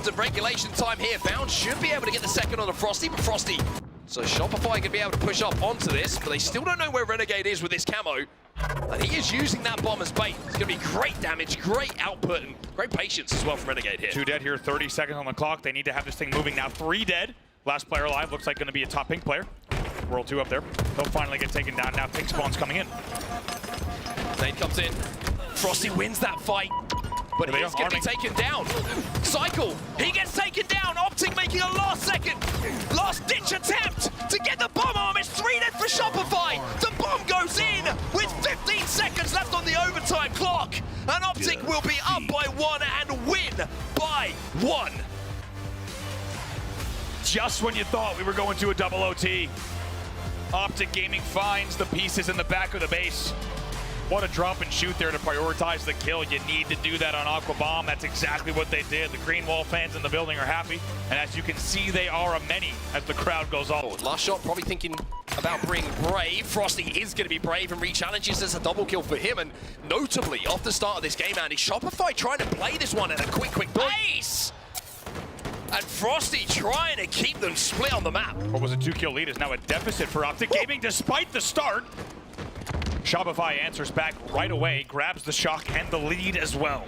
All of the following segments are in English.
seconds of regulation time here. Bound should be able to get the second on the Frosty, but Frosty. So Shopify can be able to push up onto this, but they still don't know where Renegade is with this camo. And he is using that bomb as bait. It's going to be great damage, great output, and great patience as well from Renegade here. 2 dead here, 30 seconds on the clock. They need to have this thing moving now. 3 dead. Last player alive looks like going to be a top pink player. World 2 up there. They'll finally get taken down. Now pink spawn's coming in. Nade comes in. Frosty wins that fight. But he's going to be taken down. Cycle, he gets taken down. Optic making a last-ditch attempt to get the bomb arm. It's 3 dead for Shopify. The bomb goes in with 15 seconds left on the overtime clock. And Optic will be up by 1 and win by 1. Just when you thought we were going to a double OT, Optic Gaming finds the pieces in the back of the base. What a drop and shoot there to prioritize the kill. You need to do that on Aqua Bomb. That's exactly what they did. The Green Wall fans in the building are happy. And as you can see, they are a many as the crowd goes on. Last shot probably thinking about being brave. Frosty is going to be brave and re-challenges. There's a double kill for him. And notably, off the start of this game, Andy, Shopify trying to play this one at a quick pace. And Frosty trying to keep them split on the map. What was a 2-kill lead is now a deficit for Optic Gaming despite the start. Shopify answers back right away, grabs the shock and the lead as well.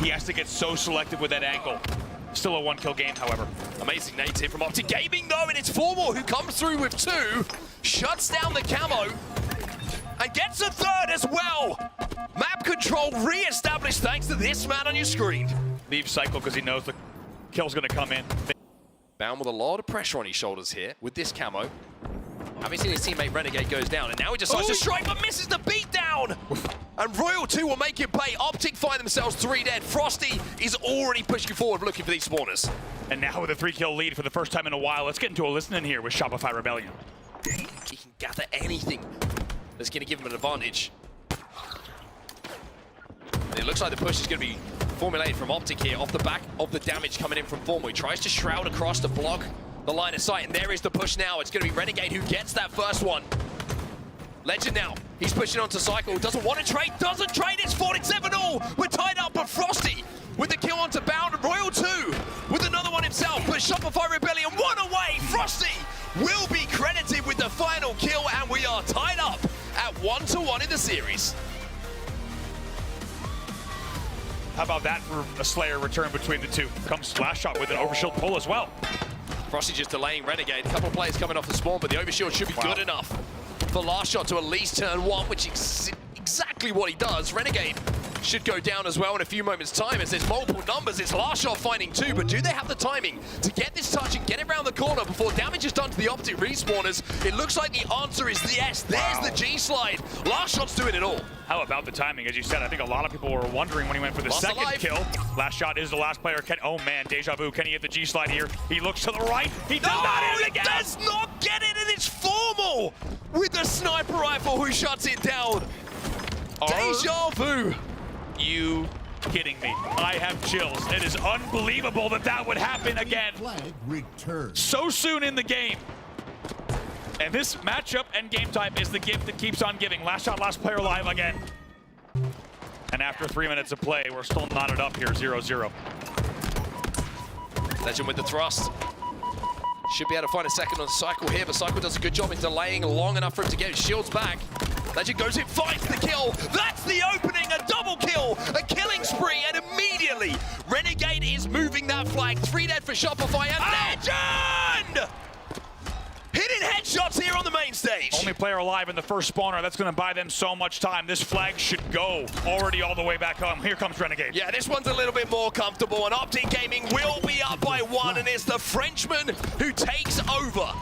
He has to get so selective with that ankle. Still a 1-kill game, however. Amazing nades here from Optic Gaming, though, and it's 4 more who comes through with 2, shuts down the camo, and gets a 3rd as well. Map control re-established thanks to this man on your screen. Leaves Cycle because he knows the kill's going to come in. Bound with a lot of pressure on his shoulders here with this camo. Having seen his teammate Renegade goes down, and now he decides to strike, but misses the beatdown. And Royal 2 will make it pay. Optic find themselves 3 dead. Frosty is already pushing forward, looking for these spawners. And now with a 3-kill lead for the first time in a while, let's get into a listen-in here with Shopify Rebellion. He can gather anything that's going to give him an advantage. And it looks like the push is going to be formulated from Optic here, off the back of the damage coming in from Formal. He tries to shroud across to block the line of sight, and there is the push now. It's going to be Renegade who gets that first one. Legend now. He's pushing onto Cycle. Doesn't want to trade. Doesn't trade. It's 47-all. We're tied up, but Frosty with the kill onto Bound. Royal 2 with another one himself. But Shopify Rebellion 1 away. Frosty will be credited with the final kill, and we are tied up at 1-1 in the series. How about that for a Slayer return between the two? Comes Splash Shot with an overshield pull as well. Frosty just delaying Renegade. A couple of players coming off the spawn, but the overshield should be good enough for Last Shot to at least turn 1, which is exactly what he does. Renegade should go down as well in a few moments' time as there's multiple numbers. It's Last Shot finding 2, but do they have the timing to get this touch and get it around the corner before damage is done to the Optic respawners? It looks like the answer is yes. There's the G-slide. Last Shot's doing it all. How about the timing? As you said, I think a lot of people were wondering when he went for the second kill. Last Shot is the last player. Oh man, Deja Vu. Can he hit the G-slide here? He looks to the right. He does not hit it again. Does not get it, and it's Formal with the sniper rifle who shuts it down. Deja Vu. You kidding me? I have chills. It is unbelievable that that would happen again. So soon in the game. And this matchup and game type is the gift that keeps on giving. Last Shot, last player alive again. And after 3 minutes of play, we're still knotted up here, 0-0. Legend with the thrust. Should be able to find a second on Cycle here, but Cycle does a good job in delaying long enough for him to get his shields back. Legend goes in, finds the kill. That's the opening, a double kill, a killing spree, and immediately Renegade is moving that flag. 3 dead for Shopify, and Legend! Hitting headshots here on the main stage. Only player alive in the first spawner. That's going to buy them so much time. This flag should go already all the way back home. Here comes Renegade. Yeah, this one's a little bit more comfortable, and Optic Gaming will be up by 1, and it's the Frenchman who takes over.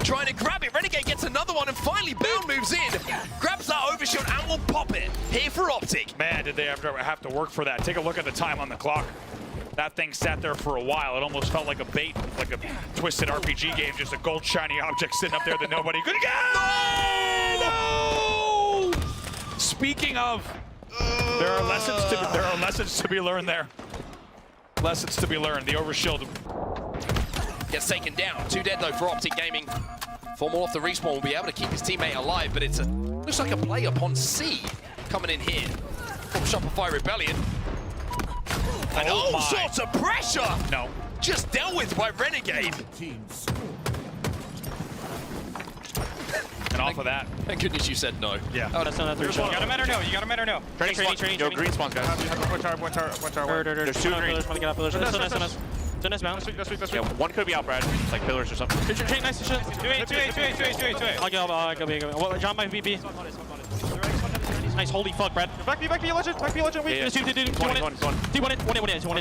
Trying to grab it. Renegade gets another one, and finally Bound moves in, grabs that overshield, and will pop it. Here for Optic. Man, did they have to work for that. Take a look at the time on the clock. That thing sat there for a while. It almost felt like a bait, like a twisted RPG game, just a gold shiny object sitting up there that nobody could get. No! Speaking of, there are lessons to be learned there. Lessons to be learned. The overshield gets taken down. 2 dead though for Optic Gaming. Formal off the respawn will be able to keep his teammate alive, but it's looks like a play upon C coming in here from Shopify Rebellion. And all sorts of pressure! No. Just dealt with by Renegade. And off of that. Thank goodness you said no. Yeah. Oh, that's not a 3 shot. You got a man or no? You got a man or no? Training. Yo, green spawns, guys. One tower. There's two green. Yeah, one could be out, Brad. It's like pillars or something. Nice shot. 2-8. I'll go. Well, John might be B. Nice, holy fuck, Brad. Back B, legend. Wait. Yeah. 2 1 it.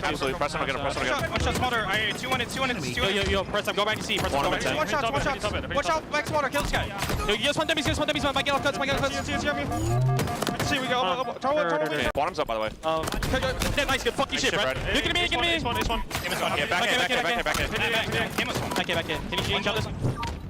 Absolutely. Press him again. One shot smaller. 2-1. Yo, press up, go back to C. Press up, go back to C. One shot. Watch out, back smaller. Kill this guy. Yo, you guys want dummies, my get off cuts. See, we go. Tower. Bottom's up, by the way. Yeah, nice, good. Fuck you shit, Brad. Look at me. Yeah, back in. Back in. Can you change on this?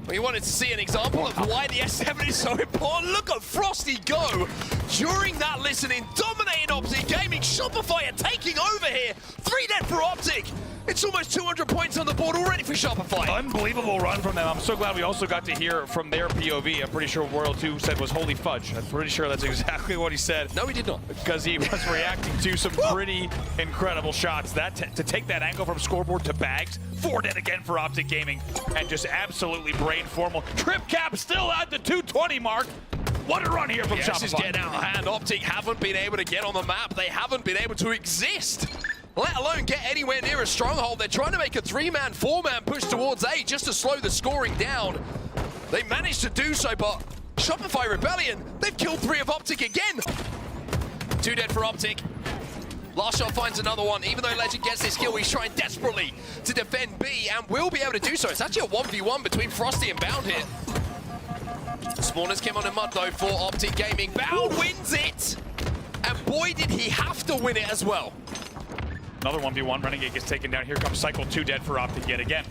We wanted to see an example of why the S7 is so important. Look at Frosty go during that listening, dominating Optic Gaming. Shopify are taking over here. 3 dead for Optic. It's almost 200 points on the board already for Shopify. Unbelievable run from them. I'm so glad we also got to hear from their POV. I'm pretty sure Royal 2 said was holy fudge. I'm pretty sure that's exactly what he said. No, he did not. Because he was reacting to some pretty incredible shots. To take that angle from scoreboard to bags. 4 dead again for Optic Gaming. And just absolutely brain formal. Trip cap still at the 220 mark. What a run here from Shopify. This is getting out of hand. Optic haven't been able to get on the map. They haven't been able to exist, let alone get anywhere near a stronghold. They're trying to make a 3-man, 4-man push towards A just to slow the scoring down. They managed to do so, but Shopify Rebellion, they've killed 3 of Optic again. 2 dead for Optic. Last shot finds another one. Even though Legend gets this kill, he's trying desperately to defend B and will be able to do so. It's actually a 1v1 between Frosty and Bound here. Spawners came on in mud though for Optic Gaming. Bound wins it! And boy did he have to win it as well. Another 1v1. Renegade gets taken down. Here comes Cycle 2 dead for Optic yet again.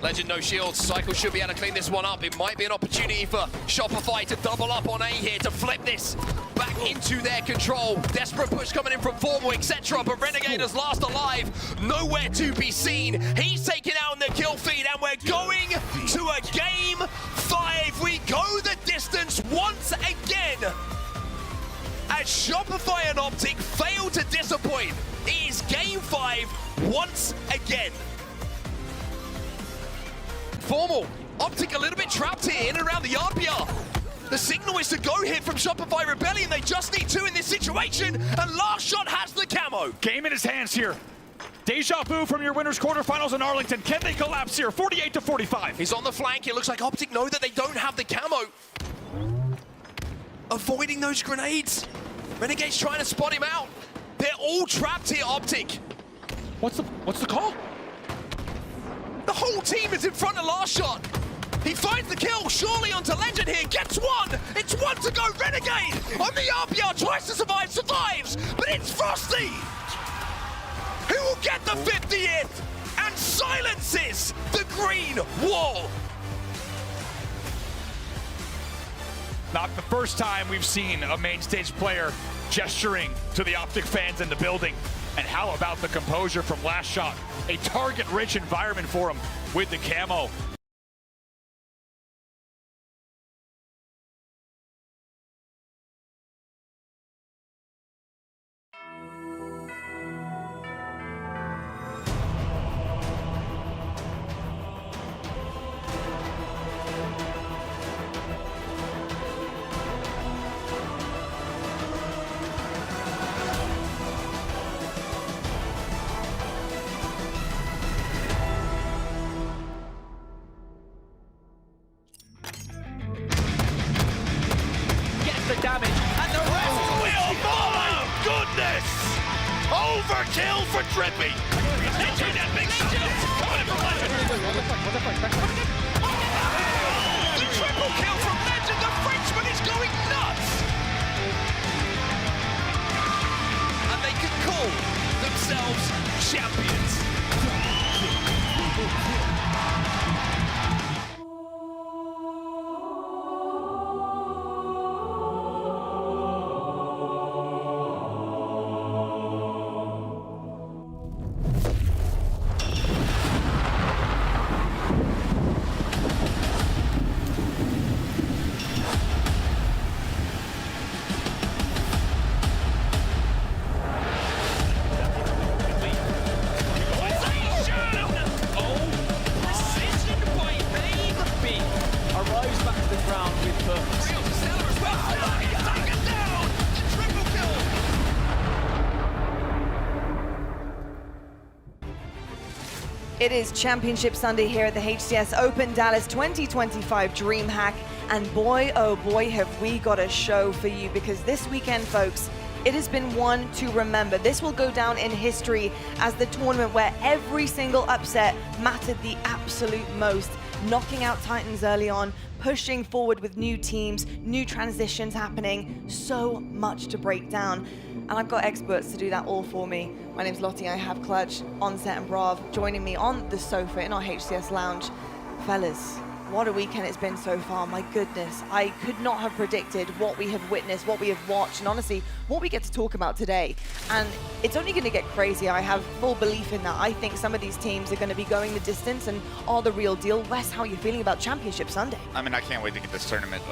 Legend no shields. Cycle should be able to clean this one up. It might be an opportunity for Shopify to double up on A here, to flip this back into their control. Desperate push coming in from Formal, etc. But Renegade is last alive. Nowhere to be seen. He's taken out in the kill feed, and we're going to a game 5. We go the distance once again. As Shopify and Optic fail to disappoint. It is game 5 once again. Formal, Optic a little bit trapped here in and around the RPR. The signal is to go here from Shopify Rebellion. They just need 2 in this situation, and last shot has the camo. Game in his hands here. Deja vu from your winners quarterfinals in Arlington. Can they collapse here? 48-45. He's on the flank. It looks like Optic know that they don't have the camo. Avoiding those grenades. Renegade's trying to spot him out. They're all trapped here, Optic. What's the call? The whole team is in front of last shot. He finds the kill, surely onto Legend here, gets 1. It's 1 to go, Renegade on the RPR, tries to survive, survives, but it's Frosty who will get the 50th and silences the green wall. Not the first time we've seen a main stage player gesturing to the Optic fans in the building. And how about the composure from last shot? A target-rich environment for him with the camo. Damage and the rest. Oh my goodness! Overkill for Drippy. That big stuff coming in from Legend. The triple kill from Legend. The Frenchman is going nuts. And they can call themselves champions. It is Championship Sunday here at the HCS Open Dallas 2025 DreamHack, and boy, oh boy, have we got a show for you, because this weekend, folks, it has been one to remember. This will go down in history as the tournament where every single upset mattered the absolute most, knocking out Titans early on, pushing forward with new teams, new transitions happening, so much to break down. And I've got experts to do that all for me. My name's Lottie, I have Clutch, Onset and Brav joining me on the sofa in our HCS lounge. Fellas, what a weekend it's been so far, my goodness. I could not have predicted what we have witnessed, what we have watched, and honestly, what we get to talk about today. And it's only gonna get crazier. I have full belief in that. I think some of these teams are gonna be going the distance and are the real deal. Wes, how are you feeling about Championship Sunday? I mean, I can't wait to get this tournament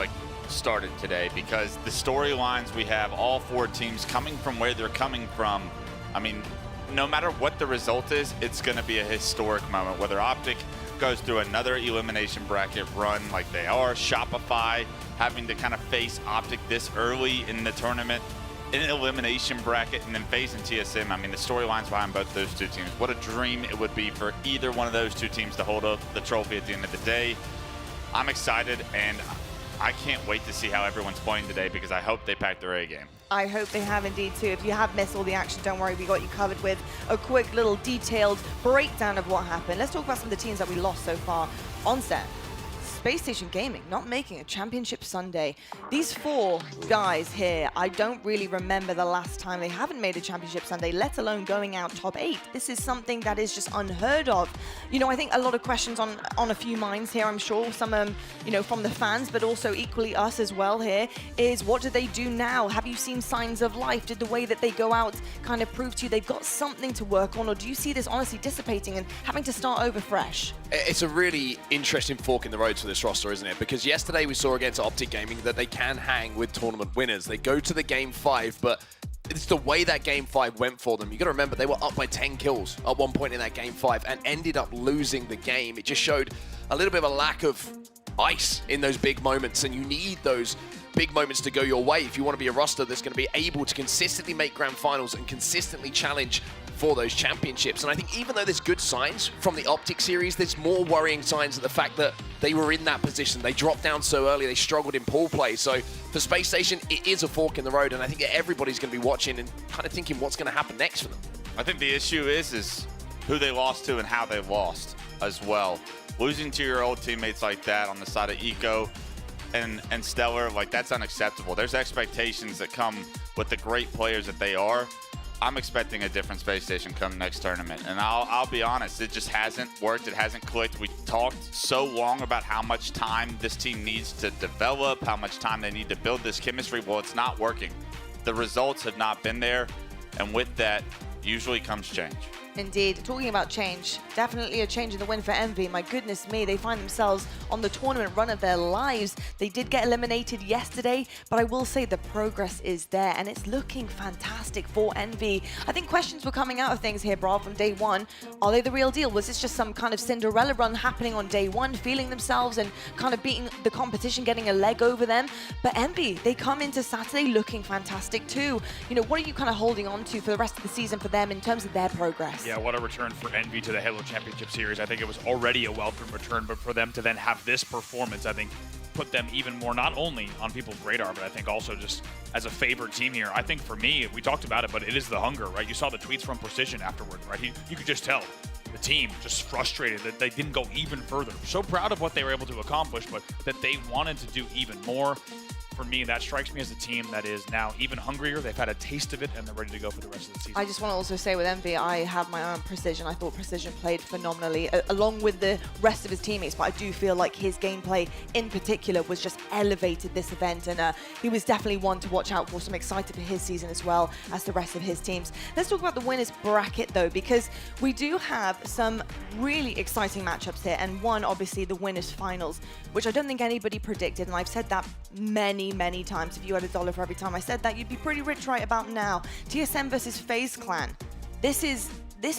started today, because the storylines we have, all four teams coming from where they're coming from. I mean, no matter what the result is, it's going to be a historic moment, whether Optic goes through another elimination bracket run like they are, Shopify having to kind of face Optic this early in the tournament in an elimination bracket, and then FaZe and TSM. I mean, the storylines behind both those two teams, what a dream it would be for either one of those two teams to hold up the trophy at the end of the day. I'm excited, and I can't wait to see how everyone's playing today, because I hope they pack their A game. I hope they have indeed too. If you have missed all the action, don't worry, we got you covered with a quick little detailed breakdown of what happened. Let's talk about some of the teams that we lost so far. Onset, Space Station Gaming not making a Championship Sunday. These four guys here, I don't really remember the last time they haven't made a Championship Sunday, let alone going out top 8. This is something that is just unheard of. You know, I think a lot of questions on a few minds here, I'm sure, some you know, from the fans, but also equally us as well here, is what do they do now? Have you seen signs of life? Did the way that they go out kind of prove to you they've got something to work on, or do you see this honestly dissipating and having to start over fresh? It's a really interesting fork in the road for this roster, isn't it? Because yesterday we saw against Optic Gaming that they can hang with tournament winners. They go to the game 5, but it's the way that game 5 went for them. You got to remember, they were up by 10 kills at one point in that game 5 and ended up losing the game. It just showed a little bit of a lack of ice in those big moments, and you need those big moments to go your way if you want to be a roster that's going to be able to consistently make grand finals and consistently challenge for those championships. And I think even though there's good signs from the Optic series, there's more worrying signs of the fact that they were in that position. They dropped down so early, they struggled in pool play. So for Space Station, it is a fork in the road, and I think everybody's going to be watching and kind of thinking what's going to happen next for them. I think the issue is who they lost to and how they lost as well. Losing to your old teammates like that on the side of Eco and Stellar, like, that's unacceptable. There's expectations that come with the great players that they are. I'm expecting a different Space Station come next tournament, and I'll be honest, it just hasn't worked. It hasn't clicked. We talked so long about how much time this team needs to develop, how much time they need to build this chemistry. Well, it's not working. The results have not been there, and with that usually comes change. Indeed. Talking about change, definitely a change in the win for Envy. My goodness me, they find themselves on the tournament run of their lives. They did get eliminated yesterday, but I will say the progress is there, and it's looking fantastic for Envy. I think questions were coming out of things here, Brav, from day one. Are they the real deal? Was this just some kind of Cinderella run happening on day one, feeling themselves and kind of beating the competition, getting a leg over them? But Envy, they come into Saturday looking fantastic too. You know, what are you kind of holding on to for the rest of the season for them in terms of their progress? Yeah, what a return for Envy to the Halo Championship Series. I think it was already a welcome return, but for them to then have this performance, I think put them even more, not only on people's radar, but I think also just as a favored team here. I think for me, we talked about it, but it is the hunger, right? You saw the tweets from Precision afterwards, right? You could just tell the team just frustrated that they didn't go even further. So proud of what they were able to accomplish, but that they wanted to do even more. For me, that strikes me as a team that is now even hungrier. They've had a taste of it, and they're ready to go for the rest of the season. I just want to also say with Envy, I have my eye on Precision. I thought Precision played phenomenally, along with the rest of his teammates, but I do feel like his gameplay in particular was just elevated this event, and he was definitely one to watch out for. So I'm excited for his season as well as the rest of his teams. Let's talk about the winners bracket though, because we do have some really exciting matchups here, and one, obviously, the winners finals, which I don't think anybody predicted, and I've said that many times. If you had $1 for every time I said that, you'd be pretty rich right about now. TSM versus FaZe Clan. This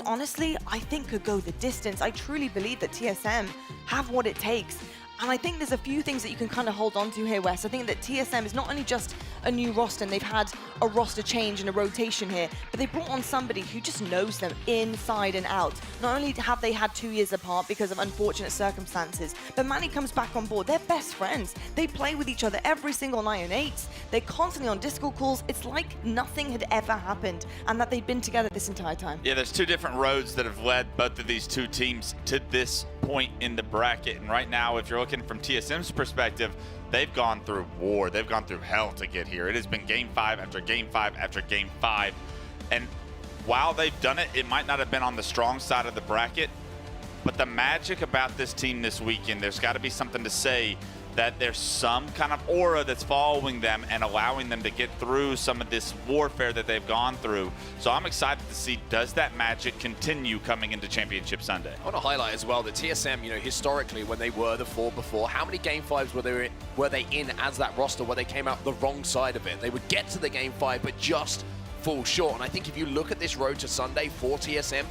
honestly, I think could go the distance. I truly believe that TSM have what it takes. And I think there's a few things that you can kind of hold on to here, Wes. I think that TSM is not only just a new roster, and they've had a roster change and a rotation here, but they brought on somebody who just knows them inside and out. Not only have they had 2 years apart because of unfortunate circumstances, but Manny comes back on board. They're best friends. They play with each other every single night on 8s. They're constantly on Discord calls. It's like nothing had ever happened and that they've been together this entire time. Yeah, there's 2 different roads that have led both of these 2 teams to this point in the bracket. And right now, if you're looking from TSM's perspective, they've gone through war. They've gone through hell to get here. It has been game 5 after game 5 after game 5. And while they've done it, it might not have been on the strong side of the bracket, but the magic about this team this weekend, there's got to be something to say that there's some kind of aura that's following them and allowing them to get through some of this warfare that they've gone through. So I'm excited to see, does that magic continue coming into Championship Sunday? I want to highlight as well that TSM, you know, historically when they were the 4 before, how many game 5s were they in as that roster where they came out the wrong side of it? They would get to the game 5 but just fall short. And I think if you look at this road to Sunday for TSM,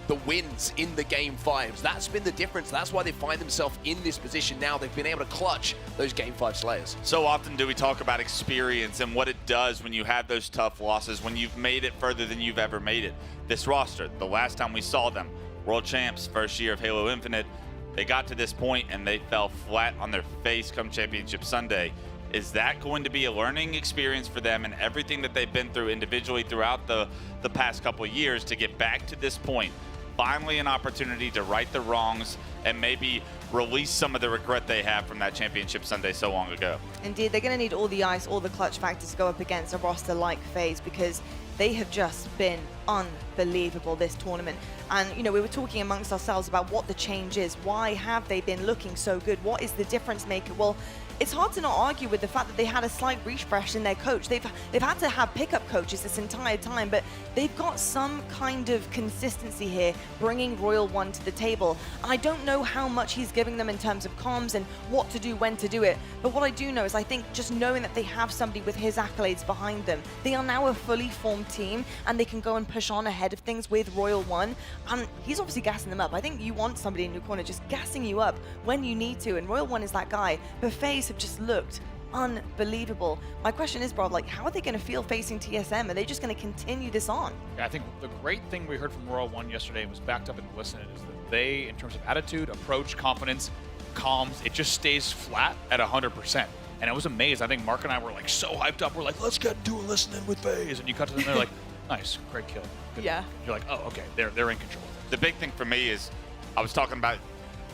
the wins in the game 5s, that's been the difference. That's why they find themselves in this position now. They've been able to clutch those game 5 slayers. So often do we talk about experience and what it does when you have those tough losses, when you've made it further than you've ever made it. This roster, the last time we saw them, world champs, first year of Halo Infinite, they got to this point and they fell flat on their face come Championship Sunday. Is that going to be a learning experience for them and everything that they've been through individually throughout the past couple of years to get back to this point? Finally an opportunity to right the wrongs and maybe release some of the regret they have from that Championship Sunday so long ago. Indeed, they're going to need all the ice, all the clutch factors to go up against a roster like FaZe because they have just been unbelievable this tournament. And, you know, we were talking amongst ourselves about what the change is. Why have they been looking so good? What is the difference maker? Well, it's hard to not argue with the fact that they had a slight refresh in their coach. They've had to have pickup coaches this entire time, but they've got some kind of consistency here, bringing Royal One to the table. I don't know how much he's giving them in terms of comms and what to do, when to do it. But what I do know is I think just knowing that they have somebody with his accolades behind them, they are now a fully formed team and they can go and push on ahead of things with Royal One. And he's obviously gassing them up. I think you want somebody in your corner just gassing you up when you need to, and Royal One is that guy. But FaZe have just looked unbelievable. My question is, bro, like, how are they going to feel facing TSM? Are they just going to continue this on? Yeah, I think the great thing we heard from Royal One yesterday and was backed up and listened is that they, in terms of attitude, approach, confidence, comms, it just stays flat at 100%. And I was amazed. I think Mark and I were like so hyped up. We're like, let's get into a listening with FaZe. And you cut to them, they're like, nice, great kill. Good. Yeah. You're like, oh, okay, they're in control. The big thing for me is, I was talking about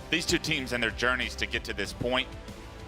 these 2 teams and their journeys to get to this point.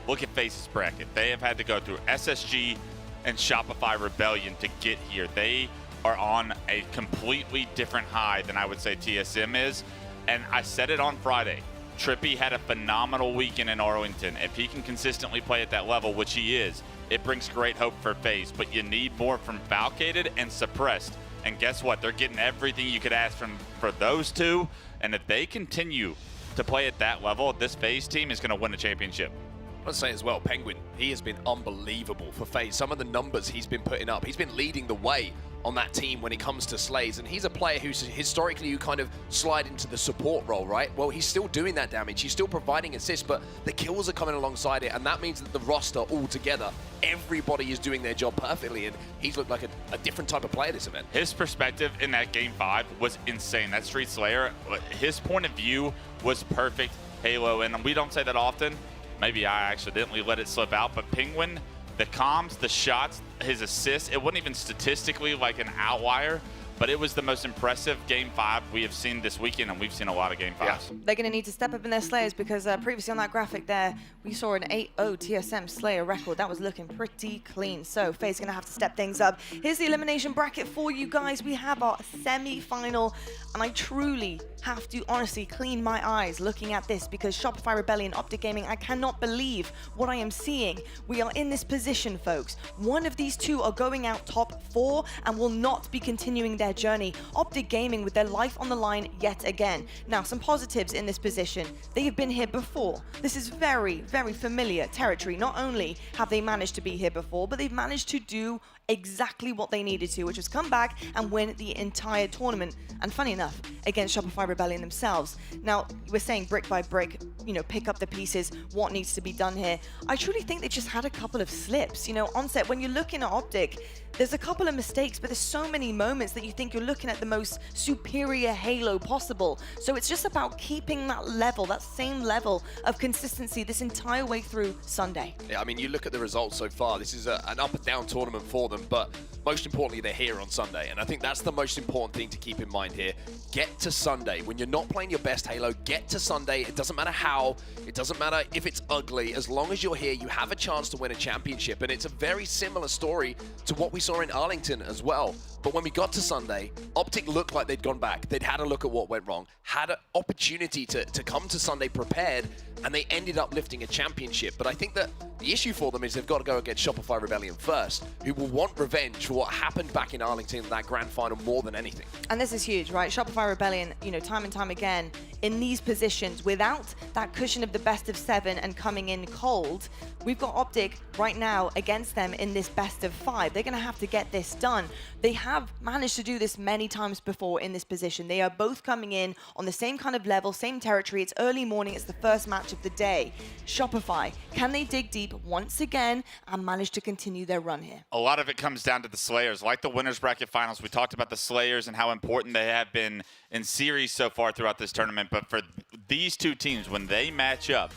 Look at FaZe's bracket. They have had to go through SSG and Shopify Rebellion to get here. They are on a completely different high than I would say TSM is. And I said it on Friday. Trippy had a phenomenal weekend in Arlington. If he can consistently play at that level, which he is, it brings great hope for FaZe. But you need more from Falcated and Suppressed. And guess what? They're getting everything you could ask for those 2. And if they continue to play at that level, this FaZe team is going to win a championship. I want to say as well, Penguin, he has been unbelievable for FaZe. Some of the numbers he's been putting up, he's been leading the way on that team when it comes to slays, and he's a player who's historically you kind of slide into the support role, right? Well, he's still doing that damage, he's still providing assists, but the kills are coming alongside it, and that means that the roster all together, everybody is doing their job perfectly, and he's looked like a different type of player this event. His perspective in that game 5 was insane. That Street Slayer, his point of view was perfect. Halo, and we don't say that often. Maybe I accidentally let it slip out, but Penguin, the comms, the shots, his assists, it wasn't even statistically like an outlier, but it was the most impressive game 5 we have seen this weekend, and we've seen a lot of game 5s. Yeah. They're going to need to step up in their slayers because previously on that graphic there, we saw an 8-0 TSM slayer record. That was looking pretty clean. So FaZe going to have to step things up. Here's the elimination bracket for you guys. We have our semi-final, and I truly have to honestly clean my eyes looking at this because Shopify Rebellion, Optic Gaming, I cannot believe what I am seeing. We are in this position, folks. One of these 2 are going out top 4 and will not be continuing their journey. Optic Gaming with their life on the line yet again. Now, some positives in this position. They have been here before. This is very, very familiar territory. Not only have they managed to be here before, but they've managed to do exactly what they needed to, which was come back and win the entire tournament. And funny enough, against Shopify Rebellion themselves. Now, we're saying brick by brick, you know, pick up the pieces, what needs to be done here. I truly think they just had a couple of slips. You know, on set, when you're looking at Optic, there's a couple of mistakes, but there's so many moments that you think you're looking at the most superior Halo possible. So it's just about keeping that level, that same level of consistency this entire way through Sunday. Yeah, I mean, you look at the results so far, this is an up and down tournament for them, but most importantly, they're here on Sunday. And I think that's the most important thing to keep in mind here. Get to Sunday. When you're not playing your best Halo, get to Sunday. It doesn't matter how, it doesn't matter if it's ugly. As long as you're here, you have a chance to win a championship. And it's a very similar story to what we saw in Arlington as well. But when we got to Sunday, Optic looked like they'd gone back. They'd had a look at what went wrong, had an opportunity to come to Sunday prepared, and they ended up lifting a championship. But I think that the issue for them is they've got to go against Shopify Rebellion first, who will want revenge for what happened back in Arlington in that grand final more than anything. And this is huge, right? Shopify Rebellion, you know, time and time again, in these positions, without that cushion of the best of 7 and coming in cold, we've got Optic right now against them in this best of 5. They're going to have to get this done. They have managed to do this many times before in this position. They are both coming in on the same kind of level, same territory. It's early morning. It's the first match of the day. Shopify, can they dig deep once again and manage to continue their run here? A lot of it comes down to the Slayers. Like the winners bracket finals, we talked about the Slayers and how important they have been in series so far throughout this tournament. But for these two teams, when they match up,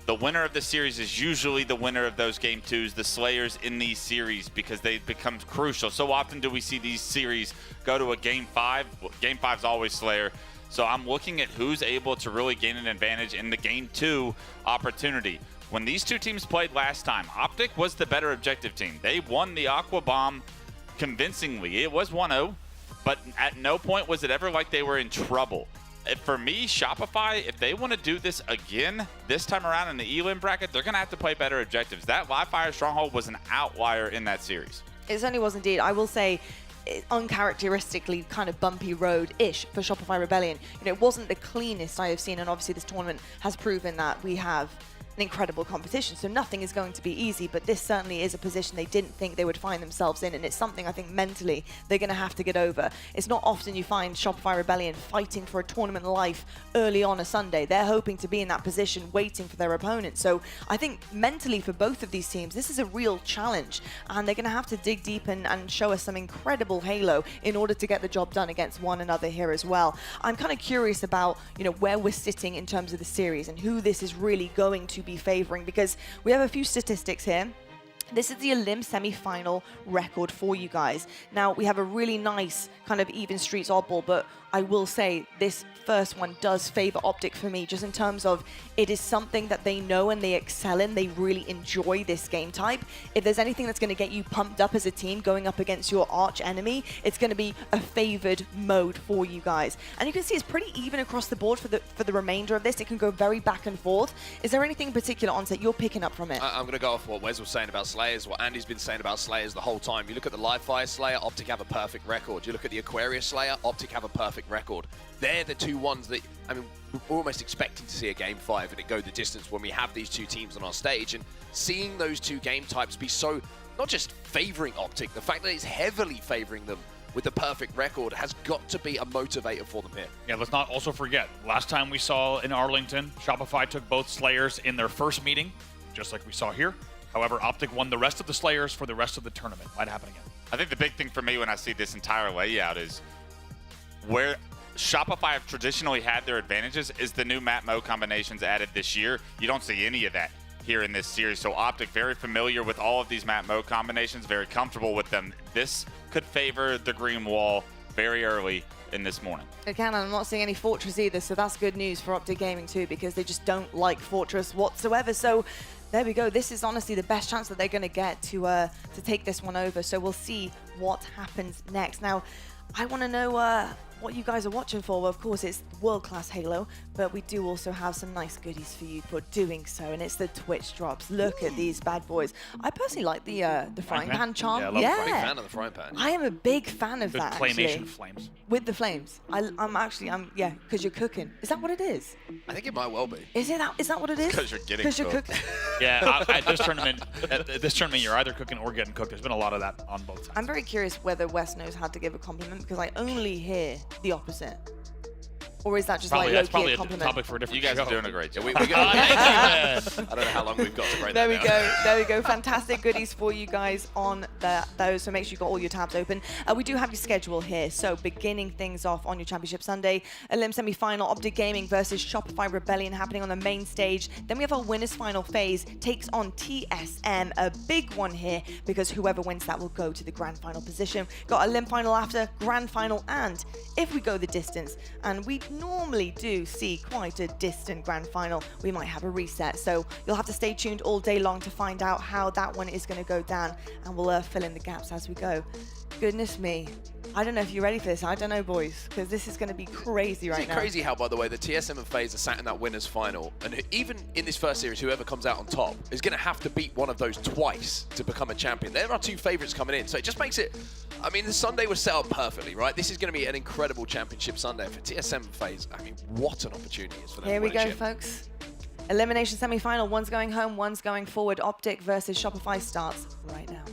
the winner of the series is usually the winner of those game twos, the Slayers in these series, because they become crucial. So often do we see these series go to a game 5. Game 5 is always Slayer. So I'm looking at who's able to really gain an advantage in the game 2 opportunity. When these two teams played last time, Optic was the better objective team. They won the Aqua Bomb convincingly. It was 1-0, but at no point was it ever like they were in trouble. For me, Shopify, if they want to do this again this time around in the Elim bracket, they're going to have to play better objectives. That live fire stronghold was an outlier in that series. It certainly was indeed. I will say, uncharacteristically kind of bumpy road-ish for Shopify Rebellion. You know, it wasn't the cleanest I have seen, and obviously this tournament has proven that we have an incredible competition, so nothing is going to be easy, but this certainly is a position they didn't think they would find themselves in, and it's something I think mentally they're going to have to get over. It's not often you find Shopify Rebellion fighting for a tournament life early on a Sunday. They're hoping to be in that position, waiting for their opponent. So I think mentally for both of these teams, this is a real challenge, and they're going to have to dig deep and show us some incredible Halo in order to get the job done against one another here as well. I'm kind of curious about, you know, where we're sitting in terms of the series and who this is really going to be favoring, because we have a few statistics here. This is the Elim semi-final record for you guys. Now, we have a really nice kind of even streets oddball, but I will say this first one does favor Optic for me, just in terms of it is something that they know and they excel in. They really enjoy this game type. If there's anything that's going to get you pumped up as a team going up against your arch enemy, it's going to be a favored mode for you guys. And you can see it's pretty even across the board for the remainder of this. It can go very back and forth. Is there anything in particular, Onset, you're picking up from it? I'm going to go off what Wes was saying about Slayers, what Andy's been saying about Slayers the whole time. You look at the live fire Slayer, Optic have a perfect record. You look at the Aquarius Slayer, Optic have a perfect record. They're the two ones that, I mean, we're almost expecting to see a game 5 and it go the distance when we have these two teams on our stage, and seeing those two game types be so, not just favoring Optic, the fact that it's heavily favoring them with the perfect record has got to be a motivator for them here. Yeah, let's not also forget, last time we saw in Arlington, Shopify took both Slayers in their first meeting, just like we saw here. However, Optic won the rest of the Slayers for the rest of the tournament. Might happen again. I think the big thing for me when I see this entire layout is where Shopify have traditionally had their advantages is the new map mode combinations added this year. You don't see any of that here in this series. So Optic very familiar with all of these map mode combinations, very comfortable with them. This could favor the green wall very early in this morning. Again, I'm not seeing any Fortress either, so that's good news for Optic Gaming too, because they just don't like Fortress whatsoever. So there we go. This is honestly the best chance that they're going to get to take this one over. So we'll see what happens next. Now, I want to know what you guys are watching for. Well, of course, it's world-class Halo, but we do also have some nice goodies for you for doing so, and it's the Twitch drops. Look at these bad boys. I personally like the frying pan charm. Yeah, I love the Big fan of the frying pan. I am a big fan of The that, claymation actually. flames. With the flames. I'm yeah, because you're cooking. Is that what it is? I think it might well be. Is that what it is? 'Cause you're getting Because you're cooked. cooking. Yeah, at this tournament, you're either cooking or getting cooked. There's been a lot of that on both sides. I'm very curious whether West knows how to give a compliment, because I only hear the opposite. Or is that just Probably, like that's low-key probably a a compliment? topic for a different You guys show. are doing a great job. We go. I don't know how long we've got to break There that we down. go. There we go. Fantastic goodies for you guys on those. So make sure you got all your tabs open. We do have your schedule here. So beginning things off on your Championship Sunday, Elim semi-final, Optic Gaming versus Shopify Rebellion happening on the main stage. Then we have our winners final. FaZe takes on TSM, a big one here because whoever wins that will go to the grand final position. Got a Elim final after, grand final, and if we go the distance, and we normally do see quite a distant grand final, we might have a reset. So you'll have to stay tuned all day long to find out how that one is going to go down, and we'll fill in the gaps as we go. Goodness me. I don't know if you're ready for this. I don't know, boys, because this is going to be crazy right Isn't it now. crazy how, by the way, the TSM and FaZe are sat in that winners final, and even in this first series, whoever comes out on top is going to have to beat one of those twice to become a champion. There are two favorites coming in, so it just makes it. I mean, the Sunday was set up perfectly, right? This is going to be an incredible championship Sunday for TSM and FaZe. I mean, what an opportunity it is for them. Here to we win a go, chip. folks. Elimination semi-final. One's going home, one's going forward. Optic versus Shopify starts right now.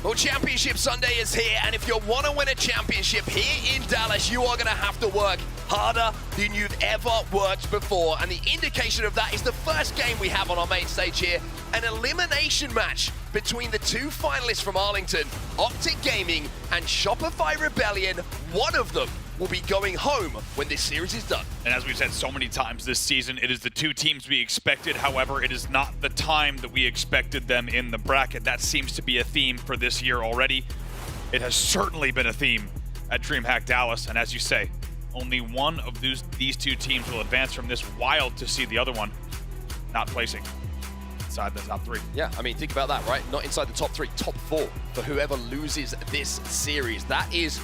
Well, Championship Sunday is here, and if you want to win a championship here in Dallas, you are going to have to work harder than you've ever worked before. And the indication of that is the first game we have on our main stage here, an elimination match between the two finalists from Arlington, Optic Gaming and Shopify Rebellion. One of them will be going home when this series is done. And as we've said so many times this season, it is the two teams we expected. However, it is not the time that we expected them in the bracket. That seems to be a theme for this year already. It has certainly been a theme at DreamHack Dallas. And as you say, only one of these two teams will advance from this. Wild to see the other one not placing inside the top three. Yeah, I mean, think about that, right? Not inside the top three, top four for whoever loses this series. That is,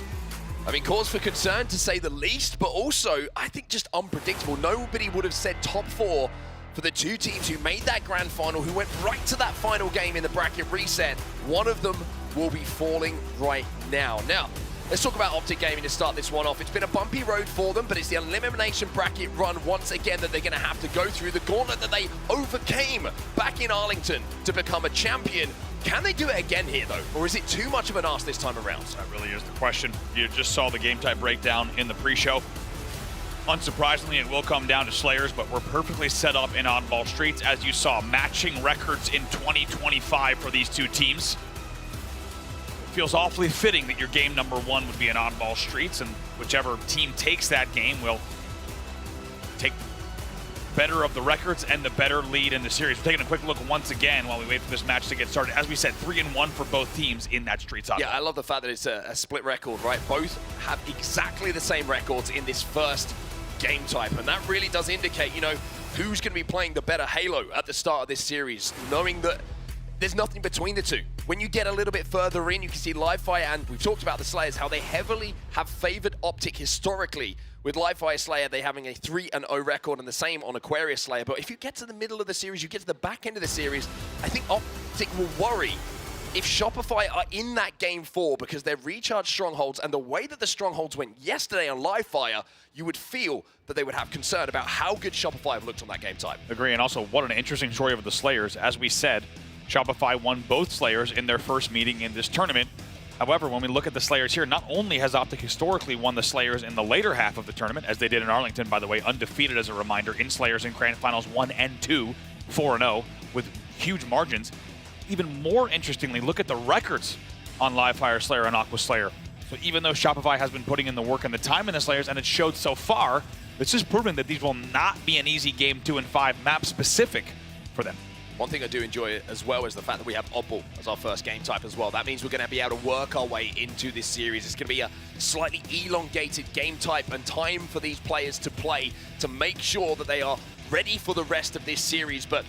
I mean, cause for concern to say the least, but also, I think just unpredictable. Nobody would have said top four for the two teams who made that grand final, who went right to that final game in the bracket reset. One of them will be falling right now. Now, let's talk about Optic Gaming to start this one off. It's been a bumpy road for them, but it's the elimination bracket run once again that they're going to have to go through. The gauntlet that they overcame back in Arlington to become a champion. Can they do it again here, though? Or is it too much of an ask this time around? That really is the question. You just saw the game type breakdown in the pre-show. Unsurprisingly, it will come down to Slayers, but we're perfectly set up in Oddball Streets, as you saw, matching records in 2025 for these two teams. It feels awfully fitting that your game number one would be in Oddball Streets, and whichever team takes that game will take better of the records and the better lead in the series. We're taking a quick look once again while we wait for this match to get started. As we said, 3-1 for both teams in that Streets Oddball. Yeah, I love the fact that it's a split record, right? Both have exactly the same records in this first game type, and that really does indicate, you know, who's going to be playing the better Halo at the start of this series, knowing that there's nothing between the two. When you get a little bit further in, you can see Livefire, and we've talked about the Slayers, how they heavily have favored Optic historically, with Livefire Slayer, they having a 3-0 record, and the same on Aquarius Slayer. But if you get to the middle of the series, you get to the back end of the series, I think Optic will worry if Shopify are in that game 4 because they're recharged strongholds and the way that the strongholds went yesterday on live fire, you would feel that they would have concern about how good Shopify have looked on that game type. Agree, and also what an interesting story of the Slayers. As we said, Shopify won both Slayers in their first meeting in this tournament. However, when we look at the Slayers here, not only has Optic historically won the Slayers in the later half of the tournament, as they did in Arlington, by the way, undefeated as a reminder in Slayers in Grand Finals 1 and 2, 4-0, with huge margins. Even more interestingly, look at the records on Live Fire Slayer and Aqua Slayer. So even though Shopify has been putting in the work and the time in the Slayers, and it showed so far, this is proving that these will not be an easy game 2 and 5 map specific for them. One thing I do enjoy as well is the fact that we have Oddball as our first game type as well. That means we're going to be able to work our way into this series. It's going to be a slightly elongated game type and time for these players to play to make sure that they are ready for the rest of this series. But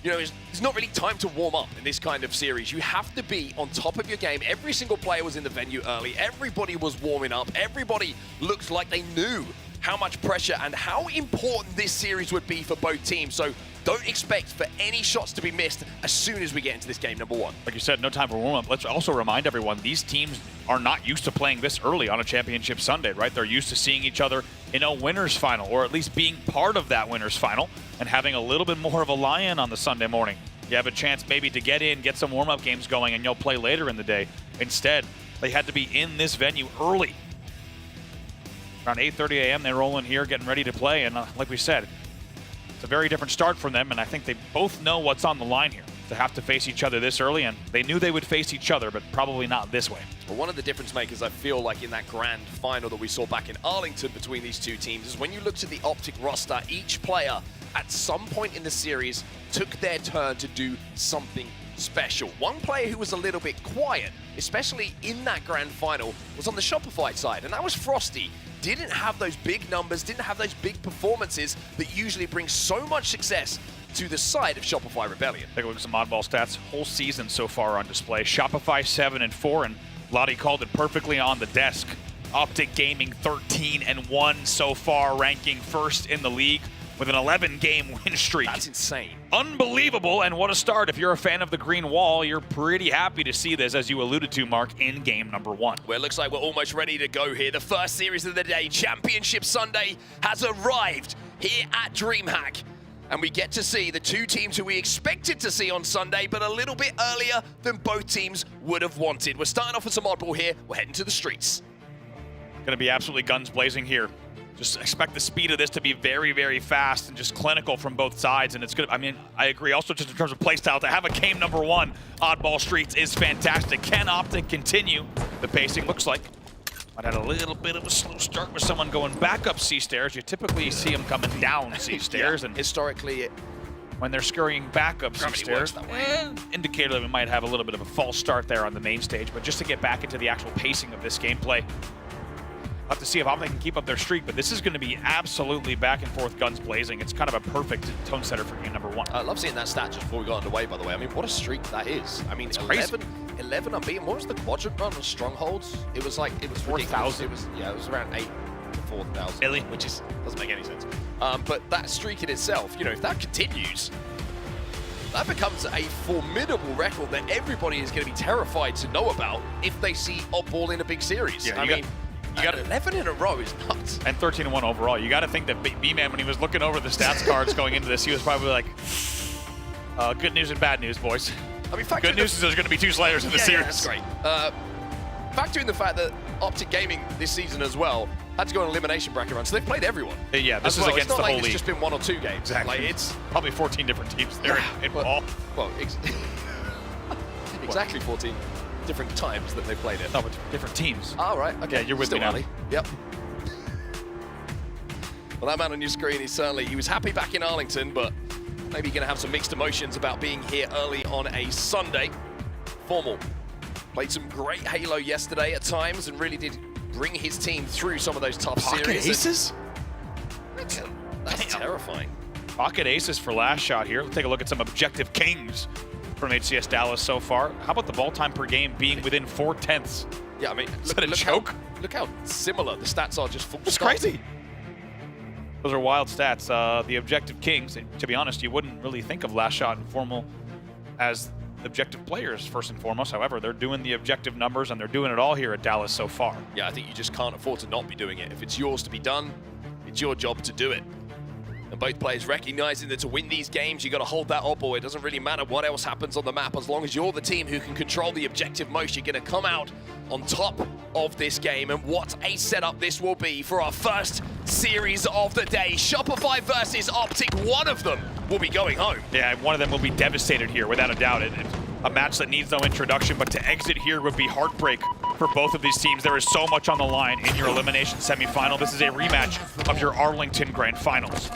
you know, it's not really time to warm up in this kind of series. You have to be on top of your game. Every single player was in the venue early. Everybody was warming up. Everybody looked like they knew how much pressure and how important this series would be for both teams. So don't expect for any shots to be missed as soon as we get into this game number 1. Like you said, no time for warm-up. Let's also remind everyone, these teams are not used to playing this early on a championship Sunday, right? They're used to seeing each other in a winner's final, or at least being part of that winner's final, and having a little bit more of a lie-in on the Sunday morning. You have a chance maybe to get in, get some warm-up games going, and you'll play later in the day. Instead, they had to be in this venue early. Around 8:30 a.m., they roll in here, getting ready to play, and like we said, it's a very different start from them, and I think they both know what's on the line here. To have to face each other this early, and they knew they would face each other, but probably not this way. Well, one of the difference makers I feel like in that grand final that we saw back in Arlington between these two teams is when you looked at the Optic roster, each player at some point in the series took their turn to do something special. One player who was a little bit quiet, especially in that grand final, was on the Shopify side, and that was Frosty. Didn't have those big numbers, didn't have those big performances that usually bring so much success to the side of Shopify Rebellion. Take a look at some oddball stats. Whole season so far on display. Shopify 7-4, and Lottie called it perfectly on the desk. Optic Gaming 13-1 so far, ranking first in the league with an 11-game win streak. That's insane. Unbelievable, and what a start. If you're a fan of the green wall, you're pretty happy to see this, as you alluded to, Mark, in game number 1. Well, it looks like we're almost ready to go here. The first series of the day, Championship Sunday, has arrived here at DreamHack. And we get to see the two teams who we expected to see on Sunday, but a little bit earlier than both teams would have wanted. We're starting off with some oddball here. We're heading to the streets. Going to be absolutely guns blazing here. Just expect the speed of this to be very, very fast and just clinical from both sides. And it's good. I mean, I agree also just in terms of playstyle. To have a game number 1, oddball streets, is fantastic. Can Optic continue the pacing? Looks like might have had a little bit of a slow start with someone going back up C-stairs. You typically see them coming down C-stairs. Yeah, and historically, when they're scurrying back up C-stairs, indicator that we might have a little bit of a false start there on the main stage. But just to get back into the actual pacing of this gameplay, we'll have to see if Optic can keep up their streak, but this is going to be absolutely back and forth, guns blazing. It's kind of a perfect tone setter for game number 1. I love seeing that stat just before we got underway, by the way. I mean, what a streak that is. I mean, 11 unbeaten. What was the quadrant run on Strongholds? It was 4,000. It was around 8 to 4,000. Really? Which doesn't make any sense. But that streak in itself, you know, if that continues, that becomes a formidable record that everybody is going to be terrified to know about if they see oddball in a big series. Yeah, I mean, you got 11 in a row is nuts. And 13-1 overall. You got to think that B-Man, when he was looking over the stats cards going into this, he was probably like, good news and bad news, boys. I mean, good news is there's going to be 2 Slayers in the series. Yeah, that's great. Factor in the fact that Optic Gaming this season as well had to go on elimination bracket run, so they've played everyone. Yeah, this is well. against it's not the like whole it's league. just been 1 or 2 games. Exactly. Like, it's probably 14 different teams there in ball. Well, exactly 14 different times that they've played it. No, but different teams. Oh, right. Okay. Yeah, you're with Still me now. early. Yep. Well, that man on your screen is he was happy back in Arlington, but maybe going to have some mixed emotions about being here early on a Sunday. Formal played some great Halo yesterday at times and really did bring his team through some of those tough series. Aces? That's terrifying. Pocket aces for last shot here. Let's take a look at some objective kings from HCS Dallas so far. How about the ball time per game being within 4/10? Yeah, I mean, look how similar the stats are just full It's crazy. Those are wild stats. The objective kings, and to be honest, you wouldn't really think of last shot and formal as objective players first and foremost. However, they're doing the objective numbers and they're doing it all here at Dallas so far. Yeah, I think you just can't afford to not be doing it. If it's yours to be done, it's your job to do it. And both players recognizing that to win these games, you got to hold that odd ball. It doesn't really matter what else happens on the map. As long as you're the team who can control the objective most, you're going to come out on top of this game. And what a setup this will be for our first series of the day. Shopify versus Optic, one of them will be going home. Yeah, one of them will be devastated here, without a doubt. It's a match that needs no introduction, but to exit here would be heartbreak for both of these teams. There is so much on the line in your elimination semifinal. This is a rematch of your Arlington Grand Finals.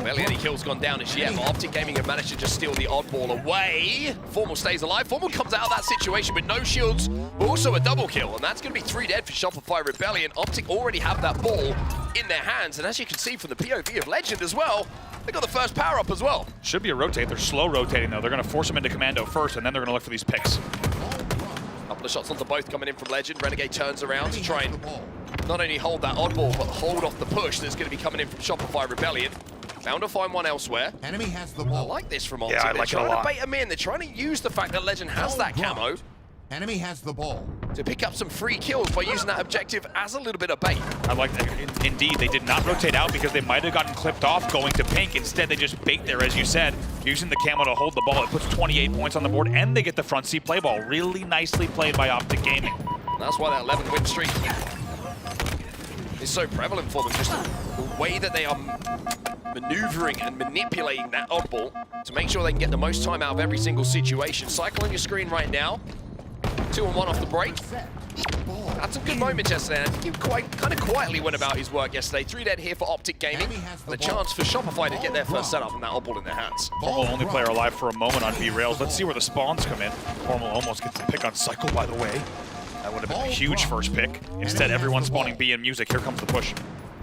Barely any kills gone down as yet, but Optic Gaming have managed to just steal the oddball away. Formal stays alive. Formal comes out of that situation with no shields, but also a double kill, and that's going to be 3 dead for Shopify Rebellion. Optic already have that ball in their hands, and as you can see from the POV of Legend as well, they got the first power-up as well. Should be a rotate. They're slow rotating, though. They're going to force him into commando first, and then they're going to look for these picks. Couple of shots onto both coming in from Legend. Renegade turns around to try and not only hold that oddball, but hold off the push that's going to be coming in from Shopify Rebellion. Bound to find one elsewhere. Enemy has the ball. I like this from Optic. Yeah, I like it a lot. They're trying to bait him in. They're trying to use the fact that Legend has that camo Enemy has the ball. to pick up some free kills by using that objective as a little bit of bait. I like that. Indeed, they did not rotate out because they might have gotten clipped off going to pink. Instead, they just bait there, as you said, using the camo to hold the ball. It puts 28 points on the board, and they get the front seat play ball. Really nicely played by Optic Gaming. That's why that 11 win streak is so prevalent for them. Just the way that they are maneuvering and manipulating that oddball to make sure they can get the most time out of every single situation. Cycle on your screen right now. 2-on-1 off the break. Had some good moments yesterday. I think he kind of quietly went about his work yesterday. 3 dead here for Optic Gaming. And a chance for Shopify to get their first setup and that oddball in their hands. Formal only player alive for a moment on B-Rails. Let's see where the spawns come in. Formal almost gets the pick on Cycle, by the way. That would have been a huge first pick. Instead, everyone's spawning B in music. Here comes the push.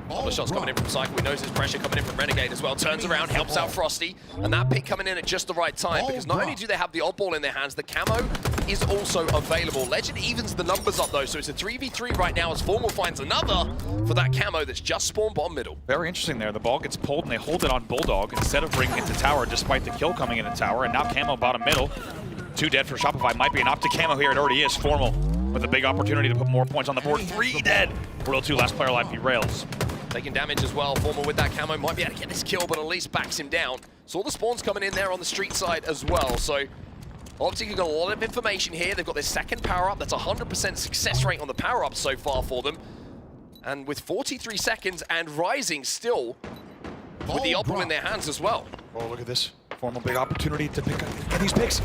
All the shots coming in from Cycle. He knows there's pressure coming in from Renegade as well. Turns around, helps out Frosty. And that pick coming in at just the right time, because not only do they have the oddball in their hands, the camo is also available. Legend evens the numbers up though, so it's a 3v3 right now as Formal finds another for that camo that's just spawned bottom middle. Very interesting there. The ball gets pulled and they hold it on Bulldog instead of bringing it to tower, despite the kill coming into tower. And now camo bottom middle. 2 dead for Shopify. Might be an Optic camo here. It already is. Formal with a big opportunity to put more points on the board. 3 dead. World 2 last player alive, B-Rails. Taking damage as well. Formal with that camo might be able to get this kill, but at least backs him down. So all the spawns coming in there on the street side as well. So Optic have got a lot of information here. They've got their second power-up. That's 100% success rate on the power-up so far for them. And with 43 seconds and rising still with the oddball in their hands as well. Oh, look at this. Formal big opportunity to pick up these picks.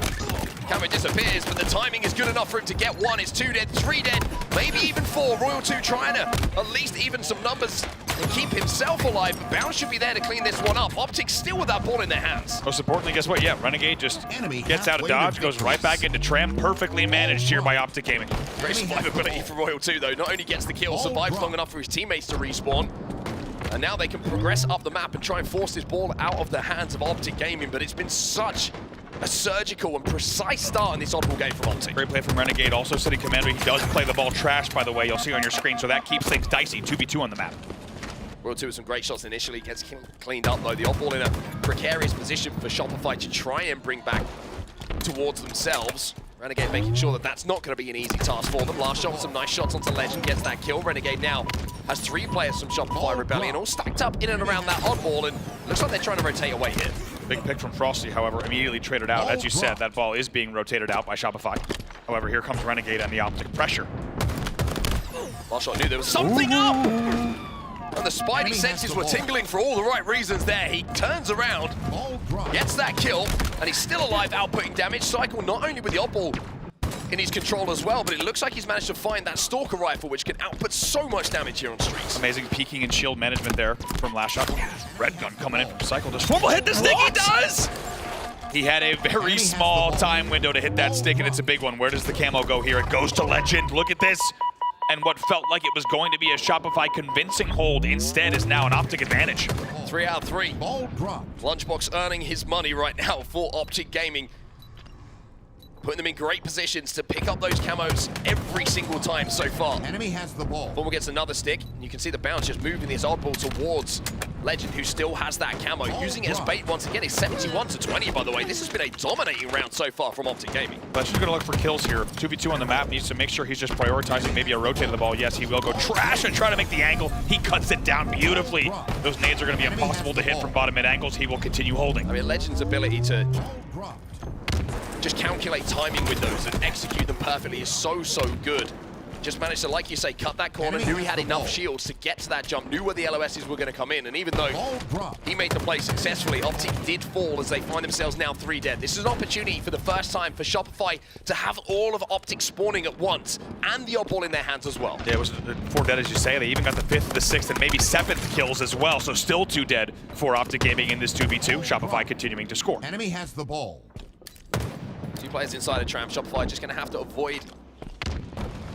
Camo disappears, but the timing is good enough for him to get 1. It's 2 dead, 3 dead, maybe even 4. Royal 2 trying to at least even some numbers and keep himself alive, but Bounce should be there to clean this one up. Optic still with that ball in their hands. Most importantly, guess what? Yeah, Renegade just gets out of dodge, goes right back into Tram. Perfectly managed here by Optic Gaming. Great survivability for Royal 2 though. Not only gets the kill, survives long enough for his teammates to respawn, and now they can progress up the map and try and force this ball out of the hands of Optic Gaming, but it's been such a surgical and precise start in this oddball game from Optic. Great play from Renegade, also sitting commander. He does play the ball trash, by the way. You'll see on your screen, so that keeps things dicey. 2v2 on the map. Royal 2 with some great shots initially, gets cleaned up though. The oddball in a precarious position for Shopify to try and bring back towards themselves. Renegade making sure that that's not going to be an easy task for them. Last shot with some nice shots onto Legend, gets that kill. Renegade now has 3 players from Shopify Rebellion, all stacked up in and around that oddball, and looks like they're trying to rotate away here. Big pick from Frosty, however, immediately traded out. As you said, that ball is being rotated out by Shopify. However, here comes Renegade and the Optic pressure. Last shot knew there was something up! And the Spidey senses were tingling for all the right reasons there. He turns around, gets that kill, and he's still alive, outputting damage. Cycle not only with the oddball in his control as well, but it looks like he's managed to find that Stalker rifle, which can output so much damage here on streets. Amazing peeking and shield management there from last shot. Red gun coming in from Cycle. Does Formal hit the stick? He does! He had a very small time window to hit that stick, and it's a big one. Where does the camo go here? It goes to Legend. Look at this. And what felt like it was going to be a Shopify convincing hold instead is now an Optic advantage. 3 out of 3. Lunchbox earning his money right now for Optic Gaming. putting them in great positions to pick up those camos every single time so far. Enemy has the ball. Formal gets another stick, and you can see the bounce just moving this oddball towards Legend, who still has that camo, using it as bait once again. It's 71-20, by the way. This has been a dominating round so far from Optic Gaming. Legend's gonna look for kills here. 2v2 on the map, needs to make sure he's just prioritizing maybe a rotate of the ball. Yes, he will go trash and try to make the angle. He cuts it down beautifully. Those nades are gonna be impossible to hit from bottom mid angles. He will continue holding. I mean, Legend's ability to just calculate timing with those and execute them perfectly is so good. Just managed to, like you say, cut that corner, knew he had enough shields to get to that jump, knew where the LOSs were going to come in, and even though he made the play successfully, Optic did fall as they find themselves now 3 dead. This is an opportunity for the first time for Shopify to have all of Optic spawning at once, and the oddball in their hands as well. Yeah, it was 4 dead, as you say. They even got the 5th, the 6th, and maybe 7th kills as well, so still 2 dead for Optic Gaming in this 2v2. Shopify continuing to score. Enemy has the ball. 2 players inside a tram. Shopify just going to have to avoid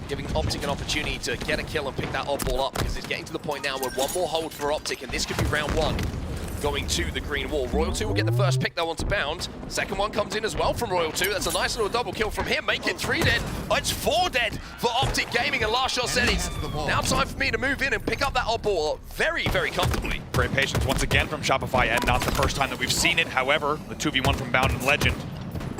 giving Optic an opportunity to get a kill and pick that oddball up, because it's getting to the point now where one more hold for Optic, and this could be round 1 going to the green wall. Royal 2 will get the first pick though onto Bound. Second one comes in as well from Royal 2. That's a nice little double kill from him, make it 3 dead. Oh, it's 4 dead for Optic Gaming, and Last Shot said it's now time for me to move in and pick up that oddball very comfortably. Great patience once again from Shopify, and not the first time that we've seen it. However, the 2v1 from Bound and Legend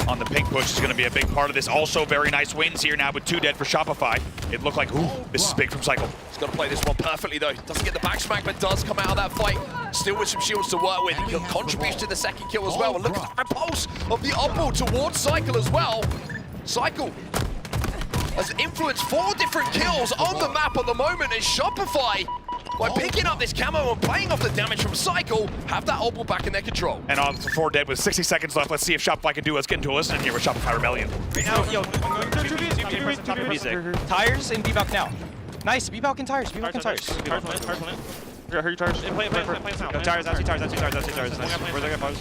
on the pink push is going to be a big part of this. Also, very nice wins here now with 2 dead for Shopify. It looked like, ooh, this is big from Cycle. He's got to play this one perfectly though. Doesn't get the back smack, but does come out of that fight. Still with some shields to work with. He contributes to the second kill as well. And look at the repulse of the oddball towards Cycle as well. Cycle has influenced 4 different kills on the map at the moment, and Shopify, by picking up this camo and playing off the damage from Cycle, have that oddball back in their control. And on to 4 dead with 60 seconds left. Let's see if Shopify can do it. Let's get into a listen here with Shopify Rebellion. Yo, I'm going 2v. Tires and B-Balk now. Nice, B-Balk and tires, B-Balk and tires. Yeah, hurry tires. Play now. Tires, that's 2 tires. Where's the guy pause?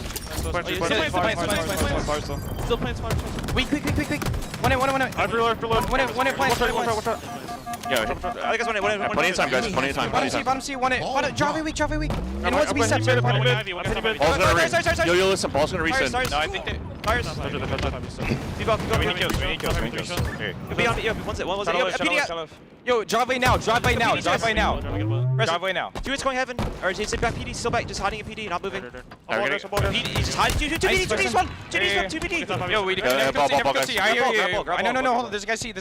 Still playing smart. Weak. One in. Reload. One in, Watch out. Yeah, I guess plenty of time, guys. Plenty of time. Bottom C, one in. Drop weak. And one's B-steps. Yo, listen, ball's gonna reset. No, I think they... Tires. We need kills. One was it? Yo, driveway now. Driveway now. Two is going heaven. Or is it back PD? Still back, just hiding in PD, not moving. PD, he's just hiding. 2 PD, 1. 2 PD. Yo, we never see. I hear you. No, hold on. There's a guy C.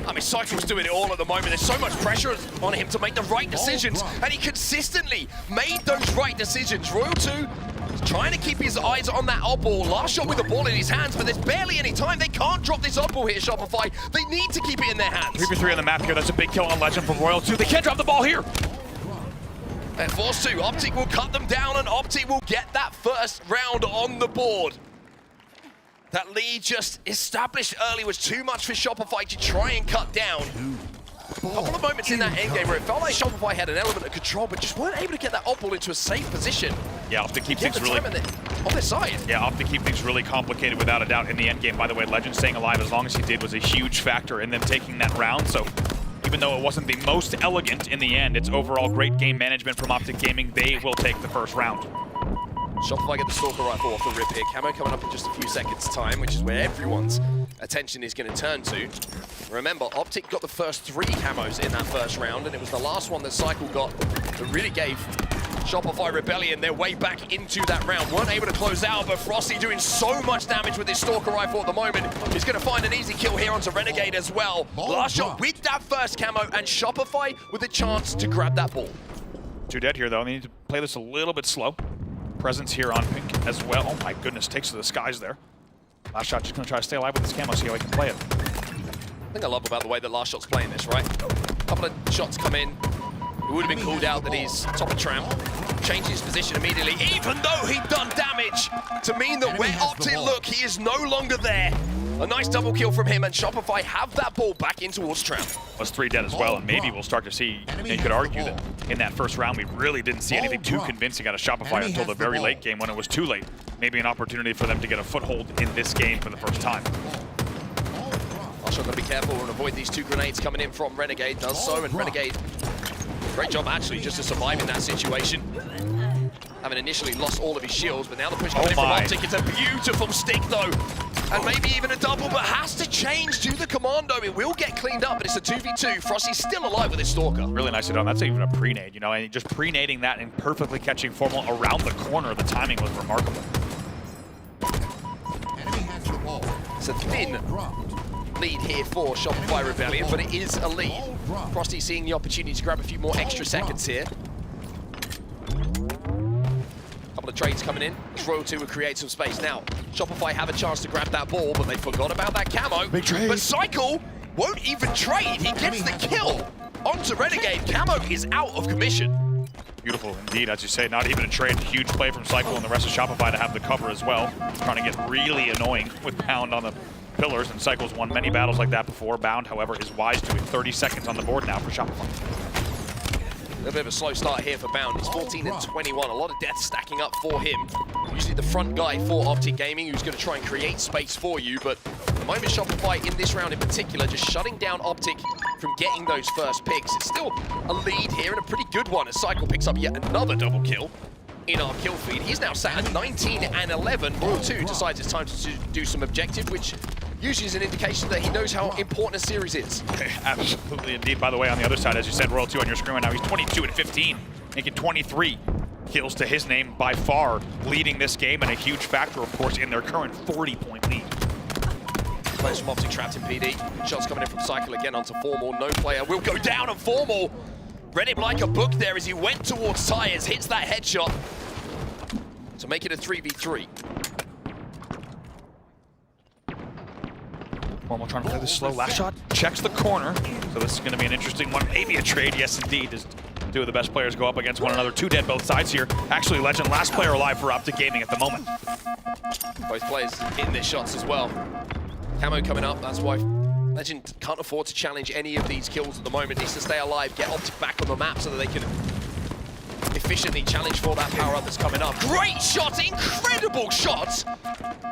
I mean, Cycle's doing it all at the moment. There's so much pressure on him to make the right decisions, and he consistently made those right decisions. Royal 2 is trying to keep his eyes on that oddball. Last Shot with the ball in his hands, but there's barely any time. They can't drop this oddball here, Shopify. They need to keep it in their hands. 3v3 on the map here. That's a big kill on Legend from Royal 2. They can't drop the ball here. And force 2, Optic will cut them down, and Optic will get that first round on the board. That lead just established early was too much for Shopify to try and cut down. A couple of moments in that endgame where it felt like Shopify had an element of control, but just weren't able to get that oddball into a safe position. Yeah, Optic keep things really on their side. Yeah, Optic keep things really complicated without a doubt in the endgame. By the way, Legend staying alive as long as he did was a huge factor in them taking that round. So even though it wasn't the most elegant in the end, it's overall great game management from Optic Gaming. They will take the first round. Shopify get the Stalker Rifle off the rip here. Camo coming up in just a few seconds' time, which is where everyone's attention is going to turn to. Remember, Optic got the first 3 camos in that first round, and it was the last one that Cycle got that really gave Shopify Rebellion their way back into that round. Weren't able to close out, but Frosty doing so much damage with his Stalker Rifle at the moment. He's going to find an easy kill here onto Renegade as well. Last Shot with that first camo, and Shopify with a chance to grab that ball. 2 dead here, though. They need to play this a little bit slow. Presence here on pink as well. Oh my goodness, takes to the skies there. Last Shot just going to try to stay alive with this camo, see how he can play it. I think I love about the way that Last Shot's playing this, right? A couple of shots come in. It would have been called out that he's top of tram. Changed his position immediately, even though he'd done damage, to mean that where Optic look, he is no longer there. A nice double kill from him, and Shopify have that ball back in towards tram. Was 3 dead as well, and maybe we'll start to see, you could argue that in that first round we really didn't see anything too convincing out of Shopify until the very late game when it was too late. Maybe an opportunity for them to get a foothold in this game for the first time. Also got to be careful and avoid these 2 grenades coming in from Renegade. Does so, and Renegade, great job actually just to survive in that situation. Having initially lost all of his shields, but now the push coming in from Optic. It's a beautiful stick though. And maybe even a double, but has to change to the Commando. It will get cleaned up, but it's a 2v2. Frosty's still alive with his Stalker. Really nicely done. That's even a pre-nade, you know, and just pre-nading that and perfectly catching Formal around the corner. The timing was remarkable. Enemy has the ball. It's a thin lead here for Shopify Rebellion, but it is a lead. Frosty seeing the opportunity to grab a few more extra seconds here. Couple of trades coming in. This Royal 2 will create some space. Now, Shopify have a chance to grab that ball, but they forgot about that camo. Big trade. But Cycle won't even trade. He gets the kill onto Renegade. Camo is out of commission. Beautiful indeed, as you say, not even a trade. Huge play from Cycle and the rest of Shopify to have the cover as well. Trying to get really annoying with Pound on the pillars, and Cycle's won many battles like that before. Bound, however, is wise to it. 30 seconds on the board now for Shopify. A little bit of a slow start here for Bound. He's 14 and 21. A lot of deaths stacking up for him. Usually the front guy for Optic Gaming who's going to try and create space for you, but at the moment Shopify in this round in particular just shutting down Optic from getting those first picks. It's still a lead here and a pretty good one as Cycle picks up yet another double kill in our kill feed. He's now sat at 19 and 11. Royal 2 decides it's time to do some objective, which usually is an indication that he knows how important a series is. Absolutely indeed. By the way, on the other side, as you said, Royal 2 on your screen right now, he's 22 and 15, making 23 kills to his name, by far leading this game, and a huge factor, of course, in their current 40-point lead. Players from Optic trapped in PD. Shots coming in from Cycle again onto Formal. No player will go down, and Formal read him like a book there as he went towards Tires, hits that headshot to make it a 3v3. Formal trying to play the slow last shot, checks the corner, so this is going to be an interesting one. Maybe a trade, yes indeed, as two of the best players go up against one another. Two dead both sides here. Actually, Legend, last player alive for Optic Gaming at the moment. Both players hitting their shots as well. Camo coming up, that's why Legend can't afford to challenge any of these kills at the moment. Needs to stay alive, get Optic back on the map so that they can efficiently challenge for that power up that's coming up. Great shot, incredible shot!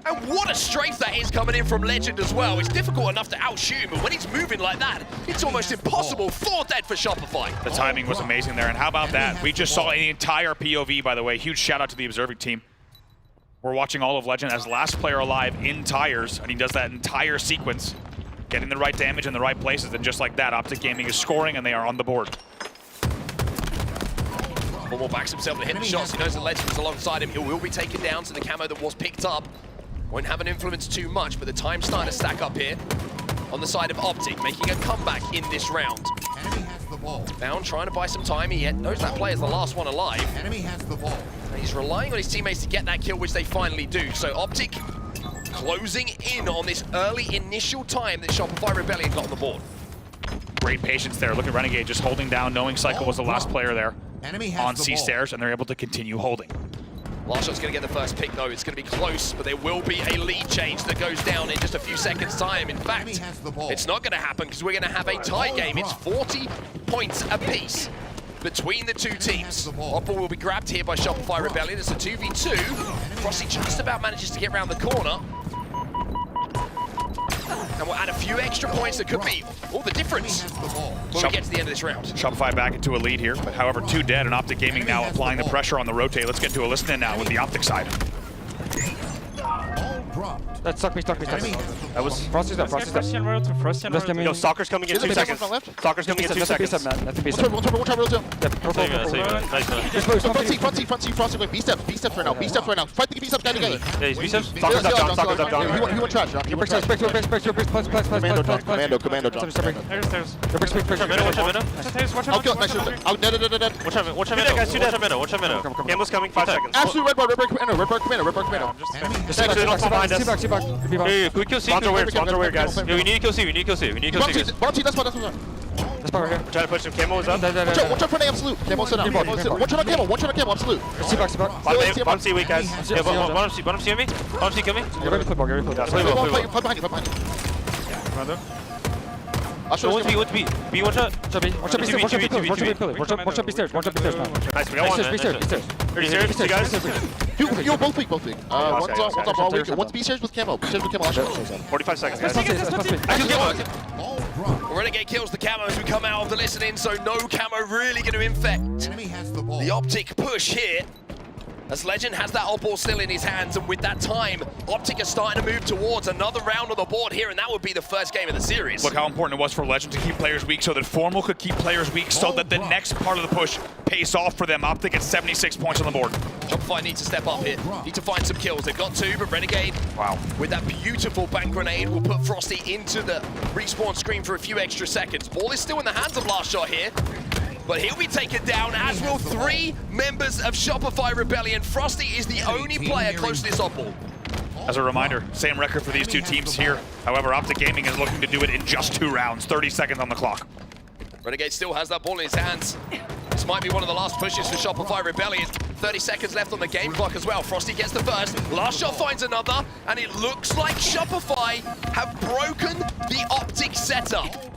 And what a strafe that is coming in from Legend as well. It's difficult enough to outshoot him, but when he's moving like that, it's almost impossible. 4 dead for Shopify. The timing was amazing there, and how about that? We just saw an entire POV, by the way. Huge shout out to the observing team. We're watching all of Legend as last player alive in Tires, and he does that entire sequence, getting the right damage in the right places, and just like that, Optic Gaming is scoring, and they are on the board. Formal backs himself to hit the shots. He knows the Legend is alongside him. He will be taken down, so the camo that was picked up won't have an influence too much, but the time's starting to stack up here on the side of Optic, making a comeback in this round. Enemy has the ball. Bound trying to buy some time. He knows that player's the last one alive. Enemy has the ball. And he's relying on his teammates to get that kill, which they finally do. So Optic closing in on this early initial time that Shopify Rebellion got on the board. Great patience there. Look at Renegade just holding down, knowing Cycle was the last player there on the C-stairs, and they're able to continue holding. Last shot's going to get the first pick, though. It's going to be close, but there will be a lead change that goes down in just a few seconds' time. In fact, it's not going to happen because we're going to have a tie game. It's 40 points apiece between the two teams. Oppo will be grabbed here by Shopify Rebellion. It's a 2v2. Frosty just about manages to get around the corner. And we'll add a few extra points that could be all the difference when we get to the end of this round. Shopify back into a lead here, but however, 2 dead, and Optic Gaming now applying the pressure on the rotate. Let's get into a listen in now with the Optic side. That stuck me. That was Frosty's up. Yo, Stalker's coming in 2 seconds. Stalker's coming in 2 seconds. That's a piece One try, real two. Nice. Front seat, Frosty, B-steps right now. Fight the B-steps, guy. Yeah, he's B-steps. Stalker's up down. He went trash. Commando jump. Watch out, middle. I'll kill it, nice. Dead. Watch out, middle, guys. Watch out, middle. Camel's coming, 5 seconds. Absolute red bar commando. Hey, can we kill C? Sponsor where, guys? Yeah, we need to kill C. Guys. Bottom seat, that's spot right here. We're trying to push him. Camo is up. Watch out for an absolute. Camo sit down. One shot on camo, absolute. Bottom C weak, guys. Yeah, bottom C on me. Bottom C kill me. Get ready to play ball. Fight behind you. I'll show you. What's B? B, watch out. Watch out B stairs. Nice, we got one. B stairs. 30 stairs, you guys. You both weak. One's on ball weak. One's B stairs with camo. I'll show you. 45 seconds, guys. I kill Camo. Renegade kills the camo as we come out of the listening, so no camo really going to infect the Optic push here. as Legend has that oddball still in his hands, and with that time, Optic are starting to move towards another round on the board here, and that would be the first game of the series. Look how important it was for Legend to keep players weak so that Formal could keep players weak so that the next part of the push pays off for them. Optic at 76 points on the board. Shopify need to step up here, need to find some kills. They've got 2, but Renegade, wow, with that beautiful bank grenade, will put Frosty into the respawn screen for a few extra seconds. Ball is still in the hands of Last Shot here, but he'll be taken down, as will 3 members of Shopify Rebellion. Frosty is the only player close to this oddball. As a reminder, same record for these 2 teams here. However, Optic Gaming is looking to do it in just 2 rounds, 30 seconds on the clock. Renegade still has that ball in his hands. This might be one of the last pushes for Shopify Rebellion. 30 seconds left on the game clock as well. Frosty gets the first. Last Shot finds another, and it looks like Shopify have broken the Optic setup.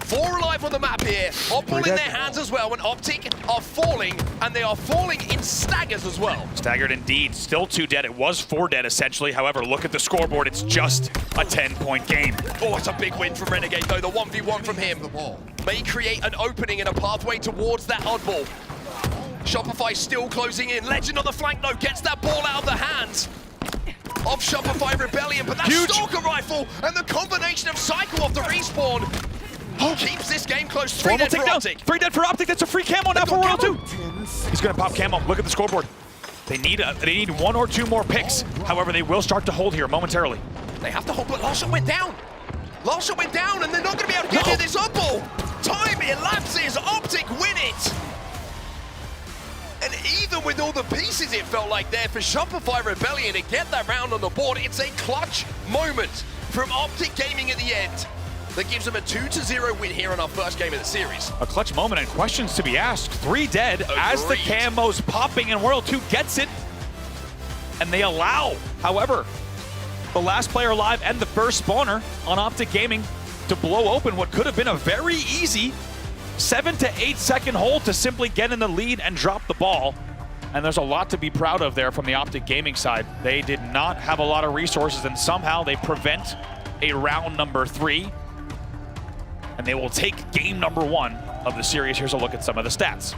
4 alive on the map here. Oddball in their hands as well, and Optic are falling, and they are falling in staggers as well. Staggered indeed. Still 2 dead. It was 4 dead essentially. However, look at the scoreboard. It's just a 10-point game. Oh, it's a big win from Renegade though. The 1v1 from him may create an opening and a pathway towards that oddball. Shopify still closing in. Legend on the flank though gets that ball out of the hands of Shopify Rebellion, but that Stalker rifle and the combination of cycle off the respawn keeps this game close. 3 dead for Optic. 3 dead for Optic. That's a free camo now for World 2. He's gonna pop camo. Look at the scoreboard. They need 1 or 2 more picks. However, they will start to hold here momentarily. They have to hold, but Last Shot went down. Last Shot went down, and they're not gonna be able to get near this oddball. Time elapses. Optic win it. And even with all the pieces it felt like there for Shopify Rebellion to get that round on the board, it's a clutch moment from Optic Gaming at the end that gives them a 2-0 win here in our first game of the series. A clutch moment and questions to be asked. 3 dead as the camo's popping and World 2 gets it. And they allow, however, the last player alive and the first spawner on Optic Gaming to blow open what could have been a very easy 7 to 8 second hold to simply get in the lead and drop the ball. And there's a lot to be proud of there from the Optic Gaming side. They did not have a lot of resources, and somehow they prevent a round number 3. And they will take game number 1 of the series. Here's a look at some of the stats.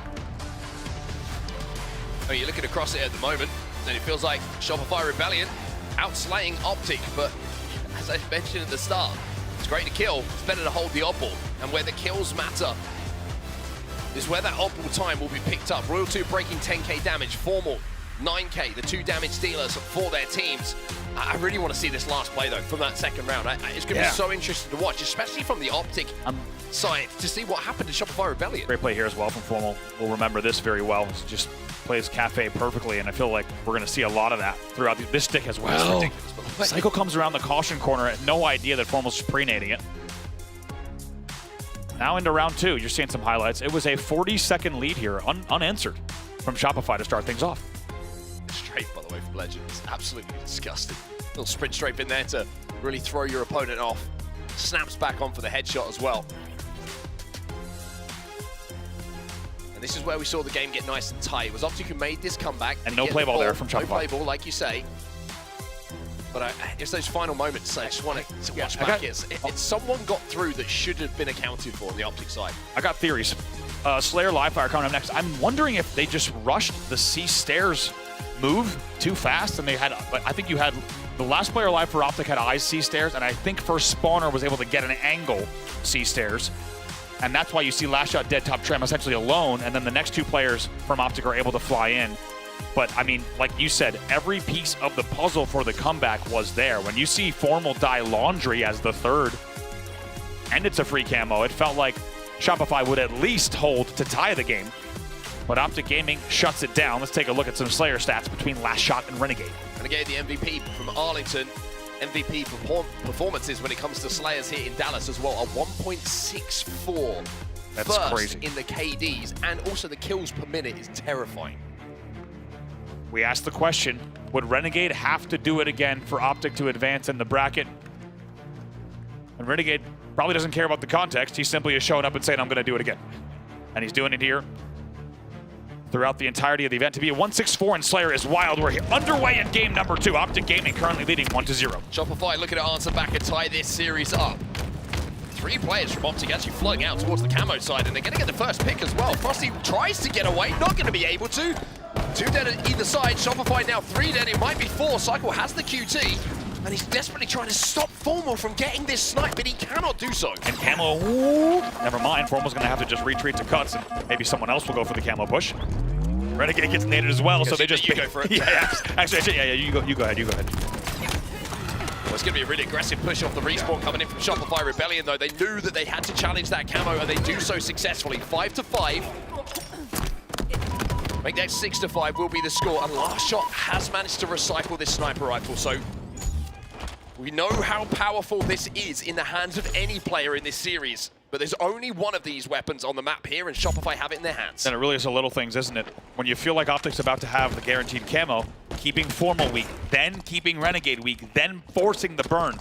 I mean, you're looking across it at the moment, and it feels like Shopify Rebellion outslaying Optic, but as I mentioned at the start, it's great to kill, it's better to hold the oddball, and where the kills matter is where that oddball time will be picked up. Royal 2 breaking 10k damage, Formal 9k, the 2 damage dealers for their teams. I really want to see this last play though from that second round. It's going to be so interesting to watch, especially from the Optic side, to see what happened to Shopify Rebellion. Great play here as well from Formal. We'll remember this very well. It just plays Cafe perfectly, and I feel like we're going to see a lot of that throughout this stick as well. Cycle comes around the caution corner, at no idea that Formal's pre-nading it. Now into round 2, you're seeing some highlights. It was a 40-second lead here, unanswered from Shopify to start things off. Strafe, by the way, from Legend. It's absolutely disgusting. Little sprint strafe in there to really throw your opponent off. Snaps back on for the headshot as well. And this is where we saw the game get nice and tight. It was Optic who made this comeback. And no play ball there from Shopify. No play ball, like you say. But it's those final moments I just want to watch back. It's someone got through that should have been accounted for on the Optic side. I got theories. Slayer Livefire coming up next. I'm wondering if they just rushed the C stairs move too fast, and they had, I think you had, the last player alive for Optic had eyes C stairs, and I think first spawner was able to get an angle C stairs. And that's why you see Last Shot dead top tram essentially alone, and then the next 2 players from Optic are able to fly in. But, I mean, like you said, every piece of the puzzle for the comeback was there. When you see Formal die Laundry as the 3rd, and it's a free camo, it felt like Shopify would at least hold to tie the game. But Optic Gaming shuts it down. Let's take a look at some Slayer stats between Last Shot and Renegade. Renegade, the MVP from Arlington. MVP performances when it comes to Slayers here in Dallas as well, a 1.64. That's first crazy. In the KDs, and also the kills per minute is terrifying. We asked the question, would Renegade have to do it again for Optic to advance in the bracket? And Renegade probably doesn't care about the context. He simply is showing up and saying, I'm going to do it again. And he's doing it here throughout the entirety of the event. To be a 1-6-4 in Slayer is wild. We're underway in game number 2. Optic Gaming currently leading 1-0. Shopify looking to answer back and tie this series up. 3 players from Optic actually flowing out towards the camo side, and they're going to get the first pick as well. Frosty tries to get away, not going to be able to. 2 dead at either side. Shopify now 3 dead. It might be 4. Cycle has the QT. And he's desperately trying to stop Formal from getting this snipe, but he cannot do so. And Camo, ooh, never mind. Formal's going to have to just retreat to cuts, and maybe someone else will go for the Camo push. Renegade gets naded as well, so they just go for it. Yeah, actually, you go ahead. Well, it's going to be a really aggressive push off the respawn coming in from Shopify Rebellion, though. They knew that they had to challenge that Camo, and they do so successfully. 5-5. Make that 6-5 will be the score, and Last Shot has managed to recycle this sniper rifle, so we know how powerful this is in the hands of any player in this series. But there's only one of these weapons on the map here, and Shopify have it in their hands. And it really is the little things, isn't it? When you feel like Optic's about to have the guaranteed camo, keeping Formal weak, then keeping Renegade weak, then forcing the burn.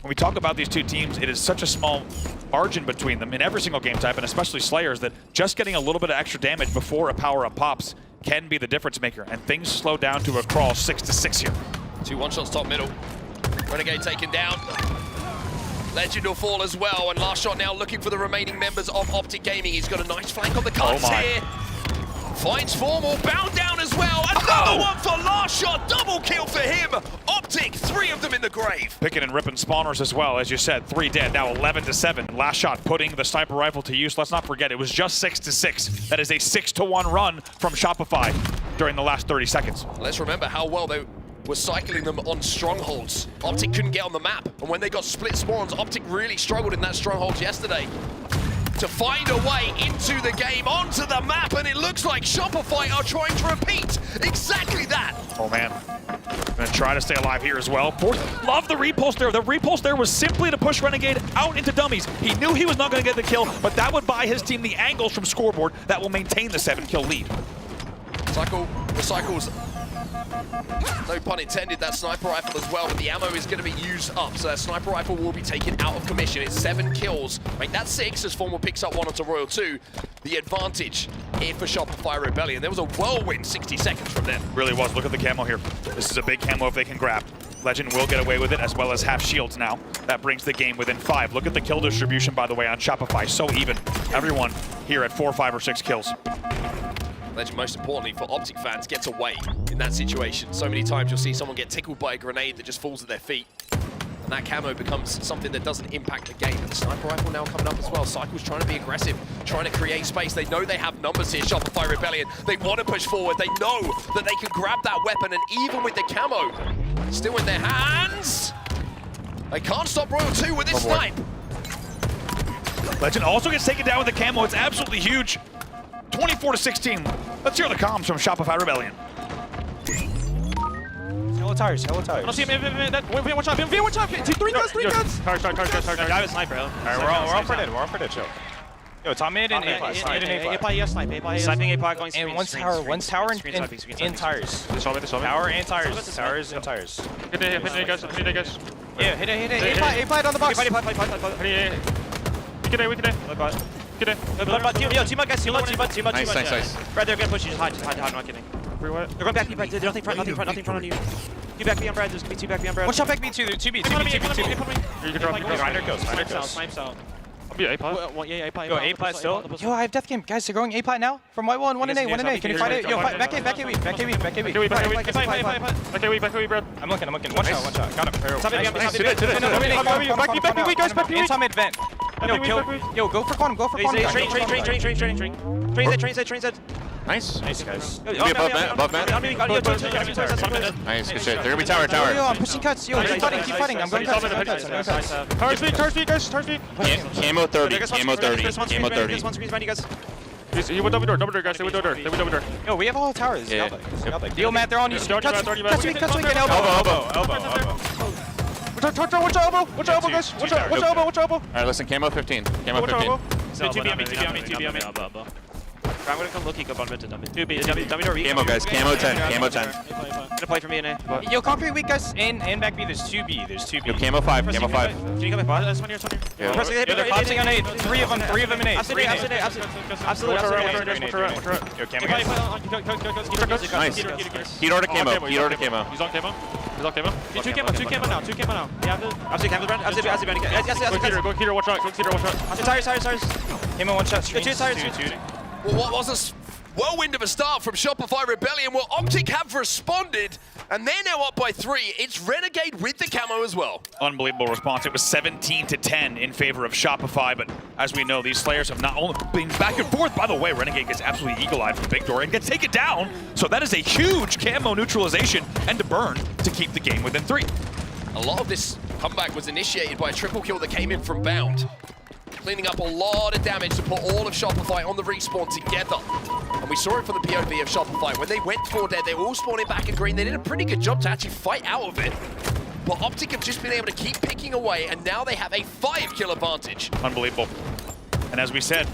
When we talk about these two teams, it is such a small margin between them in every single game type, and especially Slayers, that just getting a little bit of extra damage before a power-up pops can be the difference maker. And things slow down to a crawl 6-6 here. 2 one-shots top middle. Renegade taken down. Legend will fall as well, and Last Shot now looking for the remaining members of Optic Gaming. He's got a nice flank on the cuts here. Finds Formal, bound down as well. Another one for Last Shot, double kill for him. Optic, 3 of them in the grave. Picking and ripping spawners as well, as you said, 3 dead, now 11-7. Last Shot putting the sniper rifle to use. Let's not forget, it was just 6-6. That is a 6-1 run from Shopify during the last 30 seconds. Let's remember how well they were cycling them on strongholds. Optic couldn't get on the map, and when they got split spawns, Optic really struggled in that stronghold yesterday to find a way into the game, onto the map, and it looks like Shopify are trying to repeat exactly that. Oh man, gonna try to stay alive here as well. Love the repulse there. The repulse there was simply to push Renegade out into dummies. He knew he was not gonna get the kill, but that would buy his team the angles from scoreboard that will maintain the 7-kill lead. Cycle recycles. No pun intended, that sniper rifle as well, but the ammo is going to be used up, so that sniper rifle will be taken out of commission. It's 7 kills. Make that 6 as Formal picks up 1 onto Royal 2. The advantage here for Shopify Rebellion. There was a whirlwind 60 seconds from them. Really was. Look at the camo here. This is a big camo if they can grab. Legend will get away with it, as well as half shields now. That brings the game within 5. Look at the kill distribution, by the way, on Shopify. So even. Everyone here at 4, 5, or 6 kills. Legend, most importantly for Optic fans, gets away in that situation. So many times you'll see someone get tickled by a grenade that just falls at their feet. And that camo becomes something that doesn't impact the game. And the sniper rifle now coming up as well. Cycle's trying to be aggressive, trying to create space. They know they have numbers here, Shopify Rebellion. They want to push forward. They know that they can grab that weapon, and even with the camo still in their hands, they can't stop Royal 2 with this snipe. Legend also gets taken down with the camo. It's absolutely huge. 24-16. Let's hear the comms from Shopify Rebellion. Hello tires, hello tires. No, see him, watch out, watch out. 3 guns, 3 guns. Cars. I was sniper, Alright, we're all for dead, chill. Yo, top mid and A plus. A snipe. Sniping A pod going screen. And one tower and tires. Tower and tires. Tires and tires. Hit it, guys. Yeah, hit it. A pod on the box. We can Get it. Yo, team up, guys. Team up. Nice. Brad, they're gonna push you. Just hide. I'm not kidding. They're going back. There's nothing front on you. 2 back B on Brad. There's gonna be 2 back B on Brad. One shot back B, 2B. You can drop. Grinder goes. Snipes out. I'll be A pot. Yeah, A pot. Yo, A plat still. Yo, I have death game. Guys, they're going A plat now. From white wall and 1 in A. Can you fight it? Yo, back A, back A, back A. Back A, Brad. I'm looking. One shot. Got him. Stop it, Back B. Inside mid vent. Yo, go for quantum. Train set. Nice. Nice, guys. Be above man. Nice, good shit. They're gonna be tower. Yo, I'm pushing cuts. Yo, keep fighting. I'm going cuts. Tars B, guys. Camo 30. He went double door, guys. They went double door. Yo, we have all the towers. Yeah. Deal, Matt. They're on you. Cuts weak. Elbow. Watch elbow, guys. Watch elbow. Alright, listen, camo 15. Camo 15. 2B on me. I'm gonna come look, go bottom mid to dummy. 2B, dummy door. Camo, guys. Camo 10. Gonna play for me in A. Yo, concrete weak, guys. In back B, there's 2B. Yo, camo 5. Can you come back? That's one here. Yeah. They're popping on A. 3 of them in A. Absolutely. Yo, camo, guys. Nice. Heat order camo. He's on camo. 2 camo now. Go heater, watch out. Tires. Camo 1 shot. Well, what was this? Whirlwind of a start from Shopify Rebellion. Well, Optic have responded, and they're now up by 3. It's Renegade with the camo as well. Unbelievable response. It was 17-10 in favor of Shopify, but as we know, these Slayers have not only been back and forth. By the way, Renegade gets absolutely eagle-eyed from Big Door and gets taken down. So that is a huge camo neutralization and a burn to keep the game within 3. A lot of this comeback was initiated by a triple kill that came in from Bound, cleaning up a lot of damage to put all of Shopify on the respawn together. And we saw it from the POV of Shopify. When they went for dead, they were all spawning back in green. They did a pretty good job to actually fight out of it. But Optic have just been able to keep picking away, and now they have a 5-kill advantage. Unbelievable. And as we said,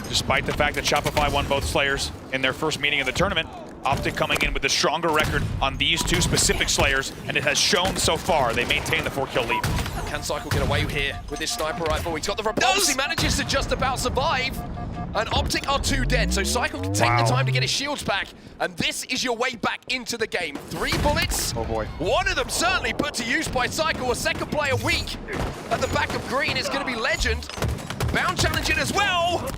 despite the fact that Shopify won both Slayers in their first meeting of the tournament, Optic coming in with a stronger record on these 2 specific Slayers, and it has shown so far they maintain the 4-kill lead. Can Cycle get away here with his sniper rifle? He's got the repulse. He manages to just about survive. And Optic are 2 dead, so Cycle can take the time to get his shields back. And this is your way back into the game. 3 bullets. Oh boy. One of them certainly put to use by Cycle. A second player weak at the back of green is going to be Legend. Bound challenging as well.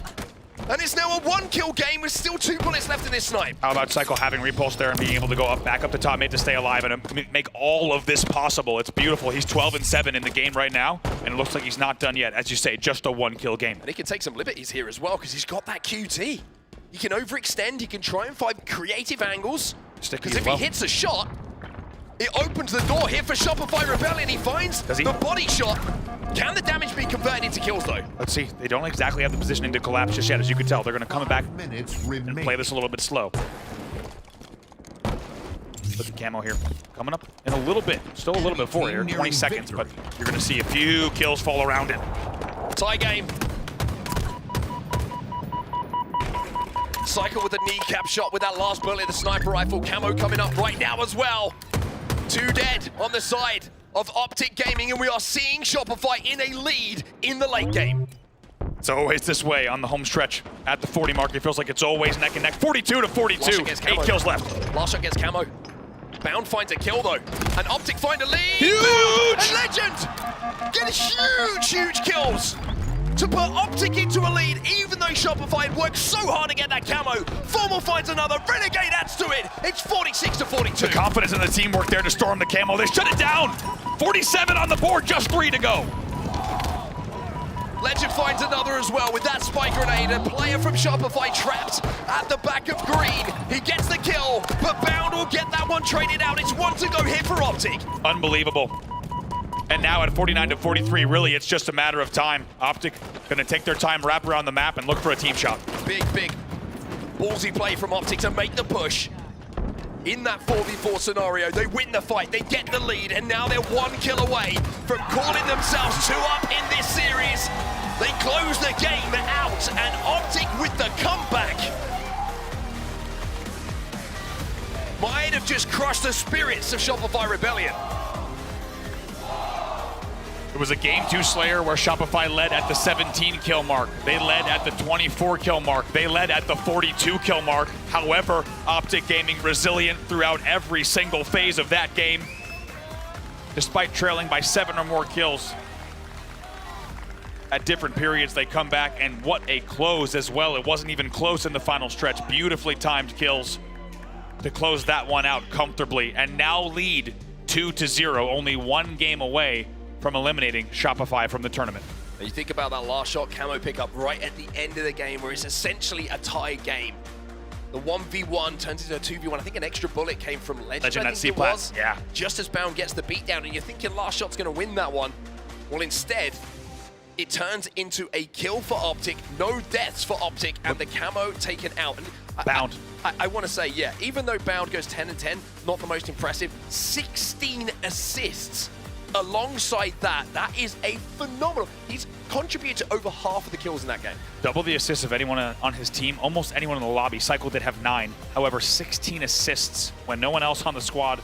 And it's now a 1-kill game with still 2 bullets left in this snipe. How about Cycle having repulse there and being able to go back up to top mid to stay alive and make all of this possible? It's beautiful. He's 12-7 in the game right now, and it looks like he's not done yet. As you say, just a 1-kill game. And he can take some liberties here as well because he's got that QT. He can overextend. He can try and find creative angles. Because if he hits a shot, it opens the door here for Shopify Rebellion. He finds the body shot. Can the damage be converted into kills, though? Let's see. They don't exactly have the positioning to collapse just yet. As you can tell, they're going to come back and play this a little bit slow. Look at camo here. Coming up in a little bit. Still a little bit forward here. 20 seconds, but you're going to see a few kills fall around it. Tie game. Cycle with a kneecap shot with that last bullet. The sniper rifle camo coming up right now as well. 2 dead on the side of Optic Gaming, and we are seeing Shopify in a lead in the late game. It's always this way on the home stretch. At the 40 mark, it feels like it's always neck and neck. 42-42, 8 kills left. Last shot gets camo. Bound finds a kill though, and Optic find a lead. Huge! And Legend get huge kills to put Optic into a lead, even though Shopify had worked so hard to get that camo. Formal finds another, Renegade adds to it. It's 46-42. The confidence in the teamwork there to storm the camo. They shut it down. 47 on the board, just 3 to go. Legend finds another as well with that spike grenade. A player from Shopify trapped at the back of green. He gets the kill, but Bound will get that one traded out. It's 1 to go here for Optic. Unbelievable. And now at 49-43, really, it's just a matter of time. Optic going to take their time, wrap around the map, and look for a team shot. Big ballsy play from Optic to make the push. In that 4v4 scenario, they win the fight, they get the lead, and now they're 1 kill away from calling themselves 2 up in this series. They close the game out, and Optic with the comeback might have just crushed the spirits of Shopify Rebellion. It was a game 2 Slayer where Shopify led at the 17 kill mark. They led at the 24 kill mark. They led at the 42 kill mark. However, Optic Gaming resilient throughout every single phase of that game. Despite trailing by 7 or more kills. At different periods, they come back, and what a close as well. It wasn't even close in the final stretch. Beautifully timed kills to close that one out comfortably, and now lead 2-0, only 1 game away from eliminating Shopify from the tournament. You think about that last shot camo pickup right at the end of the game where it's essentially a tie game. The 1v1 turns into a 2v1. I think an extra bullet came from Legend I think it was. Yeah. Just as Bound gets the beatdown, and you're thinking last shot's going to win that one. Well, instead, it turns into a kill for Optic, no deaths for Optic, and the camo taken out. And Bound. I want to say, yeah, even though Bound goes 10-10, not the most impressive, 16 assists. Alongside that, that is a phenomenal. He's contributed to over half of the kills in that game. Double the assists of anyone on his team, almost anyone in the lobby. Cycle did have 9. However, 16 assists when no one else on the squad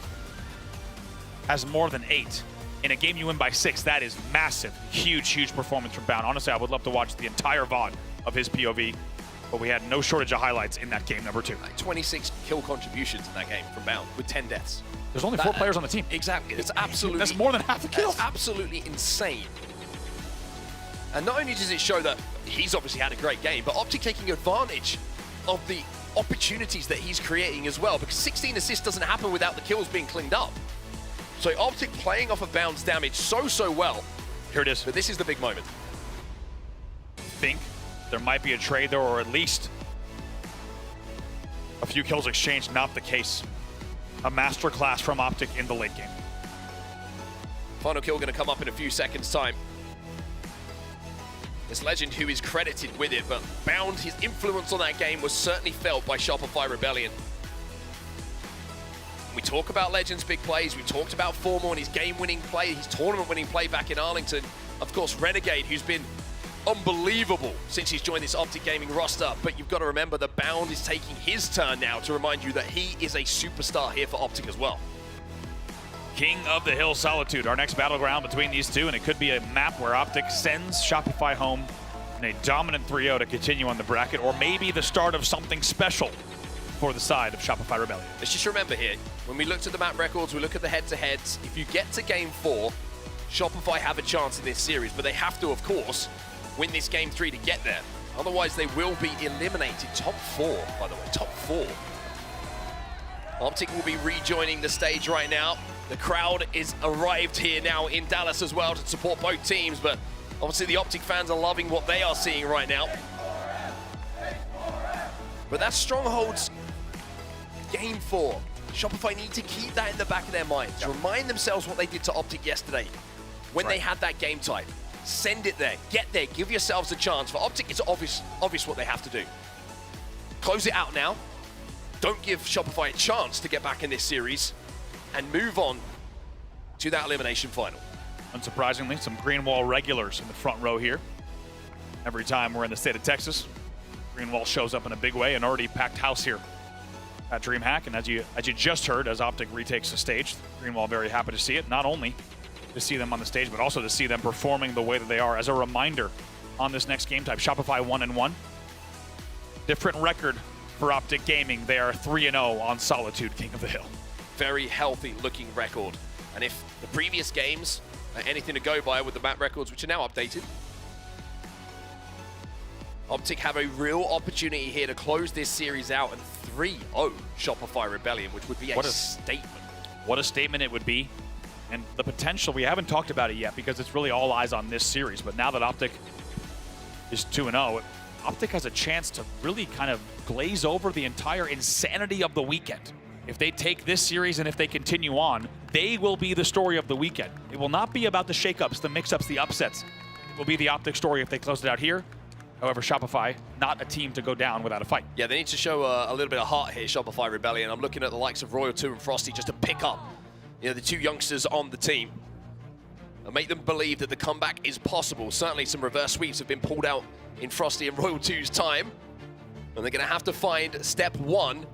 has more than 8. In a game you win by 6, that is massive. Huge performance from Bound. Honestly, I would love to watch the entire VOD of his POV, but we had no shortage of highlights in that game number 2. 26 kill contributions in that game from Bound with 10 deaths. There's only 4 players on the team. Exactly. It's absolutely... That's more than half the kills. That's absolutely insane. And not only does it show that he's obviously had a great game, but Optic taking advantage of the opportunities that he's creating as well, because 16 assists doesn't happen without the kills being cleaned up. So Optic playing off of Bound's damage so well. Here it is. But this is the big moment. Think there might be a trade there, or at least a few kills exchanged. Not the case. A masterclass from Optic in the late game. Final kill going to come up in a few seconds' time. This Legend who is credited with it, but Bound, his influence on that game was certainly felt by Shopify Rebellion. We talk about Legend's big plays, we talked about Formal and his game-winning play, his tournament-winning play back in Arlington. Of course, Renegade, who's been unbelievable since he's joined this Optic Gaming roster, but you've got to remember that Bound is taking his turn now to remind you that he is a superstar here for Optic as well. King of the Hill Solitude, our next battleground between these two, and it could be a map where Optic sends Shopify home in a dominant 3-0 to continue on the bracket, or maybe the start of something special for the side of Shopify Rebellion. Let's just remember here, when we looked at the map records, we look at the head-to-heads, if you get to game 4, Shopify have a chance in this series, but they have to, of course, win this game 3 to get there. Otherwise, they will be eliminated. Top 4, by the way, top 4. Optic will be rejoining the stage right now. The crowd is arrived here now in Dallas as well to support both teams, but obviously the Optic fans are loving what they are seeing right now. But that's Stronghold's game 4. Shopify need to keep that in the back of their minds. Remind themselves what they did to Optic yesterday when they had that game type. Send it there, get there, give yourselves a chance. For Optic, it's obvious what they have to do. Close it out now. Don't give Shopify a chance to get back in this series and move on to that elimination final. Unsurprisingly, some green wall regulars in the front row here. Every time we're in the state of Texas, green wall shows up in a big way, an already packed house here at DreamHack. And as you just heard, as Optic retakes the stage, green wall very happy to see it. Not only to see them on the stage, but also to see them performing the way that they are. As a reminder, on this next game type, Shopify 1-1. Different record for Optic Gaming. They are 3-0 on Solitude, King of the Hill. Very healthy looking record. And if the previous games are anything to go by with the map records, which are now updated, Optic have a real opportunity here to close this series out and 3-0 Shopify Rebellion, which would be a statement. What a statement it would be. And the potential, we haven't talked about it yet because it's really all eyes on this series. But now that Optic is 2-0, Optic has a chance to really kind of glaze over the entire insanity of the weekend. If they take this series and if they continue on, they will be the story of the weekend. It will not be about the shakeups, the mix-ups, the upsets. It will be the Optic story if they close it out here. However, Shopify, not a team to go down without a fight. Yeah, they need to show a little bit of heart here, Shopify Rebellion. I'm looking at the likes of Royal 2 and Frosty just to pick up, the two youngsters on the team and make them believe that the comeback is possible. Certainly some reverse sweeps have been pulled out in Frosty and Royal 2's time, and they're going to have to find step 1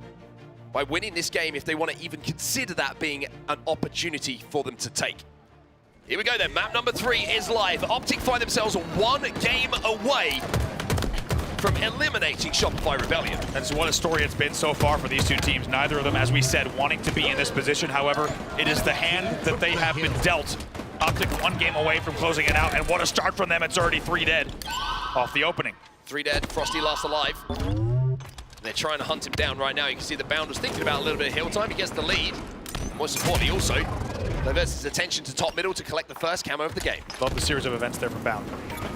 by winning this game if they want to even consider that being an opportunity for them to take. Here we go then, map number 3 is live. Optic find themselves 1 game away from eliminating Shopify Rebellion. That's what a story it's been so far for these two teams. Neither of them, as we said, wanting to be in this position. However, it is the hand that they have been dealt. Optic 1 game away from closing it out, and what a start from them. It's already 3 dead off the opening. 3 dead, Frosty last alive. They're trying to hunt him down right now. You can see the Bound was thinking about a little bit of hill time. He gets the lead. Most importantly also, diverts his attention to top middle to collect the first camo of the game. Love the series of events there from Bound.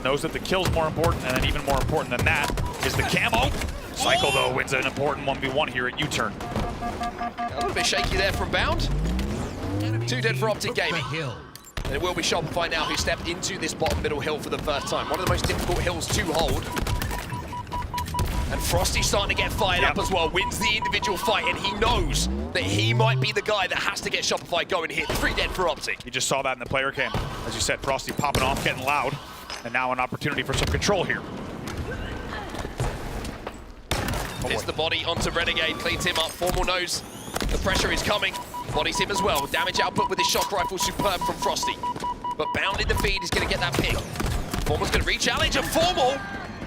Knows that the kill's more important, and then even more important than that is the camo. Cycle, though, wins an important 1v1 here at U-turn. A little bit shaky there from Bound. 2 dead for Optic Gaming. And it will be Shopify now who step into this bottom middle hill for the first time. One of the most difficult hills to hold. And Frosty's starting to get fired up as well. Wins the individual fight, and he knows that he might be the guy that has to get Shopify going here. 3 dead for Optic. You just saw that in the player cam. As you said, Frosty popping off, getting loud. And now an opportunity for some control here. Hits the body onto Renegade, cleans him up. Formal knows the pressure is coming. Bodies him as well. Damage output with his shock rifle, superb from Frosty. But Bound in the feed is going to get that pick. Formal's going to re-challenge, and Formal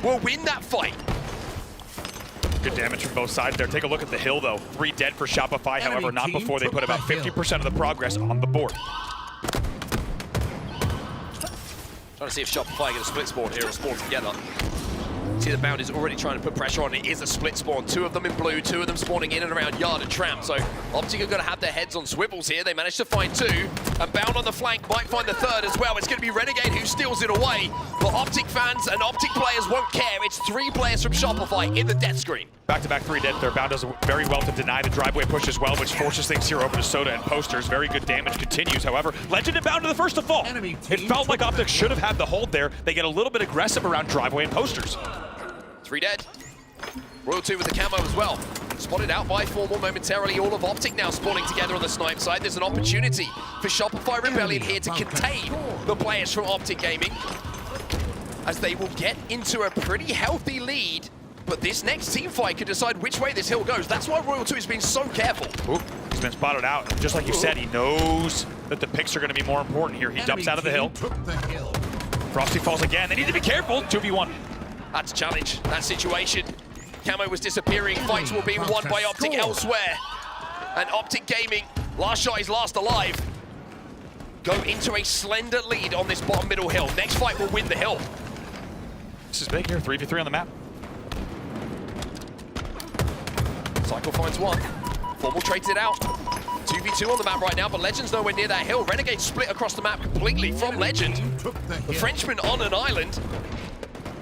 will win that fight. Good damage from both sides there. Take a look at the hill, though. 3 dead for Shopify, however, not before they put about 50% of the progress on the board. Trying to see if Shopify get a split spawn here or spawn together. See the Bound is already trying to put pressure on. It is a split spawn. 2 of them in blue, 2 of them spawning in and around Yard and Tramp. So Optic are going to have their heads on swivels here. They managed to find 2. And Bound on the flank might find the 3rd as well. It's going to be Renegade who steals it away. But Optic fans and Optic players won't care. It's 3 players from Shopify in the death screen. Back-to-back 3 dead there. Bound does very well to deny the driveway push as well, which forces things here over to Soda and Posters. Very good damage continues. However, Legend and Bound to the first to fall. It felt like Optic should have had the hold there. They get a little bit aggressive around driveway and Posters. 3 dead. Royal 2 with the camo as well. Spotted out by Formal momentarily. All of Optic now spawning together on the snipe side. There's an opportunity for Shopify Rebellion here to contain the players from Optic Gaming, as they will get into a pretty healthy lead. But this next team fight could decide which way this hill goes. That's why Royal 2 has been so careful. Ooh, he's been spotted out. Just like you said, he knows that the picks are going to be more important here. He dumps out of the hill. Frosty falls again. They need to be careful. 2v1. That's a challenge, that situation. Camo was disappearing. Fights were being won by Optic elsewhere. And Optic Gaming, last shot is last alive, go into a slender lead on this bottom middle hill. Next fight will win the hill. This is big here. 3v3 on the map. Cycle finds 1. Formal trades it out. 2v2 on the map right now, but Legend's nowhere near that hill. Renegade split across the map completely from Legend. The Frenchman on an island.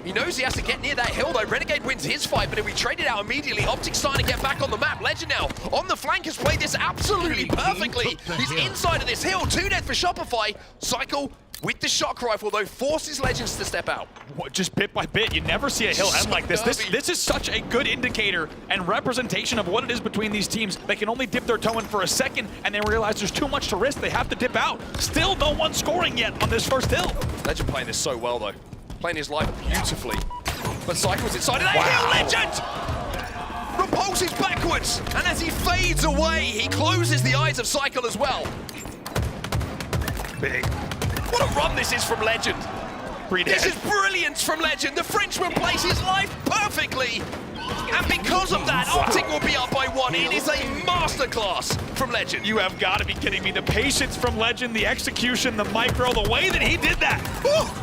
He knows he has to get near that hill though. Renegade wins his fight, but if we trade it out immediately, Optic's starting to get back on the map. Legend now on the flank has played this absolutely perfectly. He's inside of this hill. 2 dead for Shopify. Cycle with the shock rifle though forces Legends to step out. Just bit by bit, you never see a hill end like this. This is such a good indicator and representation of what it is between these teams. They can only dip their toe in for a second and then realize there's too much to risk. They have to dip out. Still no one scoring yet on this first hill. Legend playing this so well though. Playing his life beautifully. But Cycle's inside of that hill. Legend repulses backwards, and as he fades away, he closes the eyes of Cycle as well. Big. What a run this is from Legend. This is brilliance from Legend. The Frenchman plays his life perfectly. And because of that, Optic will be up by 1. It is a masterclass from Legend. You have got to be kidding me. The patience from Legend, the execution, the micro, the way that he did that.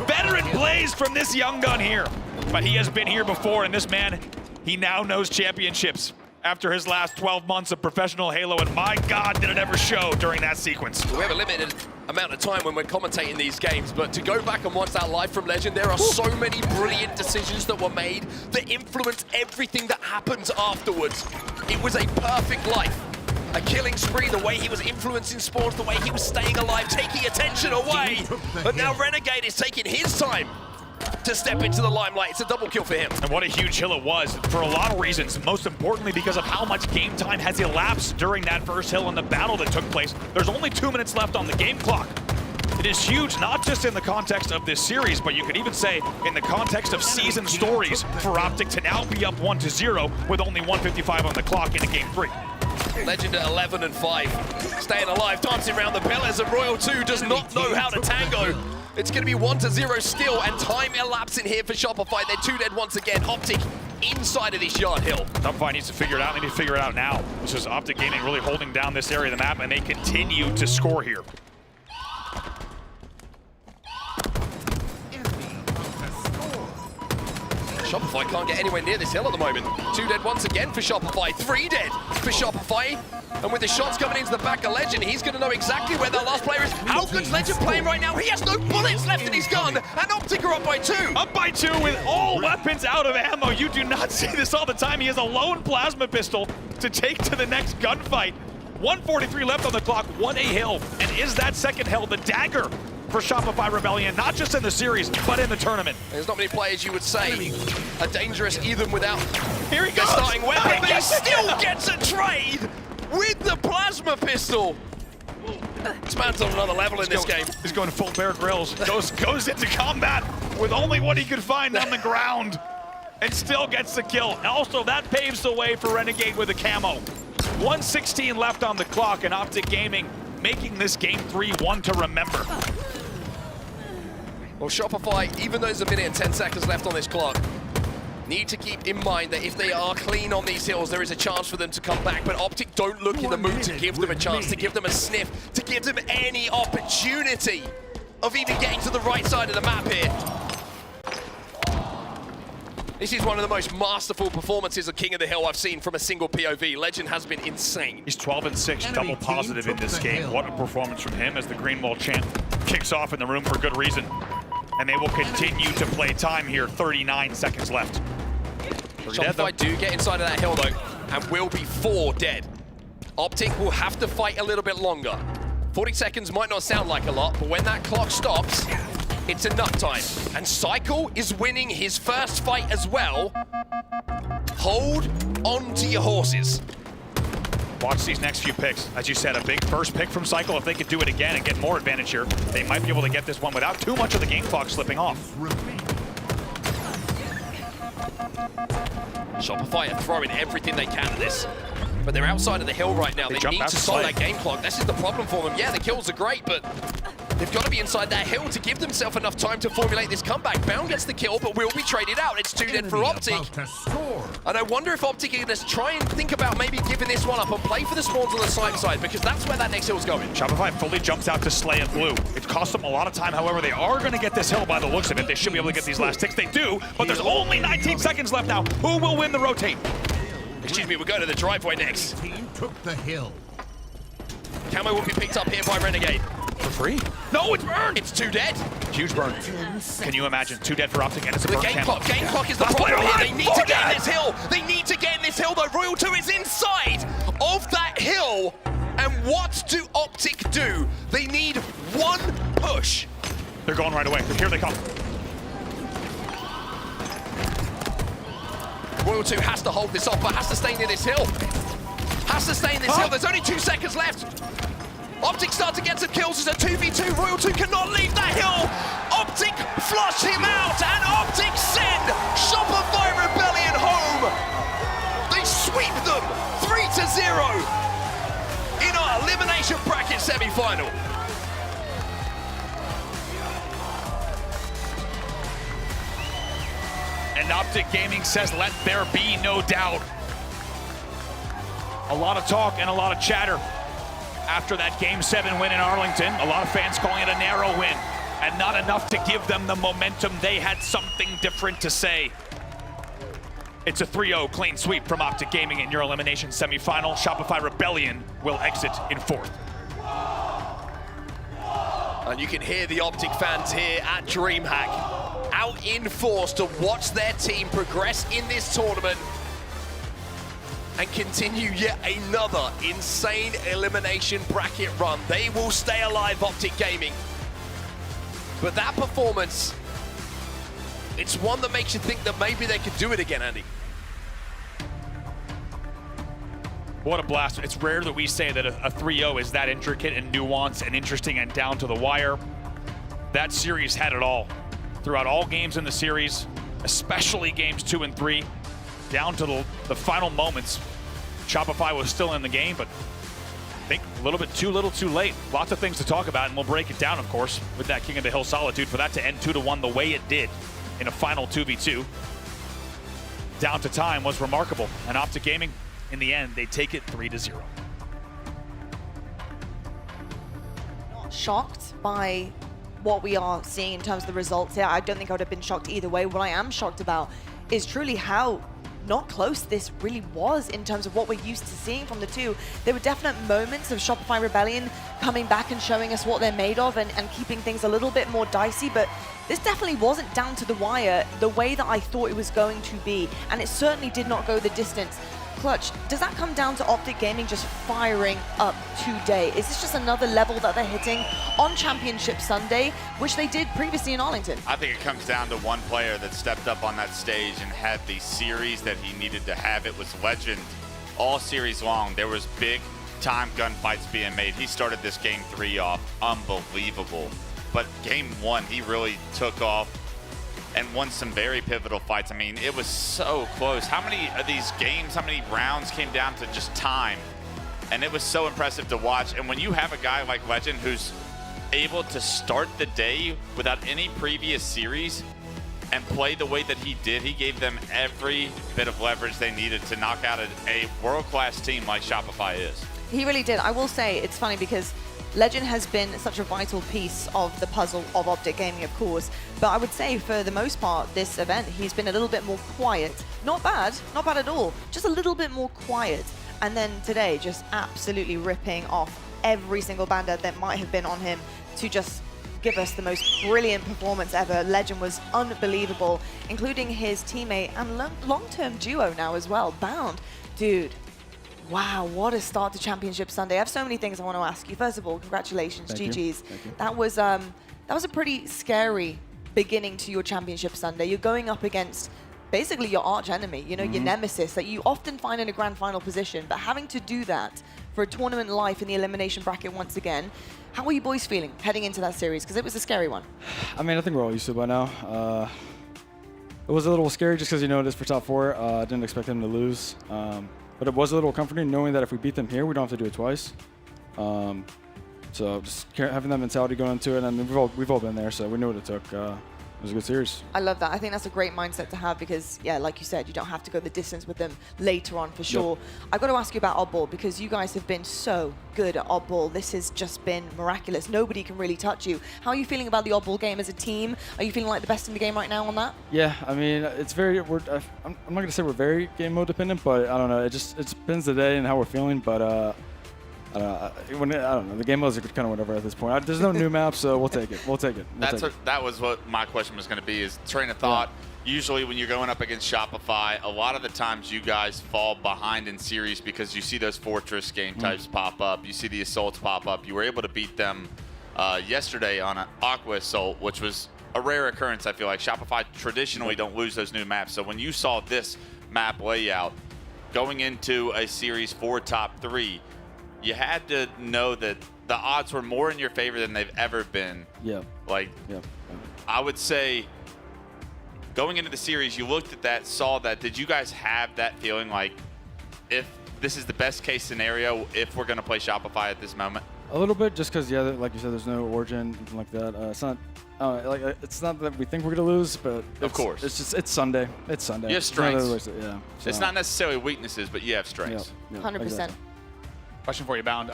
Veteran plays from this young gun here. But he has been here before, and this man, he now knows championships after his last 12 months of professional Halo, and my God, did it ever show during that sequence. We have a limited amount of time when we're commentating these games, but to go back and watch that live from Legend, there are so many brilliant decisions that were made that influenced everything that happens afterwards. It was a perfect life. A killing spree, the way he was influencing spawns, the way he was staying alive, taking attention away. But now Renegade is taking his time to step into the limelight. It's a double kill for him. And what a huge hill it was for a lot of reasons, most importantly because of how much game time has elapsed during that first hill and the battle that took place. There's only 2 minutes left on the game clock. It is huge, not just in the context of this series, but you could even say in the context of season stories for Optic to now be up 1-0 with only 1:55 on the clock into game 3. Legend at 11 and 5, staying alive, dancing around the pillars, and Royal 2 does not know how to tango. It's going to be 1-0 still, and time elapsing here for Shopify. They're 2 dead once again. Optic inside of this yard hill. Shopify needs to figure it out. They need to figure it out now. This is Optic Gaming really holding down this area of the map, and they continue to score here. Shopify can't get anywhere near this hill at the moment. 2 dead once again for Shopify. 3 dead for Shopify. And with the shots coming into the back of Legend, he's going to know exactly where that last player is. How good's Legend playing right now? He has no bullets left in his gun. And Optic are up by 2. Up by 2 with all weapons out of ammo. You do not see this all the time. He has a lone plasma pistol to take to the next gunfight. 1:43 left on the clock. What a hill. And is that second hill the dagger for Shopify Rebellion, not just in the series, but in the tournament? There's not many players you would say are dangerous even without Here he goes. the starting weapon, but he still gets a trade with the plasma pistol. This man's on another level in this game. He's going full Bear Grylls. Goes into combat with only what he could find on the ground and still gets the kill. Also, that paves the way for Renegade with a camo. 1:16 left on the clock, and Optic Gaming making this game 3 one to remember. Well, Shopify, even though there's 1 minute and 10 seconds left on this clock, need to keep in mind that if they are clean on these hills, there is a chance for them to come back. But Optic don't look in the mood to give them a chance, to give them a sniff, to give them any opportunity of even getting to the right side of the map here. This is one of the most masterful performances of King of the Hill I've seen from a single POV. Legend has been insane. He's 12-6, double positive in this game. What a performance from him as the Green Wall champ kicks off in the room for good reason. And they will continue to play time here. 39 seconds left. Shopify do get inside of that hill though, and will be 4 dead. Optic will have to fight a little bit longer. 40 seconds might not sound like a lot, but when that clock stops, it's enough time. And Cycle is winning his first fight as well. Hold on to your horses. Watch these next few picks. As you said, a big first pick from Cycle. If they could do it again and get more advantage here, they might be able to get this one without too much of the game clock slipping off. Shopify are throwing everything they can at this. But they're outside of the hill right now. They need to solve that game clock. This is the problem for them. Yeah, the kills are great, but they've got to be inside that hill to give themselves enough time to formulate this comeback. Bound gets the kill, but will be traded out. It's 2 dead for Optic. And I wonder if Optic are going to try and think about maybe giving this one up and play for the spawns on the side, because that's where that next hill's going. Shopify fully jumps out to slay at blue. It cost them a lot of time. However, they are going to get this hill by the looks of it. They should be able to get these last ticks. They do, but there's only 19 seconds left now. Who will win the rotate? Excuse me, we'll go to the driveway next. Team took the hill. Camo will be picked up here by Renegade. For free? No, it's burned! It's 2 dead. Huge burn. Can you imagine? 2 dead for Optic and it's a The burn game clock is the problem here. They need to get in this hill. They need to get in this hill though. Royal 2 is inside of that hill. And what do Optic do? They need one push. They're going right away. Here they come. Royal 2 has to hold this off, but has to stay near this hill. Has to stay in this hill. There's only 2 seconds left. Optic start to get some kills. It's a 2v2. Royal 2 cannot leave that hill. Optic flush him out, and Optic send Shopify Rebellion home. They sweep them 3-0 in our Elimination Bracket semi-final. And Optic Gaming says, let there be no doubt. A lot of talk and a lot of chatter after that Game 7 win in Arlington. A lot of fans calling it a narrow win and not enough to give them the momentum. They had something different to say. It's a 3-0 clean sweep from Optic Gaming in your elimination semifinal. Shopify Rebellion will exit in 4th. And you can hear the Optic fans here at DreamHack out in force to watch their team progress in this tournament and continue yet another insane elimination bracket run. They will stay alive, Optic Gaming. But that performance, it's one that makes you think that maybe they could do it again, Andy. What a blast. It's rare that we say that a 3-0 is that intricate and nuanced and interesting and down to the wire. That series had it all. Throughout all games in the series, especially games 2 and 3, down to the final moments, Shopify was still in the game, but I think a little bit too little too late. Lots of things to talk about, and we'll break it down, of course, with that King of the Hill solitude. For that to end 2-1 the way it did in a final 2v2, down to time, was remarkable. And Optic Gaming, in the end, they take it 3-0. Shocked by what we are seeing in terms of the results here. I don't think I would have been shocked either way. What I am shocked about is truly how not close this really was in terms of what we're used to seeing from the two. There were definite moments of Shopify Rebellion coming back and showing us what they're made of and keeping things a little bit more dicey, but this definitely wasn't down to the wire the way that I thought it was going to be, and it certainly did not go the distance. Clutch, does that come down to Optic Gaming just firing up today? Is this just another level that they're hitting on Championship Sunday, which they did previously in Arlington? I think it comes down to one player that stepped up on that stage and had the series that he needed to have. It was Legend all series long. There was big time gunfights being made. He started this game 3 off unbelievable. But game 1, he really took off and won some very pivotal fights. I mean, it was so close. How many of these games, how many rounds came down to just time? And it was so impressive to watch. And when you have a guy like Legend who's able to start the day without any previous series and play the way that he did, he gave them every bit of leverage they needed to knock out a world-class team like Shopify is. He really did. I will say, it's funny because Legend has been such a vital piece of the puzzle of Optic Gaming, of course, but I would say for the most part, this event, he's been a little bit more quiet. Not bad at all, just a little bit more quiet. And then today, just absolutely ripping off every single bandit that might have been on him to just give us the most brilliant performance ever. Legend was unbelievable, including his teammate and long-term duo now as well, Bound. Dude. Wow, what a start to Championship Sunday. I have so many things I want to ask you. First of all, congratulations, GG's. That was a pretty scary beginning to your Championship Sunday. You're going up against basically your arch enemy, you know, your nemesis that you often find in a grand final position, but having to do that for a tournament life in the elimination bracket once again. How are you boys feeling heading into that series? Because it was a scary one. I mean, I think we're all used to it by now. It was a little scary just because, you know, it is for top 4. I didn't expect them to lose. But it was a little comforting knowing that if we beat them here, we don't have to do it twice. So just having that mentality going into it, and we've all been there, so we knew what it took. It was a good series. I love that. I think that's a great mindset to have because, yeah, like you said, you don't have to go the distance with them later on for sure. I've got to ask you about oddball because you guys have been so good at oddball. This has just been miraculous. Nobody can really touch you. How are you feeling about the oddball game as a team? Are you feeling like the best in the game right now on that? Yeah, I mean, it's very. I'm not gonna say we're very game mode dependent, but I don't know. It depends the day and how we're feeling, but. I don't know. The game modes are kind of whatever at this point. There's no new map, so we'll take it. We'll take it. That was what my question was going to be, is train of thought. Yeah. Usually when you're going up against Shopify, a lot of the times you guys fall behind in series because you see those Fortress game types pop up. You see the Assaults pop up. You were able to beat them yesterday on an Aqua Assault, which was a rare occurrence, I feel like. Shopify traditionally don't lose those new maps. So when you saw this map layout going into a series for top 3, you had to know that the odds were more in your favor than they've ever been. Yeah. I would say going into the series, you looked at that, saw that. Did you guys have that feeling like if this is the best case scenario if we're going to play Shopify at this moment? A little bit, just because, yeah, like you said, there's no Origin, anything like that. It's not that we think we're going to lose, but of course. It's Sunday. It's Sunday. You have strengths. Yeah. It's not necessarily weaknesses, but you have strengths. 100%. Exactly. Question for you, Bound.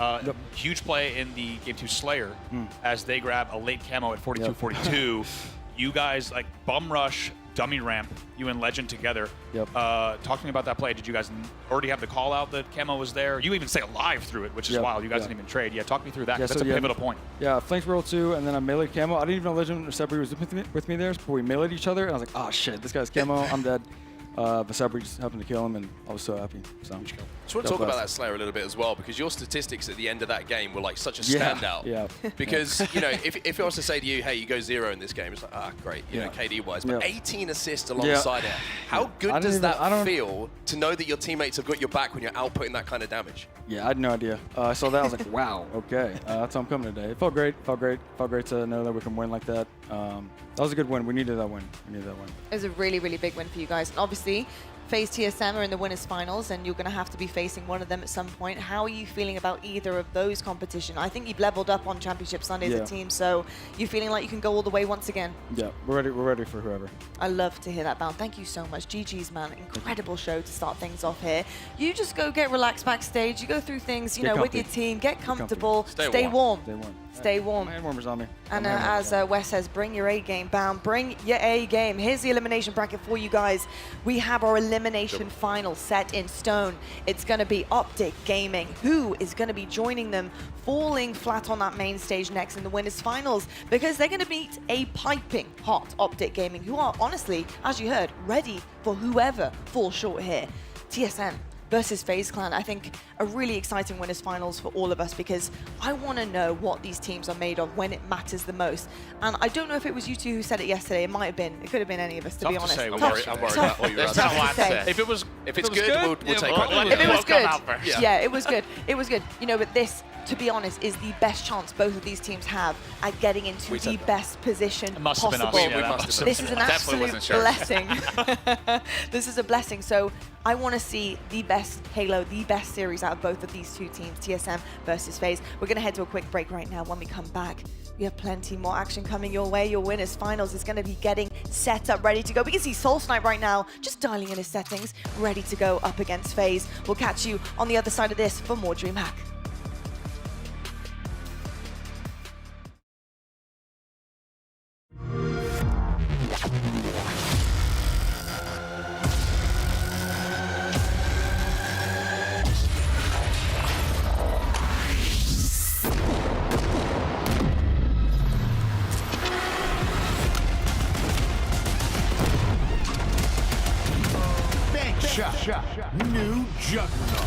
Huge play in the Game 2 Slayer as they grab a late camo at 42-42. You guys like bum rush, dummy ramp, you and Legend together. Talk to me about that play. Did you guys already have the call out that camo was there? You even stay alive through it, which is wild. You guys didn't even trade. Yeah, talk me through that, because that's a pivotal point. Yeah, flanked roll 2, and then I meleeed camo. I didn't even know Legend or Sabri was with me there, but we meleeed each other, and I was like, oh shit, this guy's camo, I'm dead. But Sabri just happened to kill him, and I was so happy. So. Just want to talk about that Slayer a little bit as well, because your statistics at the end of that game were like such a standout. Yeah. Because, you know, if I was to say to you, hey, you go 0 in this game, it's like, great, you know, KD-wise. But 18 assists alongside it. How good does that feel to know that your teammates have got your back when you're outputting that kind of damage? Yeah, I had no idea. I saw that, I was like, wow, okay. That's how I'm coming today. It felt great. Felt great to know that we can win like that. That was a good win. We needed that win. It was a really, really big win for you guys. And obviously, FaZe TSM are in the winners finals, and you're going to have to be facing one of them at some point. How are you feeling about either of those competitions? I think you've leveled up on Championship Sunday as a team, so you're feeling like you can go all the way once again. Yeah, we're ready for whoever. I love to hear that, Bound. Thank you so much. GG's, man. Incredible show to start things off here. You just go get relaxed backstage. You go through things, you know, with your team. Get comfortable. Stay warm. Stay warm. My hand warmer's on me. And as Wes says, bring your A game, Bound. Bring your A game. Here's the elimination bracket for you guys. We have our elimination final set in stone. It's going to be Optic Gaming, who is going to be joining them, falling flat on that main stage next in the winners finals, because they're going to meet a piping hot Optic Gaming, who are honestly, as you heard, ready for whoever falls short here. TSM versus FaZe Clan. I think a really exciting winners finals for all of us, because I want to know what these teams are made of when it matters the most. And I don't know if it was you two who said it yesterday. It might have been. It could have been any of us, to be honest. I'm worried about what you're asking. If it's good, we'll take it. If it was good, yeah, it was good. It was good. You know, but this, to be honest, is the best chance both of these teams have at getting into the best position possible. This is an absolute blessing. This is a blessing. So I want to see the best Halo, the best series out of both of these two teams, TSM versus FaZe. We're going to head to a quick break right now. When we come back, we have plenty more action coming your way. Your winners finals is going to be getting set up, ready to go. We can see Soul Snipe right now, just dialing in his settings, ready to go up against FaZe. We'll catch you on the other side of this for more DreamHack. shot. New Juggernaut.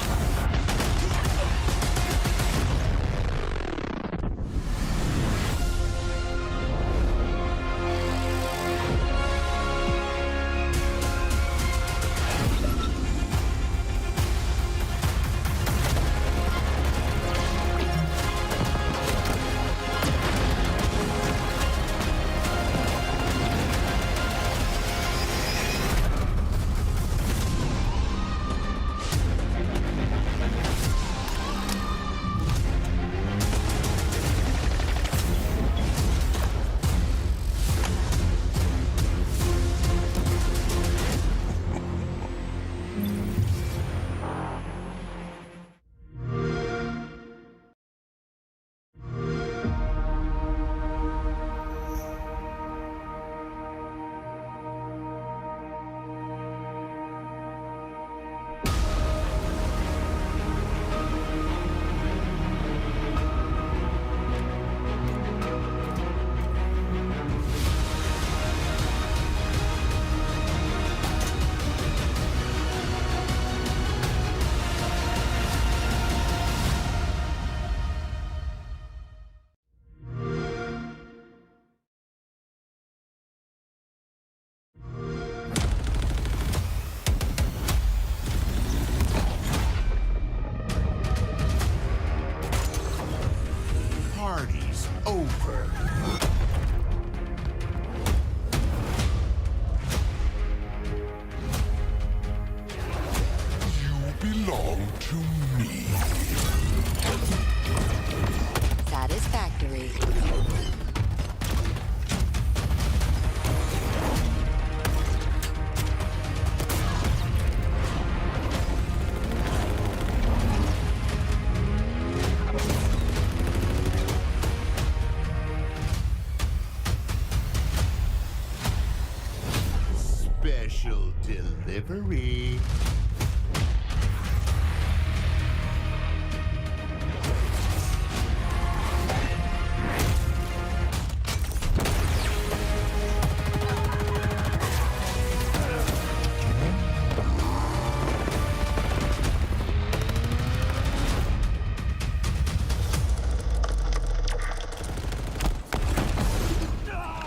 Party's over. You belong to me. Satisfactory. Special delivery.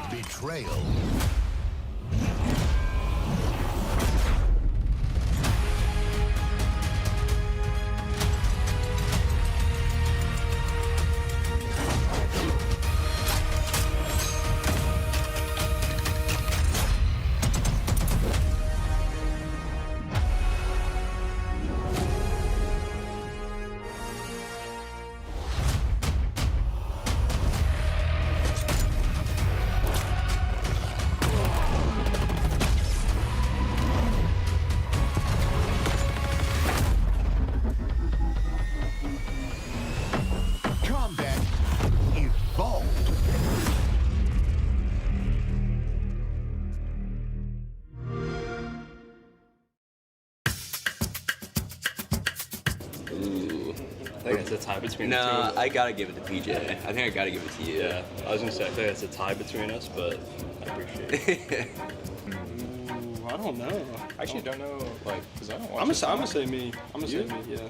Betrayal. Combat evolved. I think it's a tie between the two. Nah, I gotta give it to PJ. I think I gotta give it to you. Yeah, I was gonna say I think it's a tie between us, but I appreciate it. Ooh, I don't know. I actually don't know, like, because I don't watch I'm gonna say me. I'm gonna say You? me, yeah.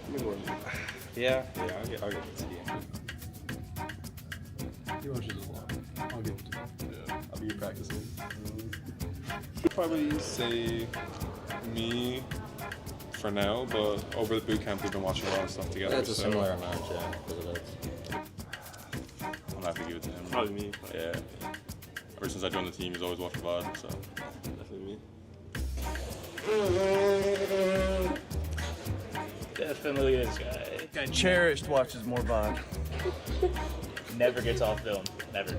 I'm gonna go with me. Yeah, I'll give it to you. He watches a lot. I'll give it to him. Yeah, I'll be practicing. Probably say me for now, but over the boot camp we've been watching a lot of stuff together. That's a so similar amount, yeah, because of that. I'm gonna have to give it to him. Probably me. Yeah. Ever since I joined the team, he's always watched VOD, so Definitely me. Definitely this guy. Guy cherished watches more VOD. Never gets off film. Never.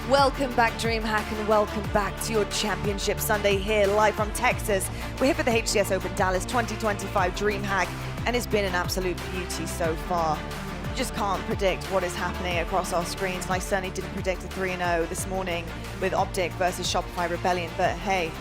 Welcome back, DreamHack, and welcome back to your Championship Sunday here live from Texas. We're here for the HCS Open Dallas 2025 DreamHack, and it's been an absolute beauty so far. You just can't predict what is happening across our screens, and I certainly didn't predict a 3-0 this morning with Optic versus Shopify Rebellion, but hey,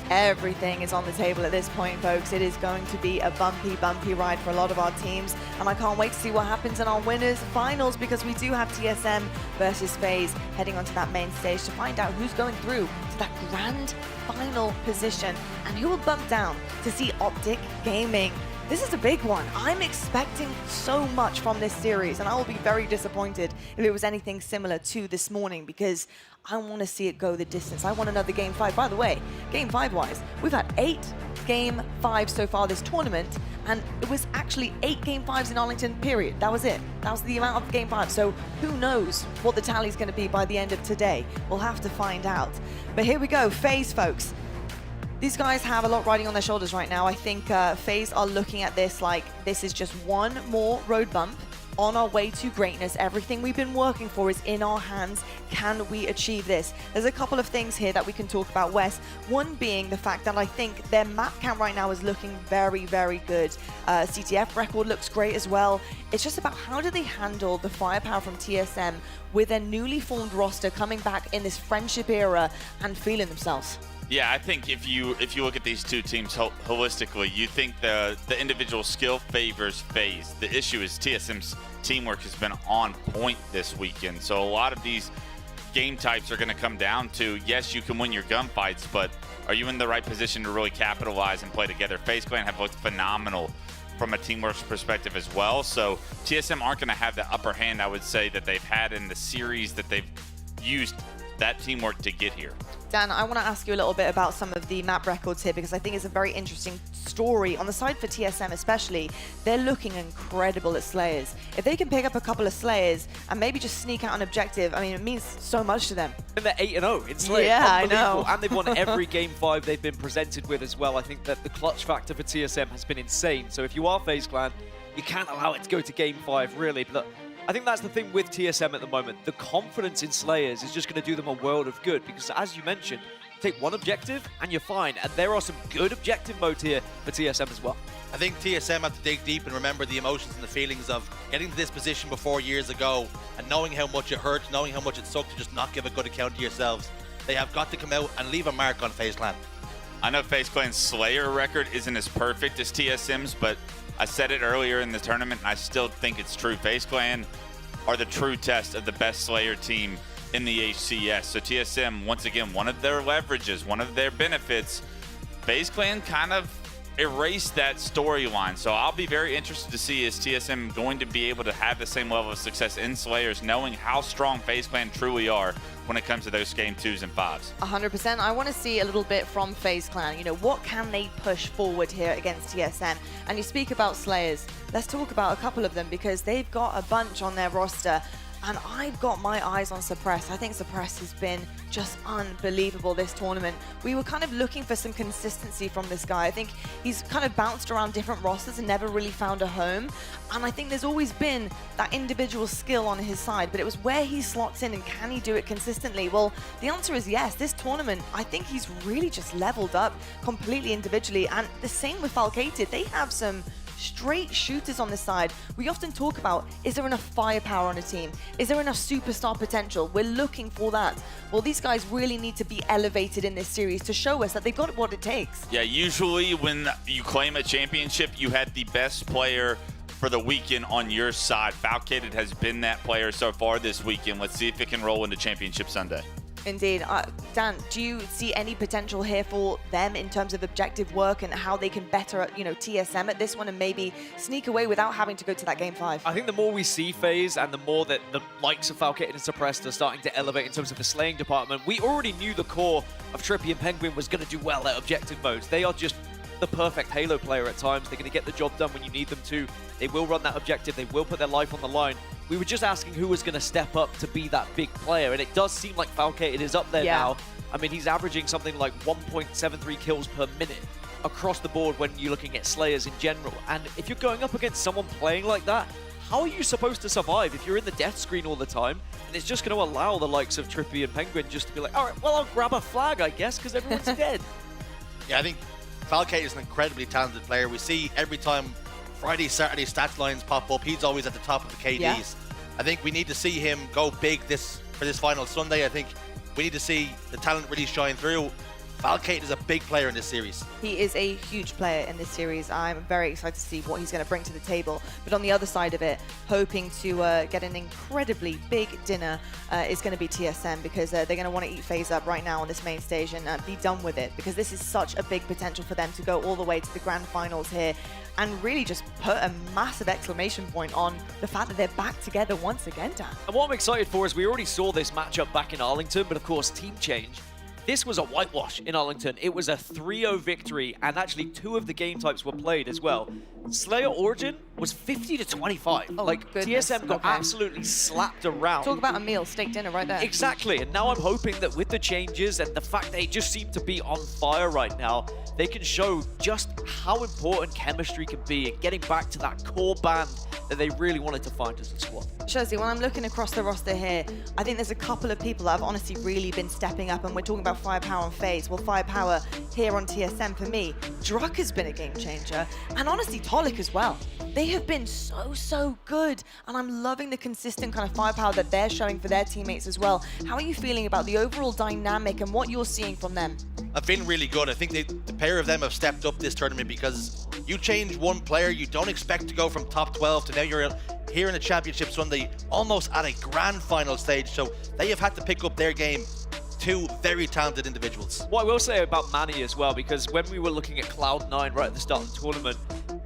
everything is on the table at this point, folks. It is going to be a bumpy ride for a lot of our teams, and I can't wait to see what happens in our winners finals, because we do have TSM versus FaZe heading onto that main stage to find out who's going through to that grand final position and who will bump down to see Optic Gaming. This is a big one. I'm expecting so much from this series, and I will be very disappointed if it was anything similar to this morning, because I want to see it go the distance. I want another Game 5. By the way, Game 5-wise, we've had 8 Game 5s so far this tournament, and it was actually 8 Game 5s in Arlington, period. That was it. That was the amount of Game 5. So who knows what the tally's going to be by the end of today? We'll have to find out. But here we go, FaZe, folks. These guys have a lot riding on their shoulders right now. I think FaZe are looking at this like this is just one more road bump on our way to greatness. Everything we've been working for is in our hands. Can we achieve this? There's a couple of things here that we can talk about, Wes. One being the fact that I think their map count right now is looking very good. CTF record looks great as well. It's just about how do they handle the firepower from TSM with their newly formed roster coming back in this friendship era and feeling themselves. Yeah, I think if you look at these two teams holistically, you think the individual skill favors FaZe. The issue is TSM's teamwork has been on point this weekend. So a lot of these game types are going to come down to, yes, you can win your gunfights, but are you in the right position to really capitalize and play together? FaZe Clan have looked phenomenal from a teamwork perspective as well. So TSM aren't going to have the upper hand, I would say, that they've had in the series that they've used that teamwork to get here. Dan, I want to ask you a little bit about some of the map records here, because I think it's a very interesting story. On the side for TSM especially, they're looking incredible at Slayers. If they can pick up a couple of Slayers and maybe just sneak out an objective, I mean, it means so much to them. And they're 8-0 in Slayers. Yeah, I know. And they've won every Game 5 they've been presented with as well. I think that the clutch factor for TSM has been insane. So if you are FaZe Clan, you can't allow it to go to Game 5, really. But I think that's the thing with TSM at the moment. The confidence in Slayers is just going to do them a world of good, because as you mentioned, take one objective and you're fine. And there are some good objective modes here for TSM as well. I think TSM have to dig deep and remember the emotions and the feelings of getting to this position before years ago and knowing how much it hurts, knowing how much it sucked to just not give a good account of yourselves. They have got to come out and leave a mark on FaZe Clan. I know FaZe Clan's Slayer record isn't as perfect as TSM's, but I said it earlier in the tournament, and I still think it's true. FaZe Clan are the true test of the best Slayer team in the HCS. So TSM, once again, one of their leverages, one of their benefits, FaZe Clan kind of erased that storyline. So I'll be very interested to see, is TSM going to be able to have the same level of success in Slayers, knowing how strong FaZe Clan truly are when it comes to those Game 2s and 5s. 100%. I want to see a little bit from FaZe Clan. You know, what can they push forward here against TSM? And you speak about Slayers. Let's talk about a couple of them, because they've got a bunch on their roster. And I've got my eyes on Suppress. I think Suppress has been just unbelievable this tournament. We were kind of looking for some consistency from this guy. I think he's kind of bounced around different rosters and never really found a home. And I think there's always been that individual skill on his side, but it was where he slots in and can he do it consistently? Well, the answer is yes. This tournament, I think he's really just leveled up completely individually. And the same with Falcated. They have some straight shooters on this side. We often talk about, is there enough firepower on a team? Is there enough superstar potential? We're looking for that. Well, these guys really need to be elevated in this series to show us that they've got what it takes. Yeah, usually when you claim a championship, you had the best player for the weekend on your side. Falcated has been that player so far this weekend. Let's see if it can roll into Championship Sunday. Indeed. Dan, do you see any potential here for them in terms of objective work and how they can better, you know, TSM at this one and maybe sneak away without having to go to that Game 5? I think the more we see FaZe and the more that the likes of Falcated and Suppressed are starting to elevate in terms of the slaying department, we already knew the core of Trippy and Penguin was going to do well at objective modes. They are just the perfect Halo player at times. They're going to get the job done when you need them to. They will run that objective. They will put their life on the line. We were just asking who was going to step up to be that big player, and it does seem like Falcated is up there now. I mean, he's averaging something like 1.73 kills per minute across the board when you're looking at Slayers in general. And if you're going up against someone playing like that, how are you supposed to survive if you're in the death screen all the time? And it's just going to allow the likes of Trippy and Penguin just to be like, all right, well, I'll grab a flag, I guess, because everyone's dead. Yeah, I think Falcate is an incredibly talented player. We see every time Friday, Saturday stats lines pop up, he's always at the top of the KDs. Yeah. I think we need to see him go big for this final Sunday. I think we need to see the talent really shine through. Falcate is a big player in this series. He is a huge player in this series. I'm very excited to see what he's going to bring to the table. But on the other side of it, hoping to get an incredibly big dinner is going to be TSM, because they're going to want to eat FaZe up right now on this main stage and be done with it, because this is such a big potential for them to go all the way to the grand finals here and really just put a massive exclamation point on the fact that they're back together once again, Dan. And what I'm excited for is we already saw this matchup back in Arlington, but of course, team change. This was a whitewash in Arlington. It was a 3-0 victory, and actually 2 of the game types were played as well. Slayer Origin was 50-25. Oh, like, goodness. TSM got absolutely slapped around. Talk about a meal, steak dinner right there. Exactly, and now I'm hoping that with the changes and the fact they just seem to be on fire right now, they can show just how important chemistry can be and getting back to that core band that they really wanted to find as a squad. Shazzy, when I'm looking across the roster here, I think there's a couple of people that have honestly really been stepping up, and we're talking about Firepower and FaZe. Well, Firepower here on TSM for me, Druck has been a game changer, and honestly, Tolik as well. They have been so good, and I'm loving the consistent kind of firepower that they're showing for their teammates as well. How are you feeling about the overall dynamic and what you're seeing from them? I'm feeling really good. I think the pair of them have stepped up this tournament, because you change one player, you don't expect to go from top 12 to now you're here in the Championship Sunday, almost at a grand final stage. So they have had to pick up their game. 2 very talented individuals. What I will say about Manny as well, because when we were looking at Cloud9 right at the start of the tournament,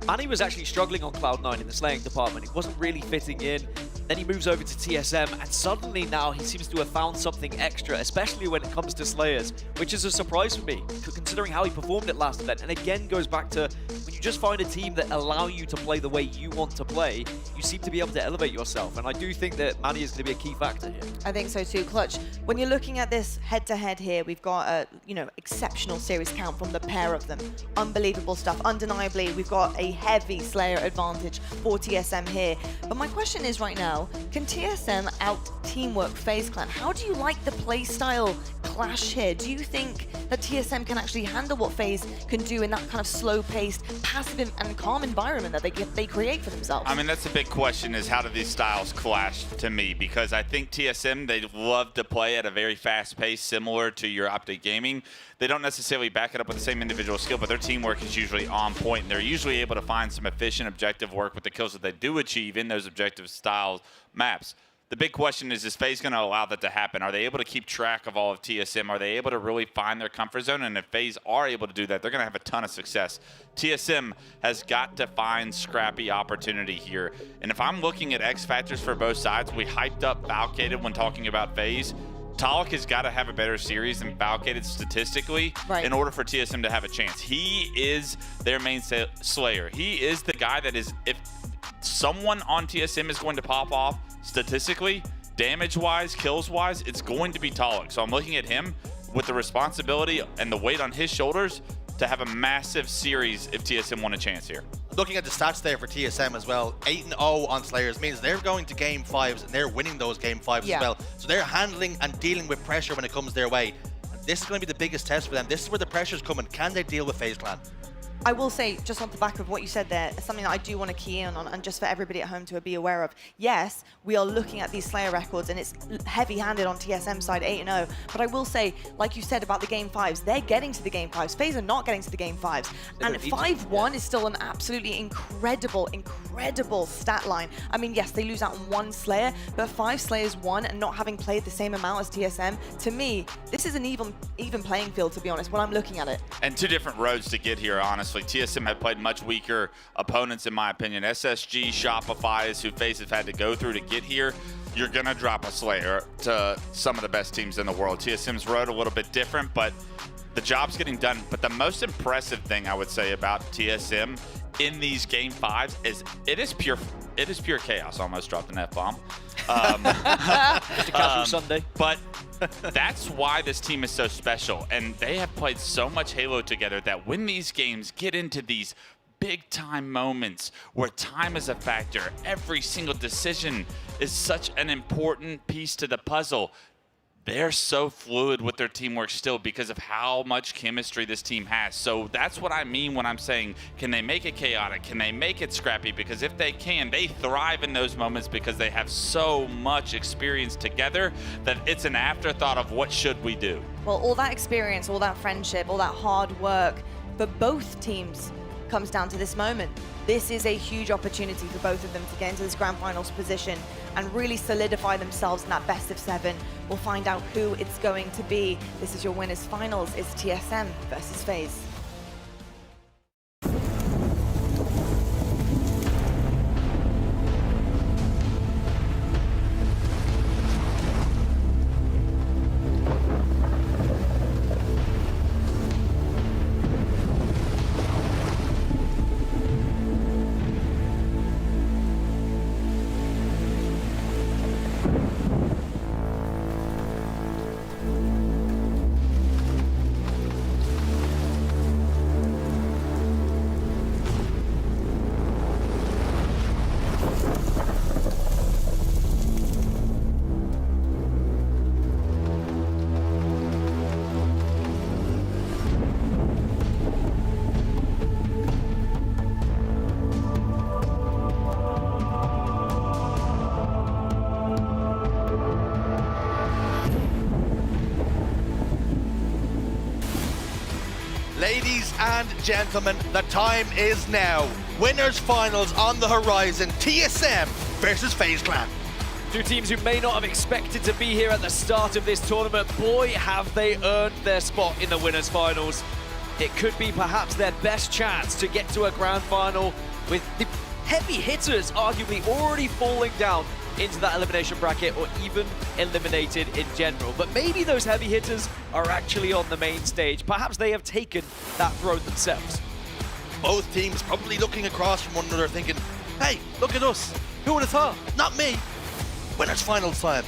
Manny was actually struggling on Cloud9 in the slaying department. He wasn't really fitting in. Then he moves over to TSM, and suddenly now he seems to have found something extra, especially when it comes to Slayers, which is a surprise for me, considering how he performed at last event. And again, goes back to when you just find a team that allow you to play the way you want to play, you seem to be able to elevate yourself. And I do think that Manny is going to be a key factor here. I think so too, Clutch. When you're looking at this head-to-head here, we've got a exceptional series count from the pair of them. Unbelievable stuff. Undeniably, we've got a heavy Slayer advantage for TSM here. But my question is right now, can TSM out-teamwork FaZe Clan? How do you like the playstyle clash here? Do you think that TSM can actually handle what FaZe can do in that kind of slow-paced, passive and calm environment that they create for themselves? I mean, that's the big question, is how do these styles clash to me? Because I think TSM, they love to play at a very fast pace, similar to your Optic Gaming. They don't necessarily back it up with the same individual skill, but their teamwork is usually on point, and they're usually able to find some efficient objective work with the kills that they do achieve in those objective style maps. The big question is FaZe going to allow that to happen? Are they able to keep track of all of TSM? Are they able to really find their comfort zone? And if FaZe are able to do that, they're going to have a ton of success. TSM has got to find scrappy opportunity here. And if I'm looking at X factors for both sides, we hyped up Falcated when talking about FaZe. Tolik has got to have a better series than Falcated statistically in order for TSM to have a chance. He is their main Slayer. He is the guy that is, if someone on TSM is going to pop off statistically, damage-wise, kills-wise, it's going to be Tolik. So I'm looking at him with the responsibility and the weight on his shoulders to have a massive series if TSM want a chance here. Looking at the stats there for TSM as well, 8-0 on Slayers means they're going to game 5s and they're winning those game 5s as well. So they're handling and dealing with pressure when it comes their way. And this is going to be the biggest test for them. This is where the pressure's coming. Can they deal with FaZe Clan? I will say, just on the back of what you said there, something that I do want to key in on, and just for everybody at home to be aware of. Yes, we are looking at these Slayer records, and it's heavy-handed on TSM side, 8-0. But I will say, like you said about the Game 5s, they're getting to the Game 5s. FaZe are not getting to the Game 5s. And 5-1 is still an absolutely incredible stat line. I mean, yes, they lose out on 1 Slayer, but 5 Slayers won, and not having played the same amount as TSM, to me, this is an even playing field, to be honest, when I'm looking at it. And 2 different roads to get here, honestly. TSM have played much weaker opponents, in my opinion. SSG, Shopify is who FaZe have had to go through to get here. You're going to drop a Slayer to some of the best teams in the world. TSM's road a little bit different, but the job's getting done. But the most impressive thing I would say about TSM in these game 5s is it is pure chaos. Almost dropped an F-bomb. Just a casual Sunday. But that's why this team is so special, and they have played so much Halo together that when these games get into these big time moments where time is a factor. Every single decision is such an important piece to the puzzle. They're so fluid with their teamwork still because of how much chemistry this team has. So that's what I mean when I'm saying, can they make it chaotic? Can they make it scrappy? Because if they can, they thrive in those moments because they have so much experience together that it's an afterthought of what should we do. Well, all that experience, all that friendship, all that hard work for both teams comes down to this moment. This is a huge opportunity for both of them to get into this grand finals position and really solidify themselves in that best of 7. We'll find out who it's going to be. This is your winners finals. It's TSM versus FaZe. Ladies and gentlemen, the time is now. Winners finals on the horizon. TSM versus FaZe Clan. Two teams who may not have expected to be here at the start of this tournament. Boy, have they earned their spot in the winners finals. It could be perhaps their best chance to get to a grand final, with the heavy hitters arguably already falling down into that elimination bracket or even eliminated in general. But maybe those heavy hitters are actually on the main stage. Perhaps they have taken that throne themselves. Both teams probably looking across from one another thinking, hey, look at us. Who would have thought? Not me. Winners finals time.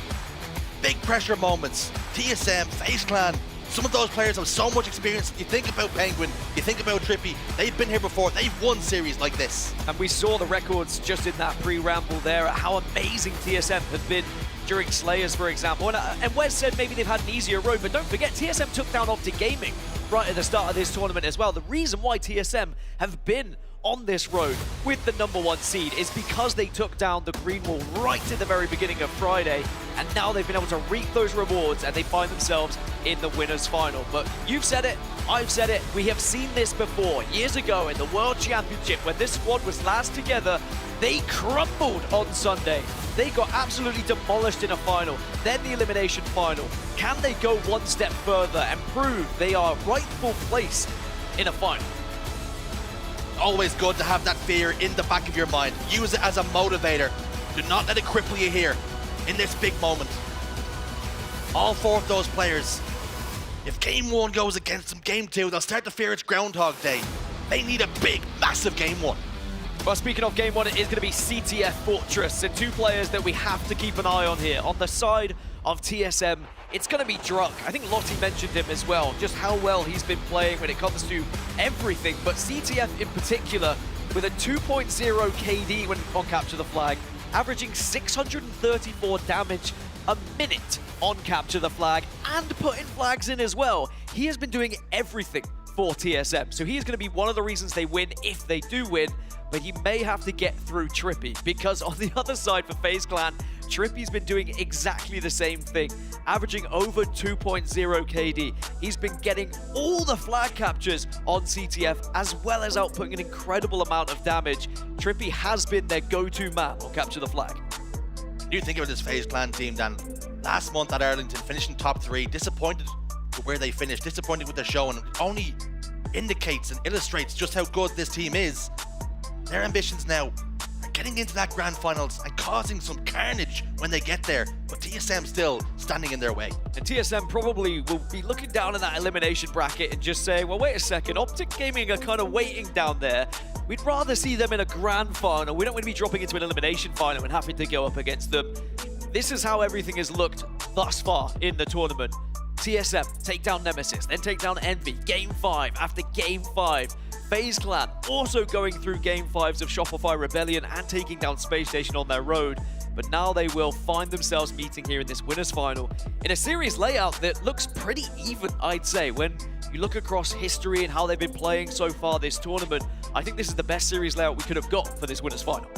Big pressure moments. TSM, FaZe Clan. Some of those players have so much experience. You think about Penguin, you think about Trippy, they've been here before, they've won series like this. And we saw the records just in that pre-ramble there, how amazing TSM have been during Slayers, for example. And Wes said maybe they've had an easier road, but don't forget, TSM took down Optic Gaming right at the start of this tournament as well. The reason why TSM have been on this road with the #1 seed is because they took down the Green Wall right at the very beginning of Friday, and now they've been able to reap those rewards and they find themselves in the winners final. But you've said it, I've said it, we have seen this before. Years ago in the World Championship, when this squad was last together, they crumbled on Sunday. They got absolutely demolished in a final, then the elimination final. Can they go one step further and prove they are rightful place in a final? Always good to have that fear in the back of your mind. Use it as a motivator. Do not let it cripple you here in this big moment. All 4 of those players, if game 1 goes against them, game 2, they'll start to fear it's Groundhog Day. They need a big, massive game 1. Well, speaking of game 1, it is going to be CTF Fortress, and 2 players that we have to keep an eye on here. On the side of TSM, it's going to be Druk. I think Lottie mentioned him as well, just how well he's been playing when it comes to everything. But CTF in particular, with a 2.0 KD when on Capture the Flag, averaging 634 damage a minute on Capture the Flag, and putting flags in as well. He has been doing everything for TSM, so he is going to be one of the reasons they win if they do win. But he may have to get through Trippy, because on the other side for FaZe Clan, Trippy's been doing exactly the same thing, averaging over 2.0 KD. He's been getting all the flag captures on CTF, as well as outputting an incredible amount of damage. Trippy has been their go-to man on Capture the Flag. You think about this FaZe Clan team, Dan. Last month at Arlington, finishing top 3, disappointed with where they finished, disappointed with the show, and it only indicates and illustrates just how good this team is. Their ambitions now are getting into that grand finals and causing some carnage when they get there, but TSM still standing in their way. And TSM probably will be looking down at that elimination bracket and just saying, well, wait a second, Optic Gaming are kind of waiting down there. We'd rather see them in a grand final. We don't want to be dropping into an elimination final and having to go up against them. This is how everything has looked thus far in the tournament. TSM take down Nemesis, then take down Envy, game 5 after game 5. FaZe Clan also going through Game 5s of Shopify Rebellion and taking down Space Station on their road. But now they will find themselves meeting here in this winners final in a series layout that looks pretty even, I'd say. When you look across history and how they've been playing so far this tournament, I think this is the best series layout we could have got for this winners final.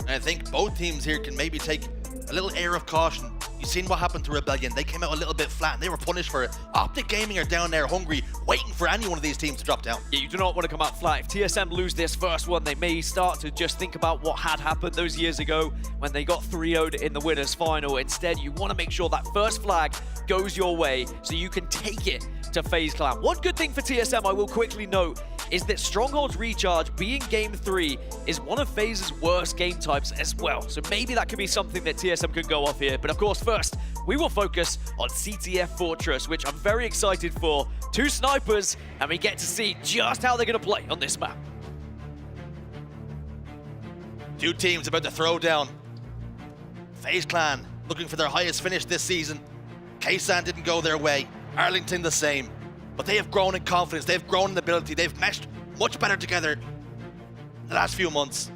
And I think both teams here can maybe take a little air of caution. You've seen what happened to Rebellion. They came out a little bit flat and they were punished for it. Optic Gaming are down there hungry, waiting for any one of these teams to drop down. Yeah, you do not want to come out flat. If TSM lose this first one, they may start to just think about what had happened those years ago when they got 3-0'd in the winners final. Instead, you want to make sure that first flag goes your way so you can take it to FaZe Clan. One good thing for TSM, I will quickly note, is that Stronghold's Recharge being Game 3 is one of FaZe's worst game types as well. So maybe that could be something that TSM could go off here. But of course, first, we will focus on CTF Fortress, which I'm very excited for. 2 snipers, and we get to see just how they're going to play on this map. 2 teams about to throw down. FaZe Clan looking for their highest finish this season. Ksan didn't go their way. Arlington the same. But they have grown in confidence, they've grown in ability, they've meshed much better together the last few months.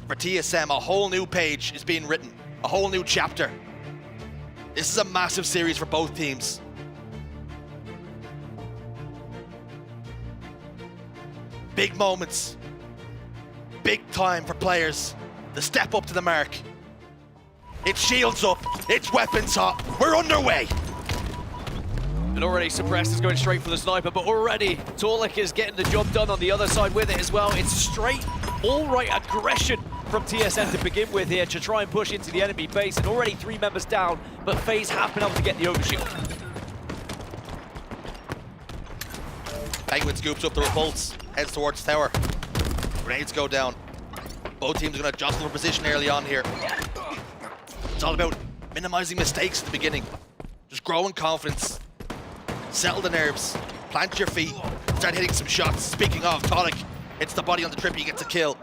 For TSM, a whole new page is being written, a whole new chapter. This is a massive series for both teams. Big moments, big time for players to step up to the mark. It's shields up, it's weapons hot, we're underway. And already Suppressed is going straight for the sniper, but already Torlik is getting the job done on the other side with it as well. It's straight, all-right aggression from TSM to begin with here to try and push into the enemy base, and already 3 members down, but FaZe have been able to get the overshield. Penguin scoops up the repulse, heads towards tower. Grenades go down. Both teams are going to jostle for position early on here. It's all about minimizing mistakes at the beginning. Just growing confidence. Settle the nerves, plant your feet, start hitting some shots. Speaking of, Tonic hits the body on the trip, he gets a kill.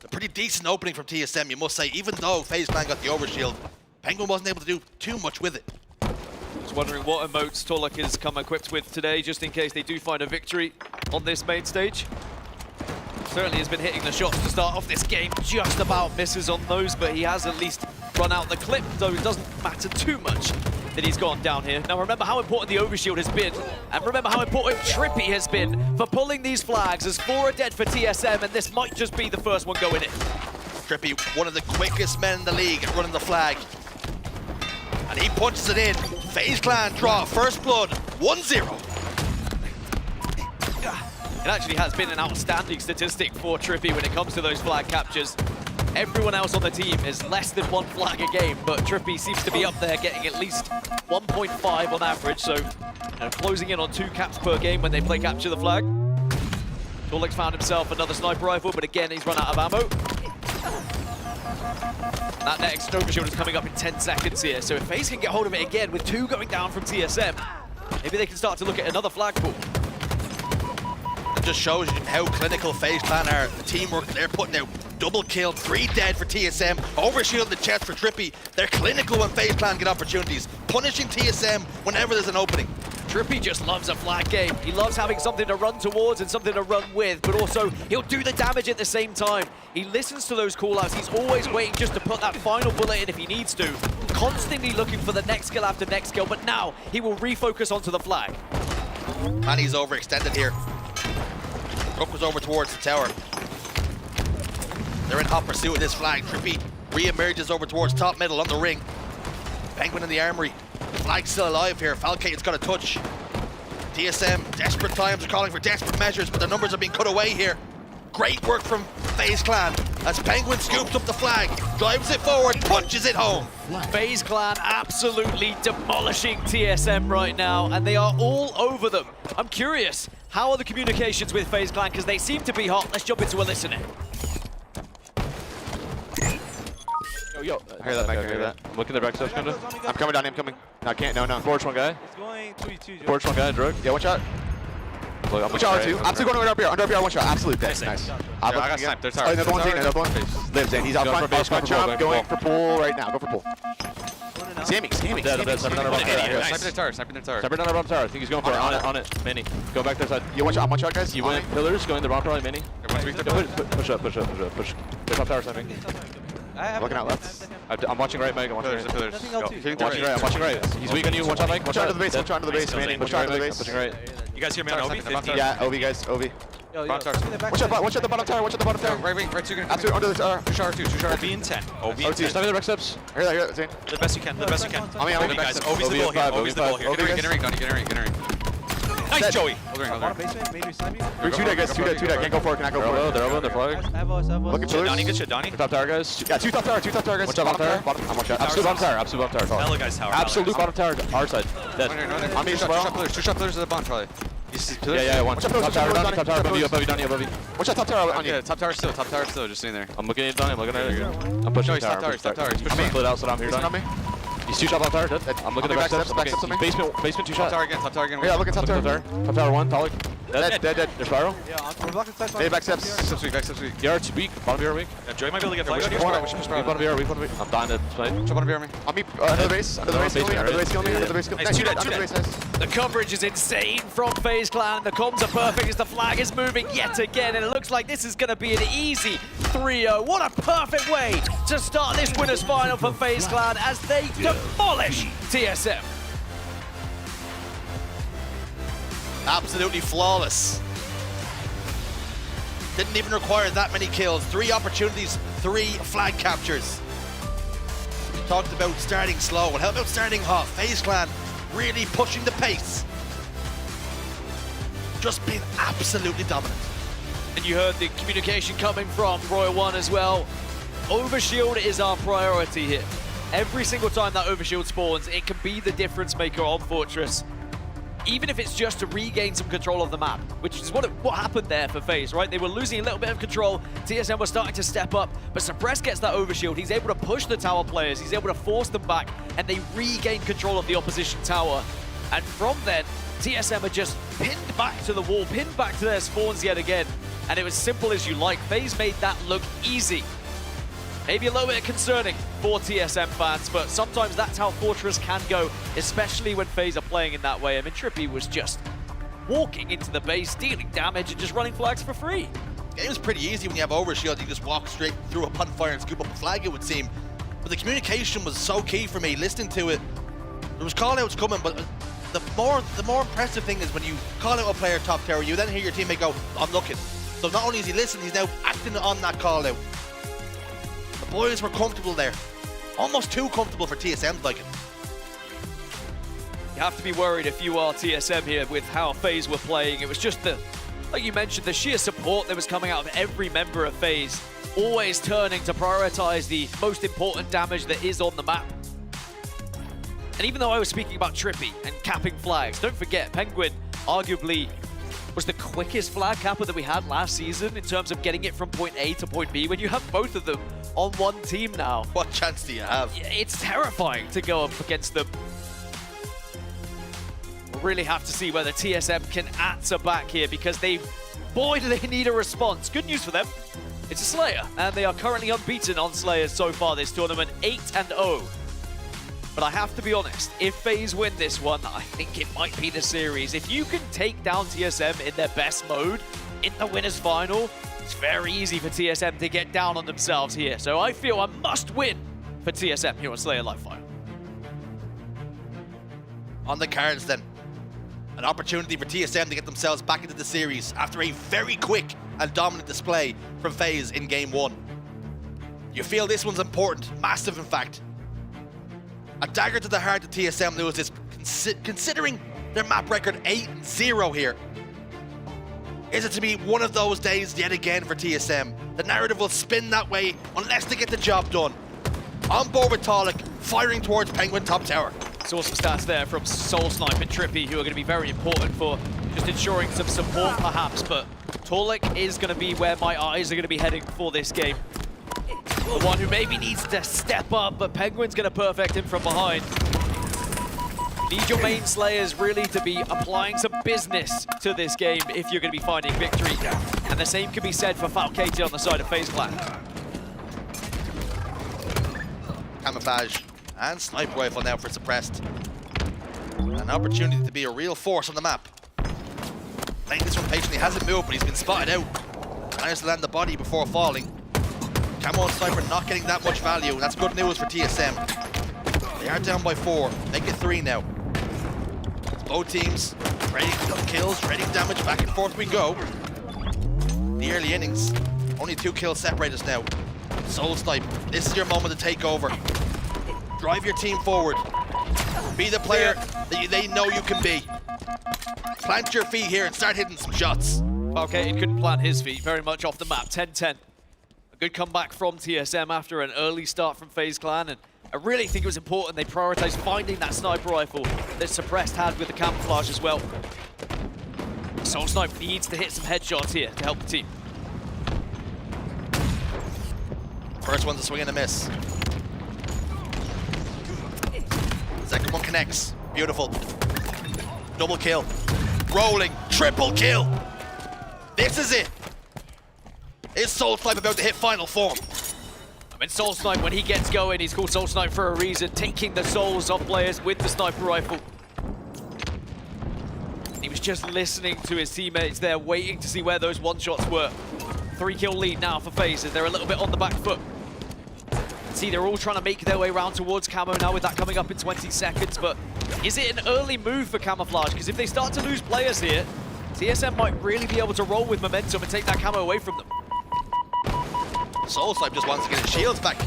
A pretty decent opening from TSM, you must say, even though FaZe Clan got the overshield. Penguin wasn't able to do too much with it. Just wondering what emotes Torlik has come equipped with today, just in case they do find a victory on this main stage. Certainly has been hitting the shots to start off this game, just about misses on those, but he has at least run out the clip, so it doesn't matter too much that he's gone down here. Now remember how important the overshield has been, and remember how important Trippy has been for pulling these flags, as 4 are dead for TSM, and this might just be the first one going in. Trippy, one of the quickest men in the league at running the flag. And he punches it in. FaZe Clan draw first blood, 1-0. It actually has been an outstanding statistic for Trippy when it comes to those flag captures. Everyone else on the team is less than 1 flag a game, but Trippy seems to be up there getting at least 1.5 on average, so closing in on 2 caps per game when they play capture the flag. Torlik's found himself another sniper rifle, but again, he's run out of ammo. That next overshield is coming up in 10 seconds here, so if FaZe can get hold of it again with 2 going down from TSM, maybe they can start to look at another flag pool. It just shows you how clinical FaZe Clan are. The teamwork they're putting out. Double kill, 3 dead for TSM. Overshield in the chest for Trippy. They're clinical when FaZe Clan get opportunities. Punishing TSM whenever there's an opening. Trippy just loves a flag game. He loves having something to run towards and something to run with, but also he'll do the damage at the same time. He listens to those call-outs. He's always waiting just to put that final bullet in if he needs to. Constantly looking for the next kill after next kill, but now he will refocus onto the flag. And he's overextended here. Rook was over towards the tower. They're in hot pursuit of this flag. Trippy re-emerges over towards top middle on the ring. Penguin in the armory. The flag's still alive here. Falcate's got a touch. TSM, desperate times are calling for desperate measures, but the numbers are being cut away here. Great work from FaZe Clan as Penguin scoops up the flag, drives it forward, punches it home. FaZe Clan absolutely demolishing TSM right now, and they are all over them. I'm curious, how are the communications with FaZe Clan? Because they seem to be hot. Let's jump into a listening. Yo, I hear that, Mike, I hear that. I'm looking at the back side, kinda. I'm coming down, I'm coming. No, I can't, no. Porch one guy. It's going 2v2. Porch one guy, drug. Yeah, one shot. One shot or 2. I'm still going under PR, one shot. Absolute dead. Nice. I got sniped, there's tower. Another one, lives in. He's out front, going for pool right now. Go for pool. Sammy. Sniping down our bottom tower. Sniping down our bottom tower. I think he's going for it. On it. Mini. Go back to the side. You watch out, guys. You went pillars, going the wrong probably Mini. Push up. Push. They're top tower sniping. Looking out left. I'm watching right, Mike. I'm watching right. I'm watching right. He's weak on you. Watch out, Mike. Watch out to the base. Watch out to the base, Manny. Watch out to the base. Pushing right. You guys hear me on Obi? Yeah, Obi guys. Obi. Watch out the bottom tower. Watch out the bottom tower. Right wing, right two. Absolutely under the tower. 2 shard. Obi in 10. Obi in 10. Sniping the back steps. Here, Zane. The best you can. I mean, Obi guys. Obi's the ball here. Obi's the ball here. Get in ring, Donnie. Get in ring. Nice, Joey. Hold ring. Two dead, guys. Two dead. Can't go for it. They're over. They're flagged. Look at pillars. Donnie, good shit, Donnie. Top tower, guys. Yeah, two top tower, guys. Watch out, bottom tower. I'm watching out. Absolute bottom tower. Hello, guys. Tower. Absolute bottom tower. Our side. Dead. On me as well. Two shot pillars at the bottom, probably. Yeah, one. Watch out, Top tower, Donnie. top tower, above you. Watch out top tower on you. Yeah, top tower still, just sitting there. I'm looking at Donnie, I'm looking at you. I'm pushing he's top tower. He's pushing split out so I'm here. On me. He's 2 shot on tower, dead. I'm looking at back steps. Basement 2 shot. Top tower again. Yeah, look at top tower. Top tower 1, Talik. Dead. They're spiral. Yeah, we're blocking side. Hey, back steps. Steps weak. Yard's weak, bottom of your weak. Yeah, Joey might be able to get flash. Bottom of your weak. I'm dying to play. Bottom of your army. On me, under the base. Under the base, kill me. Nice, two dead. The coverage is insane from FaZe Clan. The comms are perfect as the flag is moving yet again, and it looks like this is going to be an easy 3-0. What a perfect way to start this winners final for FaZe Clan as they demolish TSM. Absolutely flawless. Didn't even require that many kills. 3 opportunities, 3 flag captures. We talked about starting slow, and how about starting hot? FaZe Clan really pushing the pace. Just being absolutely dominant. And you heard the communication coming from Royal One as well. Overshield is our priority here. Every single time that overshield spawns, it can be the difference maker on Fortress. Even if it's just to regain some control of the map, which is what happened there for FaZe, right? They were losing a little bit of control. TSM was starting to step up, but Suppress gets that overshield. He's able to push the tower players. He's able to force them back, and they regain control of the opposition tower. And from then, TSM are just pinned back to the wall, pinned back to their spawns yet again. And it was simple as you like. FaZe made that look easy. Maybe a little bit concerning for TSM fans, but sometimes that's how Fortress can go, especially when FaZe are playing in that way. I mean, Trippy was just walking into the base, dealing damage, and just running flags for free. It was pretty easy when you have overshield. You just walk straight through a pun fire and scoop up a flag, it would seem. But the communication was so key for me. Listening to it, there was call-outs coming, but the more impressive thing is when you call out a player top tower, you then hear your teammate go, I'm looking. So not only is he listening, he's now acting on that call-out. The boys were comfortable there. Almost too comfortable for TSM, like it. You have to be worried if you are TSM here with how FaZe were playing. It was just like you mentioned, the sheer support that was coming out of every member of FaZe, always turning to prioritize the most important damage that is on the map. And even though I was speaking about Trippy and capping flags, don't forget, Penguin arguably was the quickest flag capper that we had last season in terms of getting it from point A to point B. When you have both of them on one team now, what chance do you have? It's terrifying to go up against them. We'll really have to see whether TSM can answer back here, because boy, do they need a response. Good news for them. It's a Slayer, and they are currently unbeaten on Slayers so far this tournament, 8-0. But I have to be honest, if FaZe win this one, I think it might be the series. If you can take down TSM in their best mode in the winners final, it's very easy for TSM to get down on themselves here. So I feel a must win for TSM here on Slayer Live Final. On the cards then, an opportunity for TSM to get themselves back into the series after a very quick and dominant display from FaZe in Game 1. You feel this one's important, massive in fact. A dagger to the heart that TSM loses, considering their map record 8-0 here. Is it to be one of those days yet again for TSM? The narrative will spin that way unless they get the job done. On board with Talik, firing towards Penguin top tower. Saw some stats there from Soul Snipe and Trippy, who are going to be very important for just ensuring some support perhaps, but Talik is going to be where my eyes are going to be heading for this game. The one who maybe needs to step up, but Penguin's going to perfect him from behind. You need your main Slayers really to be applying some business to this game if you're going to be finding victory. And the same can be said for Falcate on the side of FaZe Clan. Camouflage And sniper rifle now for Suppressed. An opportunity to be a real force on the map. Playing this one patiently, hasn't moved, but he's been spotted out. Managed to land the body before falling. Camo and Sniper not getting that much value, and that's good news for TSM. They are down by 4, make it 3 now. Both teams trading kills, trading damage, back and forth we go. The early innings, only 2 kills separate us now. Soul Snipe, this is your moment to take over. Drive your team forward. Be the player that they know you can be. Plant your feet here and start hitting some shots. Okay, he couldn't plant his feet, very much off the map, 10-10. A good comeback from TSM after an early start from FaZe Clan, and I really think it was important they prioritized finding that sniper rifle that Suppressed had with the camouflage as well. Soul Snipe needs to hit some headshots here to help the team. First one's a swing and a miss. Second one connects. Beautiful. Double kill. Rolling. Triple kill. This is it. Is Soul Snipe about to hit final form? I mean, Soul Snipe, when he gets going, he's called Soul Snipe for a reason, taking the souls of players with the sniper rifle. He was just listening to his teammates there, waiting to see where those one-shots were. 3-kill lead now for FaZe. They're a little bit on the back foot. See, they're all trying to make their way around towards Camo now with that coming up in 20 seconds, but is it an early move for Camouflage? Because if they start to lose players here, TSM might really be able to roll with momentum and take that Camo away from them. Soul Snipe just wants to get his shields back.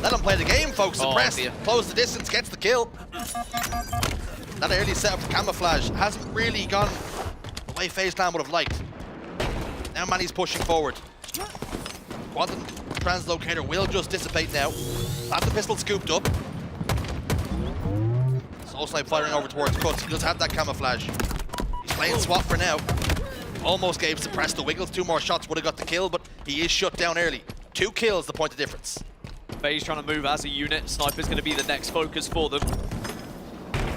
Let him play the game, folks. Suppressed, close the distance, gets the kill. That early setup for Camouflage hasn't really gone the way FaZe Clan would have liked. Now Manny's pushing forward. Quantum Translocator will just dissipate now. Plant the pistol scooped up. Soul Snipe firing over towards Cuts. He does have that Camouflage. He's playing SWAT for now. Almost gave Suppressed the wiggles. 2 more shots would have got the kill, but he is shut down early. 2 kills, the point of difference. FaZe trying to move as a unit. Sniper's going to be the next focus for them.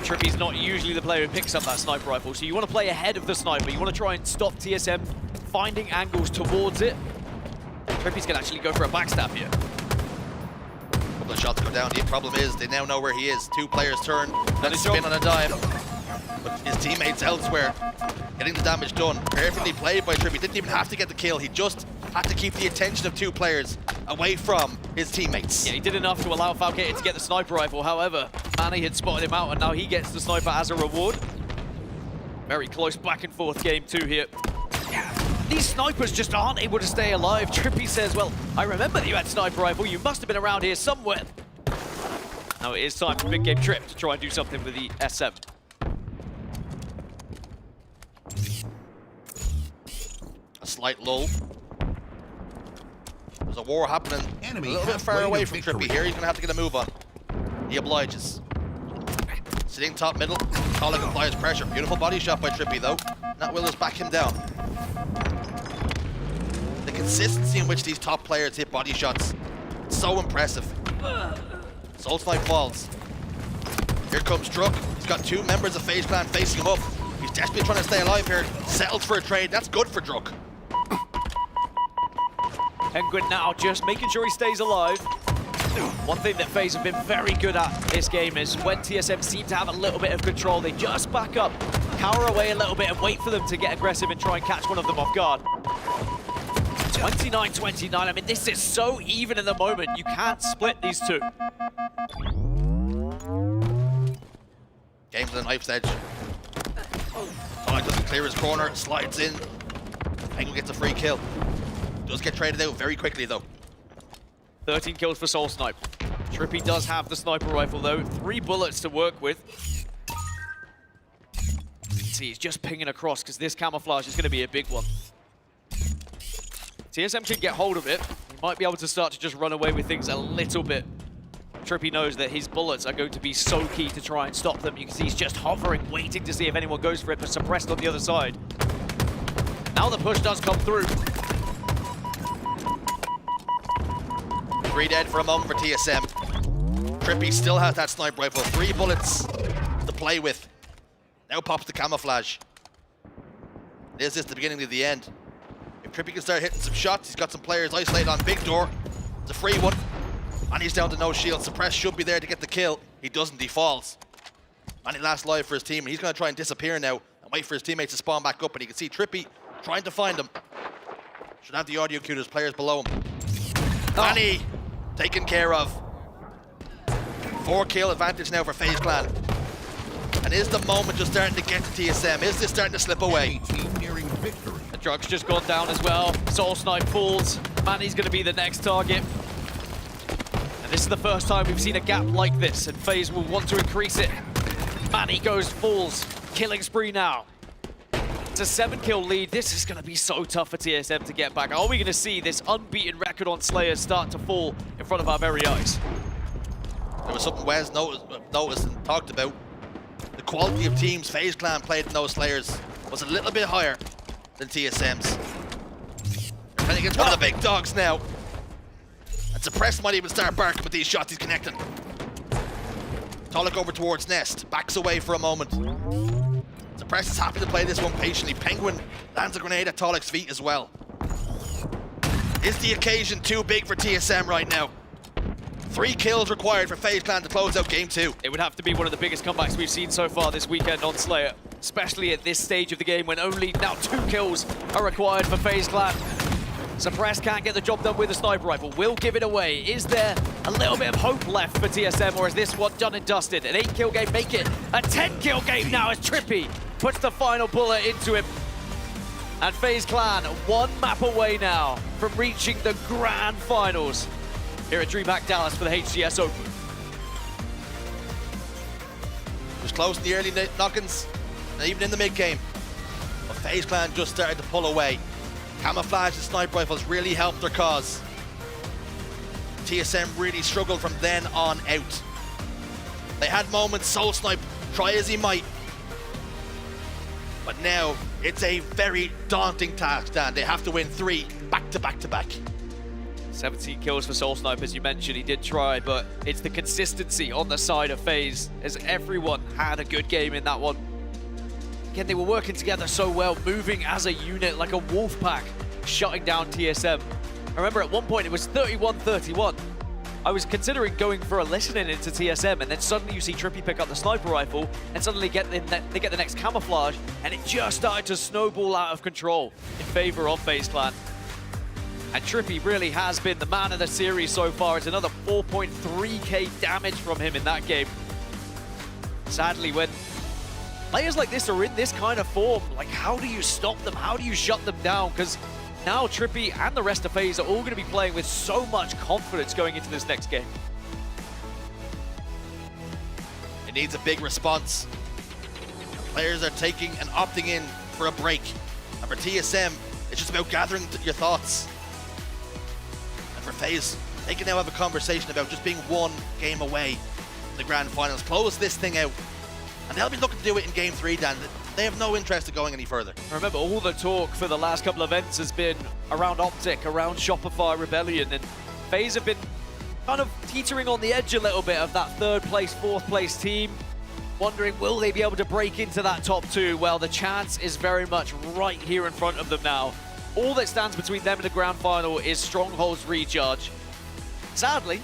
Trippy's not usually the player who picks up that sniper rifle, so you want to play ahead of the sniper. You want to try and stop TSM finding angles towards it. Trippy's going to actually go for a backstab here. Couple of shots go down. The problem is they now know where he is. 2 players turn, then spin on a dime. But his teammates elsewhere, getting the damage done. Perfectly played by Trippy. Didn't even have to get the kill. He just had to keep the attention of 2 players away from his teammates. Yeah, he did enough to allow Falcated to get the sniper rifle. However, Manny had spotted him out, and now he gets the sniper as a reward. Very close back and forth game 2 here. These snipers just aren't able to stay alive. Trippy says, well, I remember that you had sniper rifle. You must have been around here somewhere. Now it is time for Big Game Trip to try and do something with the S7. A slight lull. There's a war happening a little bit far away from Trippy here. He's going to have to get a move on. He obliges. Sitting top middle, Colin applies pressure. Beautiful body shot by Trippy though. That will just back him down. The consistency in which these top players hit body shots, so impressive. Soul Snipe falls. Here comes Druk. He's got 2 members of FaZe Clan facing him up. He's desperately trying to stay alive here. Settled for a trade. That's good for Druk. Penguin now just making sure he stays alive. One thing that FaZe have been very good at this game is when TSM seem to have a little bit of control, they just back up, cower away a little bit and wait for them to get aggressive and try and catch one of them off guard. 29-29, I mean, this is so even in the moment. You can't split these 2. Game to the knife's edge. Doesn't clear his corner, slides in. Penguin gets a free kill. Does get traded out very quickly though. 13 kills for Soul Snipe. Trippy does have the sniper rifle though. 3 bullets to work with. See, he's just pinging across because this camouflage is going to be a big one. TSM can get hold of it. He might be able to start to just run away with things a little bit. Trippy knows that his bullets are going to be so key to try and stop them. You can see he's just hovering, waiting to see if anyone goes for it, but Suppressed on the other side. Now the push does come through. 3 dead for a moment for TSM. Trippy still has that sniper rifle. 3 bullets to play with. Now pops the camouflage. Is this the beginning of the end? If Trippy can start hitting some shots, he's got some players isolated on Big Door. It's a free one. And he's down to no shield. Suppressed should be there to get the kill. He doesn't, he falls. Manny last live for his team, and he's going to try and disappear now and wait for his teammates to spawn back up, and you can see Trippy trying to find him. Should have the audio cue, there's players below him. Manny taken care of. 4 kill advantage now for FaZe Clan. And is the moment just starting to get to TSM? Is this starting to slip away? The drug's just gone down as well. Soul Snipe falls. Manny's going to be the next target. And this is the first time we've seen a gap like this, and FaZe will want to increase it. Manny falls. Killing spree now. It's a 7-kill lead. This is going to be so tough for TSM to get back. Are we going to see this unbeaten record on Slayers start to fall in front of our very eyes? There was something Wes noticed and talked about. The quality of teams FaZe Clan played in those Slayers was a little bit higher than TSM's. Playing against one of the big dogs now. And Suppress might even start barking with these shots he's connecting. Tolic over towards Nest, backs away for a moment. Suppress is happy to play this one patiently. Penguin lands a grenade at Tolic's feet as well. Is the occasion too big for TSM right now? 3 kills required for FaZe Clan to close out game 2. It would have to be one of the biggest comebacks we've seen so far this weekend on Slayer, especially at this stage of the game when only now 2 kills are required for FaZe Clan. Suppress can't get the job done with a sniper rifle, will give it away. Is there a little bit of hope left for TSM, or is this one done and dusted? An 8-kill game, make it a 10-kill game now as Trippy puts the final bullet into him. And FaZe Clan 1 map away now from reaching the grand finals here at DreamHack Dallas for the HCS Open. Was close in the early knock-ins, and even in the mid-game. But FaZe Clan just started to pull away. Camouflage and sniper rifles really helped their cause. TSM really struggled from then on out. They had moments, Soul Snipe, try as he might. But now, it's a very daunting task, Dan. They have to win 3 back-to-back-to-back. 17 kills for Soul Snipe, as you mentioned. He did try, but it's the consistency on the side of FaZe, as everyone had a good game in that one. Again, they were working together so well, moving as a unit like a wolf pack, shutting down TSM. I remember at one point it was 31-31. I was considering going for a listening into TSM, and then suddenly you see Trippy pick up the sniper rifle, and suddenly they get the next camouflage, and it just started to snowball out of control in favor of FaZe Clan. And Trippy really has been the man of the series so far. It's another 4.3k damage from him in that game. Sadly, when players like this are in this kind of form, like, how do you stop them? How do you shut them down? Because now Trippy and the rest of FaZe are all going to be playing with so much confidence going into this next game. It needs a big response. Players are taking and opting in for a break. And for TSM, it's just about gathering your thoughts. For FaZe, they can now have a conversation about just being 1 game away from the grand finals. Close this thing out. And they'll be looking to do it in game 3, Dan. They have no interest in going any further. Remember, all the talk for the last couple of events has been around Optic, around Shopify, Rebellion, and FaZe have been kind of teetering on the edge a little bit of that 3rd place, 4th place team. Wondering, will they be able to break into that top 2? Well, the chance is very much right here in front of them now. All that stands between them and the grand final is Stronghold's recharge. Sadly,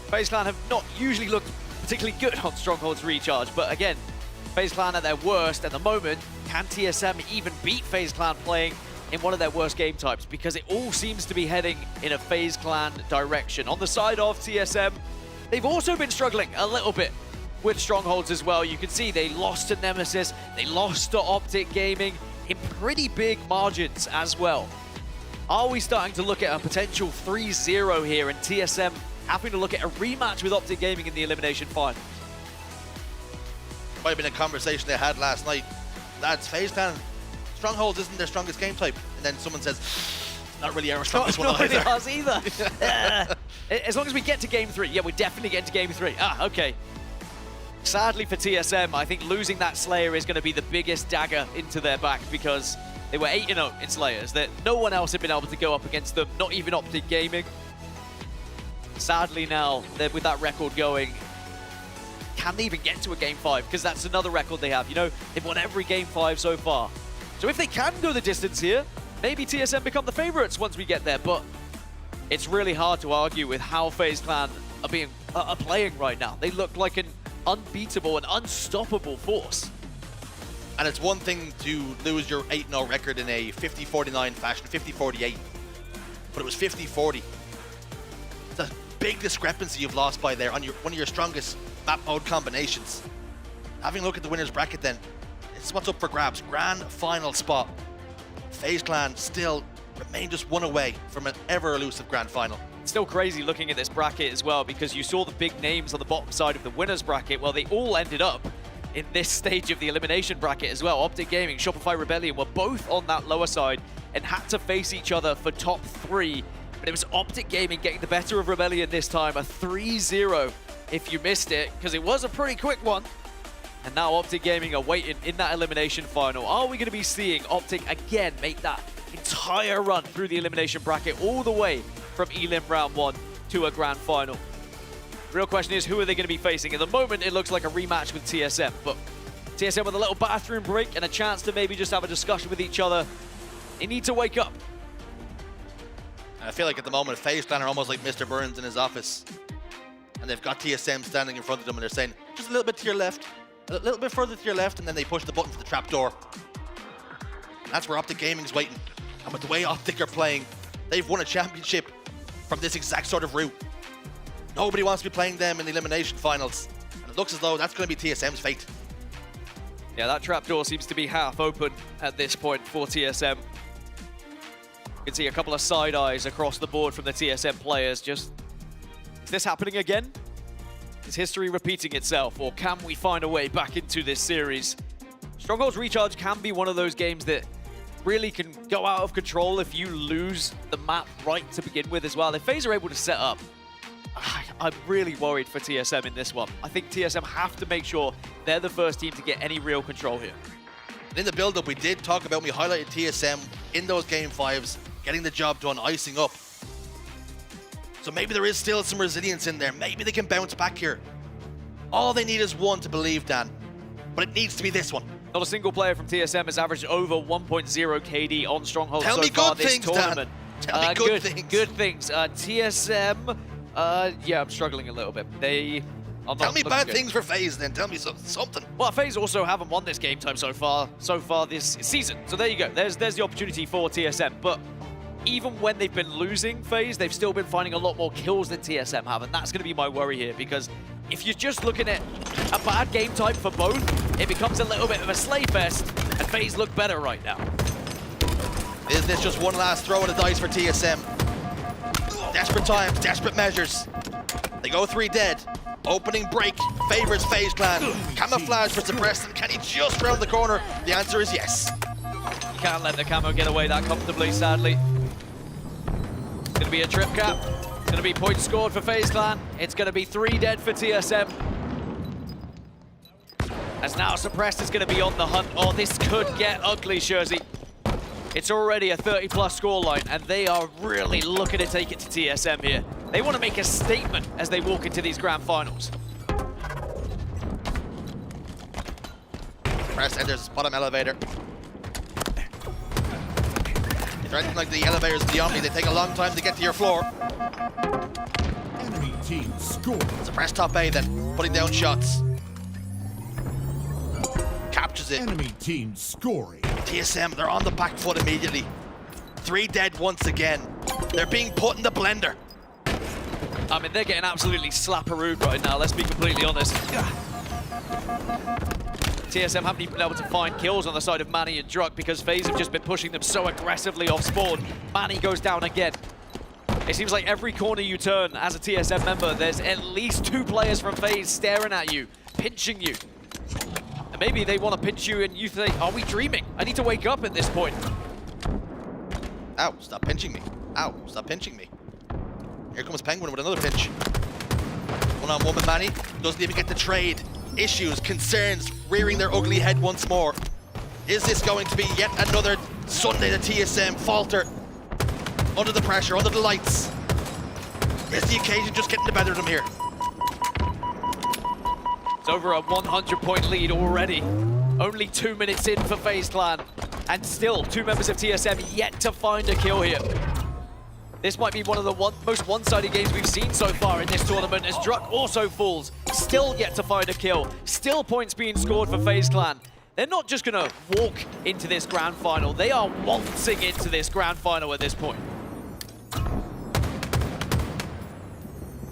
FaZe Clan have not usually looked particularly good on Stronghold's recharge, but again, FaZe Clan at their worst at the moment. Can TSM even beat FaZe Clan playing in one of their worst game types? Because it all seems to be heading in a FaZe Clan direction. On the side of TSM, they've also been struggling a little bit with Strongholds as well. You can see they lost to Nemesis, they lost to Optic Gaming, in pretty big margins as well. Are we starting to look at a potential 3-0 here, and TSM having to look at a rematch with Optic Gaming in the Elimination final? Might have been a conversation they had last night. Lads, FaZe Clan, Strongholds isn't their strongest game type. And then someone says, it's not really our strongest one either. Not really ours either. As long as we get to game 3. Yeah, we definitely get to game 3. Ah, okay. Sadly for TSM, I think losing that Slayer is going to be the biggest dagger into their back, because they were 8-0 in Slayers. That no one else had been able to go up against them, not even Optic Gaming. Sadly now, with that record going, can they even get to a game 5? Because that's another record they have. You know, they've won every game 5 so far. So if they can go the distance here, maybe TSM become the favorites once we get there. But it's really hard to argue with how FaZe Clan are playing right now. They look like an unbeatable and unstoppable force. And it's one thing to lose your 8-0 record in a 50-49 fashion, 50-48, but it was 50-40. It's a big discrepancy you've lost by there on one of your strongest map mode combinations. Having a look at the winner's bracket then, it's what's up for grabs. Grand final spot. FaZe Clan still remain just one away from an ever-elusive grand final. Still crazy looking at this bracket as well, because you saw the big names on the bottom side of the winner's bracket. Well, they all ended up in this stage of the elimination bracket as well. Optic Gaming, Shopify Rebellion were both on that lower side and had to face each other for top 3. But it was Optic Gaming getting the better of Rebellion this time, a 3-0 if you missed it, because it was a pretty quick one. And now Optic Gaming are waiting in that elimination final. Are we going to be seeing Optic again make that entire run through the elimination bracket all the way from Elim round 1 to a grand final? Real question is, who are they going to be facing? At the moment, it looks like a rematch with TSM, but TSM with a little bathroom break and a chance to maybe just have a discussion with each other. They need to wake up. And I feel like at the moment, FaZe Clan are almost like Mr. Burns in his office. And they've got TSM standing in front of them and they're saying, just a little bit to your left, a little bit further to your left, and then they push the button for the trapdoor. That's where Optic Gaming's waiting. And with the way Optic are playing, they've won a championship from this exact sort of route. Nobody wants to be playing them in the elimination finals. And it looks as though that's going to be TSM's fate. Yeah, that trapdoor seems to be half open at this point for TSM. You can see a couple of side eyes across the board from the TSM players. Just, is this happening again? Is history repeating itself, or can we find a way back into this series? Stronghold's Recharge can be one of those games that really can go out of control if you lose the map right to begin with as well. If FaZe are able to set up, I'm really worried for TSM in this one. I think TSM have to make sure they're the first team to get any real control here. And in the build-up, we did talk about, we highlighted TSM in those Game 5s, getting the job done, icing up. So maybe there is still some resilience in there. Maybe they can bounce back here. All they need is one to believe, Dan. But it needs to be this one. Not a single player from TSM has averaged over 1.0 KD on Stronghold so far this tournament. Tell me good things. Good things. TSM, yeah, I'm struggling a little bit. Tell me bad things for FaZe then. Tell me something. Well, FaZe also haven't won this game time so far this season. So there you go. There's the opportunity for TSM. But even when they've been losing FaZe, they've still been finding a lot more kills than TSM have. And that's going to be my worry here, because if you're just looking at a bad game type for both, it becomes a little bit of a slay fest, and FaZe look better right now. Is this just one last throw of the dice for TSM? Desperate times, desperate measures. They go 3 dead. Opening break favors FaZe Clan. Camouflage for Suppressed. Can he just round the corner? The answer is yes. You can't let the camo get away that comfortably, sadly. It's going to be a trip cap. It's going to be points scored for FaZe Clan. It's going to be 3 dead for TSM. As now Suppressed is going to be on the hunt. Oh, this could get ugly, Shurzy. It's already a 30-plus scoreline, and they are really looking to take it to TSM here. They want to make a statement as they walk into these grand finals. Suppressed enters bottom elevator. It's right like the elevators beyond me. They take a long time to get to your floor. Enemy team score. Suppressed top A then, putting down shots. Captures it. Enemy team scoring. TSM, they're on the back foot immediately. 3 dead once again. They're being put in the blender. I mean, they're getting absolutely slapperooed right now, let's be completely honest. TSM haven't even been able to find kills on the side of Manny and Druk because FaZe have just been pushing them so aggressively off spawn. Manny goes down again. It seems like every corner you turn as a TSM member, there's at least 2 players from FaZe staring at you, pinching you. And maybe they want to pinch you and you think, are we dreaming? I need to wake up at this point. Ow, stop pinching me. Ow, stop pinching me. Here comes Penguin with another pinch. One-on-one with Manny. Doesn't even get the trade. Issues, concerns, rearing their ugly head once more. Is this going to be yet another Sunday the TSM falter? Under the pressure, under the lights. Is the occasion just getting the better of them here? It's over a 100-point lead already. Only 2 minutes in for FaZe Clan. And still, 2 members of TSM yet to find a kill here. This might be one of the most one-sided games we've seen so far in this tournament, as Druk also falls still yet to find a kill. Still points being scored for FaZe Clan. They're not just going to walk into this grand final. They are waltzing into this grand final at this point.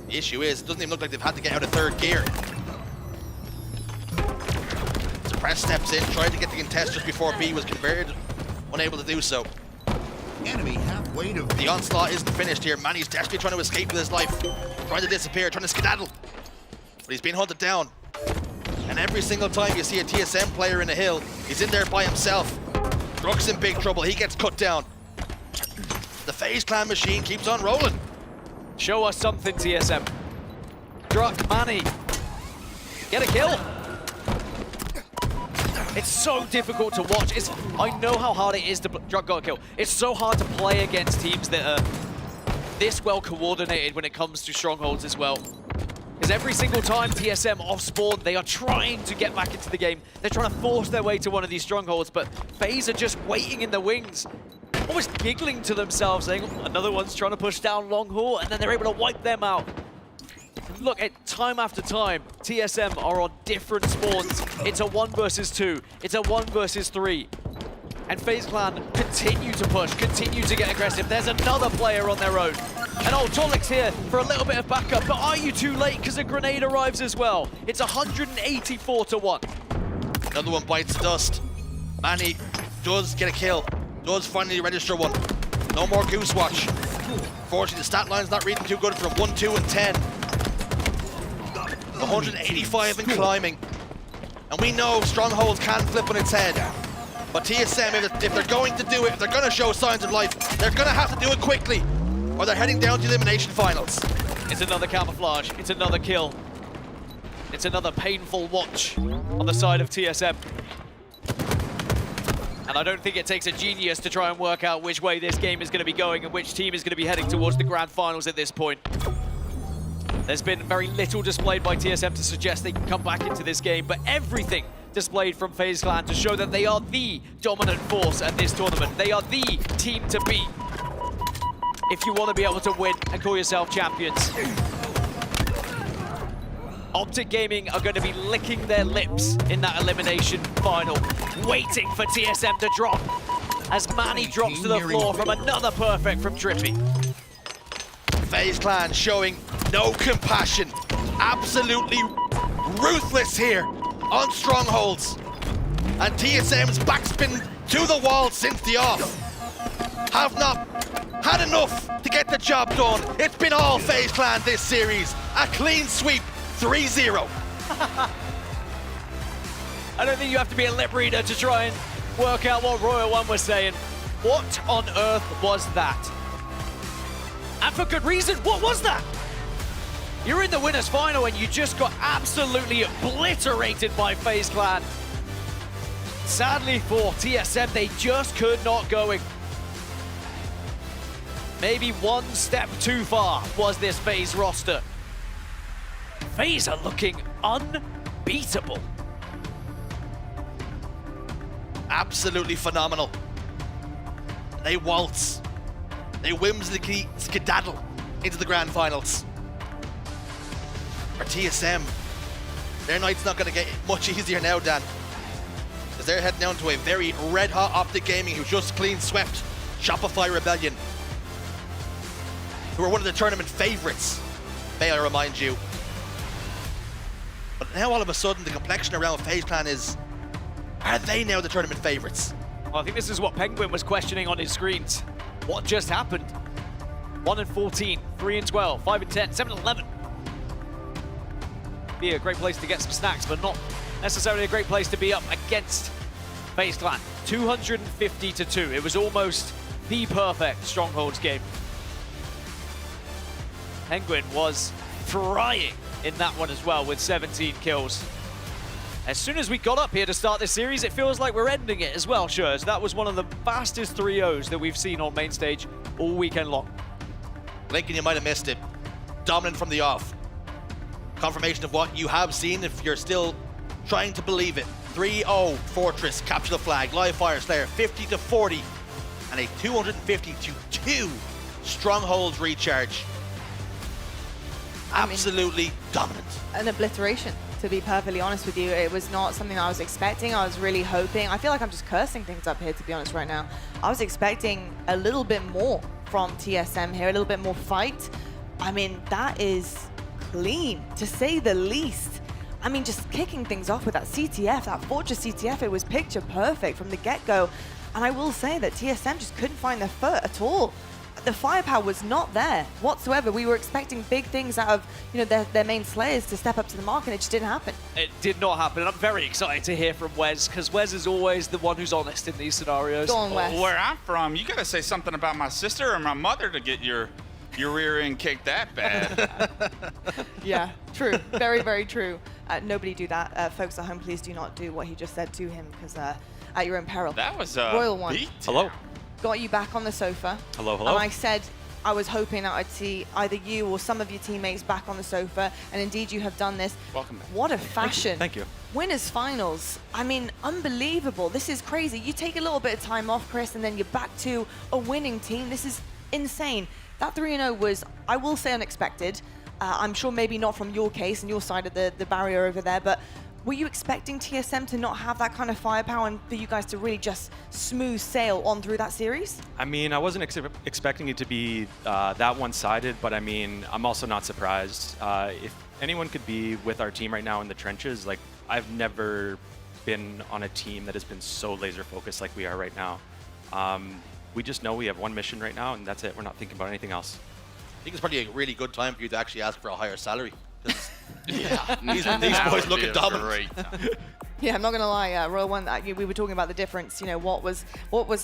The issue is, it doesn't even look like they've had to get out of third gear. Suppress steps in, tried to get the contest just before B was converted. Unable to do so. Enemy halfway to The onslaught isn't finished here. Manny's desperately trying to escape with his life. Trying to disappear, trying to skedaddle. But he's being hunted down. And every single time you see a TSM player in a hill, he's in there by himself. Rook's in big trouble, he gets cut down. The FaZe Clan machine keeps on rolling. Show us something, TSM. Druck, Manny. Get a kill. It's so difficult to watch. I know how hard it is to Druck got a kill. It's so hard to play against teams that are this well coordinated when it comes to strongholds as well. Because every single time TSM off spawn, they are trying to get back into the game. They're trying to force their way to one of these strongholds, but FaZe are just waiting in the wings, almost giggling to themselves, saying, oh, another one's trying to push down long haul, and then they're able to wipe them out. Look, at time after time, TSM are on different spawns. It's a 1 versus 2. It's a 1 versus 3. And FaZe Clan continue to push, continue to get aggressive. There's another player on their own. And old Tolik's here for a little bit of backup, but are you too late? Because a grenade arrives as well. It's 184-1. Another one bites dust. Manny does get a kill. Does finally register one. No more Goose Watch. Unfortunately, the stat line's not reading too good from 1, 2, and 10. 185 and climbing. And we know Strongholds can flip on its head. But TSM, if they're going to do it, if they're going to show signs of life, they're going to have to do it quickly, or they're heading down to the Elimination Finals. It's another camouflage. It's another kill. It's another painful watch on the side of TSM. And I don't think it takes a genius to try and work out which way this game is going to be going and which team is going to be heading towards the grand finals at this point. There's been very little displayed by TSM to suggest they can come back into this game, but everything displayed from FaZe Clan to show that they are the dominant force at this tournament. They are the team to beat if you want to be able to win and call yourself champions. Optic Gaming are going to be licking their lips in that elimination final, waiting for TSM to drop as Manny drops to the floor from another perfect from Trippy. FaZe Clan showing no compassion, absolutely ruthless here on Strongholds. And TSM's backspin to the wall since the off have not had enough to get the job done. It's been all FaZe Clan this series. A clean sweep, 3-0. I don't think you have to be a lip reader to try and work out what Royal One was saying. What on earth was that? And for good reason, what was that? You're in the winners final and you just got absolutely obliterated by FaZe Clan. Sadly for TSM, they just could not go. Maybe one step too far was this FaZe roster. FaZe are looking unbeatable. Absolutely phenomenal. They waltz. They whimsically skedaddle into the grand finals. For TSM, their night's not going to get much easier now, Dan, because they're heading down to a very red-hot Optic Gaming who just clean swept Shopify Rebellion, who are one of the tournament favorites, may I remind you. But now all of a sudden the complexion around FaZe Clan is, are they now the tournament favorites? Well, I think this is what Penguin was questioning on his screens. What just happened? 1-14, 3-12, 5-10, 7-11. Be a great place to get some snacks, but not necessarily a great place to be up against FaZe Clan. 250-2. It was almost the perfect Strongholds game. Penguin was frying in that one as well with 17 kills. As soon as we got up here to start this series, it feels like we're ending it as well, Shurs. That was one of the fastest 3-0s that we've seen on main stage all weekend long. Lincoln, you might have missed it. Dominant from the off. Confirmation of what you have seen if you're still trying to believe it. 3-0 Fortress, capture the flag, live fire Slayer, 50-40, and a 250-2 Strongholds recharge. Absolutely dominant. An obliteration, to be perfectly honest with you. It was not something I was expecting. I was really hoping. I feel like I'm just cursing things up here, to be honest, right now. I was expecting a little bit more from TSM here, a little bit more fight. I mean, that is clean, to say the least. I mean, just kicking things off with that CTF, that Fortress CTF, it was picture perfect from the get-go. And I will say that TSM just couldn't find their foot at all. The firepower was not there whatsoever. We were expecting big things out of, you know, their main slayers to step up to the mark, and it just didn't happen. It did not happen, and I'm very excited to hear from Wes, because Wes is always the one who's honest in these scenarios. Go on, Wes. Where I'm from, you gotta say something about my sister or my mother to get your rear end kicked that bad. Yeah, true. Very, very true. Nobody do that. Folks at home, please do not do what he just said to him, because at your own peril. That was Royal One. Hello. Got you back on the sofa. Hello, hello. And I said I was hoping that I'd see either you or some of your teammates back on the sofa, and indeed you have done this. Welcome back. What a fashion. Thank you. Winners finals. I mean, unbelievable. This is crazy. You take a little bit of time off, Chris, and then you're back to a winning team. This is insane. That 3-0 was, I will say, unexpected. I'm sure maybe not from your case and your side of the barrier over there, but were you expecting TSM to not have that kind of firepower and for you guys to really just smooth sail on through that series? I mean, I wasn't expecting it to be that one-sided, but I mean, I'm also not surprised. If anyone could be with our team right now in the trenches, like, I've never been on a team that has been so laser-focused like we are right now. We just know we have one mission right now, and that's it. We're not thinking about anything else. I think it's probably a really good time for you to actually ask for a higher salary. Yeah, these boys looking dominant. Yeah, I'm not gonna lie, Royal One, we were talking about the difference, you know, what was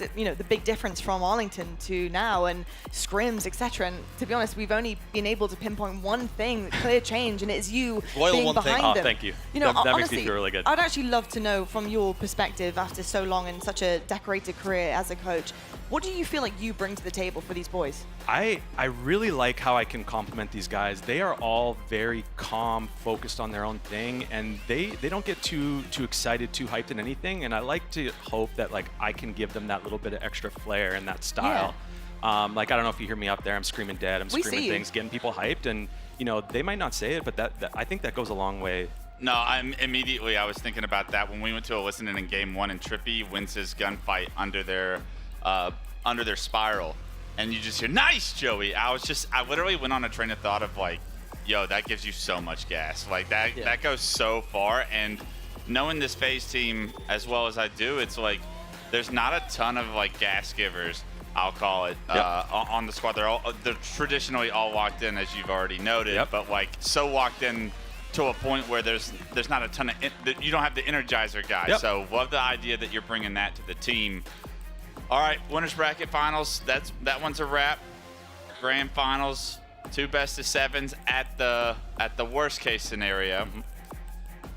it, you know, the big difference from Arlington to now, and scrims, etc. And to be honest, we've only been able to pinpoint one thing, clear change, and it's you being behind them. Oh, thank you. You know, that honestly, makes me feel really good. I'd actually love to know from your perspective after so long and such a decorated career as a coach, what do you feel like you bring to the table for these boys? I really like how I can compliment these guys. They are all very calm, focused on their own thing, and they don't get too excited, too hyped in anything. And I like to hope that, like, I can give them that little bit of extra flair and that style. Yeah. Like, I don't know if you hear me up there. I'm screaming dead. I'm screaming things, getting people hyped, and you know, they might not say it, but that I think that goes a long way. No, I was thinking about that when we went to a listening in game 1 and Trippy wins his gunfight under their spiral, and you just hear, "Nice, Joey." I literally went on a train of thought of like, yo, that gives you so much gas. Like that goes so far. And knowing this FaZe team as well as I do, it's like there's not a ton of like gas givers, I'll call it, on the squad. They're traditionally all locked in, as you've already noted, but like so locked in to a point where there's not a ton of you don't have the energizer guys. So love the idea that you're bringing that to the team. All right, winners bracket finals. That one's a wrap. Grand finals, 2 best-of-7s at the worst case scenario.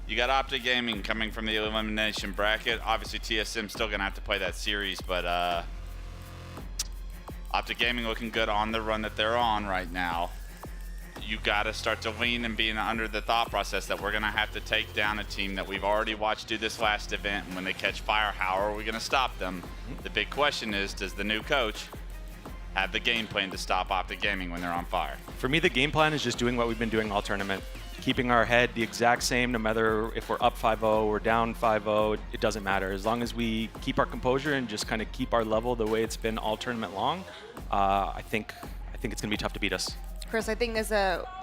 You got Optic Gaming coming from the elimination bracket. Obviously, TSM still gonna have to play that series, but Optic Gaming looking good on the run that they're on right now. You gotta start to lean and being under the thought process that we're gonna have to take down a team that we've already watched do this last event, and when they catch fire, how are we gonna stop them? The big question is, does the new coach have the game plan to stop Optic Gaming when they're on fire? For me, the game plan is just doing what we've been doing all tournament. Keeping our head the exact same, no matter if we're up 5-0 or down 5-0, it doesn't matter. As long as we keep our composure and just kind of keep our level the way it's been all tournament long, I think it's gonna be tough to beat us. Chris, I think there's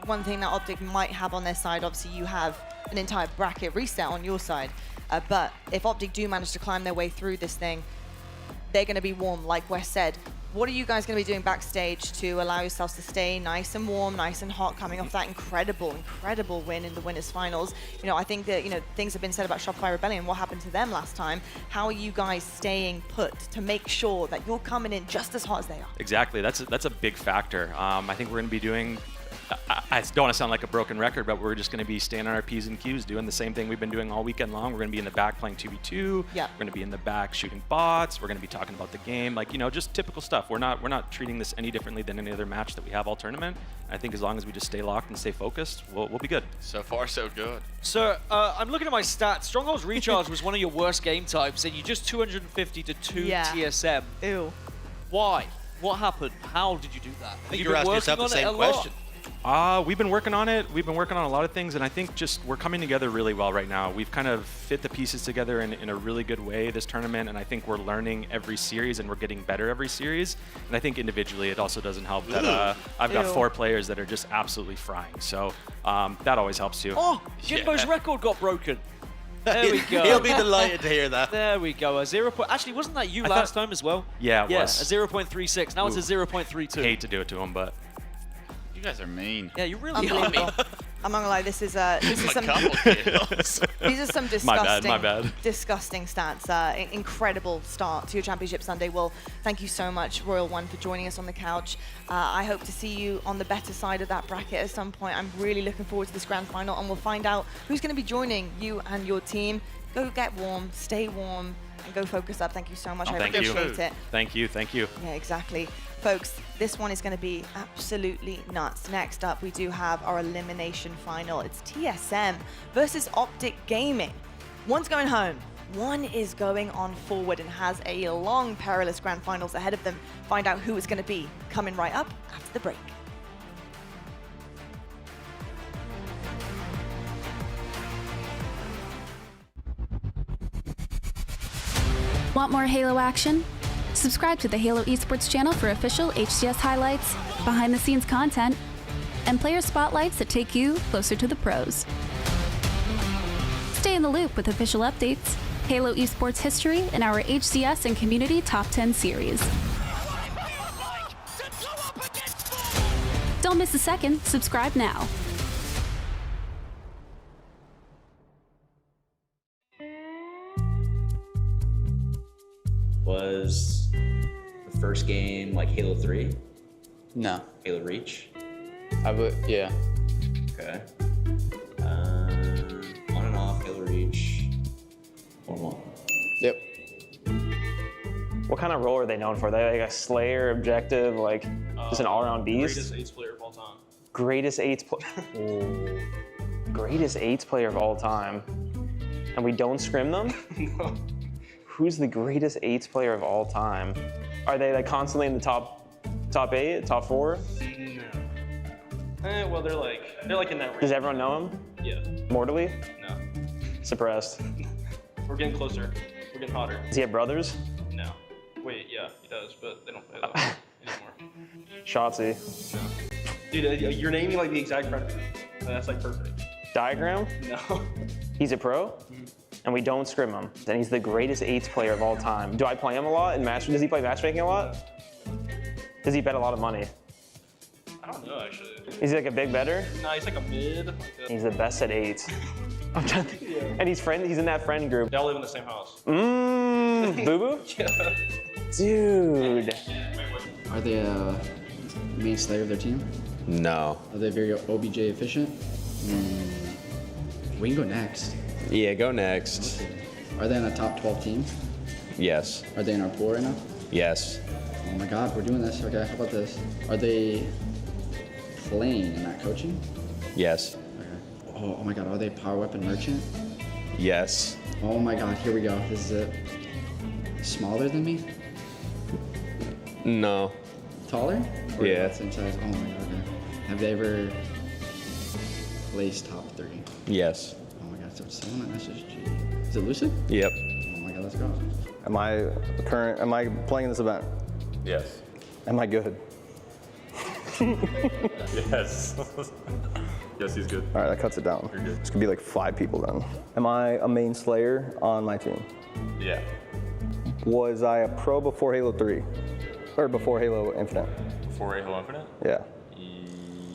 one thing that Optic might have on their side. Obviously, you have an entire bracket reset on your side. But if Optic do manage to climb their way through this thing, they're going to be warm, like Wes said. What are you guys going to be doing backstage to allow yourselves to stay nice and warm, nice and hot, coming off that incredible win in the winners finals? You know, I think that, you know, things have been said about Shopify Rebellion. What happened to them last time? How are you guys staying put to make sure that you're coming in just as hot as they are? Exactly. That's a big factor. I think we're going to be doing. I don't want to sound like a broken record, but we're just going to be staying on our P's and Q's, doing the same thing we've been doing all weekend long. We're going to be in the back playing 2v2. Yeah. We're going to be in the back shooting bots. We're going to be talking about the game, like, you know, just typical stuff. We're not treating this any differently than any other match that we have all tournament. I think as long as we just stay locked and stay focused, we'll be good. So far, so good. So I'm looking at my stats. Stronghold's Recharge was one of your worst game types, and you just 250 to 2 TSM. Ew. Why? What happened? How did you do that? I think you're asking yourself the same question. We've been working on it. We've been working on a lot of things, and I think just we're coming together really well right now. We've kind of fit the pieces together in a really good way this tournament, and I think we're learning every series and we're getting better every series. And I think individually it also doesn't help that I've got 4 players that are just absolutely frying. So that always helps too. Oh, Jimbo's record got broken. There we go. He'll be delighted to hear that. There we go. A 0. Actually, wasn't that you last time as well? Yeah, it was. A 0.36. Now it's a 0.32. Hate to do it to him, but. You guys are mean. Yeah, you really are mean. I'm not gonna lie, this is some these are some disgusting, my bad. disgusting stats. Incredible start to your Championship Sunday. Well, thank you so much, Royal One, for joining us on the couch. I hope to see you on the better side of that bracket at some point. I'm really looking forward to this grand final, and we'll find out who's going to be joining you and your team. Go get warm, stay warm, and go focus up. Thank you so much. I appreciate it. Thank you. Yeah, exactly. Folks, this one is going to be absolutely nuts. Next up, we do have our elimination final. It's TSM versus Optic Gaming. One's going home, one is going on forward and has a long, perilous grand finals ahead of them. Find out who it's going to be coming right up after the break. Want more Halo action? Subscribe to the Halo Esports channel for official HCS highlights, behind-the-scenes content, and player spotlights that take you closer to the pros. Stay in the loop with official updates, Halo Esports history, and our HCS and community top 10 series. Don't miss a second. Subscribe now. Was the first game like Halo 3? No. Halo Reach? Yeah. Okay. On and off, Halo Reach. 1-1. Yep. What kind of role are they known for? Are they like a Slayer, objective, like just an all-around beast? Greatest AIDS player of all time. Greatest AIDS player. Greatest AIDS player of all time. And we don't scrim them? No. Who's the greatest AIDS player of all time? Are they like constantly in the top 8, top 4? No. Well, they're like in that range. Does everyone know him? Yeah. Mortally? No. Suppressed. We're getting closer. We're getting hotter. Does he have brothers? No. Wait, yeah, he does, but they don't play that anymore. Shotzi. No. Dude, you're naming like the exact predator. That's like perfect. Diagram? No. He's a pro? And we don't scrim him. And he's the greatest AIDS player of all time. Do I play him a lot in match? Does he play matchmaking a lot? Does he bet a lot of money? I don't know, actually. Is he like a big bettor? No, he's like a mid. He's the best at AIDS. I'm trying to think. Yeah. And he's in that friend group. They all live in the same house. Boo-boo? Yeah. Dude. Are they a main slayer of their team? No. Are they very OBJ efficient? We can go next. Yeah, go next. Okay. Are they on a top 12 team? Yes. Are they in our pool right now? Yes. Oh my god, we're doing this. Okay, how about this? Are they playing and not coaching? Yes. Okay. Oh my god, are they power weapon merchant? Yes. Oh my god, here we go. This is it. Smaller than me? No. Taller? Or Yeah. Same size? Oh my god, okay. Have they ever placed top 3? Yes. Oh my god, so someone at SSG. Is it Lucid? Yep. Oh my god, let's go. Am I playing in this event? Yes. Am I good? Yes. Yes, he's good. All right, that cuts it down. You're good. It's gonna be like 5 people then. Am I a main slayer on my team? Yeah. Was I a pro before Halo 3? Or before Halo Infinite? Before Halo Infinite? Yeah.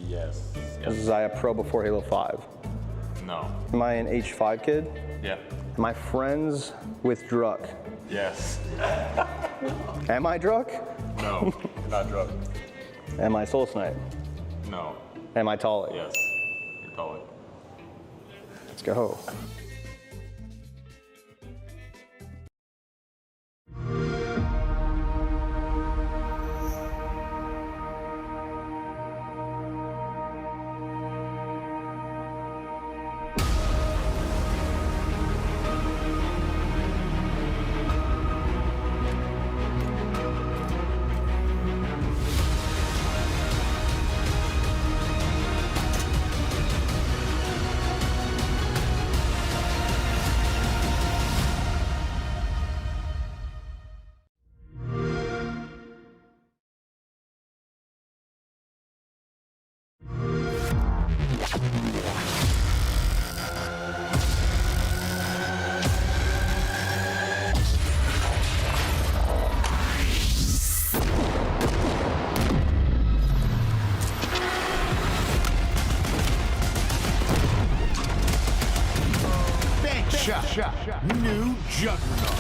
Yes. Was I a pro before Halo 5? No. Am I an H5 kid? Yeah. Am I friends with Druck? Yes. Am I Druck? No, you're not drunk. Am I Soul Snipe? No. Am I Tolly? Yes. You're Tolly. Let's go. true juggernaut.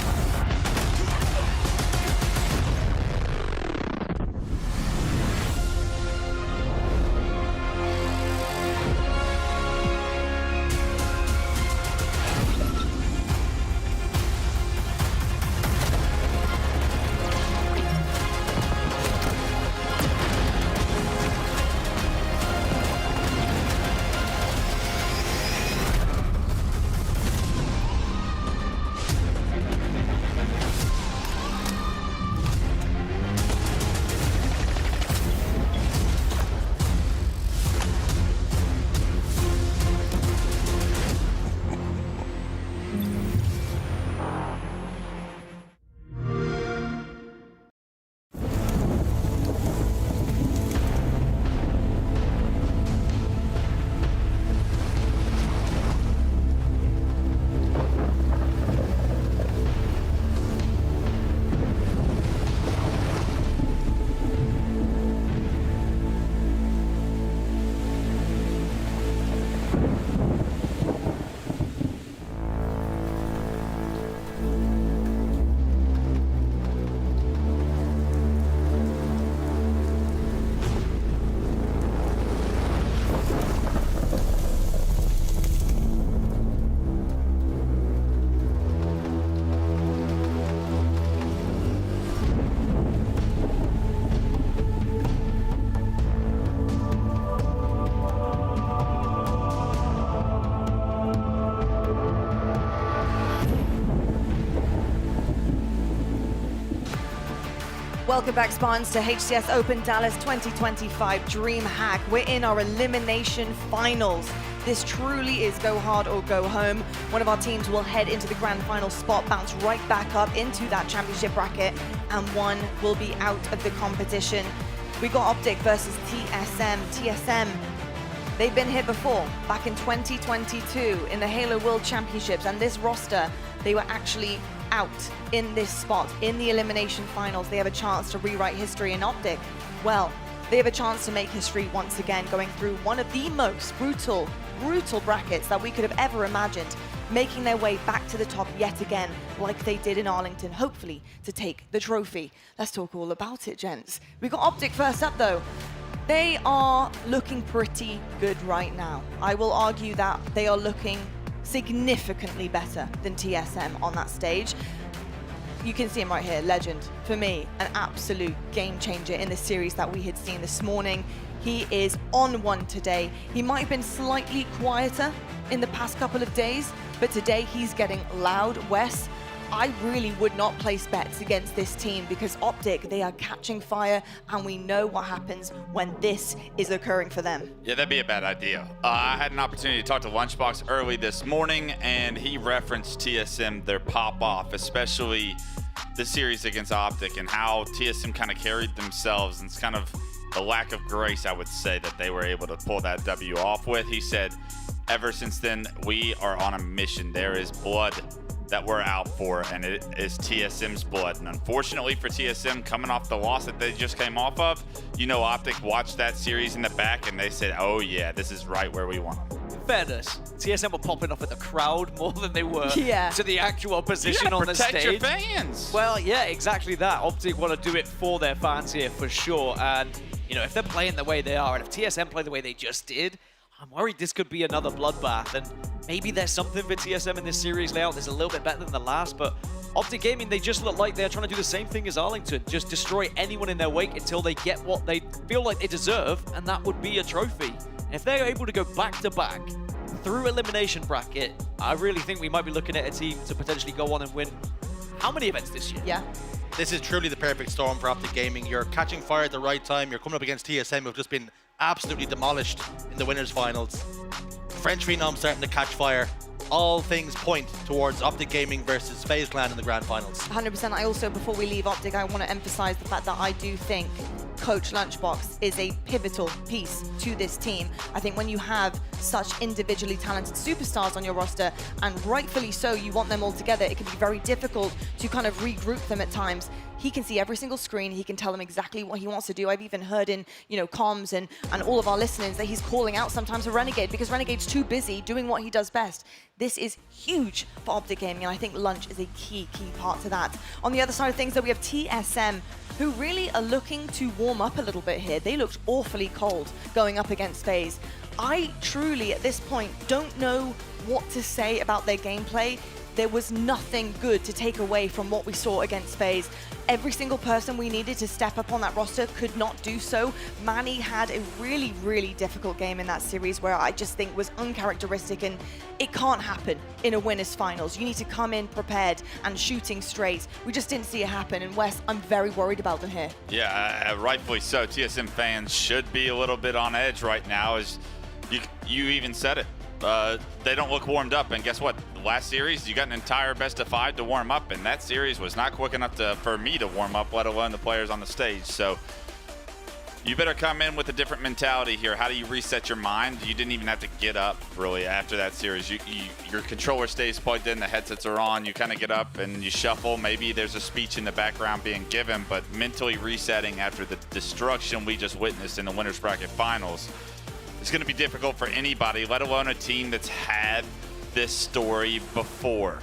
Welcome back, Spartans, to HCS Open Dallas 2025 DreamHack. We're in our elimination finals. This truly is go hard or go home. One of our teams will head into the grand final spot, bounce right back up into that championship bracket, and one will be out of the competition. We got Optic versus TSM. TSM, they've been here before, back in 2022 in the Halo World Championships, and this roster, they were actually out in this spot in the elimination finals. They have a chance to rewrite history. In Optic, well, they have a chance to make history once again, going through one of the most brutal brackets that we could have ever imagined, making their way back to the top yet again, like they did in Arlington, hopefully to take the trophy. Let's talk all about it, gents. We got Optic first up though. They are looking pretty good right now. I will argue that they are looking significantly better than TSM on that stage. You can see him right here, legend. For me, an absolute game changer in the series that we had seen this morning. He is on one today. He might have been slightly quieter in the past couple of days, but today he's getting loud. Wes, I really would not place bets against this team because Optic, they are catching fire, and we know what happens when this is occurring for them. Yeah, that'd be a bad idea. I had an opportunity to talk to Lunchbox early this morning, and he referenced TSM, their pop-off, especially the series against Optic, and how TSM kind of carried themselves, and it's kind of the lack of grace, I would say, that they were able to pull that W off with. He said, ever since then, we are on a mission. There is blood that we're out for, and it is TSM's blood. And unfortunately for TSM, coming off the loss that they just came off of, you know, Optic watched that series in the back and they said, oh yeah, this is right where we want them. Fairness, TSM were popping off at the crowd more than they were to the actual position on the stage. Protect your fans. Well, yeah, exactly that. Optic want to do it for their fans here for sure. And, you know, if they're playing the way they are, and if TSM play the way they just did, I'm worried this could be another bloodbath. And maybe there's something for TSM in this series layout that's a little bit better than the last, but Optic Gaming, they just look like they're trying to do the same thing as Arlington, just destroy anyone in their wake until they get what they feel like they deserve, and that would be a trophy. And if they're able to go back-to-back through elimination bracket, I really think we might be looking at a team to potentially go on and win how many events this year? Yeah. This is truly the perfect storm for Optic Gaming. You're catching fire at the right time. You're coming up against TSM, who've just been absolutely demolished in the winners finals. French Phenom starting to catch fire. All things point towards Optic Gaming versus FaZe Clan in the grand finals. 100%. I also, before we leave Optic, I want to emphasize the fact that I do think Coach Lunchbox is a pivotal piece to this team. I think when you have such individually talented superstars on your roster, and rightfully so, you want them all together, it can be very difficult to kind of regroup them at times. He can see every single screen. He can tell them exactly what he wants to do. I've even heard in, comms and all of our listeners that he's calling out sometimes a Renegade because Renegade's too busy doing what he does best. This is huge for Optic Gaming, and I think Lunch is a key part to that. On the other side of things, though, we have TSM, who really are looking to warm up a little bit here. They looked awfully cold going up against FaZe. I truly, at this point, don't know what to say about their gameplay. There was nothing good to take away from what we saw against FaZe. Every single person we needed to step up on that roster could not do so. Manny had a really, really difficult game in that series where I just think was uncharacteristic, and it can't happen in a winners finals. You need to come in prepared and shooting straight. We just didn't see it happen, and Wes, I'm very worried about them here. Yeah, rightfully so. TSM fans should be a little bit on edge right now, as you even said it. They don't look warmed up, and guess what? Last series, you got an entire best of 5 to warm up, and that series was not quick enough for me to warm up, let alone the players on the stage. So you better come in with a different mentality here. How do you reset your mind? You didn't even have to get up, really, after that series. Your controller stays plugged in, the headsets are on, you kind of get up and you shuffle. Maybe there's a speech in the background being given, but mentally resetting after the destruction we just witnessed in the Winners Bracket Finals, it's going to be difficult for anybody, let alone a team that's had this story before.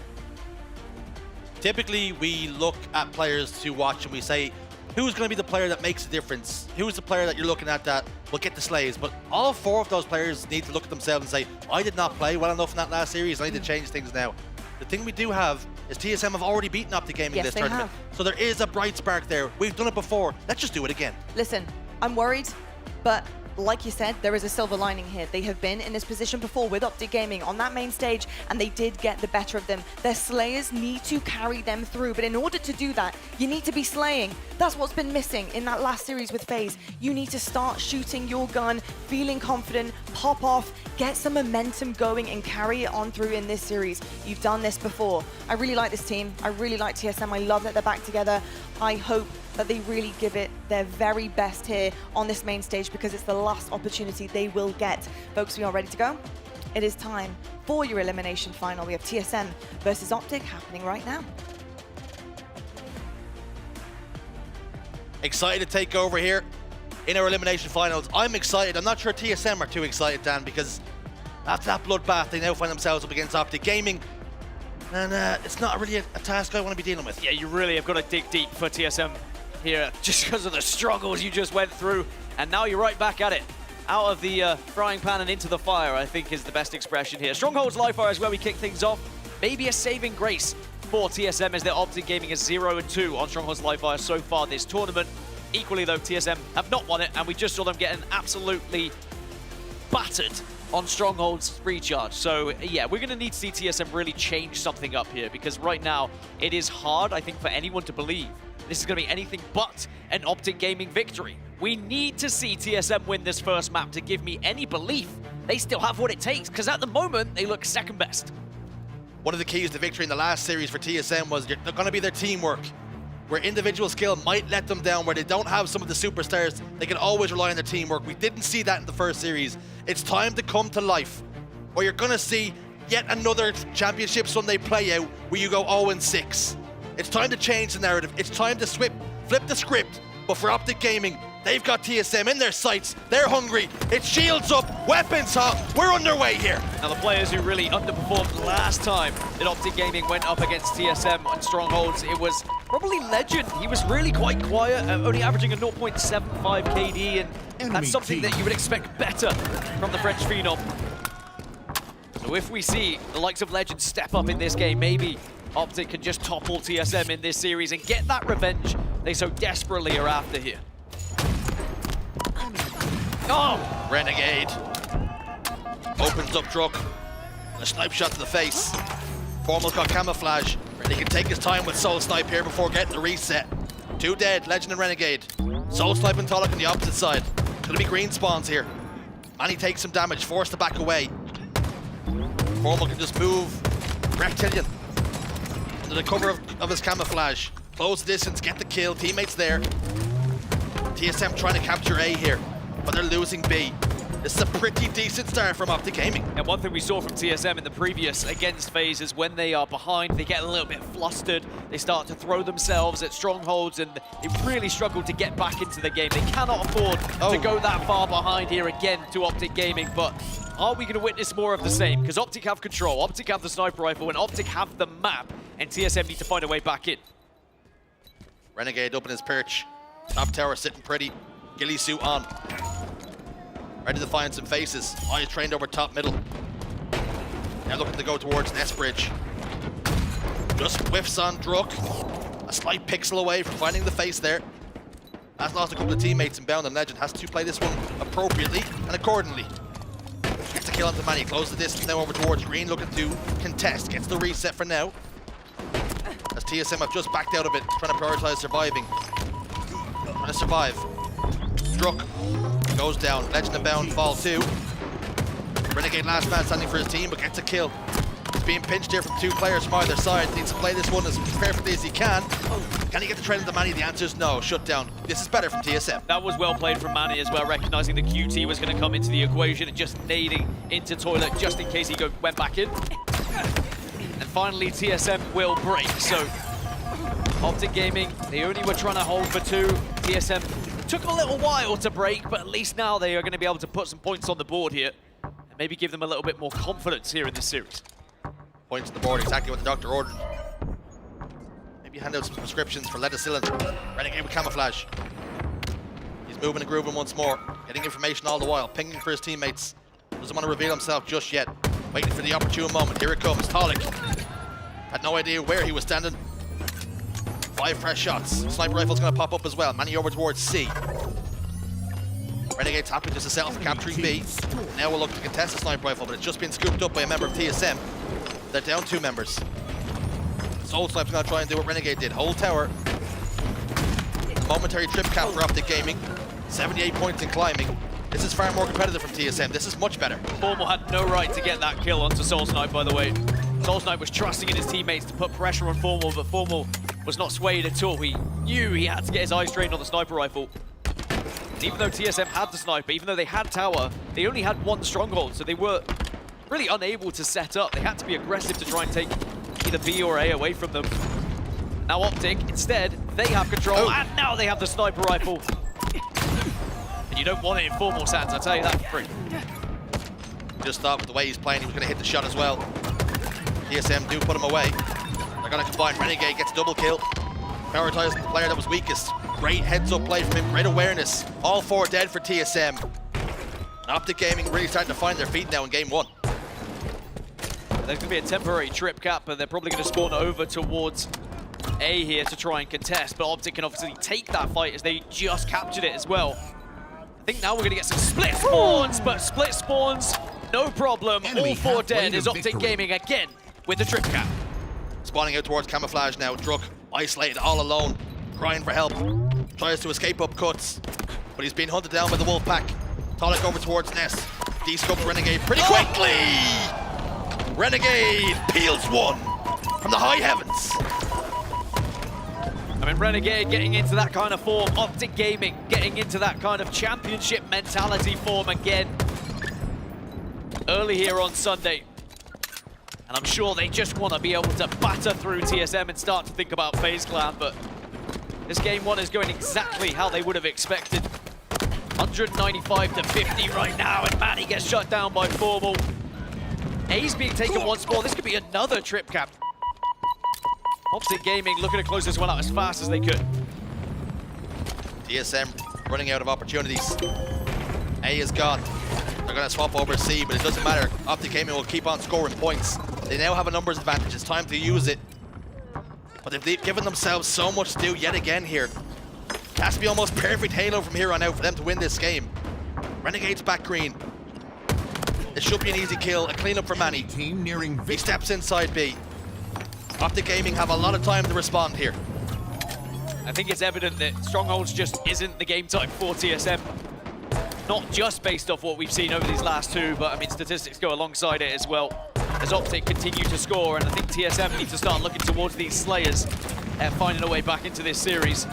Typically, we look at players to watch and we say, who's going to be the player that makes a difference? Who's the player that you're looking at that will get the slays? But all 4 of those players need to look at themselves and say, I did not play well enough in that last series. I need to change things now. The thing we do have is TSM have already beaten Optic Gaming in this tournament. So there is a bright spark there. We've done it before. Let's just do it again. Listen, I'm worried, but like you said, there is a silver lining here. They have been in this position before with Optic Gaming on that main stage, and they did get the better of them. Their slayers need to carry them through, but in order to do that, you need to be slaying. That's what's been missing in that last series with FaZe. You need to start shooting your gun, feeling confident, pop off, get some momentum going, and carry it on through in this series. You've done this before. I really like this team. I really like TSM. I love that they're back together. I hope that they really give it their very best here on this main stage, because it's the last opportunity they will get. Folks, we are ready to go. It is time for your elimination final. We have TSM versus Optic happening right now. Excited to take over here in our elimination finals. I'm excited. I'm not sure TSM are too excited, Dan, because after that bloodbath, they now find themselves up against Optic Gaming. And it's not really a task I want to be dealing with. Yeah, you really have got to dig deep for TSM here, just because of the struggles you just went through. And now you're right back at it. Out of the frying pan and into the fire, I think is the best expression here. Stronghold's live fire is where we kick things off. Maybe a saving grace for TSM, as their Optic Gaming is 0-2 on Stronghold's live fire so far this tournament. Equally though, TSM have not won it, and we just saw them getting absolutely battered on Stronghold's recharge. So yeah, we're going to need to see TSM really change something up here, because right now it is hard, I think, for anyone to believe this is going to be anything but an Optic Gaming victory. We need to see TSM win this first map to give me any belief they still have what it takes, because at the moment they look second best. One of the keys to victory in the last series for TSM was they're going to be their teamwork, where individual skill might let them down, where they don't have some of the superstars. They can always rely on their teamwork. We didn't see that in the first series. It's time to come to life, or you're going to see yet another Championship Sunday play out where you go 0-6. It's time to change the narrative. It's time to flip the script. But for Optic Gaming, they've got TSM in their sights. They're hungry. It's shields up, weapons hot. We're underway here. Now the players who really underperformed last time that Optic Gaming went up against TSM on Strongholds, it was probably Legend. He was really quite quiet, only averaging a 0.75 KD, and that's something that you would expect better from the French phenom. So if we see the likes of Legend step up in this game, maybe Optic can just topple TSM in this series and get that revenge they so desperately are after here. Oh! Renegade opens up Druk. A snipe shot to the face. Formal's got camouflage. He can take his time with Soul Snipe here before getting the reset. 2 dead, Legend and Renegade. Soul Snipe and Tolok on the opposite side. Gonna be green spawns here. Manny takes some damage, forced to back away. Formal can just move Reptilian under the cover of his camouflage. Close the distance, get the kill, teammates there. TSM trying to capture A here, but they're losing B. This is a pretty decent start from Optic Gaming. And one thing we saw from TSM in the previous against FaZe is when they are behind, they get a little bit flustered. They start to throw themselves at strongholds, and they really struggle to get back into the game. They cannot afford to go that far behind here again to Optic Gaming, but are we going to witness more of the same? Because Optic have control, Optic have the sniper rifle, and Optic have the map, and TSM need to find a way back in. Renegade up in his perch. Top tower sitting pretty. Ghillie suit on. Ready to find some faces. Eyes trained over top middle. Now looking to go towards Nest Bridge. Just whiffs on Druk. A slight pixel away from finding the face there. Has lost a couple of teammates in Bound and Legend. Has to play this one appropriately and accordingly. Gets a kill onto Manny. Close the distance now over towards Green. Looking to contest. Gets the reset for now. As TSM have just backed out of it. Trying to prioritize surviving. Trying to survive. Druk goes down. Legend and Bound fall 2. Renegade last man standing for his team, but gets a kill. He's being pinched here from 2 players from either side. Needs to play this one as perfectly as he can. Can he get the trade into Manny? The answer is no. Shut down. This is better from TSM. That was well played from Manny as well, recognizing the QT was going to come into the equation and just nading into toilet just in case he went back in. And finally, TSM will break. So, Optic Gaming, they only were trying to hold for 2. TSM took a little while to break, but at least now they are going to be able to put some points on the board here and maybe give them a little bit more confidence here in this series. Points on the board, exactly what the doctor ordered. Maybe hand out some prescriptions for Leticillin. Renegade with camouflage. He's moving and grooving once more, getting information all the while, pinging for his teammates. Doesn't want to reveal himself just yet. Waiting for the opportune moment. Here it comes. Talik had no idea where he was standing. 5 fresh shots. Sniper rifle's going to pop up as well. Manny over towards C. Renegade's happy just to settle for capturing B. Now we'll look to contest the sniper rifle, but it's just been scooped up by a member of TSM. They're down 2 members. Soul Snipe's going to try and do what Renegade did. Hold tower. Momentary trip cap for Optic Gaming. 78 points in climbing. This is far more competitive from TSM. This is much better. Formal had no right to get that kill onto Soul Snipe, by the way. Soul Snipe was trusting in his teammates to put pressure on Formal, but Formal was not swayed at all. He knew he had to get his eyes trained on the sniper rifle. And even though TSM had the sniper, even though they had tower, they only had 1 stronghold, so they were really unable to set up. They had to be aggressive to try and take either B or A away from them. Now Optic, instead, they have control, and now they have the sniper rifle. And you don't want it in Formal's hands, I'll tell you that for free. Just thought with the way he's playing, he was going to hit the shot as well. TSM do put him away. They're going to combine. Renegade gets double kill. Prioritizing the player that was weakest. Great heads-up play from him, great awareness. All 4 dead for TSM. And Optic Gaming really starting to find their feet now in game 1. There's going to be a temporary trip cap, but they're probably going to spawn over towards A here to try and contest. But Optic can obviously take that fight as they just captured it as well. I think now we're going to get some split spawns, but split spawns, no problem. All 4 dead is Optic Gaming again with the trip cap. Spawning out towards camouflage now. Druk isolated all alone, crying for help. Tries to escape up cuts, but he's being hunted down by the wolf pack. Talik over towards Nest. D-scopes Renegade pretty quickly. Renegade peels 1 from the high heavens. I mean, Renegade getting into that kind of form. Optic Gaming getting into that kind of championship mentality form again. Early here on Sunday. And I'm sure they just want to be able to batter through TSM and start to think about FaZe Clan, but this game 1 is going exactly how they would have expected. 195 to 50 right now, and Manny gets shut down by Formal. A's being taken once more. This could be another trip cap. Optic Gaming looking to close this one out as fast as they could. TSM running out of opportunities. A is gone. They're going to swap over C, but it doesn't matter. Optic Gaming will keep on scoring points. They now have a numbers advantage. It's time to use it. But they've given themselves so much to do yet again here. It has to be almost perfect Halo from here on out for them to win this game. Renegade's back green. It should be an easy kill, a cleanup for Manny. Team nearing he steps inside B. Optic Gaming have a lot of time to respond here. I think it's evident that Strongholds just isn't the game type for TSM. Not just based off what we've seen over these last 2, but I mean, statistics go alongside it as well. As Optic continue to score, and I think TSM need to start looking towards these Slayers and finding a way back into this series.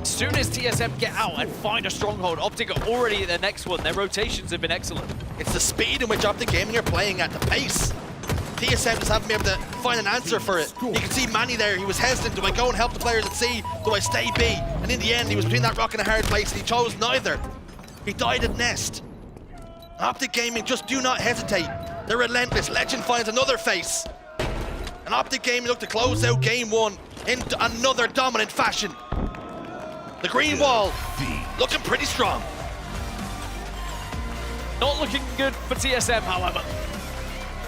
As soon as TSM get out and find a stronghold, Optic are already at the next one. Their rotations have been excellent. It's the speed in which Optic Gaming are playing at, the pace. TSM just haven't been able to find an answer for it. You can see Manny there, he was hesitant. Do I go and help the players at C? Do I stay B? And in the end, he was between that rock and a hard place, and he chose neither. He died at Nest. Optic Gaming just do not hesitate. They're relentless. Legend finds another face. And Optic Gaming look to close out game one in another dominant fashion. The green wall looking pretty strong. Not looking good for TSM, however.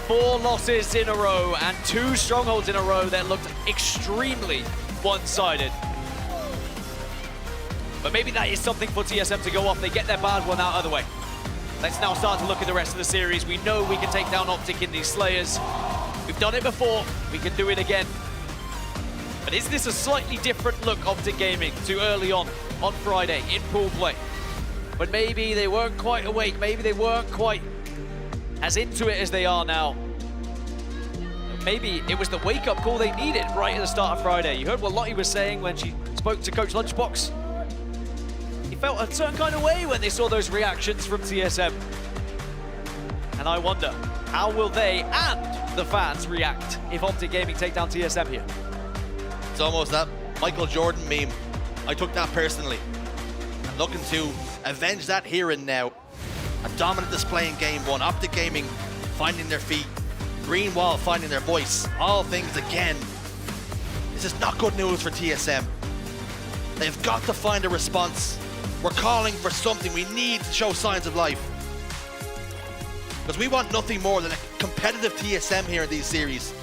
4 losses in a row and 2 strongholds in a row that looked extremely one-sided. But maybe that is something for TSM to go off. They get their bad one out of the way. Let's now start to look at the rest of the series. We know we can take down Optic in these Slayers. We've done it before, we can do it again. But is this a slightly different look, Optic Gaming, to early on Friday in pool play? But maybe they weren't quite awake, maybe they weren't quite as into it as they are now. Maybe it was the wake-up call they needed right at the start of Friday. You heard what Lottie was saying when she spoke to Coach Lunchbox. He felt a certain kind of way when they saw those reactions from TSM. And I wonder, how will they and the fans react if Optic Gaming take down TSM here? It's almost that Michael Jordan meme. I took that personally. I'm looking to avenge that here and now. A dominant display in game one. Optic Gaming finding their feet. Green Wall finding their voice. All things again. This is not good news for TSM. They've got to find a response. We're calling for something. We need to show signs of life. Because we want nothing more than a competitive TSM here in these series.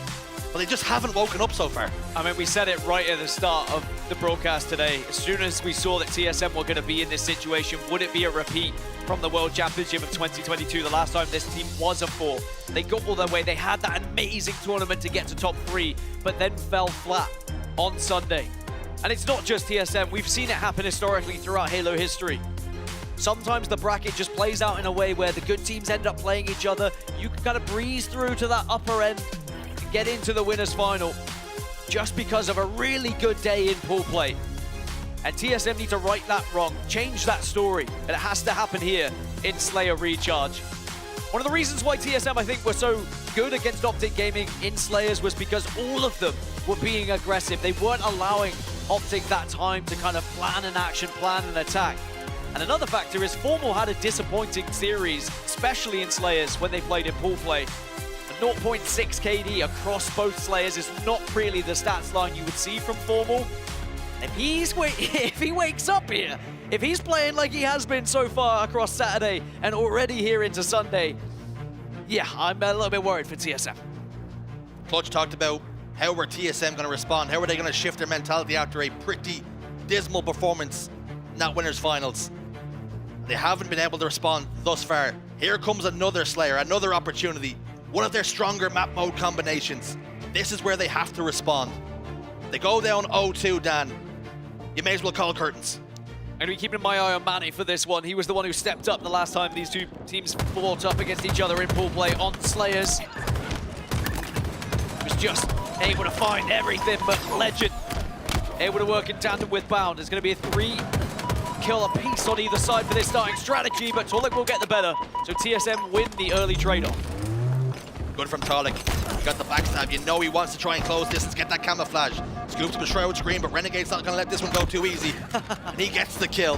But they just haven't woken up so far. I mean, we said it right at the start of the broadcast today. As soon as we saw that TSM were going to be in this situation, would it be a repeat from the World Championship of 2022, the last time this team was a 4? They got all their way. They had that amazing tournament to get to top 3, but then fell flat on Sunday. And it's not just TSM. We've seen it happen historically throughout Halo history. Sometimes the bracket just plays out in a way where the good teams end up playing each other. You can kind of breeze through to that upper end, get into the winners final just because of a really good day in pool play. And TSM need to right that wrong, change that story, and it has to happen here in Slayer Recharge. One of the reasons why TSM, I think, were so good against Optic Gaming in Slayers was because all of them were being aggressive. They weren't allowing Optic that time to kind of plan an action, plan an attack. And another factor is Formal had a disappointing series, especially in Slayers when they played in pool play. 0.6 KD across both Slayers is not really the stats line you would see from Formal. If he wakes up here, if he's playing like he has been so far across Saturday and already here into Sunday, yeah, I'm a little bit worried for TSM. Clutch talked about how were TSM going to respond, how are they going to shift their mentality after a pretty dismal performance in that winners finals. They haven't been able to respond thus far. Here comes another Slayer, another opportunity. One of their stronger map mode combinations. This is where they have to respond. They go down 0-2, Dan. You may as well call curtains. I'm going to be keeping my eye on Manny for this one. He was the one who stepped up the last time these two teams fought up against each other in pool play on Slayers. He was just able to find everything but Legend. Able to work in tandem with Bound. There's going to be a 3-kill apiece on either side for this starting strategy, but Tolik will get the better. So TSM win the early trade-off. Good from Tolik. He got the backstab. You know he wants to try and close distance, get that camouflage. Scoops with Shroud Screen, but Renegade's not going to let this one go too easy. And he gets the kill.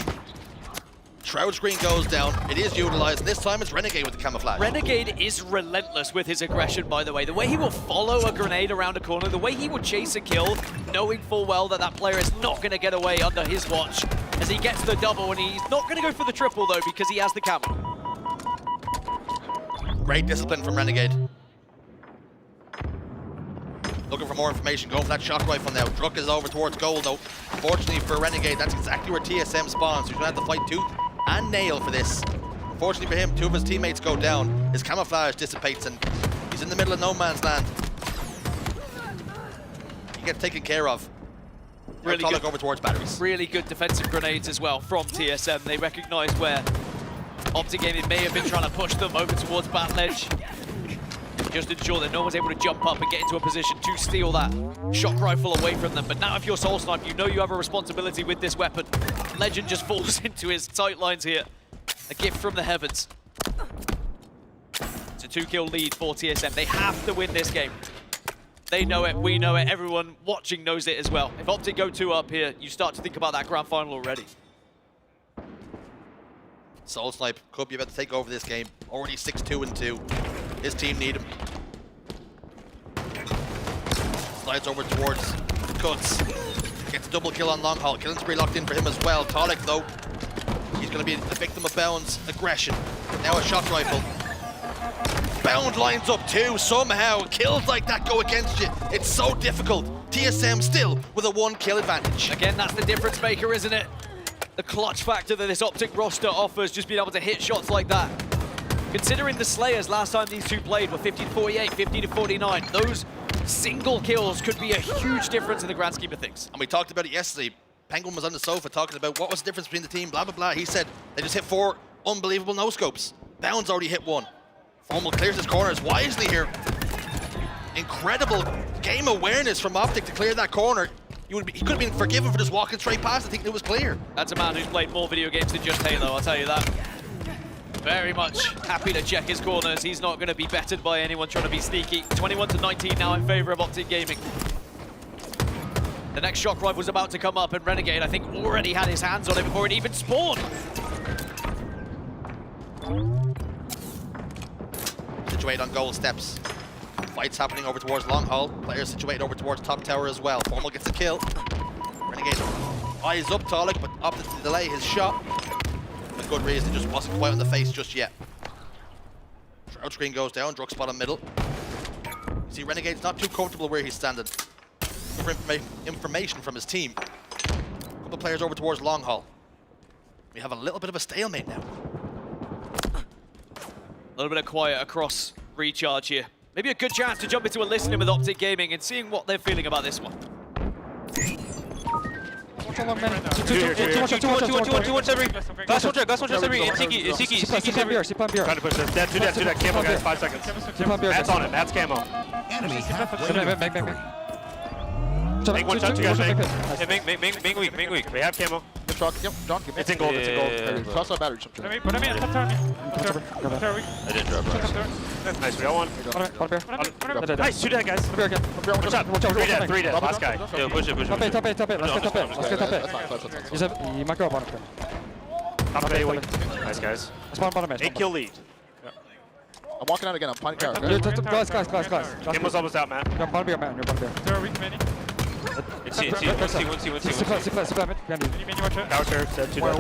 Shroud Screen goes down. It is utilized, and this time it's Renegade with the camouflage. Renegade is relentless with his aggression, by the way. The way he will follow a grenade around a corner, the way he will chase a kill, knowing full well that that player is not going to get away under his watch as he gets the double, and he's not going to go for the triple, though, because he has the camo. Great discipline from Renegade. Looking for more information, going for that shock rifle now. Druk is over towards gold, though. Fortunately for Renegade, that's exactly where TSM spawns. So he's going to have to fight tooth and nail for this. Unfortunately for him, 2 of his teammates go down. His camouflage dissipates, and he's in the middle of no man's land. He gets taken care of. Really good. Over towards batteries. Really good defensive grenades as well from TSM. They recognize where Optic Gaming may have been trying to push them over towards Battle Edge. just ensure that no one's able to jump up and get into a position to steal that shock rifle away from them. But now if you're Soul Snipe, you know you have a responsibility with this weapon. Legend just falls into his tight lines here. A gift from the heavens. It's a 2-kill lead for TSM. They have to win this game. They know it, we know it, everyone watching knows it as well. If Optic go 2 up here, you start to think about that grand final already. Soul Snipe could be about to take over this game. Already 6-2-2. His team need him. Slides over towards Cuts. Gets a double kill on long haul. Killing spree locked in for him as well. Talik though, he's going to be a victim of Bound's aggression. Now a shock rifle. Bound lines up too, somehow. Kills like that go against you. It's so difficult. TSM still with a 1-kill advantage. Again, that's the difference maker, isn't it? The clutch factor that this Optic roster offers, just being able to hit shots like that. Considering the Slayers last time these two played were 50-48, 50-49, those single kills could be a huge difference in the grand scheme of things. And we talked about it yesterday. Penguin was on the sofa talking about what was the difference between the team, blah, blah, blah. He said they just hit 4 unbelievable no-scopes. Bound's already hit 1. Formal clears his corners wisely here. Incredible game awareness from Optic to clear that corner. He could have been forgiven for just walking straight past. I think it was clear. That's a man who's played more video games than just Halo, I'll tell you that. Very much happy to check his corners. He's not going to be bettered by anyone trying to be sneaky. 21-19 now in favor of Optic Gaming. The next shock rifle's about to come up, and Renegade, I think, already had his hands on it before it even spawned. Situated on goal steps. Fights happening over towards long haul. Players situated over towards top tower as well. Formal gets a kill. Renegade eyes up Talik, but opted to delay his shot. With good reason, just wasn't quite on the face just yet. Shroud screen goes down, drug spot on middle. You see Renegade's not too comfortable where he's standing. For information from his team. A couple players over towards long haul. We have a little bit of a stalemate now. A little bit of quiet across recharge here. Maybe a good chance to jump into a listening with Optic Gaming and seeing what they're feeling about this one. Too much every. Glass one just every. Tiki every. Trying to push this. Dead, two dead. Camo, guys, 5 seconds. Matt's on it. Matt's camo. Enemy halfway. Make one shot, you guys make. Make weak. We have camo. It's in gold. Cross our battery. I didn't drop right. Nice, we got one. Nice, 2 dead, guys. Watch out. 3 dead. Last guy. Yo, push it. Top it. You might go bottom. Top of A, wait. Nice, guys. 8-kill lead. I'm walking out again. I'm finding tower. Glass. Camo's almost out, Matt. You're bottom beer, man. It's C. Tower turret, set 2 dead.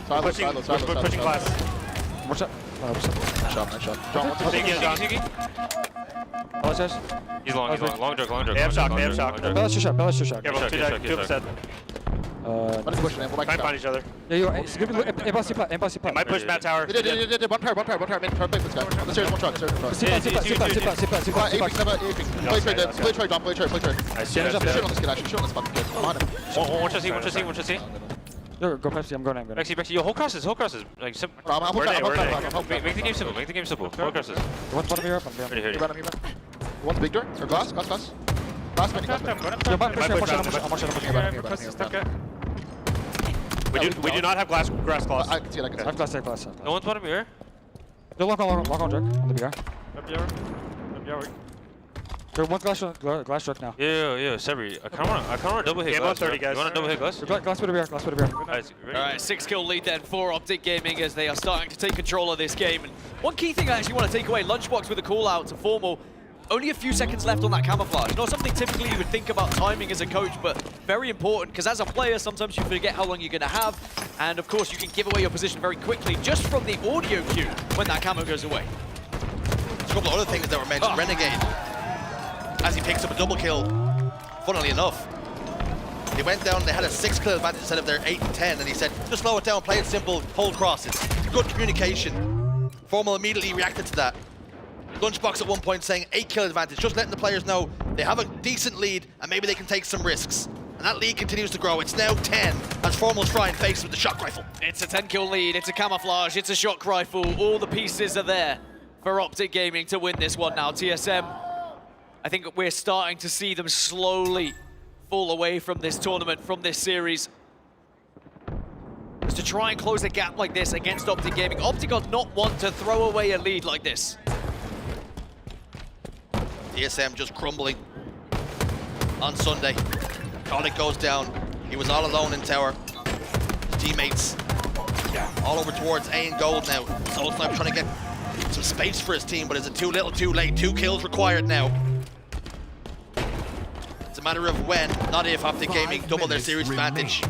Pushing glass. Watch out. Nice shot. John, Tiki. He's long drug. They have shock. Balance your shot. Careful, 2 dead, 2 of them Try and find each other. Might push Matt tower. They did. One tower. Try to this guy. On the stairs, one shot. Play trade, John. Play trade. Nice. Shoot on this kid, actually. Shoot on this fucking kid. I'm on him. One to see. Go Pepsi, I'm going. Bexy. Yo, hold crosses. Like, make the game simple. Hold crosses. What's bottom here? Ready. One's big door. Or glass. Glass mini. We do not have glass claws. I can see it. I have glass. No one's bottom here. They're lock on jerk on the BR. There's one glass truck now. Yeah, Sebri. I kind of want to double hit glass. 30, guys. You want to double hit glass? Glass with a beer. Alright, 6-kill lead then for Optic Gaming as they are starting to take control of this game. And one key thing I actually want to take away, Lunchbox with a call out to Formal. Only a few seconds left on that camouflage. Not something typically you would think about timing as a coach, but very important, because as a player, sometimes you forget how long you're going to have. And of course, you can give away your position very quickly just from the audio cue when that camo goes away. There's a couple of other things that were mentioned. Renegade, as he picks up a double kill, funnily enough, they went down, they had a 6-kill advantage instead of their 8 and 10, and he said, just slow it down, play it simple, hold crosses. Good communication. Formal immediately reacted to that. Lunchbox at one point saying 8-kill advantage, just letting the players know they have a decent lead and maybe they can take some risks. And that lead continues to grow. It's now 10 as Formal's trying face with the shock rifle. It's a 10-kill lead, it's a camouflage, it's a shock rifle. All the pieces are there for Optic Gaming to win this one now. TSM, I think we're starting to see them slowly fall away from this tournament, from this series. Just to try and close a gap like this against Optic Gaming. Optic are not one to throw away a lead like this. TSM just crumbling on Sunday. Colic goes down. He was all alone in tower. His teammates all over towards A and gold now. Soulsnipe trying to get some space for his team, but is it too little, too late? 2 kills required now. It's a matter of when, not if, Optic Gaming double their series advantage.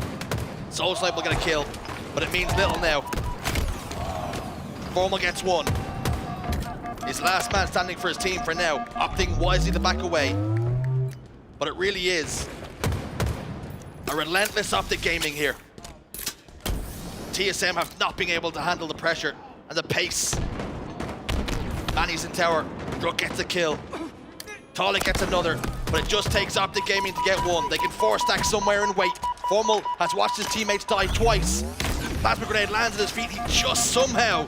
Soulsnipe will get a kill, but it means little now. Formal gets 1. He's the last man standing for his team for now, opting wisely to back away. But it really is a relentless Optic Gaming here. TSM have not been able to handle the pressure and the pace. Manny's in tower, Druk gets a kill. Talik gets another, but it just takes Optic Gaming to get 1. They can 4-stack somewhere and wait. Formal has watched his teammates die twice. Plasma grenade lands at his feet, he just somehow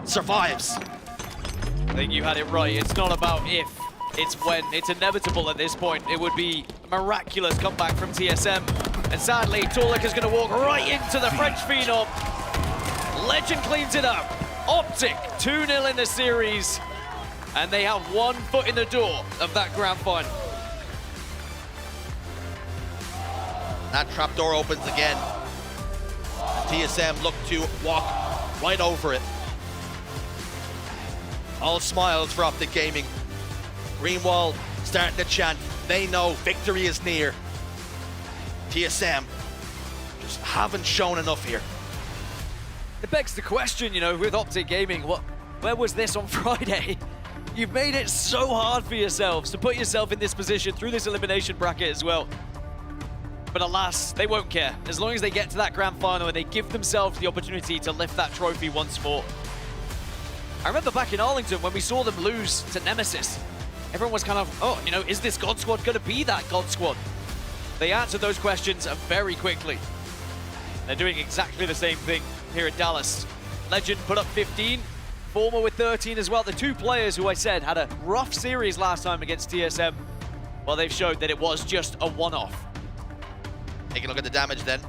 survives. I think you had it right. It's not about if, it's when. It's inevitable at this point. It would be a miraculous comeback from TSM. And sadly, Talik is going to walk right into the French Phenom. Legend cleans it up. Optic 2-0 in the series. And they have 1 foot in the door of that grand final. That trapdoor opens again. TSM look to walk right over it. All smiles for Optic Gaming. Greenwall starting to chant. They know victory is near. TSM just haven't shown enough here. It begs the question, you know, with Optic Gaming, where was this on Friday? You've made it so hard for yourselves to put yourself in this position through this elimination bracket as well. But alas, they won't care. As long as they get to that grand final and they give themselves the opportunity to lift that trophy once more. I remember back in Arlington when we saw them lose to Nemesis. Everyone was kind of, oh, you know, is this God Squad going to be that God Squad? They answered those questions very quickly. They're doing exactly the same thing here at Dallas. Legend put up 15, Former with 13 as well. The 2 players who I said had a rough series last time against TSM, well, they've showed that it was just a one-off. Take a look at the damage then.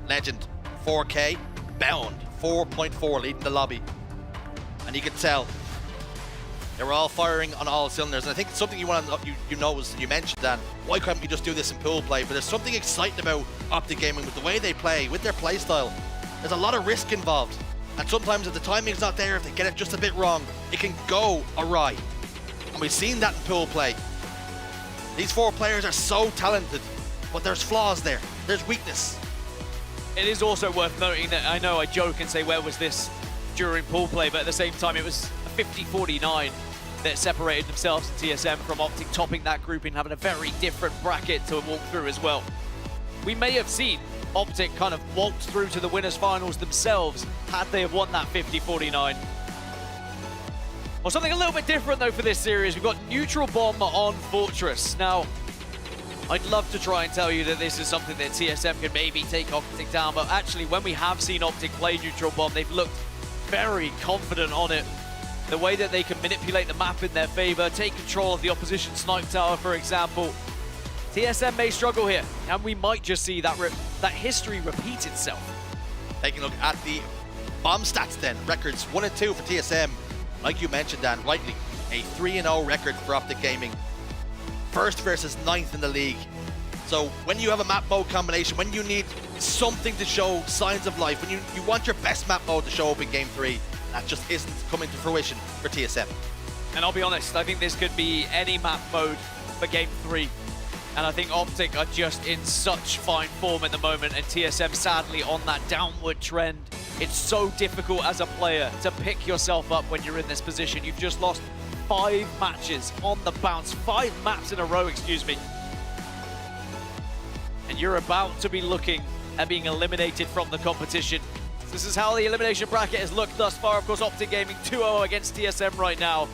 Legend, 4K, bound, 4.4 leading the lobby. And you can tell they were all firing on all cylinders. And I think something you want to you noticed, you mentioned, Dan, why couldn't we just do this in pool play? But there's something exciting about Optic Gaming with the way they play, with their play style. There's a lot of risk involved. And sometimes if the timing's not there, if they get it just a bit wrong, it can go awry. And we've seen that in pool play. These 4 players are so talented, but there's flaws there. There's weakness. It is also worth noting that I know I joke and say, where was this during pool play? But at the same time, it was a 50-49 that separated themselves and TSM from Optic, topping that group and having a very different bracket to walk through as well. We may have seen Optic kind of walked through to the winners finals themselves had they have won that 50-49. Well, something a little bit different though for this series. We've got neutral bomb on Fortress. Now, I'd love to try and tell you that this is something that TSM can maybe take Optic down, but actually when we have seen Optic play neutral bomb, they've looked very confident on it. The way that they can manipulate the map in their favor, take control of the opposition snipe tower, for example. TSM may struggle here, and we might just see that history repeat itself. Taking a look at the bomb stats then. Records 1 and 2 for TSM. Like you mentioned, Dan, rightly, a 3-0 record for Optic Gaming. 1st versus 9th in the league. So when you have a map mode combination, when you need something to show signs of life, when you want your best map mode to show up in Game 3, that just isn't coming to fruition for TSM. And I'll be honest, I think this could be any map mode for Game 3. And I think Optic are just in such fine form at the moment, and TSM sadly on that downward trend. It's so difficult as a player to pick yourself up when you're in this position. You've just lost 5 matches on the bounce, 5 maps in a row, excuse me. And you're about to be looking at being eliminated from the competition. This is how the elimination bracket has looked thus far. Of course, Optic Gaming 2-0 against TSM right now.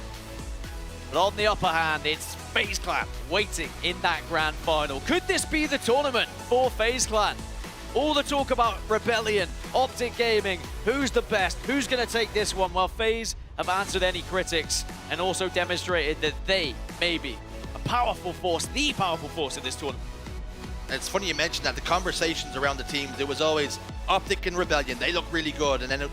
But on the upper hand, it's FaZe Clan waiting in that grand final. Could this be the tournament for FaZe Clan? All the talk about Rebellion, Optic Gaming, who's the best, who's going to take this one? Well, FaZe have answered any critics and also demonstrated that they may be a powerful force, the powerful force in this tournament. It's funny you mentioned that. The conversations around the teams, it was always Optic and Rebellion. They look really good. And then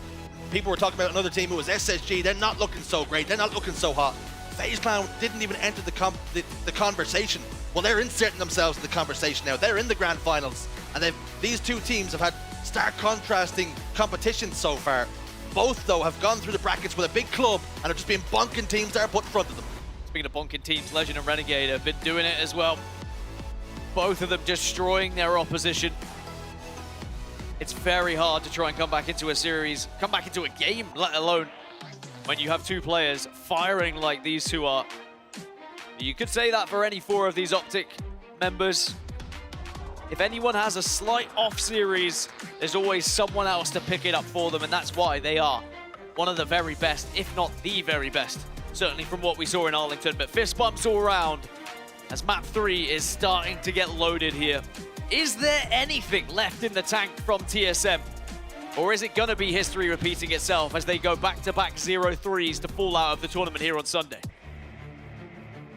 people were talking about another team. It was SSG. They're not looking so great. They're not looking so hot. FaZe Clan didn't even enter the conversation. Well, they're inserting themselves in the conversation now. They're in the grand finals. And these two teams have had stark contrasting competitions so far. Both, though, have gone through the brackets with a big club and have just been bonking teams that are put in front of them. Speaking of bonking teams, Legend and Renegade have been doing it as well. Both of them destroying their opposition. It's very hard to try and come back into a series, come back into a game, let alone when you have two players firing like these two are. You could say that for any four of these Optic members. If anyone has a slight off series, there's always someone else to pick it up for them, and that's why they are one of the very best, if not the very best, certainly from what we saw in Arlington. But fist bumps all around as map 3 is starting to get loaded here. Is there anything left in the tank from TSM? Or is it going to be history repeating itself as they go back-to-back 0-3s to fall out of the tournament here on Sunday?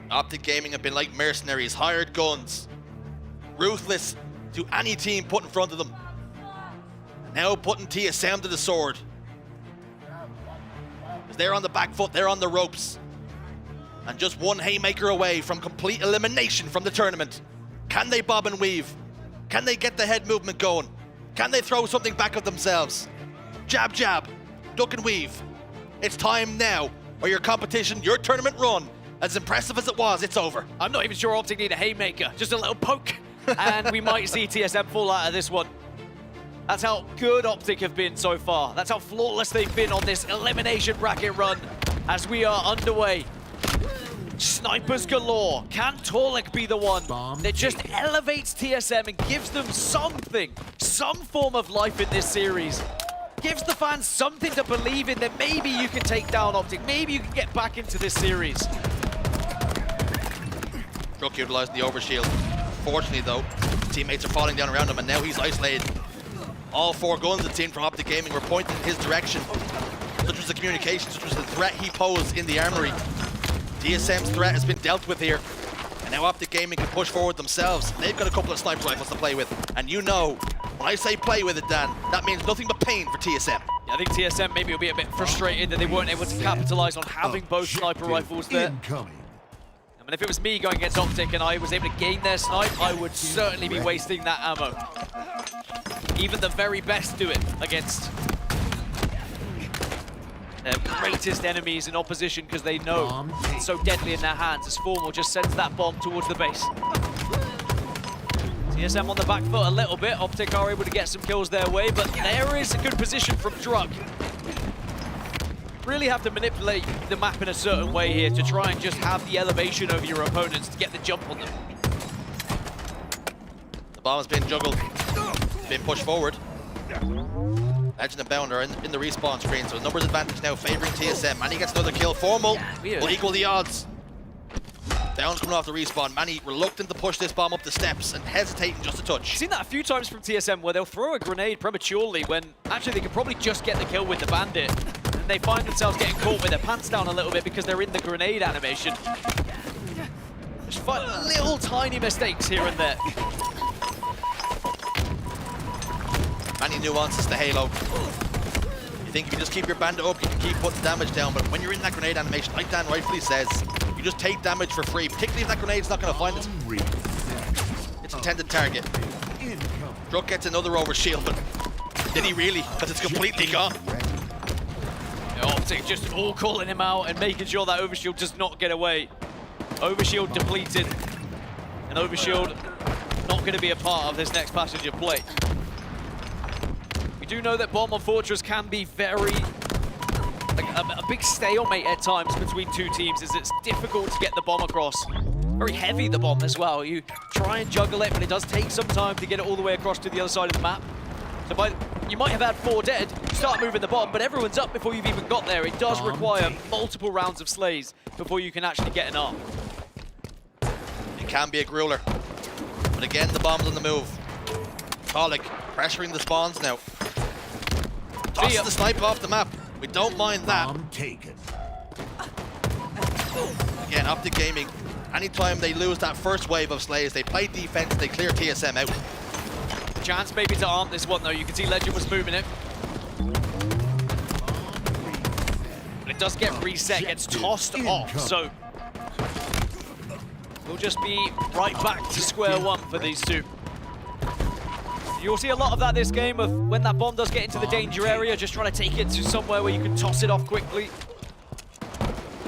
Optic Gaming have been like mercenaries, hired guns, ruthless to any team put in front of them. Now putting TSM to the sword. Because they're on the back foot, they're on the ropes. And just one haymaker away from complete elimination from the tournament. Can they bob and weave? Can they get the head movement going? Can they throw something back at themselves? Jab, jab, duck and weave. It's time now, or your competition, your tournament run, as impressive as it was, it's over. I'm not even sure Optic need a haymaker, just a little poke. And we might see TSM fall out of this one. That's how good Optic have been so far. That's how flawless they've been on this elimination bracket run as we are underway. Snipers galore. Can Torlik be the one that just elevates TSM and gives them something, some form of life in this series? Gives the fans something to believe in that maybe you can take down Optic, maybe you can get back into this series. Brook utilizing the overshield. Fortunately, though, teammates are falling down around him, and now he's isolated. All four guns of the team from Optic Gaming were pointing in his direction. Such was the communication, such was the threat he posed in the armory. TSM's threat has been dealt with here, and now Optic Gaming can push forward themselves. They've got a couple of sniper rifles to play with, and you know, when I say play with it, Dan, that mean nothing but pain for TSM. Yeah, I think TSM maybe will be a bit frustrated that they weren't able to capitalize on having both sniper rifles there. I mean, if it was me going against Optic and I was able to gain their snipe, I would certainly be wasting that ammo. Even the very best do it against their greatest enemies in opposition because they know it's so deadly in their hands as Formal just sends that bomb towards the base. TSM on the back foot a little bit. Optic are able to get some kills their way, but there is a good position from Drug. Really have to manipulate the map in a certain way here to try and just have the elevation over your opponents to get the jump on them. The bomb has been juggled, been pushed forward. Legend and Bound are in the respawn screen, so numbers advantage now favoring TSM. Manny gets another kill. Formal will equal the odds. Bound's coming off the respawn. Manny reluctant to push this bomb up the steps and hesitating just a touch. I've seen that a few times from TSM where they'll throw a grenade prematurely when actually they could probably just get the kill with the bandit. And they find themselves getting caught with their pants down a little bit because they're in the grenade animation. Just find little tiny mistakes here and there. Many nuances to Halo. You think if you just keep your bandit up, you can keep putting damage down, but when you're in that grenade animation, like Dan rightfully says, you just take damage for free, particularly if that grenade's not going to find its intended target. Druk gets another overshield, but did he really? Because it's completely gone. Optic just all calling him out and making sure that overshield does not get away. Overshield depleted, and overshield not going to be a part of this next passage of play. We do know that bomb on Fortress can be very, like a big stalemate at times between two teams, as it's difficult to get the bomb across. Very heavy, the bomb as well. You try and juggle it, but it does take some time to get it all the way across to the other side of the map. So you might have had 4 dead, start moving the bomb, but everyone's up before you've even got there. It does require multiple rounds of slays before you can actually get an arm. It can be a grueler, but again, the bomb's on the move. Talik pressuring the spawns now. Tosses the snipe off the map. We don't mind that. Again, Optic Gaming, anytime they lose that first wave of slays, they play defense, they clear TSM out. Chance maybe to arm this one though. You can see Legend was moving it. But it does get reset, gets tossed off, so we'll just be right back to square one for these two. You'll see a lot of that this game, of when that bomb does get into the danger area, just trying to take it to somewhere where you can toss it off quickly.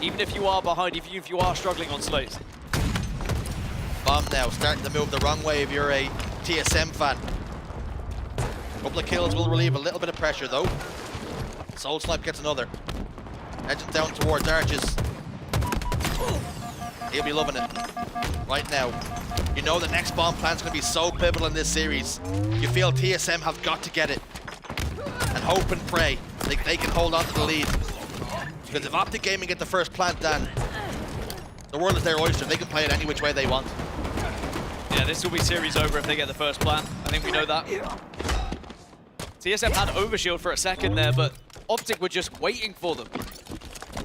Even if you are behind, even if you are struggling on slays. Bomb now starting to move the wrong way if you're a TSM fan. Couple of kills will relieve a little bit of pressure though. Soul Snipe gets another. Edging down towards Arches. He'll be loving it. Right now, you know the next bomb plan's going to be so pivotal in this series. You feel TSM have got to get it. And hope and pray they can hold on to the lead. Because if Optic Gaming get the first plant, then the world is their oyster. They can play it any which way they want. Yeah, this will be series over if they get the first plant. I think we know that. TSM had overshield for a second there, but Optic were just waiting for them.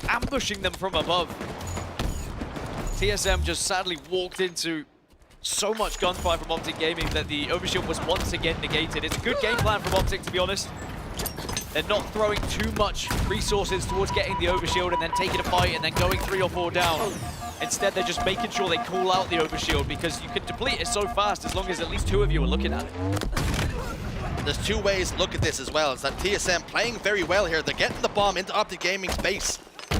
Ambushing them from above. TSM just sadly walked into so much gunfire from Optic Gaming that the overshield was once again negated. It's a good game plan from Optic, to be honest. They're not throwing too much resources towards getting the overshield and then taking a fight and then going 3 or 4 down. Instead, they're just making sure they call out the overshield, because you can deplete it so fast as long as at least 2 of you are looking at it. There's 2 ways to look at this as well. It's that TSM playing very well here. They're getting the bomb into Optic Gaming's base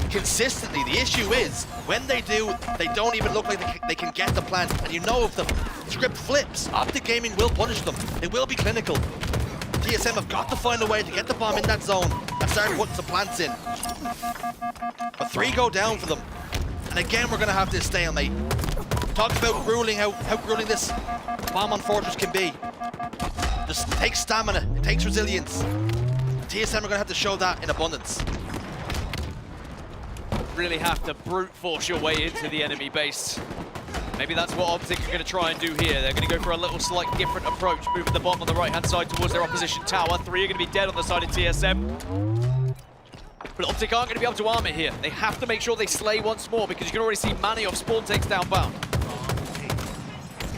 consistently. The issue is, when they do, they don't even look like they can get the plant. And you know if the script flips, Optic Gaming will punish them. They will be clinical. TSM have got to find a way to get the bomb in that zone and start putting some plants in. But 3 go down for them. And again, we're going to have this stalemate. Talk about grueling, how grueling this bomb on Fortress can be. Just takes stamina, it takes resilience. TSM are going to have to show that in abundance. Really have to brute force your way into the enemy base. Maybe that's what Optic are going to try and do here. They're going to go for a little slight different approach, moving the bomb on the right-hand side towards their opposition tower. 3 are going to be dead on the side of TSM. But Optic aren't going to be able to arm it here. They have to make sure they slay once more, because you can already see Manny off spawn takes down bound.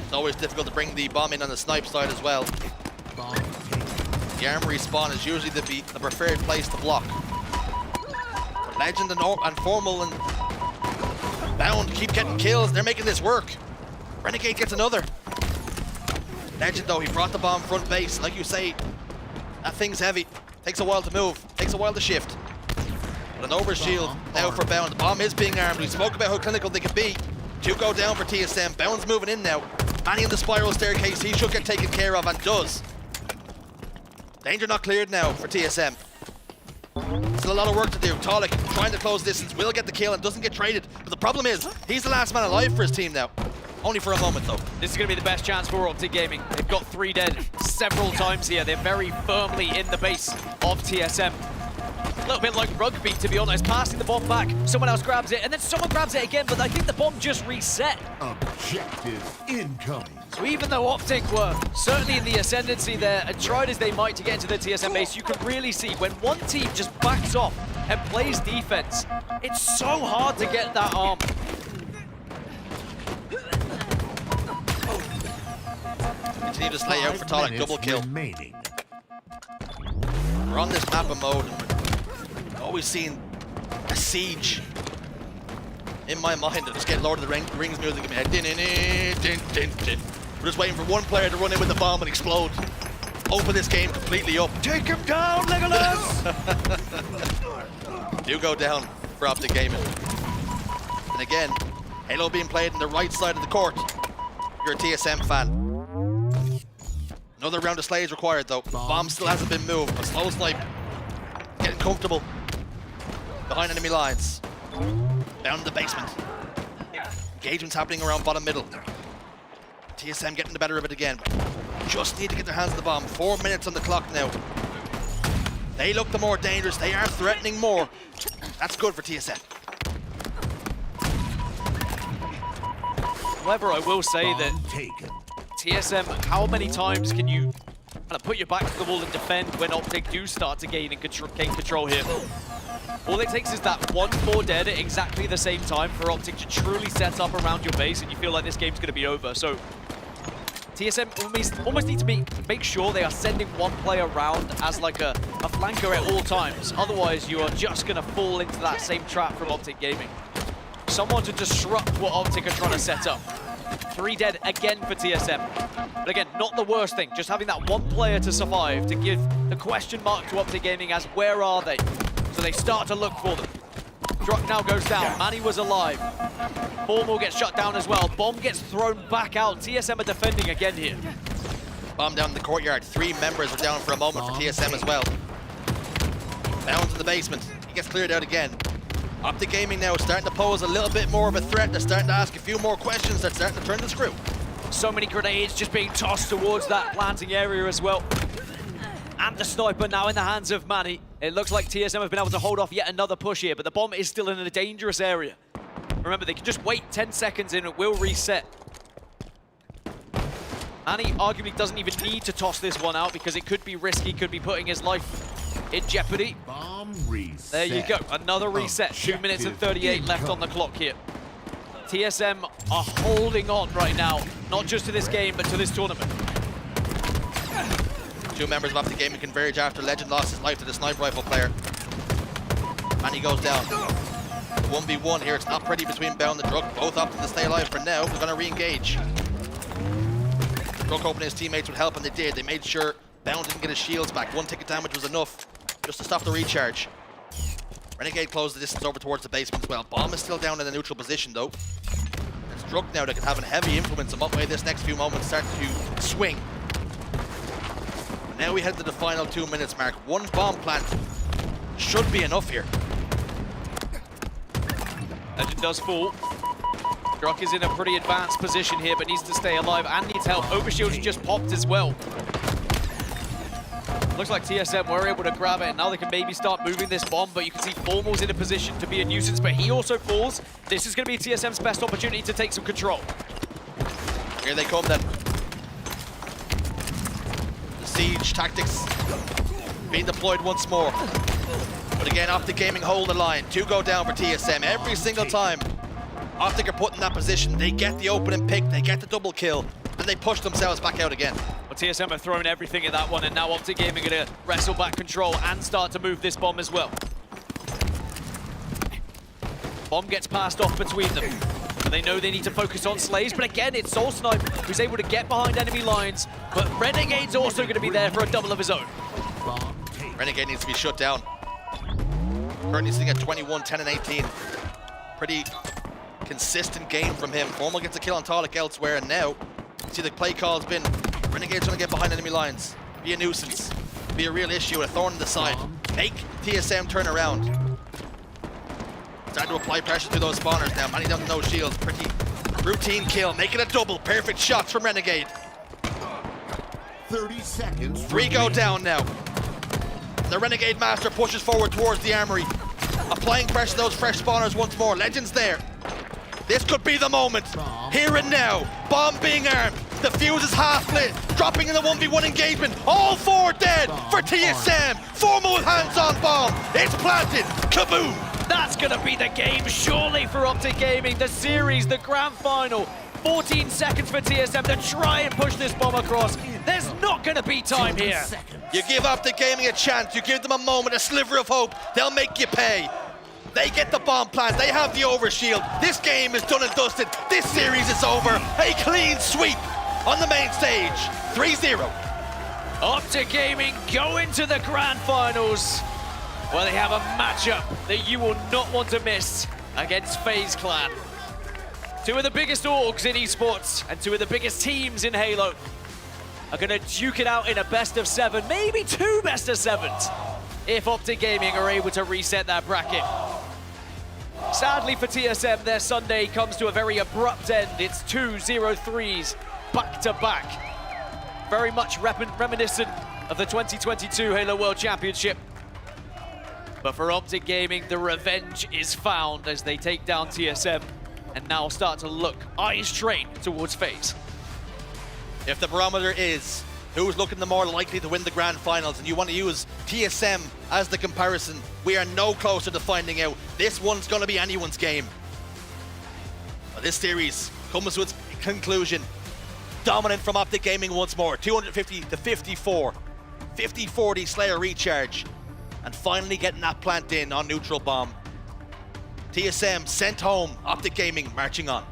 It's always difficult to bring the bomb in on the snipe side as well. The armory spawn is usually the preferred place to block. Legend and Formal and Bound keep getting kills. They're making this work. Renegade gets another. Legend though, he brought the bomb front base. Like you say, that thing's heavy. Takes a while to move. Takes a while to shift. But an overshield now for Bound. The bomb is being armed. We spoke about how clinical they can be. 2 go down for TSM. Bound's moving in now. Manny in the spiral staircase. He should get taken care of, and does. Danger not cleared now for TSM. Still a lot of work to do. Talik trying to close distance, will get the kill and doesn't get traded. But the problem is, he's the last man alive for his team now. Only for a moment though. This is going to be the best chance for Optic Gaming. They've got 3 dead several times here. They're very firmly in the base of TSM. A little bit like rugby, to be honest. Passing the bomb back, someone else grabs it, and then someone grabs it again, but I think the bomb just reset. Objective incoming. So even though Optic were certainly in the ascendancy there and tried as they might to get into the TSM base, you can really see when one team just backs off and plays defense, it's so hard to get that arm. Continue to slay out for Talik, double kill. We're on this map of mode, and we're always seeing a siege. In my mind, I just get Lord of the Rings music in my head. Din, din, din, din. We're just waiting for one player to run in with the bomb and explode. Open this game completely up. Take him down, Legolas! Do go down for Optic Gaming. And again, Halo being played on the right side of the court. You're a TSM fan. Another round of slays required though. Bomb still hasn't been moved. A slow snipe. Getting comfortable behind enemy lines. Down in the basement. Engagement's happening around bottom middle. TSM getting the better of it again. Just need to get their hands on the bomb. 4 minutes on the clock now. They look the more dangerous. They are threatening more. That's good for TSM. However, I will say that TSM, how many times can you And put your back to the wall and defend when Optic do start to gain control here. All it takes is that 1 more dead at exactly the same time for Optic to truly set up around your base, and you feel like this game's going to be over. So TSM almost need to make sure they are sending one player around as like a flanker at all times. Otherwise, you are just going to fall into that same trap from Optic Gaming. Someone to disrupt what Optic are trying to set up. 3 dead again for TSM. But again, not the worst thing. Just having that one player to survive to give the question mark to Optic Gaming as where are they? So they start to look for them. Druck now goes down. Manny was alive. Formal gets shut down as well. Bomb gets thrown back out. TSM are defending again here. Bomb down in the courtyard. 3 members are down for a moment for TSM as well. Bounds in the basement. He gets cleared out again. Optic Gaming now starting to pose a little bit more of a threat. They're starting to ask a few more questions. They're starting to turn the screw. So many grenades just being tossed towards that planting area as well. And the sniper now in the hands of Manny. It looks like TSM have been able to hold off yet another push here, but the bomb is still in a dangerous area. Remember, they can just wait 10 seconds and it will reset. Manny arguably doesn't even need to toss this one out because it could be risky, could be putting his life in jeopardy. Bomb reset. There you go, another reset. 2 minutes and 38 left on the clock here. TSM are holding on right now, not just to this game, but to this tournament. 2 members of Optic Gaming converge after Legend lost his life to the sniper rifle player. And he goes down. 1v1 here. It's not pretty between Bound and Druck. Both opting to stay alive for now. We're going to re-engage. Druck hoping his teammates would help, and they did. They made sure Bound didn't get his shields back. 1 ticket damage was enough just to stop the recharge. Renegade closed the distance over towards the basement as well. Bomb is still down in a neutral position though. It's Druck now that can have a heavy influence on what way this next few moments start to swing. Now we head to the final 2 minutes mark. 1 bomb plant should be enough here. Legend does fall. Druck is in a pretty advanced position here, but needs to stay alive and needs help. Overshield's just popped as well. Looks like TSM were able to grab it, and now they can maybe start moving this bomb, but you can see Formal's in a position to be a nuisance, but he also falls. This is going to be TSM's best opportunity to take some control. Here they come then. The siege tactics being deployed once more. But again, Optic Gaming hold the line. 2 go down for TSM every single time. Optic are put in that position. They get the opening pick, they get the double kill, then they push themselves back out again. Well, TSM have thrown everything at that one, and now Optic Gaming are going to wrestle back control and start to move this bomb as well. Bomb gets passed off between them. They know they need to focus on Slays, but again, it's Soul Snipe who's able to get behind enemy lines, but Renegade's also going to be there for a double of his own. Renegade needs to be shut down. Currently sitting at 21, 10, and 18. Pretty consistent game from him. Formal gets a kill on Talik elsewhere, and now, see the play call has been Renegade's trying to get behind enemy lines. Be a nuisance. Be a real issue, a thorn in the side. Make TSM turn around. Starting to apply pressure to those spawners now. Manny down to no shields. Pretty routine kill. Making a double. Perfect shots from Renegade. 30 seconds. 3 go down now. The Renegade Master pushes forward towards the armory. Applying pressure to those fresh spawners once more. Legend's there. This could be the moment. Here and now. Bomb being armed. The fuse is half lit. Dropping in the 1v1 engagement. All 4 dead for TSM. Formal with hands on bomb. It's planted. Kaboom. That's going to be the game, surely, for Optic Gaming. The series, the grand final. 14 seconds for TSM to try and push this bomb across. There's not going to be time here. You give Optic Gaming a chance. You give them a moment, a sliver of hope. They'll make you pay. They get the bomb plant. They have the overshield. This game is done and dusted. This series is over. A clean sweep on the main stage. 3-0. Optic Gaming go into the grand finals, where they have a matchup that you will not want to miss against FaZe Clan. 2 of the biggest orgs in esports and 2 of the biggest teams in Halo are going to duke it out in a best of 7, maybe 2 best of 7s, if Optic Gaming are able to reset that bracket. Sadly for TSM, their Sunday comes to a very abrupt end. It's 2 0-3s back-to-back. Very much reminiscent of the 2022 Halo World Championship. But for Optic Gaming, the revenge is found as they take down TSM and now start to look eyes trained towards FaZe. If the barometer is who's looking the more likely to win the grand finals, and you want to use TSM as the comparison, we are no closer to finding out. This one's going to be anyone's game. But this series comes to its conclusion. Dominant from Optic Gaming once more, 250 to 54. 50-40 Slayer recharge. And finally getting that plant in on neutral bomb. TSM sent home, Optic Gaming marching on.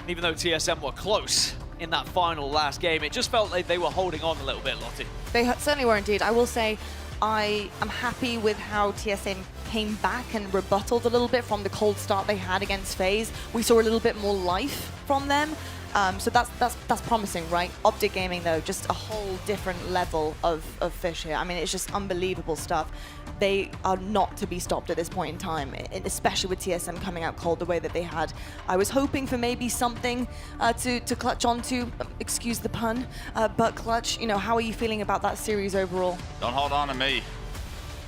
Even though TSM were close in that final last game, it just felt like they were holding on a little bit, Lottie. They certainly were indeed. I will say I am happy with how TSM came back and rebutted a little bit from the cold start they had against FaZe. We saw a little bit more life from them. So that's promising, right? Optic Gaming, though, just a whole different level of fish here. I mean, it's just unbelievable stuff. They are not to be stopped at this point in time, especially with TSM coming out cold the way that they had. I was hoping for maybe something to clutch onto, excuse the pun, but clutch, you know, how are you feeling about that series overall? Don't hold on to me.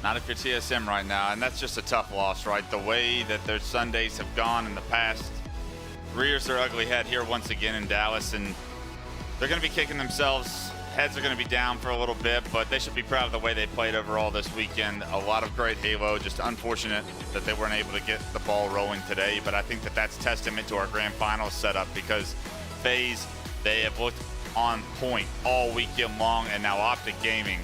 Not if you're TSM right now, and that's just a tough loss, right? The way that their Sundays have gone in the past rears their ugly head here once again in Dallas, and they're going to be kicking themselves. Heads are going to be down for a little bit, but they should be proud of the way they played overall this weekend. A lot of great Halo, just unfortunate that they weren't able to get the ball rolling today, but I think that that's testament to our grand finals setup, because FaZe, they have looked on point all weekend long, and now Optic Gaming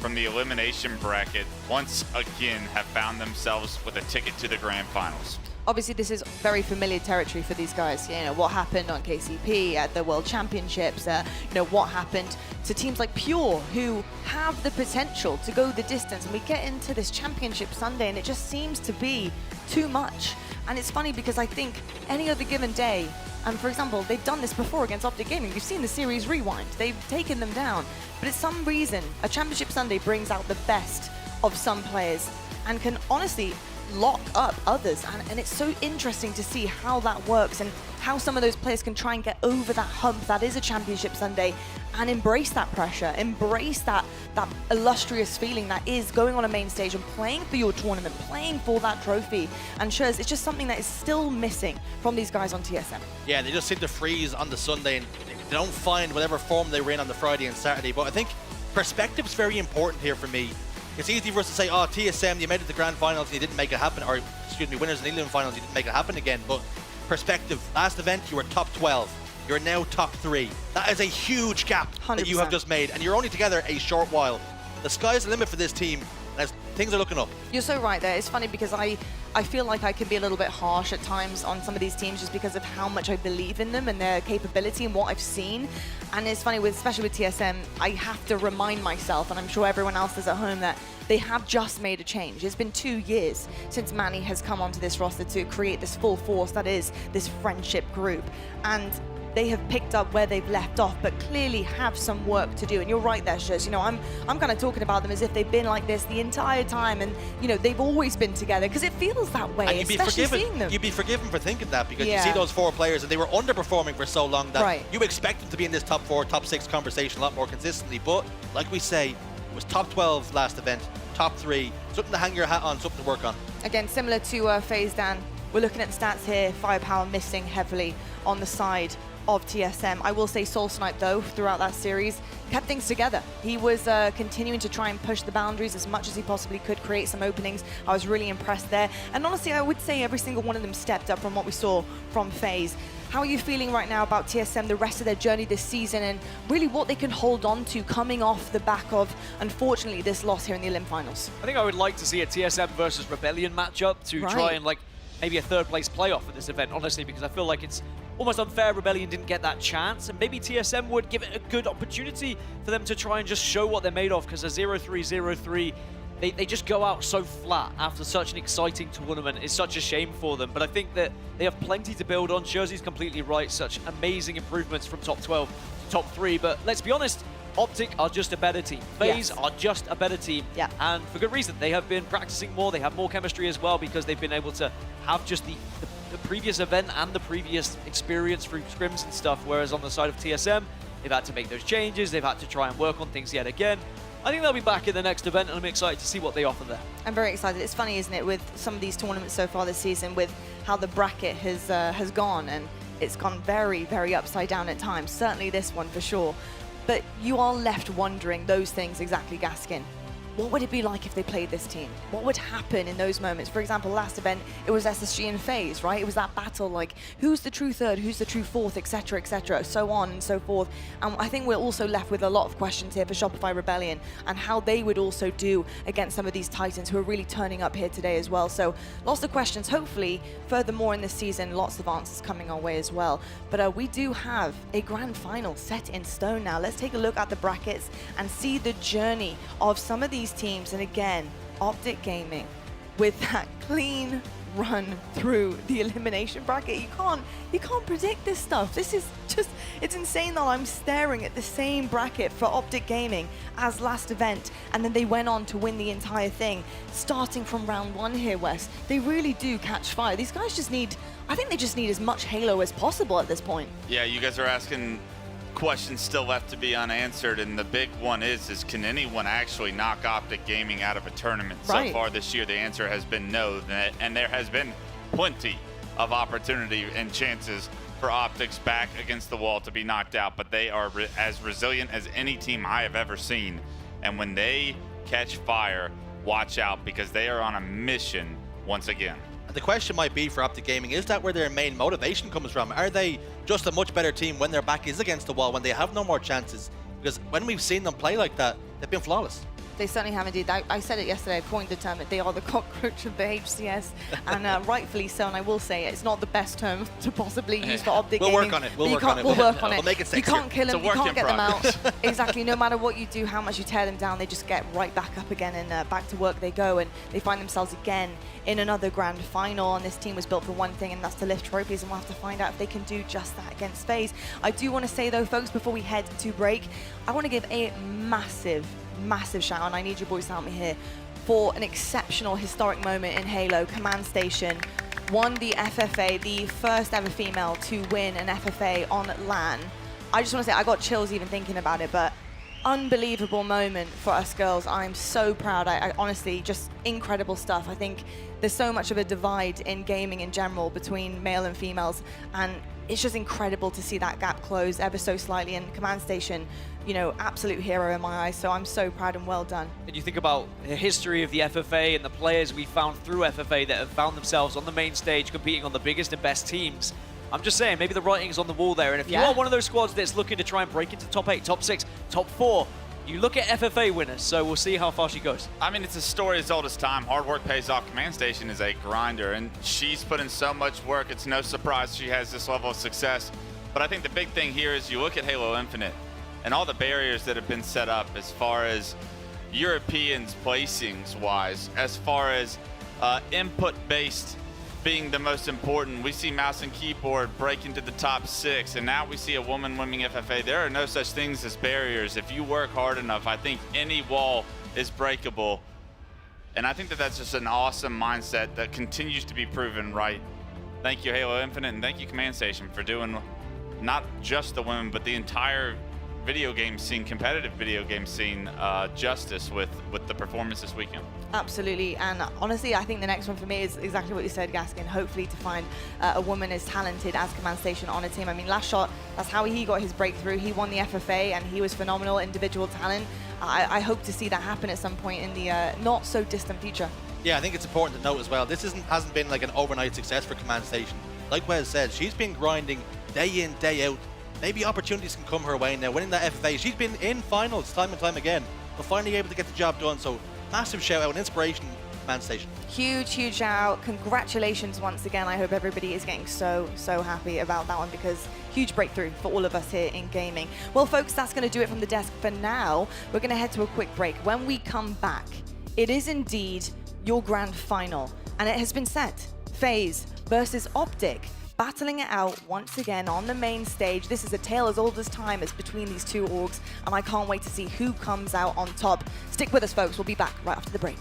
from the elimination bracket once again have found themselves with a ticket to the grand finals. Obviously, this is very familiar territory for these guys. You know, what happened on KCP at the World Championships, you know, what happened to teams like Pure, who have the potential to go the distance. And we get into this championship Sunday, and it just seems to be too much. And it's funny because I think any other given day, and for example, they've done this before against Optic Gaming. We've seen the series rewind. They've taken them down. But for some reason, a championship Sunday brings out the best of some players and can honestly lock up others, and it's so interesting to see how that works and how some of those players can try and get over that hump that is a championship Sunday and embrace that pressure, embrace that illustrious feeling that is going on a main stage and playing for your tournament, playing for that trophy. And Shurs, it's just something that is still missing from these guys on TSM. Yeah, they just seem to freeze on the Sunday and they don't find whatever form they were in on the Friday and Saturday. But I think perspective's very important here for me. It's easy for us to say, oh, TSM, you made it to the grand finals and you didn't make it happen, or excuse me, winners in the Elim finals, you didn't make it happen again. But perspective, last event, you were top 12. You're now top 3. That is a huge gap 100%. That you have just made, and you're only together a short while. The sky's the limit for this team, as things are looking up. You're so right there. It's funny because I feel like I can be a little bit harsh at times on some of these teams just because of how much I believe in them and their capability and what I've seen. And it's funny, especially with TSM, I have to remind myself, and I'm sure everyone else is at home, that they have just made a change. It's been 2 years since Manny has come onto this roster to create this full force that is this friendship group. And they have picked up where they've left off, but clearly have some work to do. And you're right there, Shurs. You know, I'm kind of talking about them as if they've been like this the entire time, and you know, they've always been together, because it feels that way, and especially seeing them. You'd be forgiven for thinking that, because Yeah. you see those 4 players and they were underperforming for so long that Right. you expect them to be in this top 4, top 6 conversation a lot more consistently. But like we say, it was top 12 last event, top 3, something to hang your hat on, something to work on. Again, similar to FaZe, Dan, we're looking at the stats here. Firepower missing heavily on the side of TSM. I will say Soul Snipe, though, throughout that series, kept things together. He was continuing to try and push the boundaries as much as he possibly could, create some openings. I was really impressed there. And honestly, I would say every single one of them stepped up from what we saw from FaZe. How are you feeling right now about TSM, the rest of their journey this season, and really what they can hold on to coming off the back of, unfortunately, this loss here in the Elim finals? I think I would like to see a TSM versus Rebellion matchup to try and, like, maybe a third-place playoff at this event, honestly, because I feel like it's almost unfair Rebellion didn't get that chance, and maybe TSM would give it a good opportunity for them to try and just show what they're made of, because a 0-3-0-3, they just go out so flat after such an exciting tournament. It's such a shame for them, but I think that they have plenty to build on. Jersey's completely right, such amazing improvements from top 12 to top 3, but let's be honest, Optic are just a better team. FaZe are just a better team, and for good reason. They have been practicing more, they have more chemistry as well, because they've been able to have just the previous event and the previous experience through scrims and stuff, whereas on the side of TSM, they've had to make those changes, they've had to try and work on things yet again. I think they'll be back in the next event, and I'm excited to see what they offer there. I'm very excited. It's funny, isn't it, with some of these tournaments so far this season, with how the bracket has gone, and it's gone very, very upside down at times. Certainly this one for sure. But you are left wondering those things exactly, Gaskin. What would it be like if they played this team? What would happen in those moments? For example, last event, it was SSG and FaZe, right? It was that battle, like, who's the true third, who's the true fourth, etc., so on and so forth. And I think we're also left with a lot of questions here for Shopify Rebellion and how they would also do against some of these Titans who are really turning up here today as well. So lots of questions. Hopefully, furthermore in this season, lots of answers coming our way as well. But we do have a grand final set in stone now. Let's take a look at the brackets and see the journey of some of these teams. And again, Optic Gaming with that clean run through the elimination bracket. You can't predict this stuff. This is just, it's insane that I'm staring at the same bracket for Optic Gaming as last event, and then they went on to win the entire thing starting from round 1 here, Wes. They really do catch fire. These guys just need, I think they just need as much Halo as possible at this point. Yeah, you guys are asking questions still left to be unanswered, and the big one is can anyone actually knock Optic Gaming out of a tournament? Right. So far this year, the answer has been no, and there has been plenty of opportunity and chances for Optic's back against the wall to be knocked out, but they are as resilient as any team I have ever seen, and when they catch fire, watch out, because they are on a mission once again. The question might be for Optic Gaming, is that where their main motivation comes from? Are they just a much better team when their back is against the wall, when they have no more chances? Because when we've seen them play like that, they've been flawless. They certainly have indeed. I said it yesterday, I coined the term that they are the cockroach of the HCS, and rightfully so, and I will say it's not the best term to possibly use for Optic Gaming. We'll work on it. We'll work on it. We'll make it sexier. You can't kill them, you can't get them out. Exactly, no matter what you do, how much you tear them down, they just get right back up again, and back to work they go, and they find themselves again in another grand final. And this team was built for one thing, and that's to lift trophies, and we'll have to find out if they can do just that against FaZe. I do want to say though, folks, before we head to break, I want to give a massive shout out, and I need you boys to help me here, for an exceptional historic moment in Halo. Command Station won the FFA, the first ever female to win an FFA on LAN. I just want to say I got chills even thinking about it, but unbelievable moment for us girls. I'm so proud. I honestly, just incredible stuff. I think there's so much of a divide in gaming in general between male and females, and it's just incredible to see that gap close ever so slightly. And Command Station, you know, absolute hero in my eyes, so I'm so proud and well done. And you think about the history of the FFA and the players we found through FFA that have found themselves on the main stage competing on the biggest and best teams. I'm just saying, maybe the writing's on the wall there, and if you are one of those squads that's looking to try and break into top 8, top 6, top 4, you look at FFA winners, so we'll see how far she goes. I mean, it's a story as old as time. Hard work pays off. Command Station is a grinder, and she's put in so much work. It's no surprise she has this level of success. But I think the big thing here is you look at Halo Infinite and all the barriers that have been set up as far as Europeans placings-wise, as far as input-based being the most important. We see mouse and keyboard break into the top 6, and now we see a woman winning FFA. There are no such things as barriers. If you work hard enough, I think any wall is breakable. And I think that that's just an awesome mindset that continues to be proven right. Thank you, Halo Infinite, and thank you, Command Station, for doing not just the women, but the entire video game scene, competitive video game scene, justice with the performance this weekend. Absolutely, and honestly, I think the next one for me is exactly what you said, Gaskin. Hopefully to find a woman as talented as Command Station on a team. I mean, last shot, that's how he got his breakthrough. He won the FFA, and he was phenomenal individual talent. I hope to see that happen at some point in the not so distant future. Yeah, I think it's important to note as well, this hasn't been like an overnight success for Command Station. Like Wes said, she's been grinding day in, day out. Maybe opportunities can come her way now. Winning that FFA, she's been in finals time and time again, but finally able to get the job done. So massive shout out and inspiration, Command Station. Huge shout out. Congratulations once again. I hope everybody is getting so happy about that one, because huge breakthrough for all of us here in gaming. Well, folks, that's going to do it from the desk for now. We're going to head to a quick break. When we come back, it is indeed your grand final, and it has been set. FaZe versus Optic, battling it out once again on the main stage. This is a tale as old as time as between these two orgs, and I can't wait to see who comes out on top. Stick with us, folks. We'll be back right after the break.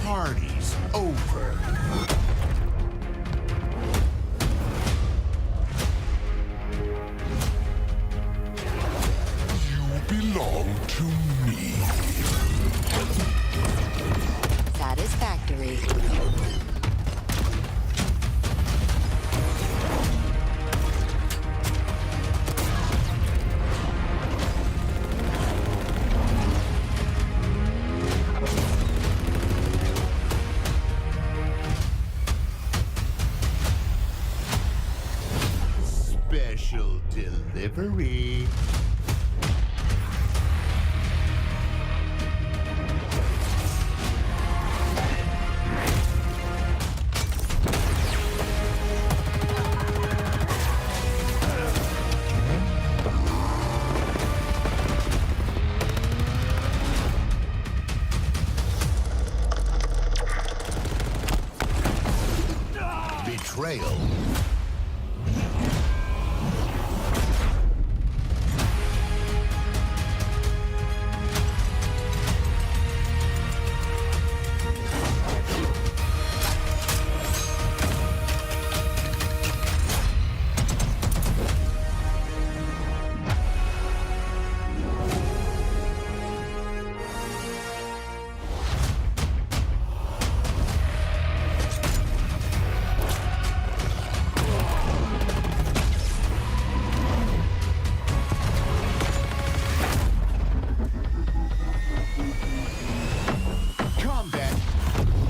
Party's over. belong to me. Satisfactory. Special delivery. Betrayal. Combat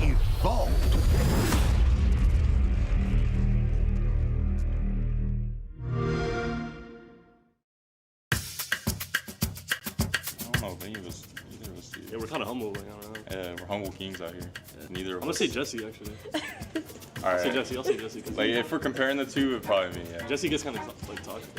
evolved. I don't know if either of us do. Yeah, we're kind of humble. Like, I don't know. Yeah, we're humble kings out here. Neither of I'm us. gonna say Jesse actually. All right. I'll say Jesse. Like if we're comparing the two, it'd probably be yeah. Jesse gets kind of like toxic.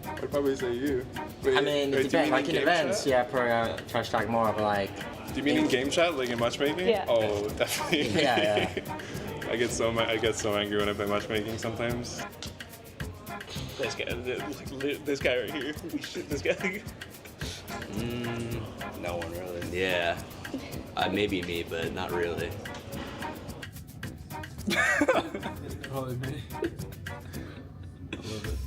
I'd probably say you. I mean, it depends. Like in events, yeah, probably trash talk more, but like. Do you mean in game chat, like in matchmaking? Yeah. Oh, definitely. Yeah. I get so angry when I play matchmaking sometimes. This guy right here. This guy. No one really. Yeah. Maybe me, but not really. Probably me. I love it.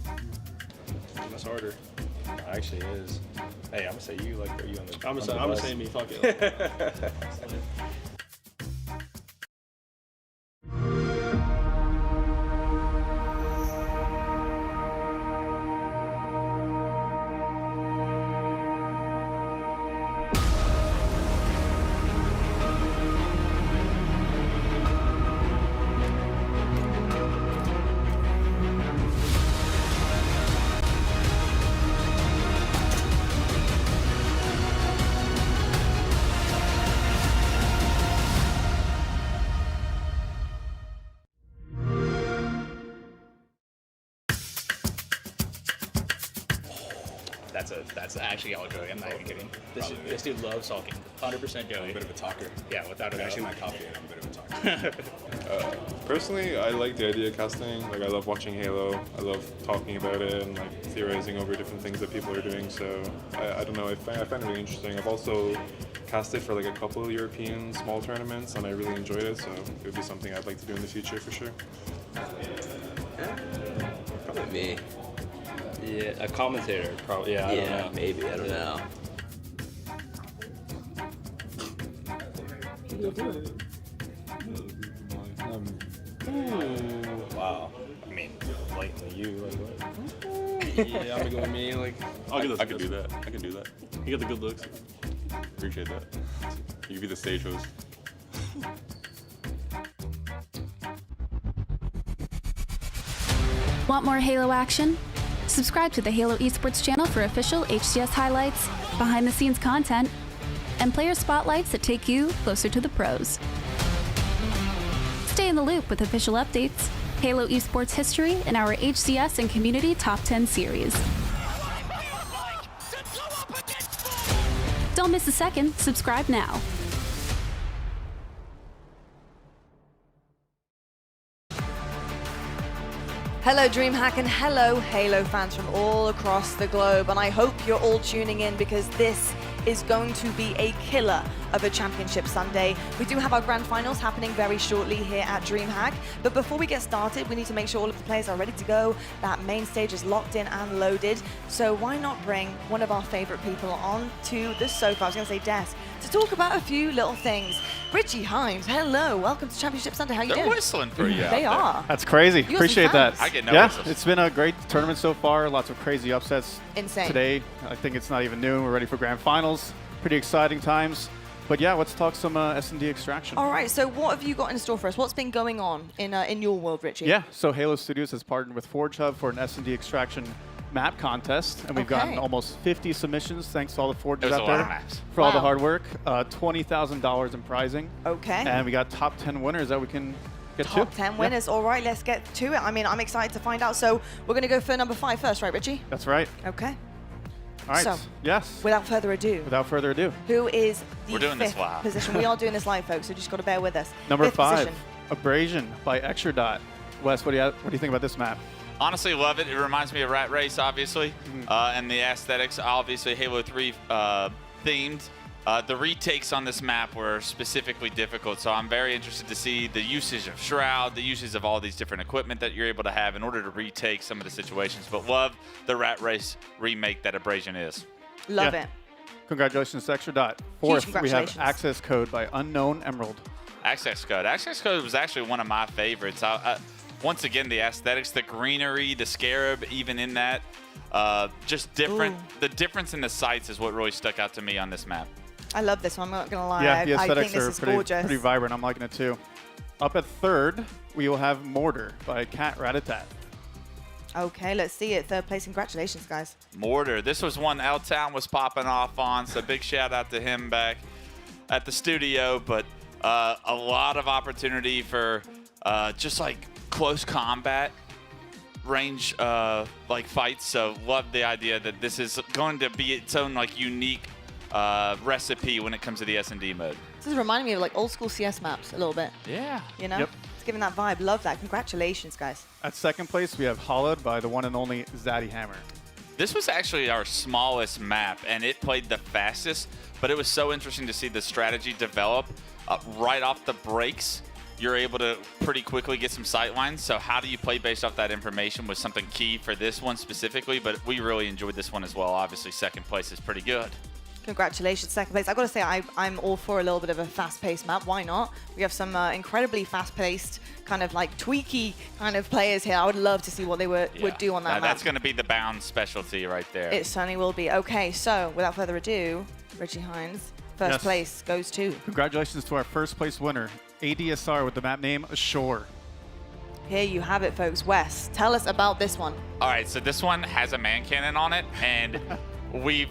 That's harder. Actually, it is. Hey, I'm gonna say you. Like, are you on the? I'm the gonna bus? say me. Fuck it. That's actually all Joey. I'm not even kidding. This dude loves talking. 100% Joey. I'm a bit of a talker. Yeah, without a doubt. Actually, my copy, I'm a bit of a talker. Personally, I like the idea of casting. Like, I love watching Halo. I love talking about it and like theorizing over different things that people are doing. So I don't know. I find it really interesting. I've also casted for like a couple of European small tournaments, and I really enjoyed it. So it would be something I'd like to do in the future for sure. Probably me. Yeah, a commentator, probably. Yeah, I don't know. Maybe. I don't know. Wow. I mean, blatantly you. Like, what? Yeah, I'm gonna go with me. Like, I could do that. I could do that. You got the good looks. Appreciate that. You could be the stage host. Want more Halo action? Subscribe to the Halo Esports channel for official HCS highlights, behind-the-scenes content, and player spotlights that take you closer to the pros. Stay in the loop with official updates, Halo Esports history, and our HCS and community top 10 series. Don't miss a second. Subscribe now. Hello DreamHack and hello Halo fans from all across the globe, and I hope you're all tuning in because this is going to be a killer of a Championship Sunday. We do have our grand finals happening very shortly here at DreamHack. But before we get started, we need to make sure all of the players are ready to go. That main stage is locked in and loaded. So why not bring one of our favorite people on to the sofa, I was going to say desk, to talk about a few little things. Richie Hines, hello. Welcome to Championship Sunday. How you doing? They're whistling for you. They are. That's crazy. You got Appreciate some that. fans. I get no Yeah, whistles. it's been a great tournament so far. Lots of crazy upsets Insane. today. I think it's not even noon. We're ready for grand finals. Pretty exciting times. But yeah, let's talk some S&D extraction. All right, so what have you got in store for us? What's been going on in your world, Richie? Yeah, so Halo Studios has partnered with Forge Hub for an S&D extraction map contest, and we've gotten almost 50 submissions thanks to all the Forges out there for all the hard work. $20,000 in prizing. Okay. And we got top 10 winners that we can get Top 10 winners. All right, let's get to it. I mean, I'm excited to find out. So we're going to go for number 5 first, right, Richie? That's right. Okay. All right. So, yes. Without further ado. Without further ado. Who is the We're doing this 5th live. position? We are doing this live, folks, so just got to bear with us. Number 5th 5, position. Abrasion by Extradot. Wes, what do you think about this map? Honestly, love it. It reminds me of Rat Race, obviously, and the aesthetics, obviously Halo 3 themed. The retakes on this map were specifically difficult, so I'm very interested to see the usage of Shroud, the usage of all these different equipment that you're able to have in order to retake some of the situations. But love the Rat Race remake that Abrasion is. Love it. Congratulations to Extradot. 4th, we have Access Code by Unknown Emerald. Access Code. Access Code was actually one of my favorites. Once again, the aesthetics, the greenery, the scarab, even in that, just different. Ooh. The difference in the sights is what really stuck out to me on this map. I love this one. I'm not going to lie. Yeah, the I think aesthetics this are is gorgeous. pretty vibrant. I'm liking it too. Up at 3rd, we will have Mortar by Cat Ratatat. Okay, let's see it. 3rd place. Congratulations, guys. Mortar. This was one L-Town was popping off on, so big shout out to him back at the studio. But a lot of opportunity for just like close combat range like fights. So love the idea that this is going to be its own like unique recipe when it comes to the S&D mode. This is reminding me of like old school CS maps a little bit. Yeah. You know? Yep. It's giving that vibe. Love that. Congratulations, guys. At 2nd place, we have Hollowed by the one and only Zaddy Hammer. This was actually our smallest map, and it played the fastest, but it was so interesting to see the strategy develop right off the breaks. You're able to pretty quickly get some sight lines, so how do you play based off that information was something key for this one specifically, but we really enjoyed this one as well. Obviously, 2nd place is pretty good. Congratulations, 2nd place. I've got to say, I'm all for a little bit of a fast-paced map. Why not? We have some incredibly fast-paced, kind of like tweaky kind of players here. I would love to see what they would do on that map. That's going to be the bound specialty right there. It certainly will be. Okay, so without further ado, Richie Hines, 1st place goes to. Congratulations to our 1st place winner, ADSR with the map name Ashore. Here you have it, folks. Wes, tell us about this one. All right, so this one has a man cannon on it, and we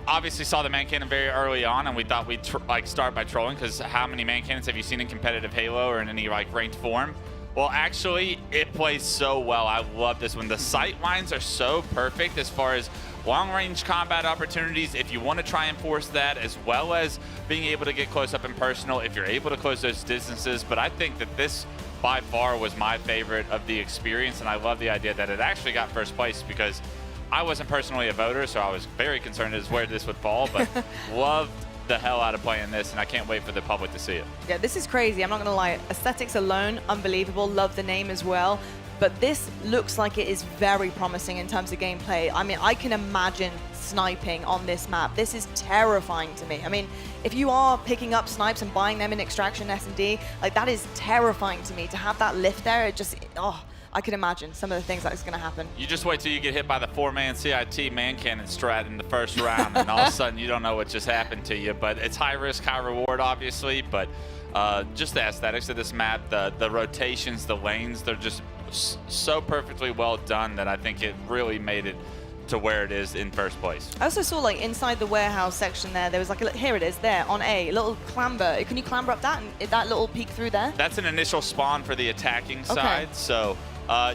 obviously saw the man cannon very early on, and we thought we'd start by trolling, because how many man cannons have you seen in competitive Halo or in any like ranked form? Well, actually, it plays so well. I love this one. The sight lines are so perfect as far as long-range combat opportunities, if you want to try and force that, as well as being able to get close up and personal, if you're able to close those distances. But I think that this, by far, was my favorite of the experience, and I love the idea that it actually got 1st place, because I wasn't personally a voter, so I was very concerned as where this would fall, but loved the hell out of playing this, and I can't wait for the public to see it. Yeah, this is crazy. I'm not going to lie. Aesthetics alone, unbelievable. Love the name as well. But this looks like it is very promising in terms of gameplay. I mean, I can imagine sniping on this map. This is terrifying to me. I mean, if you are picking up snipes and buying them in Extraction S&D, like that is terrifying to me. To have that lift there, it just, I can imagine some of the things that is going to happen. You just wait till you get hit by the 4-man CIT man cannon strat in the 1st round, and all of a sudden you don't know what just happened to you. But it's high risk, high reward, obviously. But just the aesthetics of this map, the rotations, the lanes, they're just so perfectly well done that I think it really made it to where it is in 1st place. I also saw like inside the warehouse section there was like here it is there on A little clamber. Can you clamber up that and that little peek through there? That's an initial spawn for the attacking side. So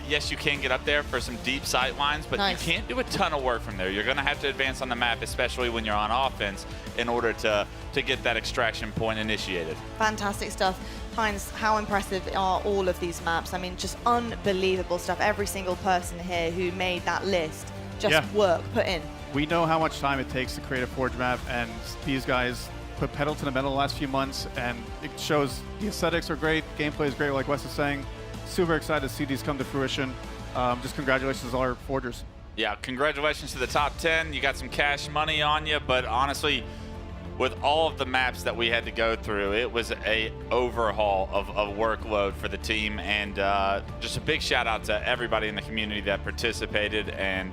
yes, you can get up there for some deep sight lines, but you can't do a ton of work from there. You're going to have to advance on the map, especially when you're on offense, in order to get that extraction point initiated. Fantastic stuff. Hines, how impressive are all of these maps? I mean, just unbelievable stuff. Every single person here who made that list, just work put in. We know how much time it takes to create a Forge map, and these guys put pedal to the metal the last few months, and it shows the aesthetics are great, gameplay is great, like Wes is saying. Super excited to see these come to fruition. Just congratulations to all our Forgers. Yeah, congratulations to the top 10. You got some cash money on you, but honestly, with all of the maps that we had to go through, it was a overhaul of workload for the team, and just a big shout out to everybody in the community that participated, and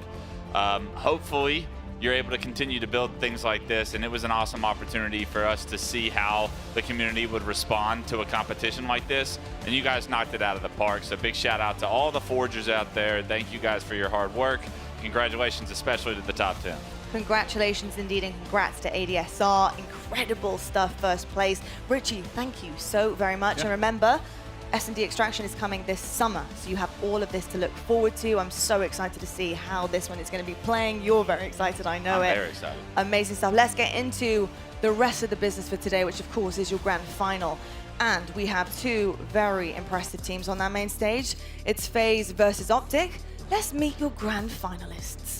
hopefully you're able to continue to build things like this. And it was an awesome opportunity for us to see how the community would respond to a competition like this, and you guys knocked it out of the park. So big shout out to all the Forgers out there. Thank you guys for your hard work. Congratulations especially to the top 10. Congratulations indeed, and congrats to ADSR. Incredible stuff, first place. Richie, thank you so very much. Yeah. And remember, S&D Extraction is coming this summer, so you have all of this to look forward to. I'm so excited to see how this one is going to be playing. You're very excited, I know it. I'm very excited. Amazing stuff. Let's get into the rest of the business for today, which of course is your grand final. And we have two very impressive teams on that main stage. It's FaZe versus Optic. Let's meet your grand finalists.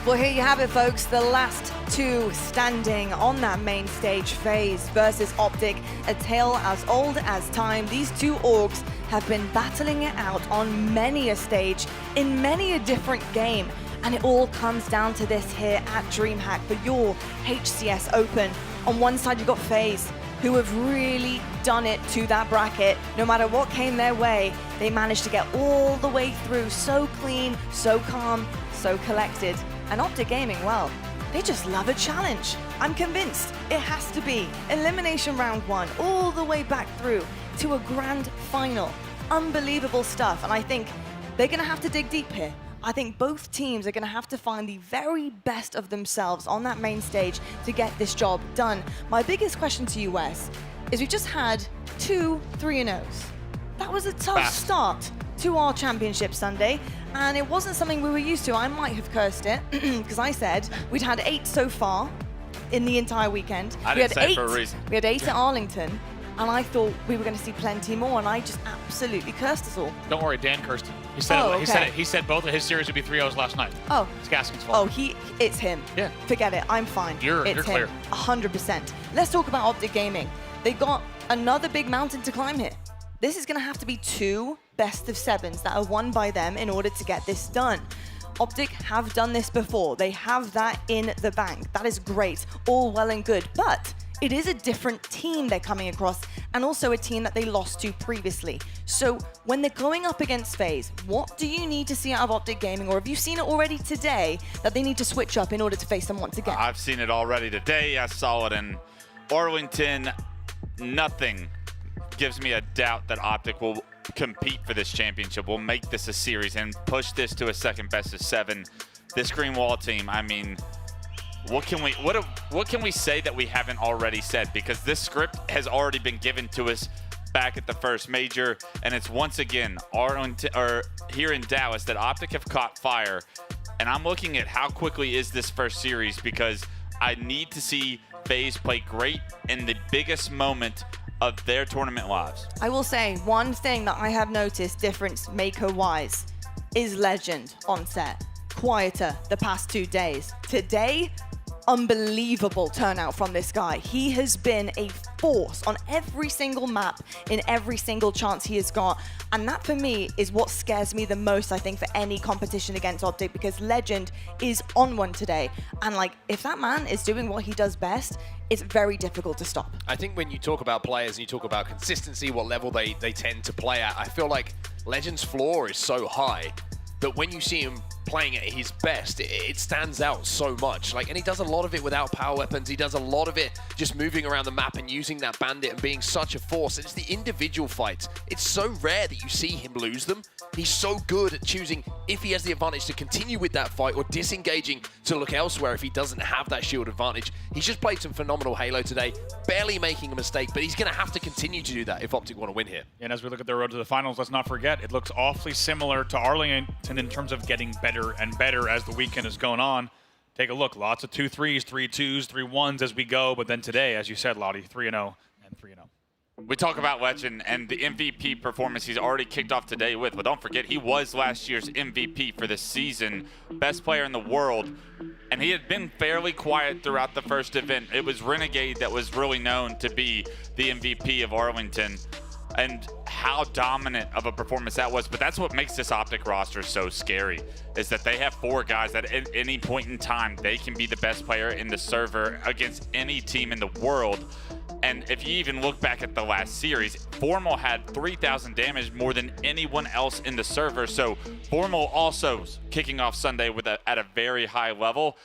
Well, here you have it, folks. The last two standing on that main stage, FaZe versus Optic. A tale as old as time. These two orgs have been battling it out on many a stage, in many a different game. And it all comes down to this here at DreamHack for your HCS Open. On one side, you've got FaZe, who have really done it to that bracket. No matter what came their way, they managed to get all the way through so clean, so calm, so collected. And Optic Gaming, well, they just love a challenge. I'm convinced it has to be Elimination Round 1, all the way back through to a grand final. Unbelievable stuff, and I think they're gonna have to dig deep here. I think both teams are gonna have to find the very best of themselves on that main stage to get this job done. My biggest question to you, Wes, is we just had 2 3-0s. That was a tough start to our championship Sunday, and it wasn't something we were used to. I might have cursed it, because I said we'd had 8 so far in the entire weekend. I didn't say it for a reason. We had 8 at Arlington, and I thought we were going to see plenty more, and I just absolutely cursed us all. Don't worry, Dan cursed him. He said Oh, it. He said okay. it. He said both of his series would be 3-0s last night. Oh. It's Gaskin's Oh, fault. it's him. Yeah. Forget it, I'm fine. You're it's clear. him. 100%. Let's talk about Optic Gaming. They got another big mountain to climb here. This is going to have to be 2 best of 7s that are won by them in order to get this done. Optic have done this before. They have that in the bank. That is great, all well and good, but it is a different team they're coming across, and also a team that they lost to previously. So when they're going up against FaZe, what do you need to see out of Optic Gaming, or have you seen it already today that they need to switch up in order to face them once again? I've seen it already today. I saw it in Arlington. Nothing gives me a doubt that Optic will compete for this championship. We'll make this a series and push this to a second best of 7. This Green Wall team, I mean, what can we say that we haven't already said? Because this script has already been given to us back at the first major, and it's once again here in Dallas that Optic have caught fire. And I'm looking at how quickly is this first series, because I need to see FaZe play great in the biggest moment of their tournament lives. I will say one thing that I have noticed difference maker-wise is Legend on set. Quieter the past 2 days. Today, unbelievable turnout from this guy. He has been a force on every single map, in every single chance he has got. And that for me is what scares me the most, I think, for any competition against Optic, because Legend is on one today. And like, if that man is doing what he does best, it's very difficult to stop. I think when you talk about players and you talk about consistency, what level they tend to play at, I feel like Legend's floor is so high that when you see him playing at his best, it stands out so much. Like, and he does a lot of it without power weapons. He does a lot of it just moving around the map and using that bandit and being such a force. It's the individual fights. It's so rare that you see him lose them. He's so good at choosing if he has the advantage to continue with that fight or disengaging to look elsewhere if he doesn't have that shield advantage. He's just played some phenomenal Halo today, barely making a mistake, but he's going to have to continue to do that if Optic want to win here. And as we look at the road to the finals, let's not forget, it looks awfully similar to Arlington in terms of getting better and better as the weekend is going on. Take a look, lots of 2-3s, 3-2s, 3-1s as we go, but then today, as you said, Lottie, 3-0 and 3-0. We talk about Legend and the MVP performance he's already kicked off today with, but don't forget, he was last year's MVP for the season, best player in the world, and he had been fairly quiet throughout the first event. It was Renegade that was really known to be the MVP of Arlington, and how dominant of a performance that was. But that's what makes this Optic roster so scary, is that they have 4 guys that at any point in time, they can be the best player in the server against any team in the world. And if you even look back at the last series, Formal had 3,000 damage more than anyone else in the server. So Formal also kicking off Sunday with at a very high level.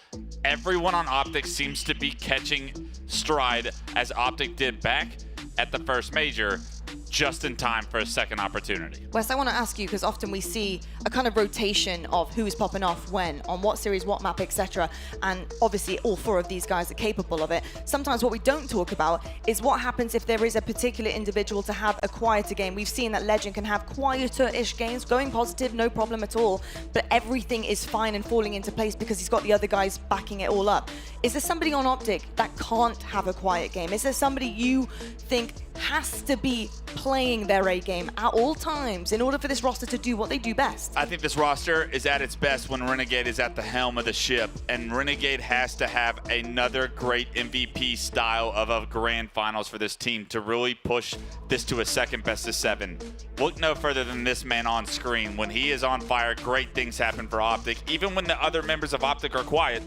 Everyone on Optic seems to be catching stride as Optic did back at the first major, just in time for a second opportunity. Wes, I want to ask you, because often we see a kind of rotation of who's popping off when, on what series, what map, etc. And obviously all 4 of these guys are capable of it. Sometimes what we don't talk about is what happens if there is a particular individual to have a quieter game. We've seen that Legend can have quieter-ish games, going positive, no problem at all, but everything is fine and falling into place because he's got the other guys backing it all up. Is there somebody on Optic that can't have a quiet game? Is there somebody you think has to be playing their A game at all times in order for this roster to do what they do best? I think this roster is at its best when Renegade is at the helm of the ship, and Renegade has to have another great MVP style of a grand finals for this team to really push this to a second best of 7. Look no further than this man on screen. When he is on fire, great things happen for Optic. Even when the other members of Optic are quiet,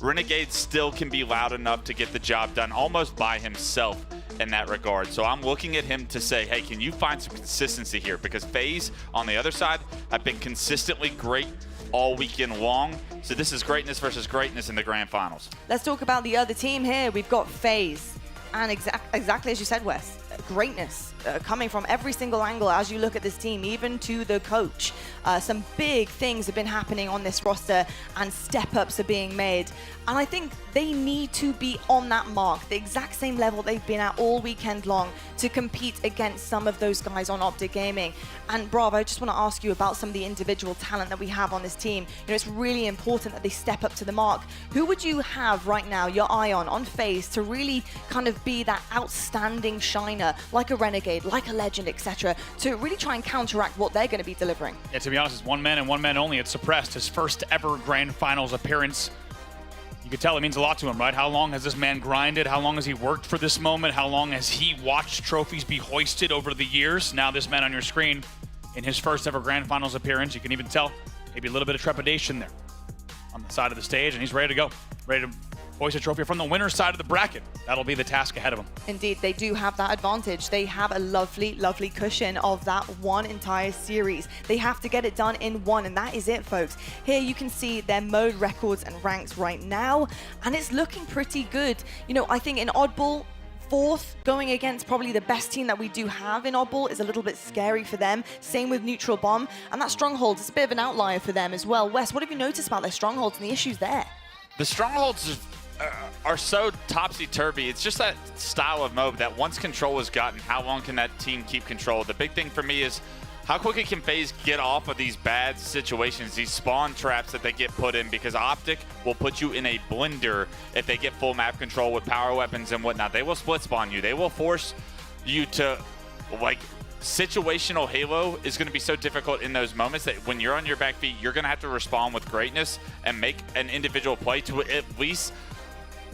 Renegade still can be loud enough to get the job done almost by himself in that regard. So I'm looking at him to say, hey, can you find some consistency here? Because FaZe on the other side have been consistently great all weekend long. So this is greatness versus greatness in the grand finals. Let's talk about the other team here. We've got FaZe. And exactly as you said, Wes, greatness coming from every single angle as you look at this team, even to the coach. Some big things have been happening on this roster and step-ups are being made. And I think they need to be on that mark, the exact same level they've been at all weekend long to compete against some of those guys on Optic Gaming. And Brav, I just want to ask you about some of the individual talent that we have on this team. You know, it's really important that they step up to the mark. Who would you have right now your eye on FaZe to really kind of be that outstanding shiner, like a Renegade, like a Legend, etc., to really try and counteract what they're going to be delivering? Yeah, to be honest, it's one man and one man only. It's Suppressed, his first ever grand finals appearance. You could tell it means a lot to him, right? How long has this man grinded? How long has he worked for this moment? How long has he watched trophies be hoisted over the years? Now this man on your screen, in his first ever grand finals appearance, you can even tell maybe a little bit of trepidation there on the side of the stage, and he's ready to go. Ready to hoist a trophy from the winner's side of the bracket. That'll be the task ahead of him. Indeed, they do have that advantage. They have a lovely, lovely cushion of that one entire series. They have to get it done in one, and that is it, folks. Here you can see their mode records and ranks right now, and it's looking pretty good. You know, I think in Oddball, 4th, going against probably the best team that we do have in Oddball is a little bit scary for them. Same with Neutral Bomb, and that Strongholds is a bit of an outlier for them as well. Wes, what have you noticed about their Strongholds and the issues there? The Strongholds are so topsy-turvy. It's just that style of mode that once control is gotten, how long can that team keep control? The big thing for me is how quickly can FaZe get off of these bad situations, these spawn traps that they get put in, because Optic will put you in a blender if they get full map control with power weapons and whatnot. They will split spawn you. They will force you to, like, situational Halo is going to be so difficult in those moments that when you're on your back feet, you're going to have to respond with greatness and make an individual play to at least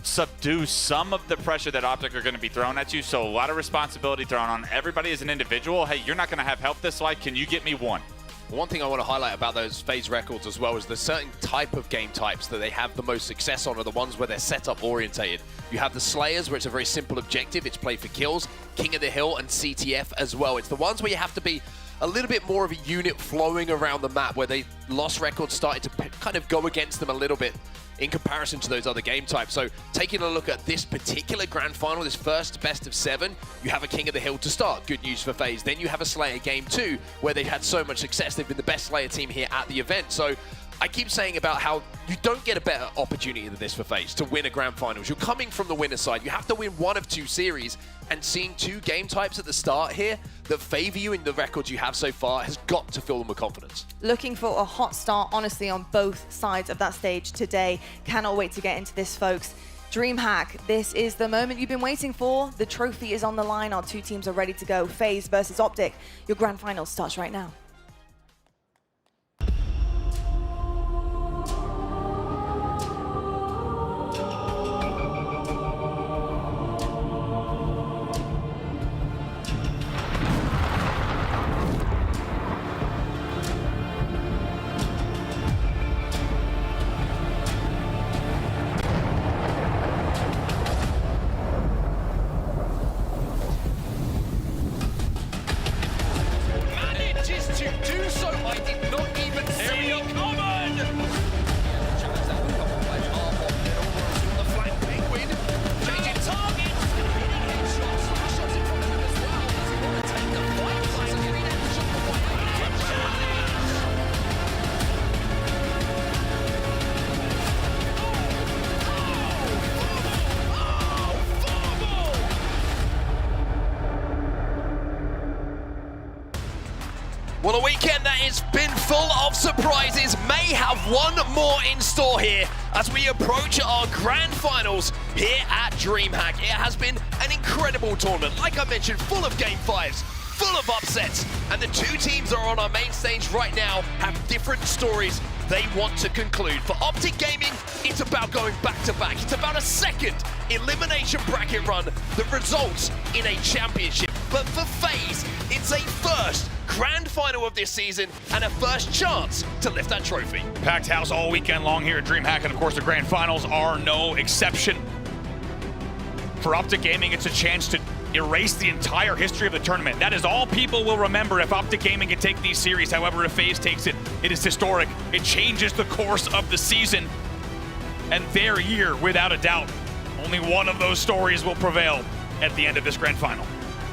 subdue some of the pressure that Optic are going to be throwing at you. So a lot of responsibility thrown on everybody as an individual. Hey, you're not going to have help this fight. Can you get me one? One thing I want to highlight about those FaZe records as well is the certain type of game types that they have the most success on are the ones where they're setup orientated. You have the Slayers, where it's a very simple objective. It's play for kills, King of the Hill, and CTF as well. It's the ones where you have to be a little bit more of a unit flowing around the map, where they lost records started to kind of go against them a little bit in comparison to those other game types. So taking a look at this particular grand final, this first best of 7, you have a King of the Hill to start. Good news for FaZe. Then you have a Slayer game 2, where they've had so much success. They've been the best Slayer team here at the event. So I keep saying about how you don't get a better opportunity than this for FaZe to win a grand finals. You're coming from the winner's side. You have to win one of 2 series, and seeing 2 game types at the start here that favor you in the records you have so far has got to fill them with confidence. Looking for a hot start, honestly, on both sides of that stage today. Cannot wait to get into this, folks. DreamHack, this is the moment you've been waiting for. The trophy is on the line. Our 2 teams are ready to go. FaZe versus Optic. Your grand final starts right now. Well, a weekend that has been full of surprises may have one more in store here as we approach our grand finals here at DreamHack. It has been an incredible tournament, like I mentioned, full of game 5s, full of upsets, and the 2 teams that are on our main stage right now have different stories they want to conclude. For Optic Gaming, it's about going back-to-back. It's about a second elimination bracket run that results in a championship. But for FaZe, it's a first grand final of this season and a first chance to lift that trophy. Packed house all weekend long here at DreamHack, and of course the grand finals are no exception. For Optic Gaming, it's a chance to erase the entire history of the tournament. That is all people will remember if Optic Gaming can take these series. However, if FaZe takes it, it is historic. It changes the course of the season and their year, without a doubt. Only one of those stories will prevail at the end of this grand final.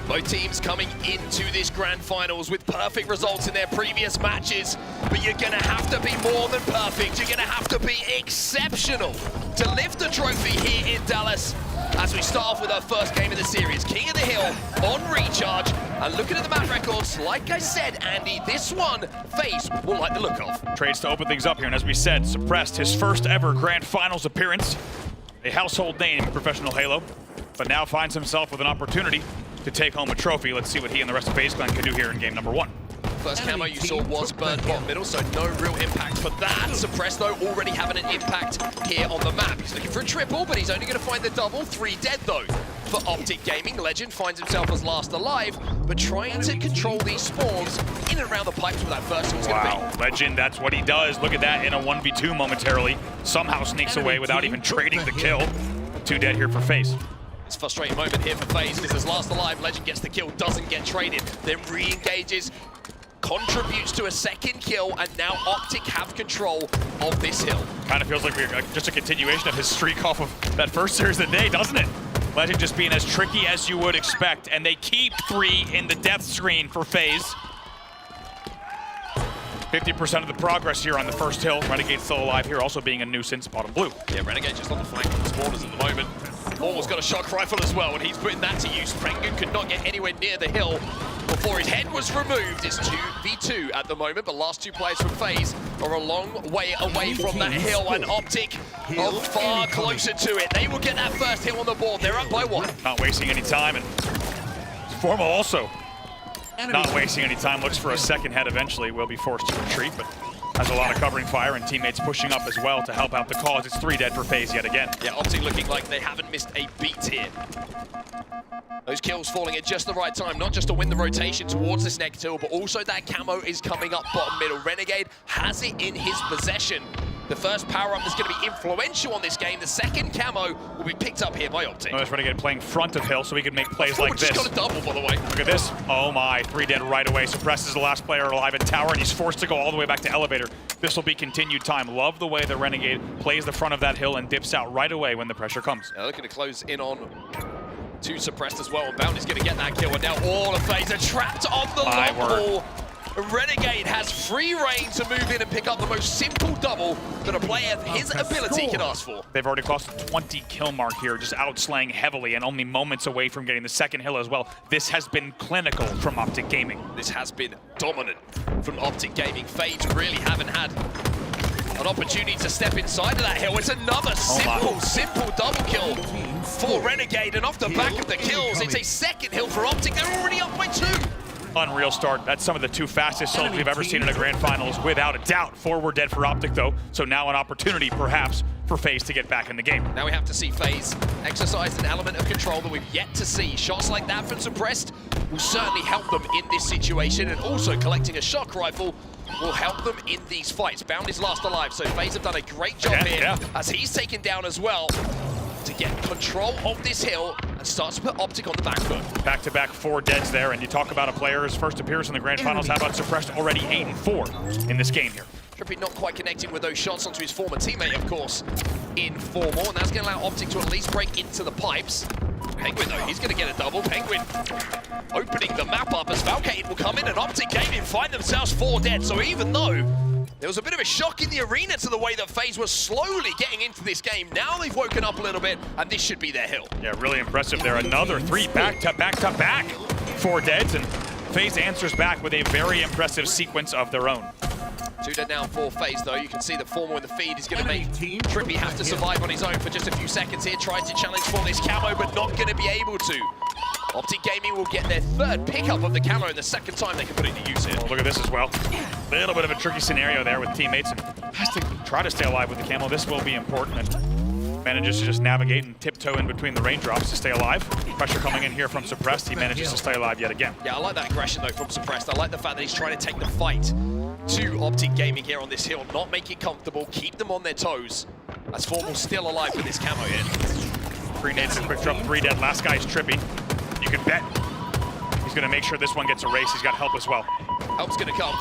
Both teams coming into this grand finals with perfect results in their previous matches, but you're gonna have to be more than perfect. You're gonna have to be exceptional to lift the trophy here in Dallas. As we start off with our first game of the series, King of the Hill on recharge, and looking at the map records, like I said, Andy, this one FaZe will like the look of. Trades to open things up here, and as we said, Suppressed, his first ever grand finals appearance, a household name in professional Halo, but now finds himself with an opportunity to take home a trophy. Let's see what he and the rest of FaZe Clan can do here in game number 1. First camo you saw was burned bottom middle, so no real impact for that. Suppressed, though, already having an impact here on the map. He's looking for a triple, but he's only going to find the double. 3 dead, though. For Optic Gaming, Legend finds himself as last alive, but trying to control these spawns in and around the pipes where that first one's going to be. Legend, that's what he does. Look at that in a 1v2 momentarily. Somehow sneaks away without even trading the kill. 2 dead here for FaZe. It's a frustrating moment here for FaZe because as last alive, Legend gets the kill, doesn't get traded, then re-engages, contributes to a second kill, and now Optic have control of this hill. Kind of feels like we're just a continuation of his streak off of that first series of the day, doesn't it? Legend just being as tricky as you would expect, and they keep 3 in the death screen for FaZe. 50% of the progress here on the first hill. Renegade still alive here, also being a nuisance, bottom blue. Yeah, Renegade just on the flank of the spawners at the moment. Almost got a shock rifle as well, and he's putting that to use. Penguin could not get anywhere near the hill before his head was removed. It's 2v2 at the moment, but last 2 players from FaZe are a long way away from that hill, and Optic are far closer to it. They will get that first hill on the board. They're up by 1. Not wasting any time, and Formal also not wasting any time. Looks for a second head eventually. Will be forced to retreat, but Has a lot of covering fire and teammates pushing up as well to help out the cause. It's 3 dead for FaZe yet again. Yeah, Optic looking like they haven't missed a beat here. Those kills falling at just the right time, not just to win the rotation towards this next hill, but also that camo is coming up bottom middle. Renegade has it in his possession. The first power-up is going to be influential on this game. The second camo will be picked up here by Optic. Notice Renegade playing front of hill so he can make plays like this. Just got a double, by the way. Look at this. Oh my, 3 dead right away. Suppresses the last player alive at tower, and he's forced to go all the way back to elevator. This will be continued time. Love the way the Renegade plays the front of that hill and dips out right away when the pressure comes. Now looking to close in on 2 suppressed as well, and Bounty's going to get that kill, and now all of FaZe are trapped on the long ball. Renegade has free reign to move in and pick up the most simple double that a player of his ability can ask for. They've already crossed the 20 kill mark here, just outslaying heavily and only moments away from getting the second hill as well. This has been clinical from Optic Gaming. This has been dominant from Optic Gaming. FaZe really haven't had an opportunity to step inside of that hill. It's another simple double kill for Renegade, and off the back of the kills, it's a second hill for Optic. They're already up by 2. Unreal start. That's some of the 2 fastest souls we've ever seen in a grand finals, without a doubt. 4 were dead for Optic though, so now an opportunity perhaps for FaZe to get back in the game. Now we have to see FaZe exercise an element of control that we've yet to see. Shots like that from Suppressed will certainly help them in this situation, and also collecting a shock rifle will help them in these fights. Bounty's last alive, so FaZe have done a great job here as he's taken down as well to get control of this hill and start to put Optic on the back foot. Back-to-back 4 deads there, and you talk about a player's first appearance in the grand finals. How about Suppressed already 8-4 in this game here? Trippy not quite connecting with those shots onto his former teammate, of course, in Formal, and that's going to allow Optic to at least break into the pipes. Penguin, though, he's going to get a double. Penguin opening the map up as Valkade will come in, and Optic Gaming find themselves 4 dead. So even though there was a bit of a shock in the arena to the way that FaZe was slowly getting into this game, now they've woken up a little bit, and this should be their hill. Yeah, really impressive there. Another 3 back-to-back 4 deads, and FaZe answers back with a very impressive sequence of their own. 2 dead now for FaZe, though. You can see the Formal in the feed is going to make Trippy have to survive on his own for just a few seconds here. Tries to challenge for this camo, but not going to be able to. Optic Gaming will get their 3rd pickup of the camo in the second time they can put it to use here. Oh, look at this as well. A little bit of a tricky scenario there with teammates, and has to try to stay alive with the camo. This will be important, and manages to just navigate and tiptoe in between the raindrops to stay alive. Pressure coming in here from Suppressed. He manages to stay alive yet again. Yeah, I like that aggression, though, from Suppressed. I like the fact that he's trying to take the fight to Optic Gaming here on this hill, not make it comfortable, keep them on their toes. As Formal still alive with this camo here. 3 nades and quick drop, 3 dead. Last guy's Trippy. You can bet he's going to make sure this one gets erased. He's got help as well. Help's going to come.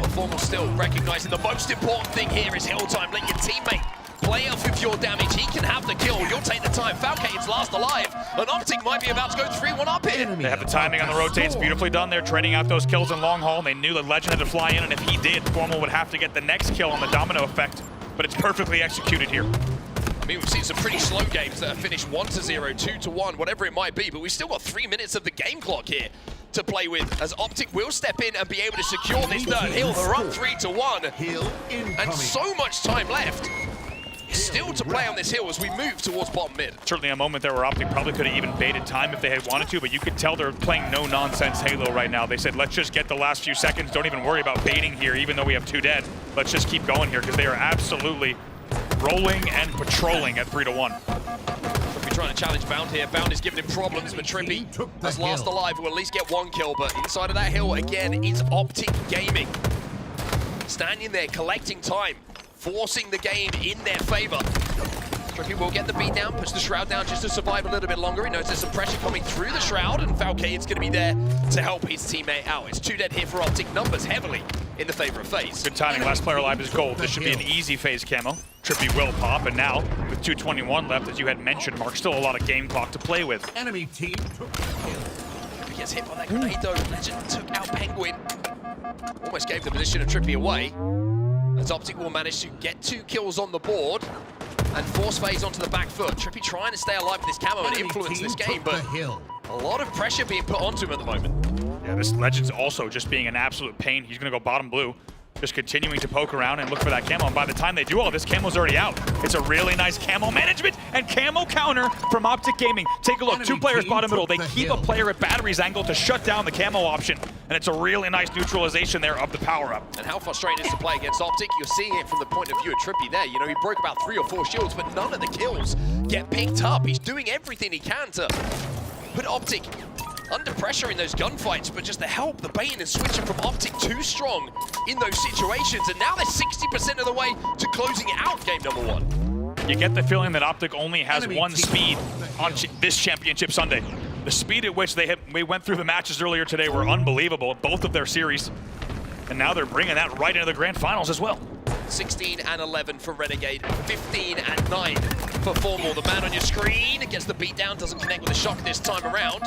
But Formal still recognizing the most important thing here is hill time. Let your teammate play off with your damage. He can have the kill. You'll take the time. Valkade's last alive. And Optic might be about to go 3-1 up here. They have the timing on the rotates. Beautifully done there, trading out those kills in long haul. They knew that Legend had to fly in, and if he did, Formal would have to get the next kill on the domino effect. But it's perfectly executed here. I mean, we've seen some pretty slow games that have finished 1-0, 2-1, whatever it might be, but we've still got 3 minutes of the game clock here to play with, as Optic will step in and be able to secure this 3rd hill. They're up 3-1, and so much time left still to play on this hill as we move towards bottom mid. Certainly a moment there where Optic probably could have even baited time if they had wanted to, but you could tell they're playing no-nonsense Halo right now. They said, let's just get the last few seconds. Don't even worry about baiting here, even though we have 2 dead. Let's just keep going here, because they are absolutely rolling and patrolling at 3-1. Trippy trying to challenge Bound here. Bound is giving him problems, but Trippy has last alive, will at least get 1 kill. But inside of that hill, again, is Optic Gaming. Standing there, collecting time, forcing the game in their favor. Trippy will get the beat down, puts the Shroud down just to survive a little bit longer. He knows there's some pressure coming through the Shroud, and Valkade's going to be there to help his teammate out. It's 2 dead here for Optic, numbers heavily in the favor of FaZe. Good timing, last player alive is gold. This should be an easy FaZe camo. Trippy will pop, and now, with 2:21 left, as you had mentioned, Mark, still a lot of game clock to play with. Enemy team took the kill. Trippy gets hit by that grenade though. Legend took out Penguin. Almost gave the position of Trippy away. As Optic will manage to get 2 kills on the board and force FaZe onto the back foot. Trippy trying to stay alive with this camo and influence this game, but a lot of pressure being put onto him at the moment. Yeah, this Legend's also just being an absolute pain. He's going to go bottom blue. just continuing to poke around and look for that camo. And by the time they do all this, camo's already out. It's a really nice camo management and camo counter from Optic Gaming. Take a look, 2 players bottom middle. They keep a player at battery's angle to shut down the camo option. And it's a really nice neutralization there of the power-up. And how frustrating it is to play against Optic. You're seeing it from the point of view of Trippy there. You know, he broke about 3 or 4 shields, but none of the kills get picked up. He's doing everything he can to put Optic under pressure in those gunfights, but just the help, the baiting and switching from Optic too strong in those situations. And now they're 60% of the way to closing it out game number 1. You get the feeling that Optic only has one speed on this championship Sunday. The speed at which they went through the matches earlier today were unbelievable, both of their series. And now they're bringing that right into the grand finals as well. 16 and 11 for Renegade, 15 and 9 for Formal. The man on your screen gets the beat down, doesn't connect with the shock this time around.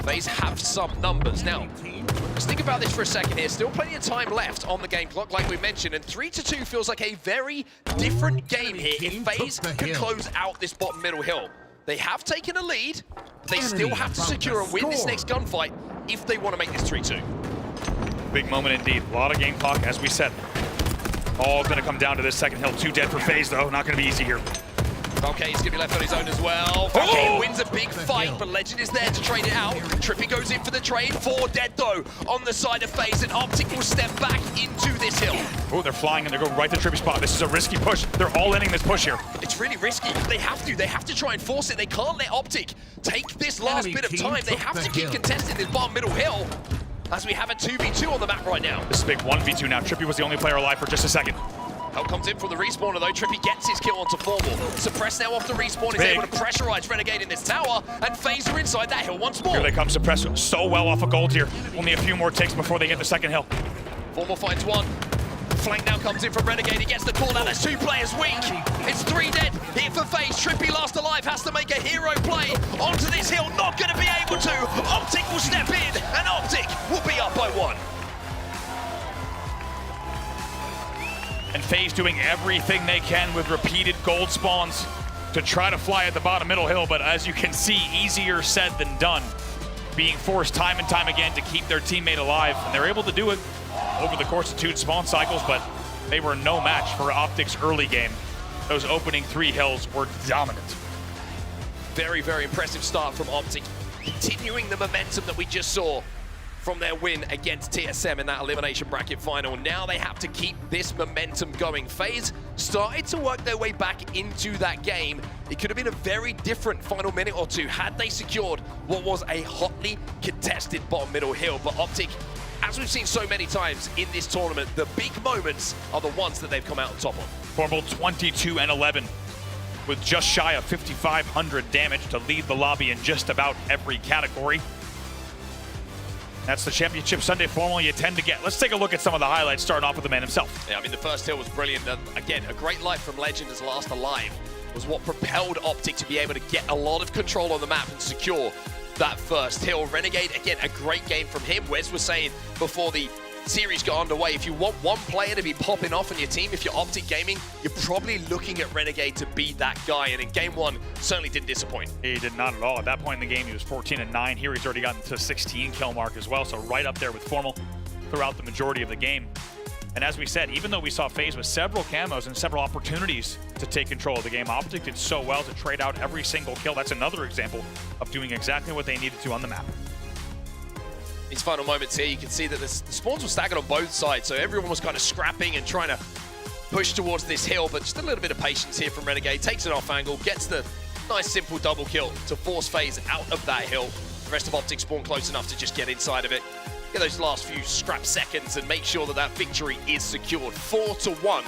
FaZe have some numbers. Now, let's think about this for a second here. Still plenty of time left on the game clock, like we mentioned, and 3-2 feels like a very different game here if FaZe can close out this bottom middle hill. They have taken a lead, but they still have to secure and win this next gunfight if they want to make this 3-2. Big moment indeed. A lot of game clock, as we said. All going to come down to this second hill. 2 dead for FaZe, though. Not going to be easy here. Okay, he's going to be left on his own as well. Okay, wins a big fight, but Legend is there to trade it out. Trippy goes in for the trade. 4 dead, though, on the side of FaZe, and Optic will step back into this hill. Oh, they're flying, and they're going right to Trippy's spot. This is a risky push. They're all ending this push here. It's really risky. They have to try and force it. They can't let Optic take this last bit of time. They have to keep contesting this bottom middle hill, as we have a 2v2 on the map right now. This is a big 1v2 now. Trippy was the only player alive for just a second. Help comes in from the respawner though. Trippy gets his kill onto Formal. Suppress now off the respawn. Is able to pressurize Renegade in this tower, and FaZe are inside that hill once more. Here they come. Suppress so well off of gold here. Only a few more takes before they get the second hill. Formal finds one. Flank now comes in from Renegade. He gets the call out. There's 2 players weak. It's 3 dead here for FaZe. Trippy last alive has to make a hero play onto this hill. Not going to be able to. Optic will step in, and Optic will be up by 1. And FaZe doing everything they can with repeated gold spawns to try to fly at the bottom middle hill, but as you can see, easier said than done. Being forced time and time again to keep their teammate alive, and they're able to do it over the course of 2 spawn cycles, but they were no match for Optic's early game. Those opening 3 hills were dominant. Very, very impressive start from Optic, continuing the momentum that we just saw from their win against TSM in that elimination bracket final. Now they have to keep this momentum going. FaZe started to work their way back into that game. It could have been a very different final minute or 2 had they secured what was a hotly contested bottom middle hill. But Optic, as we've seen so many times in this tournament, the big moments are the ones that they've come out on top of. Formal 22 and 11 with just shy of 5,500 damage to lead the lobby in just about every category. That's the championship Sunday Formal you tend to get. Let's take a look at some of the highlights, starting off with the man himself. Yeah, I mean, the first hill was brilliant. Again, a great life from Legend as last alive was what propelled Optic to be able to get a lot of control on the map and secure that first hill. Renegade, again, a great game from him. Wes was saying before the series got underway, if you want one player to be popping off on your team, if you're Optic Gaming, you're probably looking at Renegade to be that guy. And in game 1, certainly didn't disappoint. He did not at all. At that point in the game, he was 14 and 9. Here he's already gotten to 16 kill mark as well. So right up there with Formal throughout the majority of the game. And as we said, even though we saw FaZe with several camos and several opportunities to take control of the game, Optic did so well to trade out every single kill. That's another example of doing exactly what they needed to on the map. These final moments here, you can see that the spawns were staggered on both sides, so everyone was kind of scrapping and trying to push towards this hill, but just a little bit of patience here from Renegade. Takes it off angle, gets the nice simple double kill to force FaZe out of that hill. The rest of Optic spawn close enough to just get inside of it. Get those last few scrap seconds and make sure that that victory is secured. 4-1,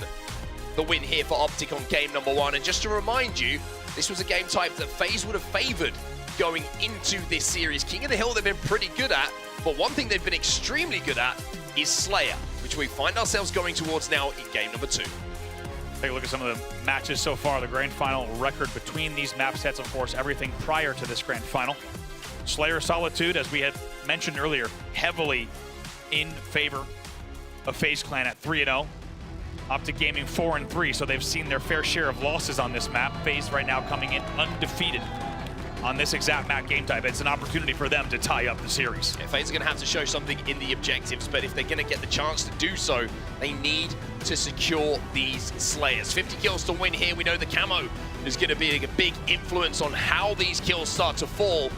the win here for Optic on game number 1. And just to remind you, this was a game type that FaZe would have favored going into this series. King of the Hill they've been pretty good at, but one thing they've been extremely good at is Slayer, which we find ourselves going towards now in game number 2. Take a look at some of the matches so far. The grand final record between these map sets, of course, everything prior to this grand final. Slayer Solitude, as we had mentioned earlier, heavily in favor of FaZe Clan at 3-0. Optic Gaming 4-3, so they've seen their fair share of losses on this map. FaZe right now coming in undefeated on this exact map game type. It's an opportunity for them to tie up the series. Yeah, FaZe are going to have to show something in the objectives, but if they're going to get the chance to do so, they need to secure these Slayers. 50 kills to win here. We know the camo is going to be a big influence on how these kills start to fall,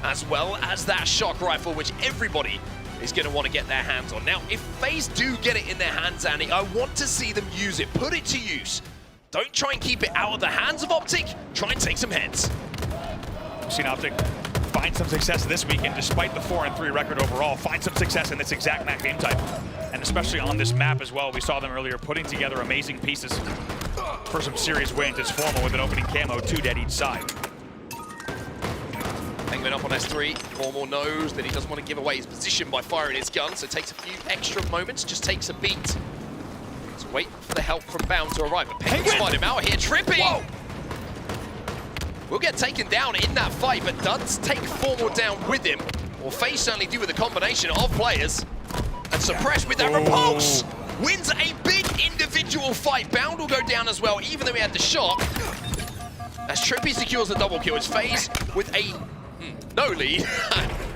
as well as that shock rifle, which everybody is going to want to get their hands on. Now, if FaZe do get it in their hands, Andy, I want to see them use it. Put it to use. Don't try and keep it out of the hands of Optic. Try and take some heads. We've seen Optic find some success this weekend, despite the 4-3 record overall. Find some success in this exact map game type. And especially on this map as well. We saw them earlier putting together amazing pieces for some serious wins. It's Formal with an opening camo, 2 dead each side. Penguin up on S3. Formal knows that he doesn't want to give away his position by firing his gun, so it takes a few extra moments, just takes a beat. Let's wait for the help from Bound to arrive. But Penguin spied him out here. Trippy! Whoa. Will get taken down in that fight, but does take Formal down with him. Or FaZe certainly do with a combination of players. And Suppressed with that repulse wins a big individual fight. Bound will go down as well, even though he had the shot. As Trippy secures the double kill, it's FaZe with a no lead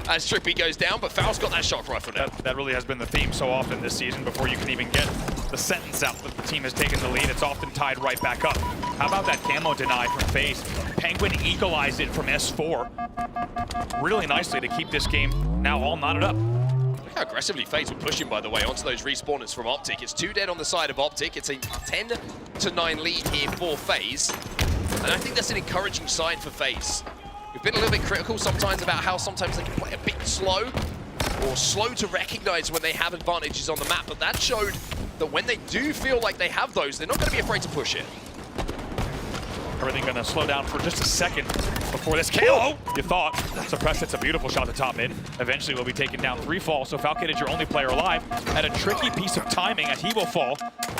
as Trippy goes down, but Foul's got that shock rifle now. That really has been the theme so often this season. Before you can even get the sentence out that the team has taken the lead, it's often tied right back up. How about that camo deny from FaZe? Penguin equalized it from S4 really nicely to keep this game now all knotted up. Look how aggressively FaZe were pushing, by the way, onto those respawners from Optic. It's 2 dead on the side of Optic. It's a 10-9 lead here for FaZe. And I think that's an encouraging sign for FaZe. We've been a little bit critical sometimes about how sometimes they can play a bit slow or slow to recognize when they have advantages on the map, but that showed that when they do feel like they have those, they're not going to be afraid to push it. Everything going to slow down for just a second before this KO. You thought. Suppressed hits a beautiful shot to top mid. Eventually will be taken down 3 falls, so Falcon is your only player alive at a tricky piece of timing as he will fall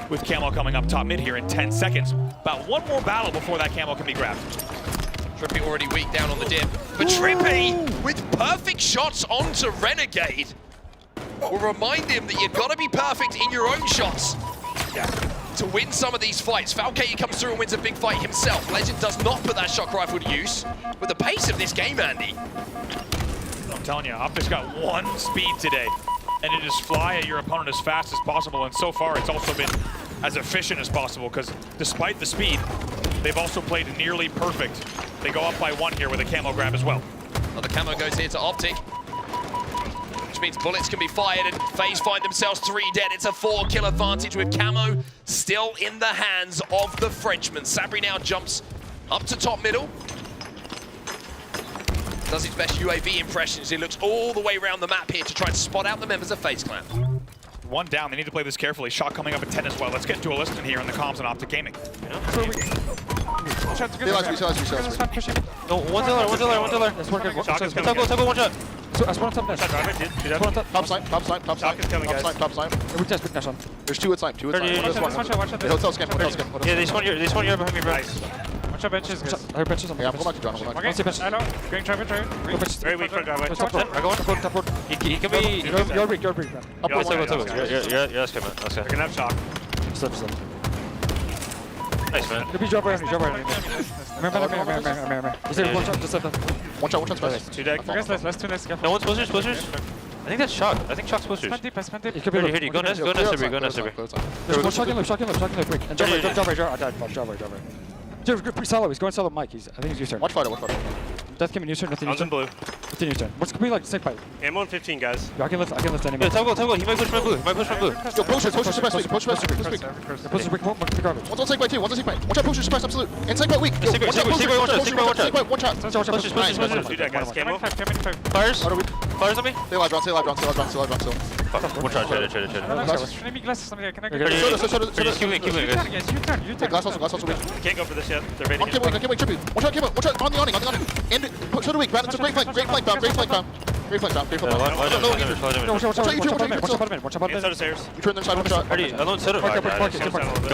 with camo coming up top mid here in 10 seconds. About one more battle before that camo can be grabbed. Trippy already weak down on the dip, but Trippy with perfect shots onto Renegade will remind him that you've got to be perfect in your own shots to win some of these fights. Falcate comes through and wins a big fight himself. Legend does not put that shock rifle to use. With the pace of this game, Andy. I'm telling you, Optic's got 1 speed today, and it is fly at your opponent as fast as possible, and so far it's also been as efficient as possible, because despite the speed, they've also played nearly perfect. They go up by 1 here with a camo grab as well. Another camo goes here to Optic, which means bullets can be fired, and FaZe find themselves 3 dead. It's a 4-kill advantage with camo still in the hands of the Frenchman. Sabri now jumps up to top middle. Does his best UAV impressions. He looks all the way around the map here to try and spot out the members of FaZe Clan. 1 down, they need to play this carefully. Shot coming up at 10 as well. Let's get Duelist in here in the comms and Optic Gaming. No, one dealer. Let's work it. Shock is coming. Go, one shot. That's one on top. Top snipe. Shock is coming, guys. Top snipe. We just pick Nash on. There's 2 at snipe. Watch out. Hotel scan. Yeah, there's one here behind me, bro. Watch out benches, guys. I heard benches on me. Yeah, I'm going back to John. Hello. Going try. Very weak front guy. Top board. He can be... You're big. You're gonna have shock. Nice, man. Could be jump right on you. Remember. Is there one shot? Just left. One shot. 2 deck. Let's do this. No one's pushers. I think that's Shock. I think Shock's pushers. Spend deep. It could be Hit. Go Nest, There's one shotgun left. Break. And jump right. I died. Jump right. Dude, pretty solo. He's going solo Mike. I think he's U-turn. Watch fighter. Death came in U-turn. Nothing in blue. Nothing U-turn. What's going to be like snake fight? Ammo and 15, guys. I can lift enemy. Yeah, top goal. He might push my blue. Yo, push suppress. Push break. One's on snake fight too. Watch out, push suppress, absolute. And snake fight weak. One shot. Push. Do that, guys. Camo. Fires on me. Stay alive, Brown. One shot. Trade. Enemy glasses. Can I go? Just keep it, guys. U-turn. Glass also weak. Can't go for this yet. They're baiting. I can't wait, Trippy. One shot, on the awning. And show the weak, Brandon. It's a great flank, bound. Great flank, bound. Watch out, Inside the stairs. You turn them side, one shot. Already, alone set it. No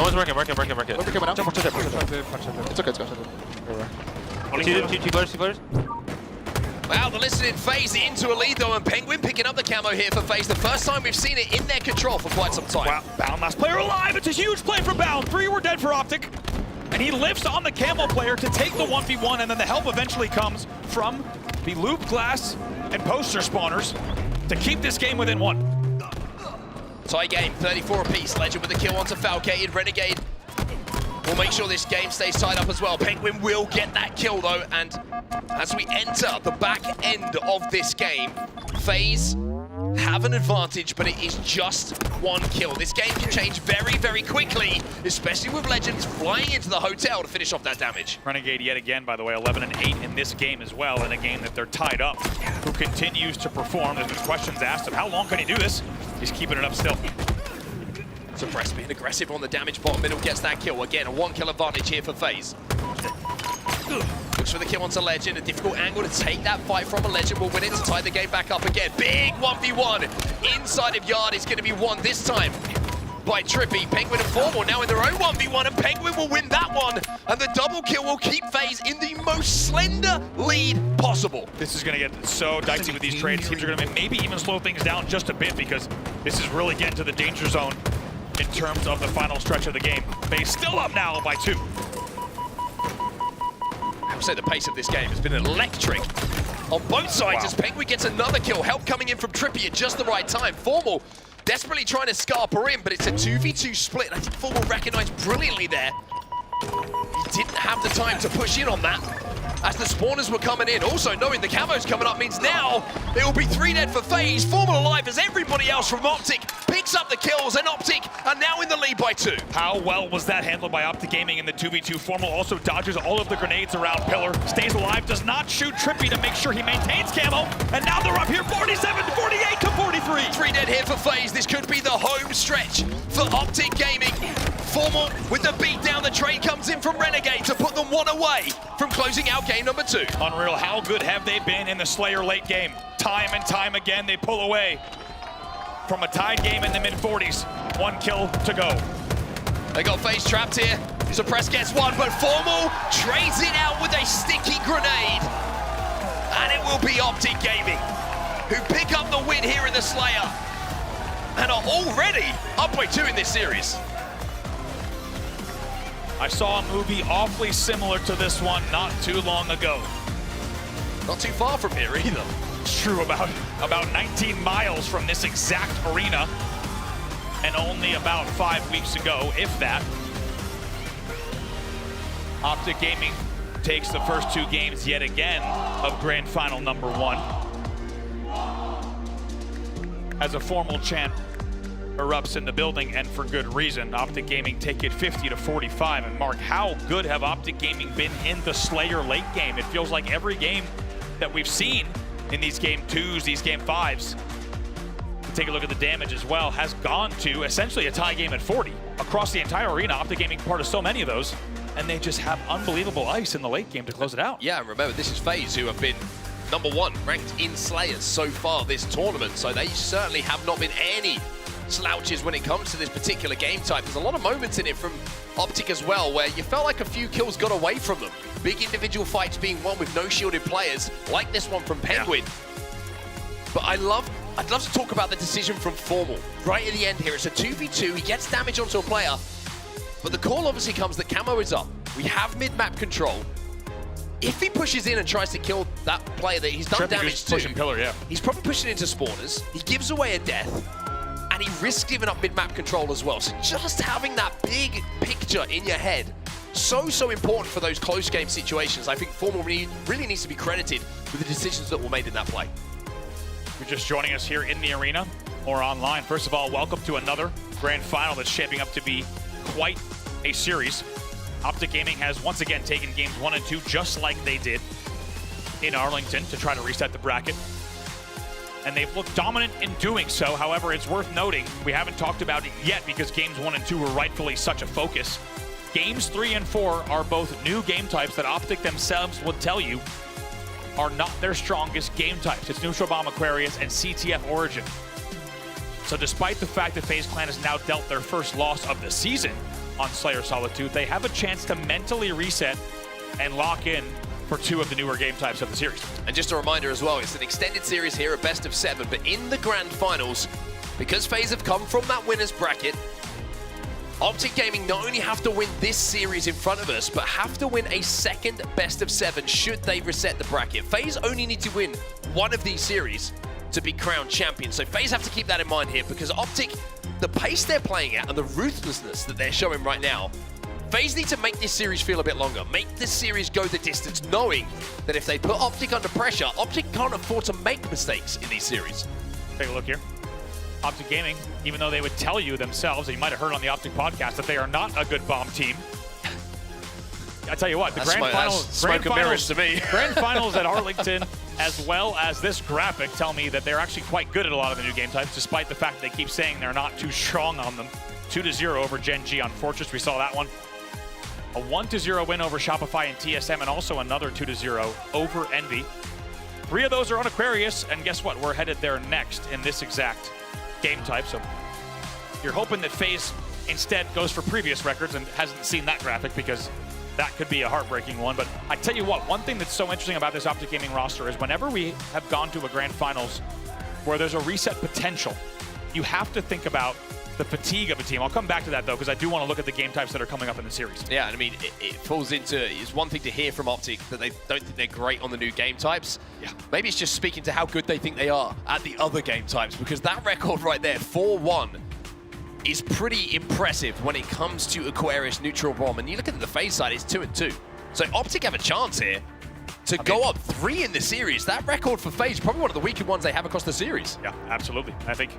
one's marking. It's okay. Two players. Wow, the listening FaZe into a lead though, and Penguin picking up the camo here for FaZe. The first time we've seen it in their control for quite some time. Wow, Bound last player alive. It's a huge play for Bound. 3 were dead for Optic. and he lives on the Camel player to take the 1v1, and then the help eventually comes from the Loop Glass and Poster spawners to keep this game within 1. Tie game, 34 apiece. Legend with the kill onto Falcated. Renegade will make sure this game stays tied up as well. Penguin will get that kill though, and as we enter the back end of this game, FaZe have an advantage, but it is just 1 kill. This game can change very, very quickly, especially with Legends flying into the hotel to finish off that damage. Renegade yet again, by the way, 11-8 in this game as well, in a game that they're tied up. Who continues to perform? There's been questions asked of how long can he do this? He's keeping it up still. Suppress being aggressive on the damage bottom middle, gets that kill. Again, a 1 kill advantage here for FaZe. Looks for the kill onto Legend, a difficult angle to take that fight from a Legend. Will win it to tie the game back up again. Big 1v1 inside of Yard is going to be won this time by Trippy. Penguin and Formal now in their own 1v1, and Penguin will win that one, and the double kill will keep FaZe in the most slender lead possible. This is going to get so dicey with these trades. Teams are going to maybe even slow things down just a bit, because this is really getting to the danger zone in terms of the final stretch of the game. FaZe still up now by 2. I would say the pace of this game has been electric on both sides as Penguin gets another kill. Help coming in from Trippy at just the right time. Formal desperately trying to scarper in, but it's a 2v2 split. I think Formal recognized brilliantly there. He didn't have the time to push in on that as the spawners were coming in. Also knowing the camos coming up means now it will be 3 dead for FaZe. Formal alive as everybody else from Optic picks up the kills, and Optic are now in the lead by 2. How well was that handled by Optic Gaming in the 2v2? Formal also dodges all of the grenades around Pillar, stays alive, does not shoot Trippy to make sure he maintains camo, and now they're up here 47 to 48 to 43. 3 dead here for FaZe. This could be the home stretch for Optic Gaming. Formal with the beat down. The trade comes in from Renegade to put them 1 away from closing out game number 2. Unreal. How good have they been in the Slayer late game? Time and time again, they pull away from a tied game in the mid-40s. 1 kill to go. They got FaZe trapped here. Suppress gets 1, but Formal trades it out with a sticky grenade. And it will be Optic Gaming who pick up the win here in the Slayer and are already up by 2 in this series. I saw a movie awfully similar to this one not too long ago. Not too far from here either. It's true, about 19 miles from this exact arena, and only about 5 weeks ago, if that. Optic Gaming takes the first 2 games yet again of Grand Final number 1. As a formal chant erupts in the building, and for good reason. Optic Gaming take it 50 to 45. And Mark, how good have Optic Gaming been in the Slayer late game? It feels like every game that we've seen in these game 2s, these game 5s, take a look at the damage as well, has gone to essentially a tie game at 40. Across the entire arena, Optic Gaming part of so many of those, and they just have unbelievable ice in the late game to close it out. Yeah, and remember, this is FaZe, who have been number 1 ranked in Slayers so far this tournament, so they certainly have not been any slouches when it comes to this particular game type. There's a lot of moments in it from Optic as well where you felt like a few kills got away from them. Big individual fights being won with no shielded players, like this one from Penguin. Yeah. But I'd love to talk about the decision from Formal. Right at the end here, it's a 2v2, he gets damage onto a player, but the call obviously comes that camo is up. We have mid-map control. If he pushes in and tries to kill that player that he's done damage to, Pillar, yeah. He's probably pushing into spawners, he gives away a death, and he risks giving up mid-map control as well. So just having that big picture in your head, so important for those close game situations. I think Formal really needs to be credited with the decisions that were made in that play. If you're just joining us here in the arena or online, first of all, welcome to another grand final that's shaping up to be quite a series. Optic Gaming has once again taken games 1 and 2 just like they did in Arlington to try to reset the bracket. And they've looked dominant in doing so. However, it's worth noting, we haven't talked about it yet because games 1 and 2 were rightfully such a focus. Games 3 and 4 are both new game types that Optic themselves would tell you are not their strongest game types. It's Neutral Bomb Aquarius and CTF Origin. So despite the fact that FaZe Clan has now dealt their first loss of the season on Slayer Solitude, they have a chance to mentally reset and lock in for 2 of the newer game types of the series. And just a reminder as well, it's an extended series here, a best of 7, but in the grand finals, because FaZe have come from that winner's bracket, Optic Gaming not only have to win this series in front of us, but have to win a second best of 7 should they reset the bracket. FaZe only need to win one of these series to be crowned champion. So FaZe have to keep that in mind here, because Optic, the pace they're playing at and the ruthlessness that they're showing right now, FaZe need to make this series feel a bit longer. Make this series go the distance, knowing that if they put Optic under pressure, Optic can't afford to make mistakes in these series. Take a look here. Optic Gaming, even though they would tell you themselves, and you might have heard on the Optic podcast, that they are not a good bomb team. I tell you what, the grand finals to me. Grand finals at Arlington, as well as this graphic, tell me that they're actually quite good at a lot of the new game types, despite the fact that they keep saying they're not too strong on them. 2-0 over Gen G on Fortress, we saw that one. A 1-0 win over Shopify and TSM, and also another 2-0 over Envy. 3 of those are on Aquarius, and guess what? We're headed there next in this exact game type. So you're hoping that FaZe instead goes for previous records and hasn't seen that graphic, because that could be a heartbreaking one. But I tell you what, one thing that's so interesting about this Optic Gaming roster is whenever we have gone to a grand finals where there's a reset potential, you have to think about the fatigue of a team. I'll come back to that, though, because I do want to look at the game types that are coming up in the series. Yeah, and I mean, it falls into, it's one thing to hear from Optic that they don't think they're great on the new game types. Yeah. Maybe it's just speaking to how good they think they are at the other game types, because that record right there, 4-1, is pretty impressive when it comes to Aquarius, Neutral Bomb. And you look at the FaZe side, it's 2-2. So Optic have a chance here to go up 3 in the series. That record for FaZe, probably one of the weaker ones they have across the series. Yeah, absolutely. I think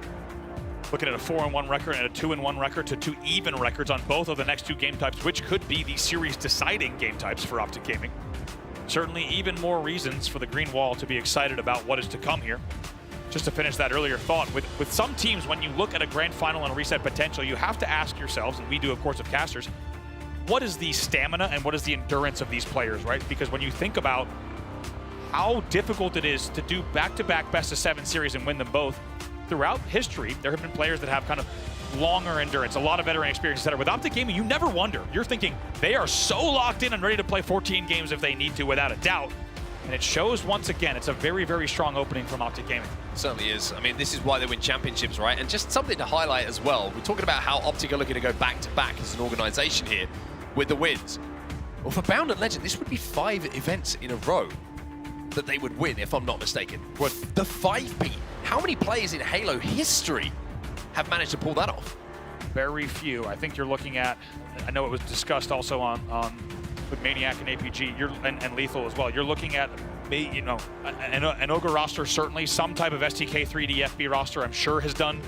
looking at a 4-1 record and a 2-1 record to 2 even records on both of the next 2 game types, which could be the series deciding game types for Optic Gaming. Certainly even more reasons for the Green Wall to be excited about what is to come here. Just to finish that earlier thought, with some teams, when you look at a grand final and reset potential, you have to ask yourselves, and we do, of course, of casters, what is the stamina and what is the endurance of these players, right? Because when you think about how difficult it is to do back-to-back best-of-7 series and win them both, throughout history, there have been players that have kind of longer endurance, a lot of veteran experience, etc. With Optic Gaming, you never wonder. You're thinking they are so locked in and ready to play 14 games if they need to, without a doubt. And it shows once again, it's a very, very strong opening from Optic Gaming. It certainly is. I mean, this is why they win championships, right? And just something to highlight as well. We're talking about how Optic are looking to go back-to-back as an organization here with the wins. Well, for Bound and Legend, this would be 5 events in a row that they would win, if I'm not mistaken. What? The 5P. How many players in Halo history have managed to pull that off? Very few. I think you're looking at, I know it was discussed also on with Maniac and APG, and Lethal as well. You're looking at, you know, an Ogre roster, certainly some type of STK 3D FB roster, I'm sure has done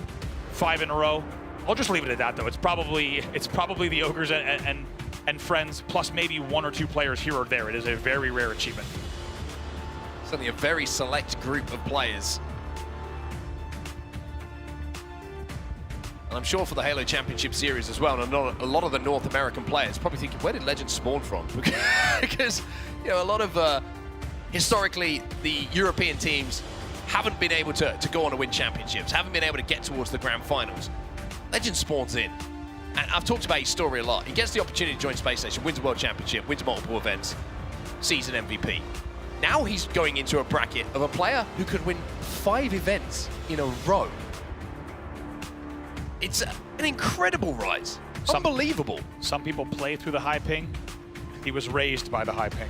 5 in a row. I'll just leave it at that, though. It's probably the Ogres and friends, plus maybe 1 or 2 players here or there. It is a very rare achievement. Certainly a very select group of players. And I'm sure for the Halo Championship Series as well, and a lot of the North American players probably thinking, where did Legend spawn from? Because, you know, a lot of, historically, the European teams haven't been able to go on to win championships, haven't been able to get towards the grand finals. Legend spawns in. And I've talked about his story a lot. He gets the opportunity to join Space Station, wins a World Championship, wins multiple events, season MVP. Now he's going into a bracket of a player who could win 5 events in a row. It's an incredible rise. Unbelievable. Some people play through the high ping. He was raised by the high ping.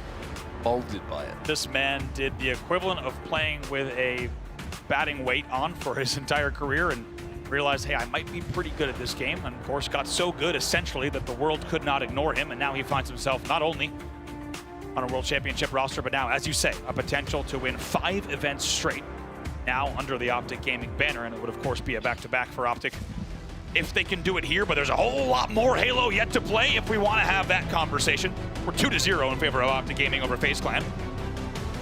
Molded by it. This man did the equivalent of playing with a batting weight on for his entire career and realized, hey, I might be pretty good at this game. And of course got so good essentially that the world could not ignore him. And now he finds himself not only on a World Championship roster, but now, as you say, a potential to win 5 events straight, now under the Optic Gaming banner, and it would, of course, be a back-to-back for Optic if they can do it here, but there's a whole lot more Halo yet to play if we want to have that conversation. We're 2-0 in favor of Optic Gaming over FaZe Clan.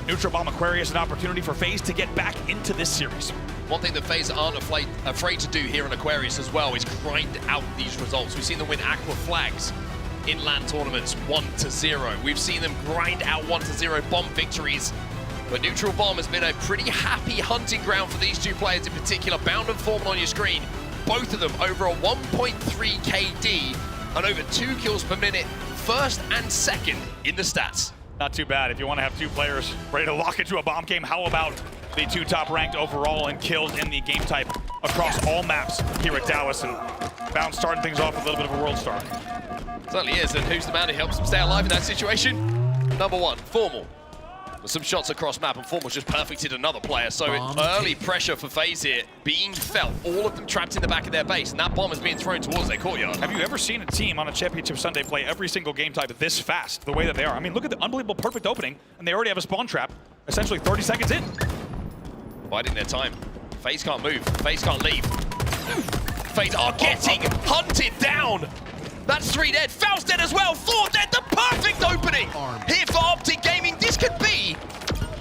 Neutral Bomb Aquarius, an opportunity for FaZe to get back into this series. One thing that FaZe aren't afraid to do here in Aquarius as well is grind out these results. We've seen them win Aqua Flags in LAN tournaments 1-0. We've seen them grind out 1-0 bomb victories. But Neutral Bomb has been a pretty happy hunting ground for these 2 players in particular. Bound and Foreman on your screen. Both of them over a 1.3 KD and over 2 kills per minute, first and second in the stats. Not too bad. If you want to have 2 players ready to lock into a bomb game, how about the 2 top ranked overall in kills in the game type across all maps here at Dallas. And Bound starting things off with a little bit of a world star. Certainly is, and who's the man who helps him stay alive in that situation? Number 1, Formal. With some shots across map, and Formal's just perfected another player. So early pressure for FaZe here being felt. All of them trapped in the back of their base, and that bomb is being thrown towards their courtyard. Have you ever seen a team on a Championship Sunday play every single game type this fast, the way that they are? I mean, look at the unbelievable perfect opening, and they already have a spawn trap, essentially 30 seconds in. Biding their time. FaZe can't move. FaZe can't leave. FaZe are getting hunted down. That's 3 dead. Foul's dead as well. 4 dead. The perfect opening here for Optic Gaming. This could be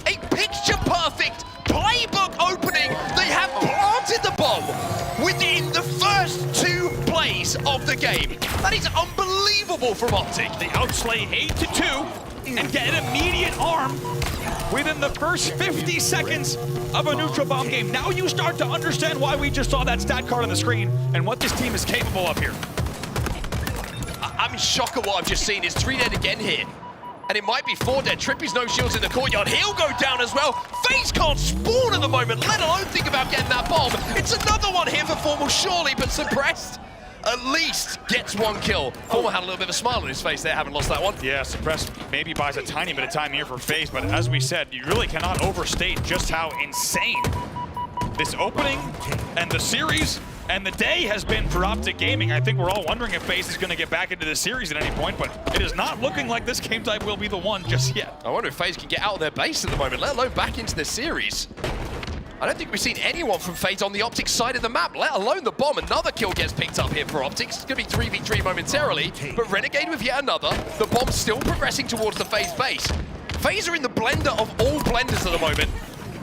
a picture-perfect playbook opening. They have planted the bomb within the first 2 plays of the game. That is unbelievable from Optic. They outslay 8-2 and get an immediate arm within the first 50 seconds of a neutral bomb game. Now you start to understand why we just saw that stat card on the screen and what this team is capable of here. I'm in shock at what I've just seen. It's 3 dead again here. And it might be 4 dead. Trippy's no shields in the courtyard. He'll go down as well. FaZe can't spawn at the moment, let alone think about getting that bomb. It's another one here for Formal, surely, but Suppressed at least gets 1 kill. Formal had a little bit of a smile on his face there, haven't lost that one. Yeah, Suppressed maybe buys a tiny bit of time here for FaZe, but as we said, you really cannot overstate just how insane this opening and the series and the day has been for Optic Gaming. I think we're all wondering if FaZe is going to get back into the series at any point, but it is not looking like this game type will be the one just yet. I wonder if FaZe can get out of their base at the moment, let alone back into the series. I don't think we've seen anyone from FaZe on the Optic side of the map, let alone the bomb. Another kill gets picked up here for Optic. It's going to be 3v3 momentarily, but Renegade with yet another. The bomb's still progressing towards the FaZe base. FaZe are in the blender of all blenders at the moment,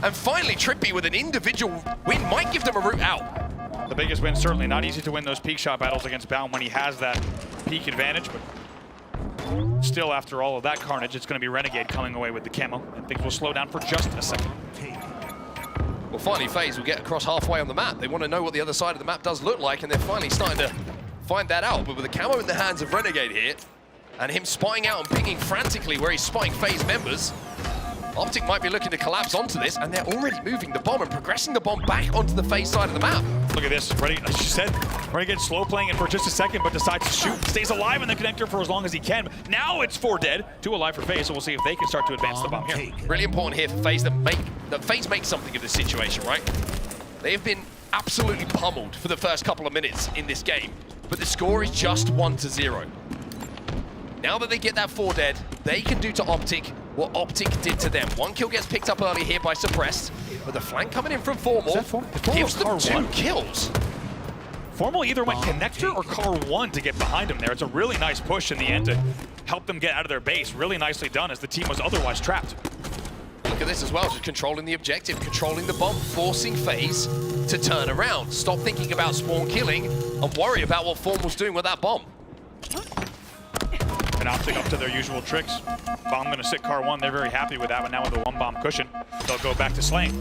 and finally Trippy with an individual win might give them a route out. The biggest win, certainly not easy to win those peak shot battles against Bound when he has that peak advantage, but still after all of that carnage, it's going to be Renegade coming away with the camo, and things will slow down for just a second. Well, finally FaZe will get across halfway on the map. They want to know what the other side of the map does look like, and they're finally starting to find that out. But with the camo in the hands of Renegade here, and him spying out and pinging frantically where he's spying FaZe members, Optic might be looking to collapse onto this, and they're already moving the bomb and progressing the bomb back onto the FaZe side of the map. Look at this, as you said, Renegade slow playing it for just a second, but decides to shoot, stays alive in the connector for as long as he can. Now it's 4 dead, 2 alive for FaZe, so we'll see if they can start to advance the bomb here. Really important here for FaZe that FaZe make something of this situation, right? They have been absolutely pummeled for the first couple of minutes in this game, but the score is just 1-0. Now that they get that 4 dead, they can do to Optic what Optic did to them. 1 kill gets picked up early here by Suppressed, but the flank coming in from Formal gives them 2 kills. Formal either went connector or car 1 to get behind him there. It's a really nice push in the end to help them get out of their base. Really nicely done as the team was otherwise trapped. Look at this as well, just controlling the objective, controlling the bomb, forcing FaZe to turn around. Stop thinking about spawn killing and worry about what Formal's doing with that bomb. And Optic up to their usual tricks. Bomb gonna sit car 1, they're very happy with that one. Now with the 1 bomb cushion, they'll go back to slaying.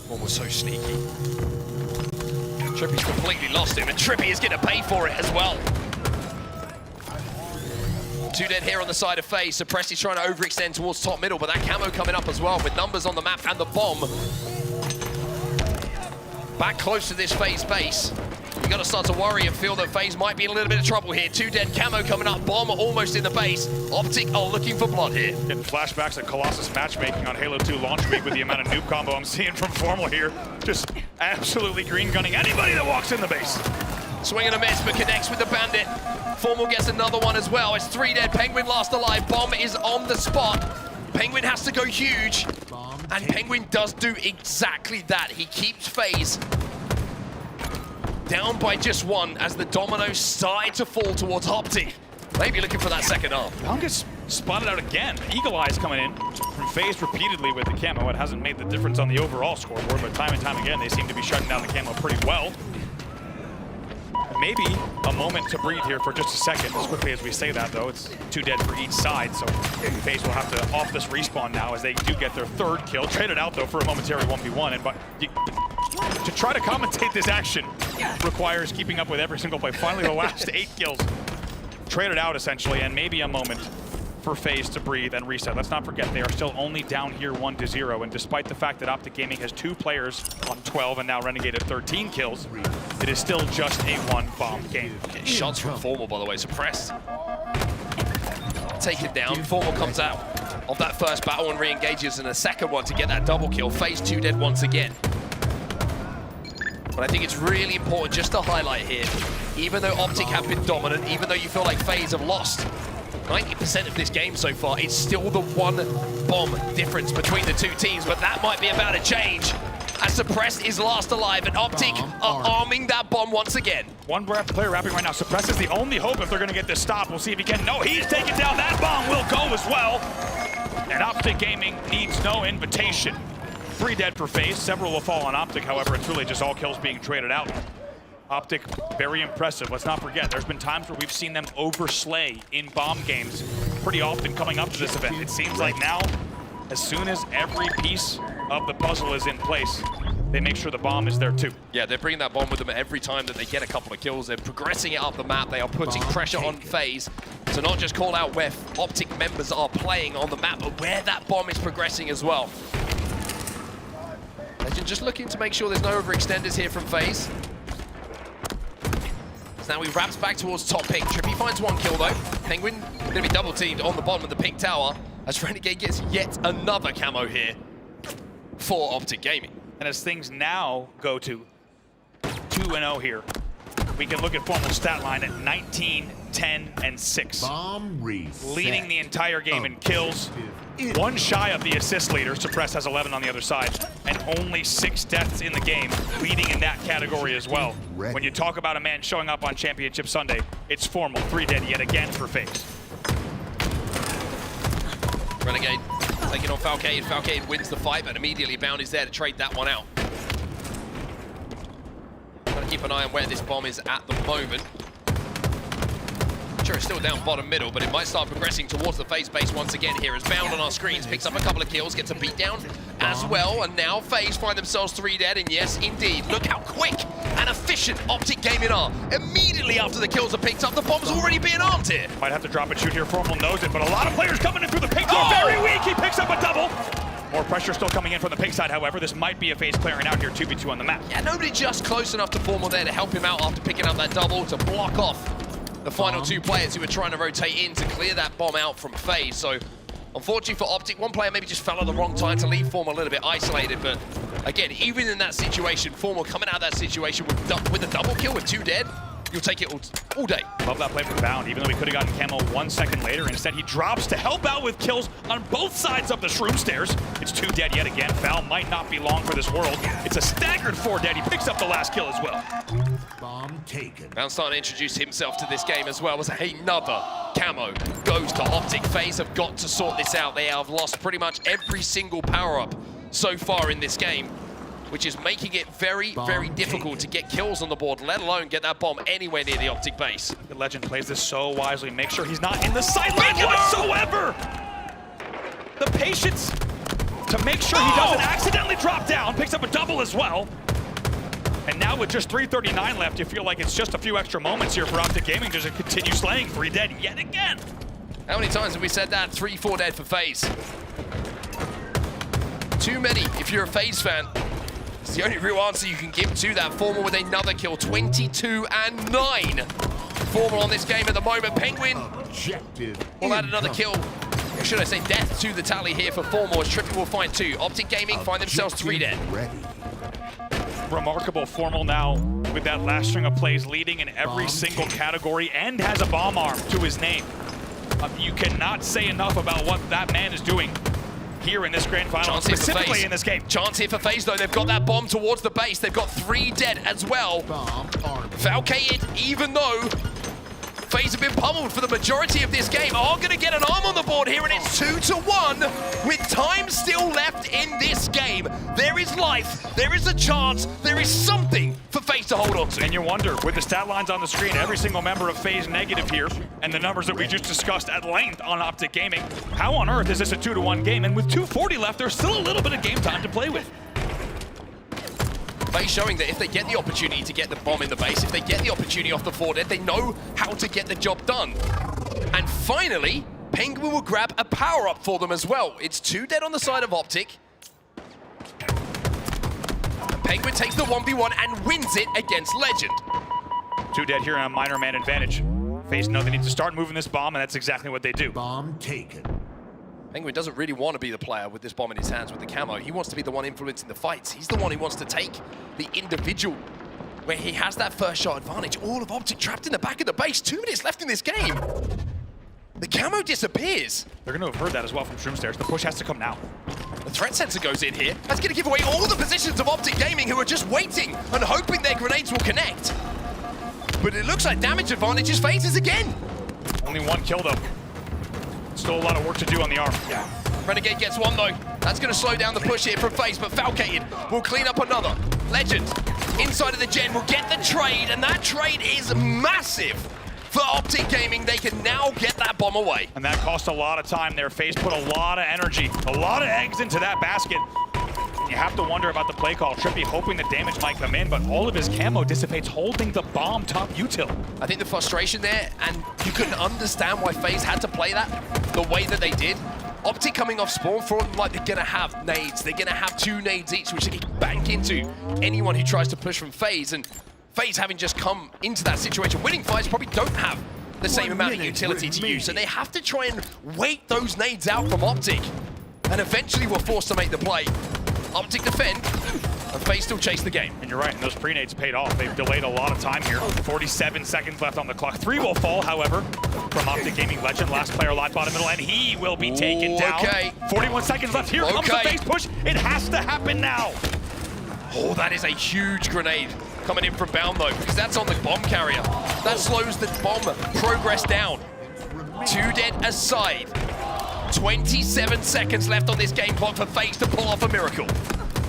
One was so sneaky. Trippy's completely lost him, and Trippy is gonna pay for it as well. 2 dead here on the side of FaZe. Suppressed is trying to overextend towards top middle, but that camo coming up as well with numbers on the map and the bomb. Back close to this FaZe base. You got to start to worry and feel that FaZe might be in a little bit of trouble here. 2 dead, camo coming up, bomb almost in the base. Optic are looking for blood here. Getting flashbacks at Colossus matchmaking on Halo 2 launch week with the amount of noob combo I'm seeing from Formal here. Just absolutely green gunning anybody that walks in the base. Swing and a miss, but connects with the bandit. Formal gets another one as well. It's 3 dead, Penguin last alive. Bomb is on the spot. Penguin has to go huge. And Penguin does do exactly that. He keeps FaZe down by just 1 as the dominoes start to fall towards Optic. Maybe looking for that second arm. Bound gets spotted out again. Eagle Eyes coming in from FaZe repeatedly with the camo. It hasn't made the difference on the overall scoreboard, but time and time again, they seem to be shutting down the camo pretty well. Maybe a moment to breathe here for just a second. As quickly as we say that, though, it's 2 dead for each side, so FaZe will have to off this respawn now as they do get their 3rd kill. Traded out, though, for a momentary 1v1, but to try to commentate this action requires keeping up with every single play. Finally, the last 8 kills traded out, essentially, and maybe a moment for FaZe to breathe and reset. Let's not forget, they are still only down here 1-0, and despite the fact that Optic Gaming has 2 players on 12 and now Renegade at 13 kills, it is still just a 1-bomb game. Shots from Formal, by the way, suppressed. Taken down, Formal comes out of that first battle and re-engages in a second one to get that double kill. FaZe 2 dead once again. But I think it's really important just to highlight here, even though Optic have been dominant, even though you feel like FaZe have lost 90% of this game so far, it's still the 1 bomb difference between the 2 teams, but that might be about to change as Suppressed is last alive and Optic are arming that bomb once again. One player wrapping right now. Suppressed is the only hope if they're going to get this stop. We'll see if he can. No, he's taken down. That bomb will go as well. And Optic Gaming needs no invitation. 3 dead for FaZe. Several will fall on Optic, however, it's really just all kills being traded out. Optic, very impressive. Let's not forget, there's been times where we've seen them overslay in bomb games pretty often coming up to this event. It seems like now, as soon as every piece of the puzzle is in place, they make sure the bomb is there too. Yeah, they're bringing that bomb with them every time that they get a couple of kills. They're progressing it up the map. They are putting pressure on FaZe to not just call out where Optic members are playing on the map, but where that bomb is progressing as well. Legend just looking to make sure there's no overextenders here from FaZe. So now he wraps back towards top pink. Trippy finds 1 kill though. Penguin going to be double teamed on the bottom of the pink tower as Renegade gets yet another camo here for Optic Gaming. And as things now go to 2-0 here, we can look at Formal stat line at 19, 10, and 6. Bomb reset. Leading the entire game in kills. 1 shy of the assist leader. Suppress has 11 on the other side. And only 6 deaths in the game, leading in that category as well. When you talk about a man showing up on Championship Sunday, it's Formal. 3 dead yet again for FaZe. Renegade taking on Falcade. Falcade wins the fight, but immediately Bound is there to trade that one out. Gotta keep an eye on where this bomb is at the moment. Sure, it's still down bottom middle, but it might start progressing towards the FaZe base once again here as Bound on our screens picks up a couple of kills, gets a beat down as well, and now FaZe find themselves 3 dead, and yes, indeed, look how quick and efficient Optic Gaming are. Immediately after the kills are picked up, the bomb's already being armed here. Might have to drop and shoot here, Formal knows it, but a lot of players coming in through the pink door, very weak, he picks up a double. More pressure still coming in from the pink side, however. This might be a FaZe clearing out here, 2v2 on the map. Yeah, nobody just close enough to Formal there to help him out after picking up that double to block off the final 2 players who were trying to rotate in to clear that bomb out from FaZe. So, unfortunately for Optic, 1 player maybe just fell at the wrong time to leave Formal a little bit isolated, but again, even in that situation, Formal coming out of that situation with a double kill with 2 dead, you'll take it all day. Love that play from Bound, even though he could have gotten camo 1 second later. Instead, he drops to help out with kills on both sides of the shroom stairs. It's 2 dead yet again. Foul might not be long for this world. It's a staggered 4 dead. He picks up the last kill as well. Bomb taken. Bound starting to introduce himself to this game as well as another camo goes to Optic. FaZe have got to sort this out. They have lost pretty much every single power-up so far in this game, which is making it very, very difficult to get kills on the board, let alone get that bomb anywhere near the Optic base. The Legend plays this so wisely. Make sure he's not in the sideline whatsoever. The patience to make sure he doesn't accidentally drop down. Picks up a double as well. And now with just 3:39 left, you feel like it's just a few extra moments here for Optic Gaming to continue slaying. 3 dead yet again. How many times have we said that? 3, 4 dead for FaZe. Too many if you're a FaZe fan. It's the only real answer you can give to that. Formal with another kill, 22 and 9. Formal on this game at the moment. Penguin will add another kill. Or should I say death to the tally here for Formal as Trippy will find 2. Optic Gaming find themselves 3 dead. Remarkable Formal now with that last string of plays, leading in every single category and has a bomb arm to his name. You cannot say enough about what that man is doing here in this grand final, specifically in this game. Chance here for FaZe though. They've got that bomb towards the base. They've got 3 dead as well. Falcated, even though FaZe have been pummeled for the majority of this game, are going to get an arm on the board here, and it's 2-1 with time still left in this game. There is life, there is a chance, there is something for FaZe to hold on to. And you wonder, with the stat lines on the screen, every single member of FaZe negative here, and the numbers that we just discussed at length on Optic Gaming, how on earth is this a 2-1 game? And with 2:40 left, there's still a little bit of game time to play with. FaZe showing that if they get the opportunity to get the bomb in the base, if they get the opportunity off the 4 dead, they know how to get the job done. And finally, Penguin will grab a power-up for them as well. It's 2 dead on the side of Optic. And Penguin takes the 1v1 and wins it against Legend. 2 dead here on a minor man advantage. FaZe know they need to start moving this bomb, and that's exactly what they do. Bomb taken. Penguin doesn't really want to be the player with this bomb in his hands with the camo. He wants to be the one influencing the fights. He's the one who wants to take the individual where he has that first shot advantage. All of Optic trapped in the back of the base. 2 minutes left in this game. The camo disappears. They're going to have heard that as well from Shroomstairs. The push has to come now. The threat sensor goes in here. That's going to give away all the positions of Optic Gaming, who are just waiting and hoping their grenades will connect. But it looks like damage advantage is FaZe's again. Only 1 kill, though. Still a lot of work to do on the arm. Yeah. Renegade gets 1, though. That's going to slow down the push here from FaZe, but Falcated will clean up another. Legend, inside of the gen, will get the trade, and that trade is massive. For Optic Gaming, they can now get that bomb away. And that cost a lot of time there. FaZe put a lot of energy, a lot of eggs into that basket. You have to wonder about the play call. Trippy hoping the damage might come in, but all of his camo dissipates holding the bomb top util. I think the frustration there, and you couldn't understand why FaZe had to play that the way that they did. Optic coming off spawn for them like they're gonna have nades. They're gonna have 2 nades each, which they can bank into anyone who tries to push from FaZe. And FaZe, having just come into that situation, winning fights probably don't have the same amount of utility to use. And they have to try and wait those nades out from Optic. And eventually we're forced to make the play. Optic defend, and FaZe still chase the game. And you're right, and those pre-nades paid off. They've delayed a lot of time here. 47 seconds left on the clock. 3 will fall, however, from Optic Gaming Legend. Last player alive, bottom middle, and he will be taken down. Okay. 41 seconds left. Here comes the FaZe push. It has to happen now. Oh, that is a huge grenade coming in from Bound, though, because that's on the bomb carrier. That slows the bomb progress down. 2 dead aside. 27 seconds left on this game clock for FaZe to pull off a miracle.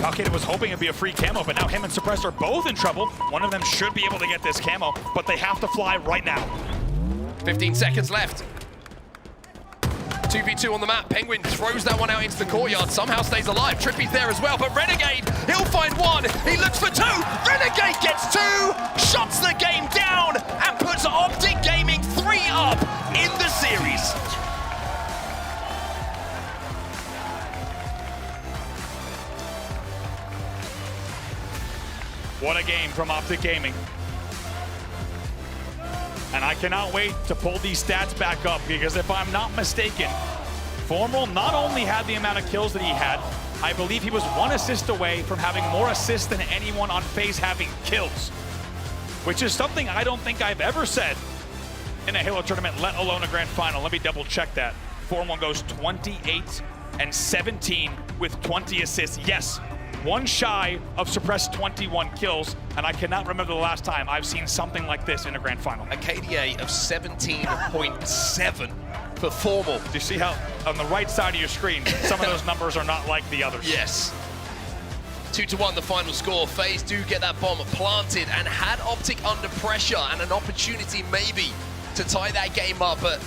Falcated was hoping it'd be a free camo, but now him and Suppress are both in trouble. One of them should be able to get this camo, but they have to fly right now. 15 seconds left. 2v2 on the map. Penguin throws that one out into the courtyard, somehow stays alive. Trippy's there as well, but Renegade, he'll find 1. He looks for 2. Renegade gets 2, shuts the game down, and puts Optic Gaming 3 up in the series. What a game from Optic Gaming. And I cannot wait to pull these stats back up, because if I'm not mistaken, Formal not only had the amount of kills that he had, I believe he was 1 assist away from having more assists than anyone on FaZe having kills, which is something I don't think I've ever said in a Halo tournament, let alone a grand final. Let me double check that. Formal goes 28 and 17 with 20 assists. Yes, 1 shy of suppressed 21 kills, and I cannot remember the last time I've seen something like this in a grand final. A KDA of 17.7 for Formal. Do you see how on the right side of your screen, some of those numbers are not like the others? Yes. 2-1 the final score. FaZe do get that bomb planted and had Optic under pressure and an opportunity maybe to tie that game up, but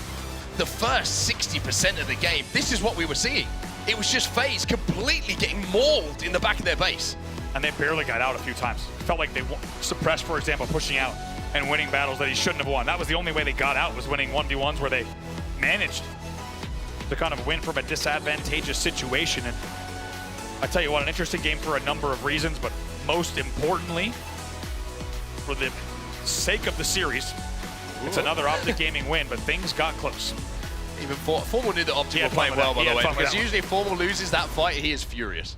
the first 60% of the game, this is what we were seeing. It was just FaZe completely getting mauled in the back of their base. And they barely got out a few times. It felt like they suppressed, for example, pushing out and winning battles that he shouldn't have won. That was the only way they got out, was winning 1v1s where they managed to kind of win from a disadvantageous situation. And I tell you what, an interesting game for a number of reasons, but most importantly, for the sake of the series, it's another Optic Gaming win, but things got close. Even Formal knew that Optic were playing well, by the way, because usually if Formal loses that fight, he is furious.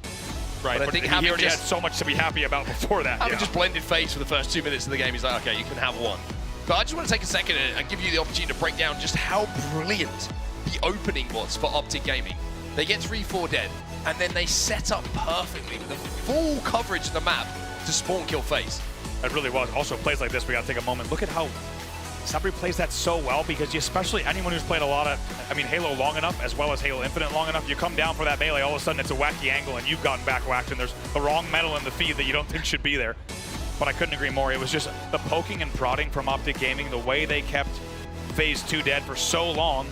Right, but I think he already had so much to be happy about before that. Having just blended FaZe for the first 2 minutes of the game, he's like, okay, you can have 1. But I just want to take a second and give you the opportunity to break down just how brilliant the opening was for Optic Gaming. They get 3-4 dead, and then they set up perfectly with the full coverage of the map to spawn kill FaZe. It really was. Also, plays like this, we got to take a moment. Look at how Sabri plays that so well, because especially anyone who's played a lot of, Halo long enough, as well as Halo Infinite long enough, you come down for that melee, all of a sudden it's a wacky angle and you've gotten back whacked and there's the wrong metal in the feed that you don't think should be there. But I couldn't agree more. It was just the poking and prodding from Optic Gaming, the way they kept FaZe 2 dead for so long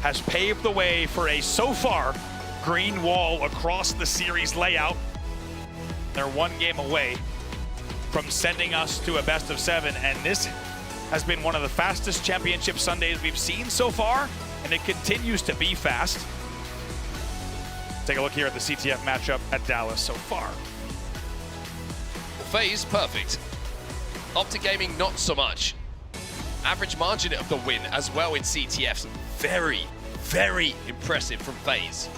has paved the way for a, so far, green wall across the series layout. They're 1 game away from sending us to a best of 7, and this has been one of the fastest championship Sundays we've seen so far, and it continues to be fast. Take a look here at the CTF matchup at Dallas so far. FaZe, perfect. Optic Gaming, not so much. Average margin of the win as well in CTFs. Very, very impressive from FaZe.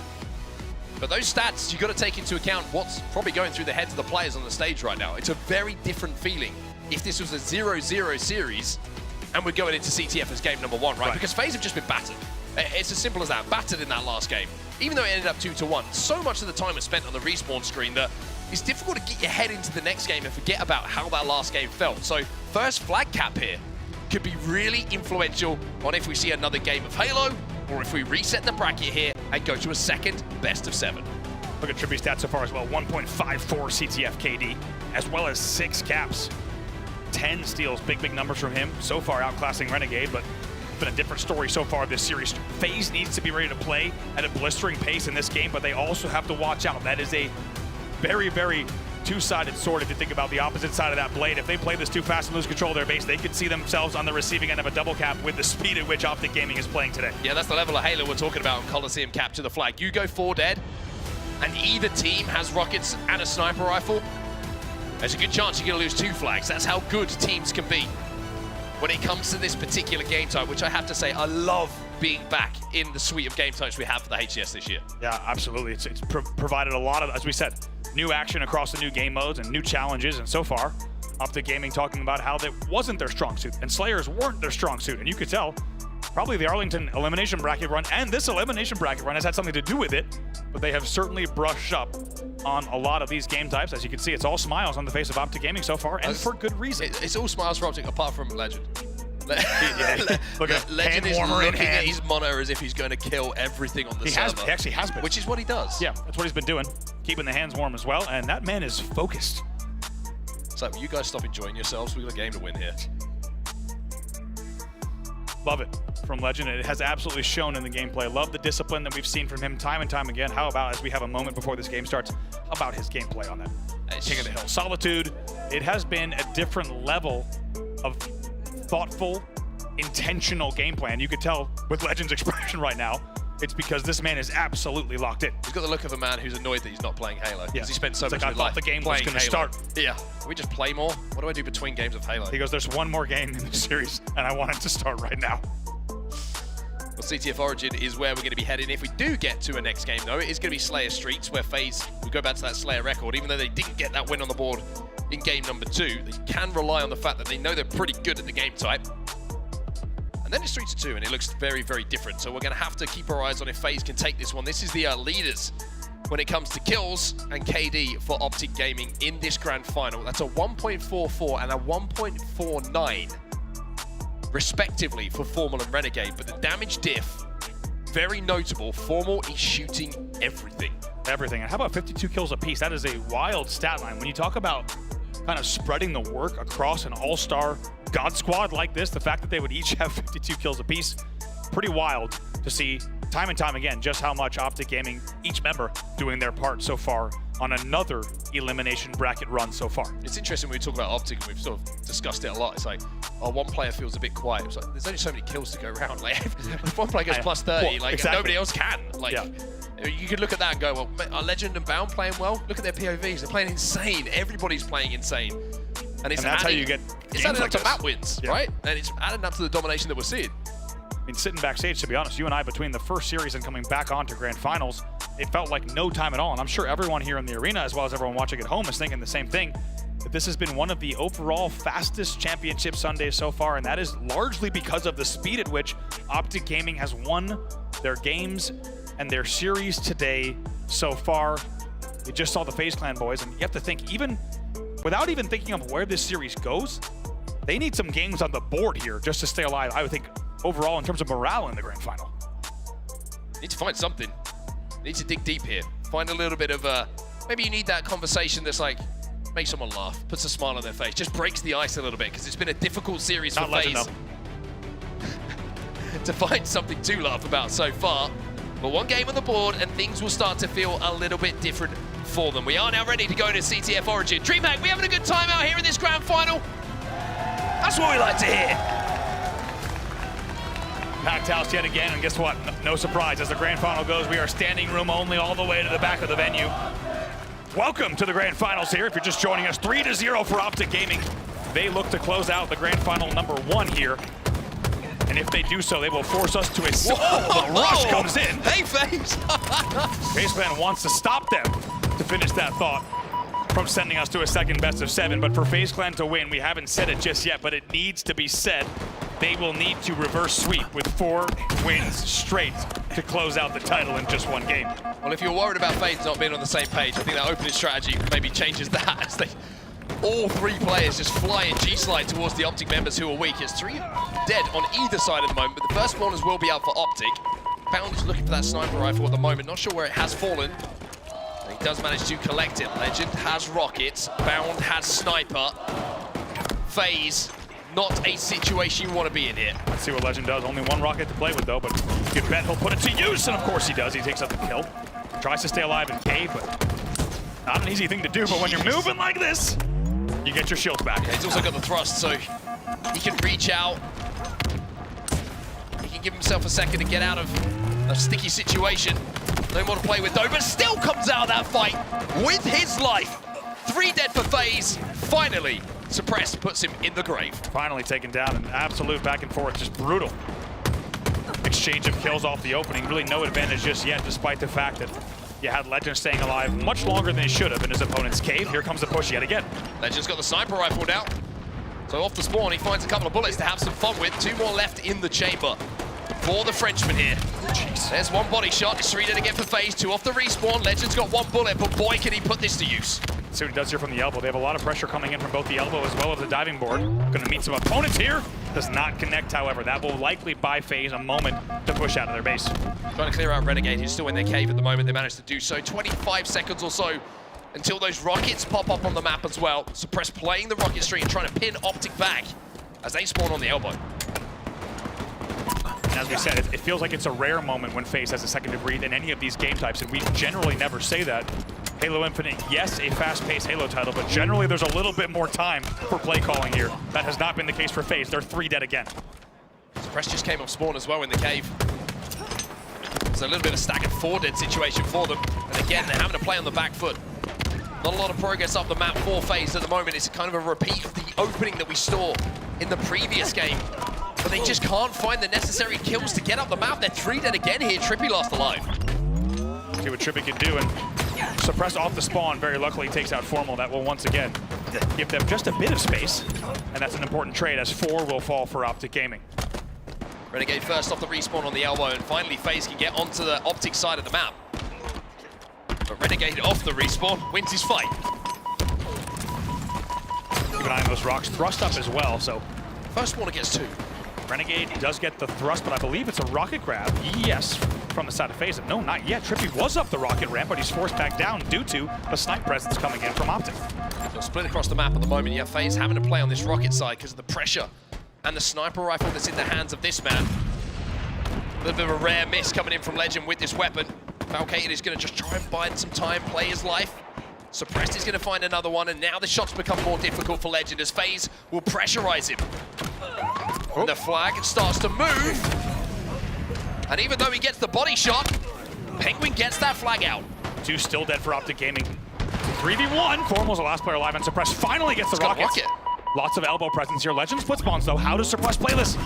But those stats, you've got to take into account what's probably going through the heads of the players on the stage right now. It's a very different feeling if this was a 0-0 series and we're going into CTF as game number 1, right? Because FaZe have just been battered. It's as simple as that. Battered in that last game. Even though it ended up 2-1, so much of the time was spent on the respawn screen that it's difficult to get your head into the next game and forget about how that last game felt. So first flag cap here could be really influential on if we see another game of Halo or if we reset the bracket here and go to a second best of 7. Look at Trippy's stats so far as well. 1.54 CTF KD, as well as 6 caps. 10 steals, big numbers from him. So far outclassing Renegade, but it's been a different story so far this series. FaZe needs to be ready to play at a blistering pace in this game, but they also have to watch out. That is a very, very two-sided sword if you think about the opposite side of that blade. If they play this too fast and lose control of their base, they could see themselves on the receiving end of a double cap with the speed at which Optic Gaming is playing today. Yeah, that's the level of Halo we're talking about on Coliseum capture the flag. You go 4 dead, and either team has rockets and a sniper rifle, there's a good chance you're going to lose 2 flags. That's how good teams can be when it comes to this particular game type, which I have to say, I love being back in the suite of game types we have for the HCS this year. Yeah, absolutely. It's provided a lot of, as we said, new action across the new game modes and new challenges, and so far, Optic Gaming talking about how that wasn't their strong suit, and Slayers weren't their strong suit, and you could tell probably the Arlington elimination bracket run and this elimination bracket run has had something to do with it, but they have certainly brushed up on a lot of these game types. As you can see, it's all smiles on the face of Optic Gaming so far, and for good reason. It's all smiles for Optic, apart from Legend. Look at Legend is looking at his monitor as if he's going to kill everything on the server. He actually has been. Which is what he does. Yeah, that's what he's been doing. Keeping the hands warm as well, and that man is focused. So you guys stop enjoying yourselves. We've got a game to win here. Love it from Legend. It has absolutely shown in the gameplay. Love the discipline that we've seen from him time and time again. How about, as we have a moment before this game starts, how about his gameplay on that King of the Hill? Solitude, it has been a different level of thoughtful, intentional gameplay. And you could tell with Legend's expression right now, it's because this man is absolutely locked in. He's got the look of a man who's annoyed that he's not playing Halo. Because he spent so much of his I life thought the game was going to start. Yeah. Can we just play more? What do I do between games of Halo? He goes, there's one more game in the series, and I want it to start right now. Well, CTF Origin is where we're going to be heading. If we do get to a next game, though, it is going to be Slayer Streets, where FaZe, we go back to that Slayer record. Even though they didn't get that win on the board in game number 2, they can rely on the fact that they know they're pretty good at the game type. And then it's 3-2, and it looks very, very different. So we're going to have to keep our eyes on if FaZe can take this one. This is the leaders when it comes to kills and KD for Optic Gaming in this grand final. That's a 1.44 and a 1.49, respectively, for Formal and Renegade. But the damage diff, very notable. Formal is shooting everything. Everything. And how about 52 kills apiece? That is a wild stat line. When you talk about kind of spreading the work across an all-star God squad like this, the fact that they would each have 52 kills apiece, pretty wild to see time and time again just how much Optic Gaming, each member, doing their part so far on another elimination bracket run so far. It's interesting when we talk about Optic, and we've sort of discussed it a lot. It's like, oh, one player feels a bit quiet. It's like, there's only so many kills to go around. Like, if one player goes plus 30, like, exactly. Nobody else can. Like, you could look at that and go, well, are Legend and Bound playing well? Look at their POVs. They're playing insane. Everybody's playing insane. And that's how you get it's adding like up to map wins, right? And it's adding up to the domination that we're seeing. I mean, sitting backstage, to be honest, you and I, between the first series and coming back on to grand finals, it felt like no time at all. And I'm sure everyone here in the arena, as well as everyone watching at home, is thinking the same thing. That this has been one of the overall fastest championship Sundays so far, and that is largely because of the speed at which Optic Gaming has won their games and their series today so far. We just saw the FaZe Clan boys, and you have to think, even without even thinking of where this series goes, they need some games on the board here just to stay alive, I would think, overall in terms of morale in the grand final. Need to find something. Need to dig deep here. Find a little bit of maybe you need that conversation that's like, make someone laugh, puts a smile on their face, just breaks the ice a little bit, because it's been a difficult series for FaZe to find something to laugh about so far. But one game on the board and things will start to feel a little bit different for them. We are now ready to go to CTF Origin. DreamHack, we having a good time out here in this grand final? That's what we like to hear. packed house yet again, and guess what? No surprise, as the grand final goes, we are standing room only all the way to the back of the venue. Welcome to the grand finals here. If you're just joining us, 3-0 for Optic Gaming. They look to close out the grand final #1 here. And if they do so, they will force us to a... Whoa, the rush comes in. Hey, FaZe! FaZe Clan wants to stop them to finish that thought from sending us to a second best of 7. But for FaZe Clan to win, we haven't said it just yet, but it needs to be said. They will need to reverse sweep with 4 wins straight to close out the title in just 1 game. Well, if you're worried about FaZe not being on the same page, I think that opening strategy maybe changes that as all 3 players just fly in G-slide towards the Optic members who are weak. It's 3 dead on either side at the moment, but the first spawners will be out for Optic. Bound is looking for that sniper rifle at the moment, not sure where it has fallen. He does manage to collect it. Legend has rockets, Bound has sniper. FaZe, not a situation you want to be in here. Let's see what Legend does. Only 1 rocket to play with though, but you can bet he'll put it to use, and of course he does. He takes up the kill. Tries to stay alive in cave, but not an easy thing to do, but when you're moving like this, you get your shield back. Yeah, he's also got the thrust, so he can reach out. He can give himself a second to get out of a sticky situation. No more to play with though, but still comes out of that fight with his life. 3 dead for FaZe. Finally, Suppressed puts him in the grave. Finally taken down, an absolute back and forth, just brutal exchange of kills off the opening. Really no advantage just yet, despite the fact that you had Legend staying alive much longer than he should have in his opponent's cave. Here comes the push yet again. Legend's got the sniper rifle now. So off the spawn, he finds a couple of bullets to have some fun with. 2 more left in the chamber for the Frenchman here. Jeez. There's 1 body shot. It's 3 dead again for FaZe. 2 off the respawn. Legend's got 1 bullet, but boy, can he put this to use. See what he does here from the elbow. They have a lot of pressure coming in from both the elbow as well as the diving board. Going to meet some opponents here. Does not connect, however. That will likely buy FaZe a moment to push out of their base. Trying to clear out Renegade, who's still in their cave at the moment. They managed to do so. 25 seconds or so until those rockets pop up on the map as well. Suppress playing the rocket stream, trying to pin Optic back as they spawn on the elbow. And as we said, it feels like it's a rare moment when FaZe has a second degree in any of these game types, and we generally never say that. Halo Infinite, yes, a fast-paced Halo title, but generally there's a little bit more time for play calling here. That has not been the case for FaZe. They're 3 dead again. Suppress just came off spawn as well in the cave. It's a little bit of a staggered 4 dead situation for them. And again, they're having to play on the back foot. Not a lot of progress up the map for FaZe at the moment. It's kind of a repeat of the opening that we saw in the previous game. But they just can't find the necessary kills to get up the map. They're 3 dead again here. Trippy lost alive. See what Trippy can do, and Suppress off the spawn very luckily takes out Formal. That will once again give them just a bit of space, and that's an important trade as 4 will fall for Optic Gaming. Renegade first off the respawn on the elbow, and finally FaZe can get onto the Optic side of the map. But Renegade off the respawn wins his fight. Keep an eye on those rocks. Thrust up as well, so... First spawner gets 2. Renegade does get the thrust, but I believe it's a rocket grab. Yes, from the side of FaZe. No, not yet. Trippy was up the rocket ramp, but he's forced back down due to a snipe presence coming in from Optic. So split across the map at the moment. Yeah, FaZe having to play on this rocket side because of the pressure and the sniper rifle that's in the hands of this man. A little bit of a rare miss coming in from Legend with this weapon. Falcated is going to just try and bide some time, play his life. Suppressed is going to find another one, and now the shots become more difficult for Legend as FaZe will pressurize him. And the flag starts to move. And even though he gets the body shot, Penguin gets that flag out. 2 still dead for Optic Gaming. 3v1. Formal's the last player alive, and Suppress finally gets the rockets. Lots of elbow presence here. Legend split spawns, though. How does Suppress play this?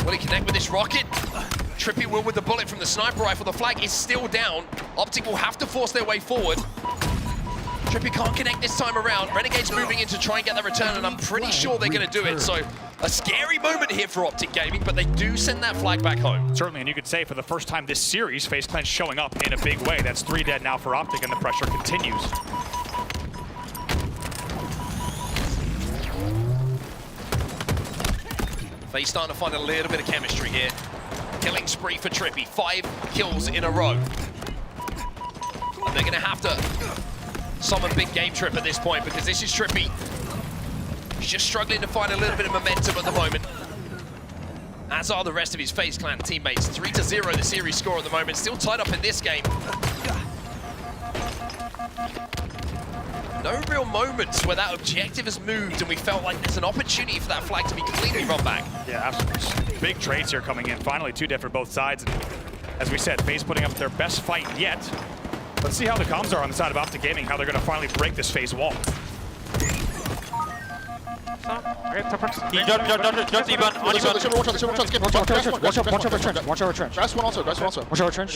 Will he connect with this rocket? Trippy will with the bullet from the sniper rifle. The flag is still down. Optic will have to force their way forward. Trippy can't connect this time around. Renegade's moving in to try and get that return, and I'm pretty sure they're going to do it. So a scary moment here for Optic Gaming, but they do send that flag back home. Certainly, and you could say for the first time this series, FaZe Clan showing up in a big way. That's 3 dead now for Optic, and the pressure continues. FaZe starting to find a little bit of chemistry here. Killing spree for Trippy, 5 kills in a row. And they're going to have to summon Big Game Trip at this point because this is Trippy. He's just struggling to find a little bit of momentum at the moment. As are the rest of his FaZe Clan teammates. 3-0 the series score at the moment. Still tied up in this game. No real moments where that objective has moved and we felt like there's an opportunity for that flag to be completely run back. Yeah, absolutely. Big trades here coming in. Finally, 2 dead for both sides. And as we said, FaZe putting up their best fight yet. Let's see how the comms are on the side of Optic Gaming, how they're going to finally break this FaZe wall. Watch over trench. Grass one also. Watch over trench.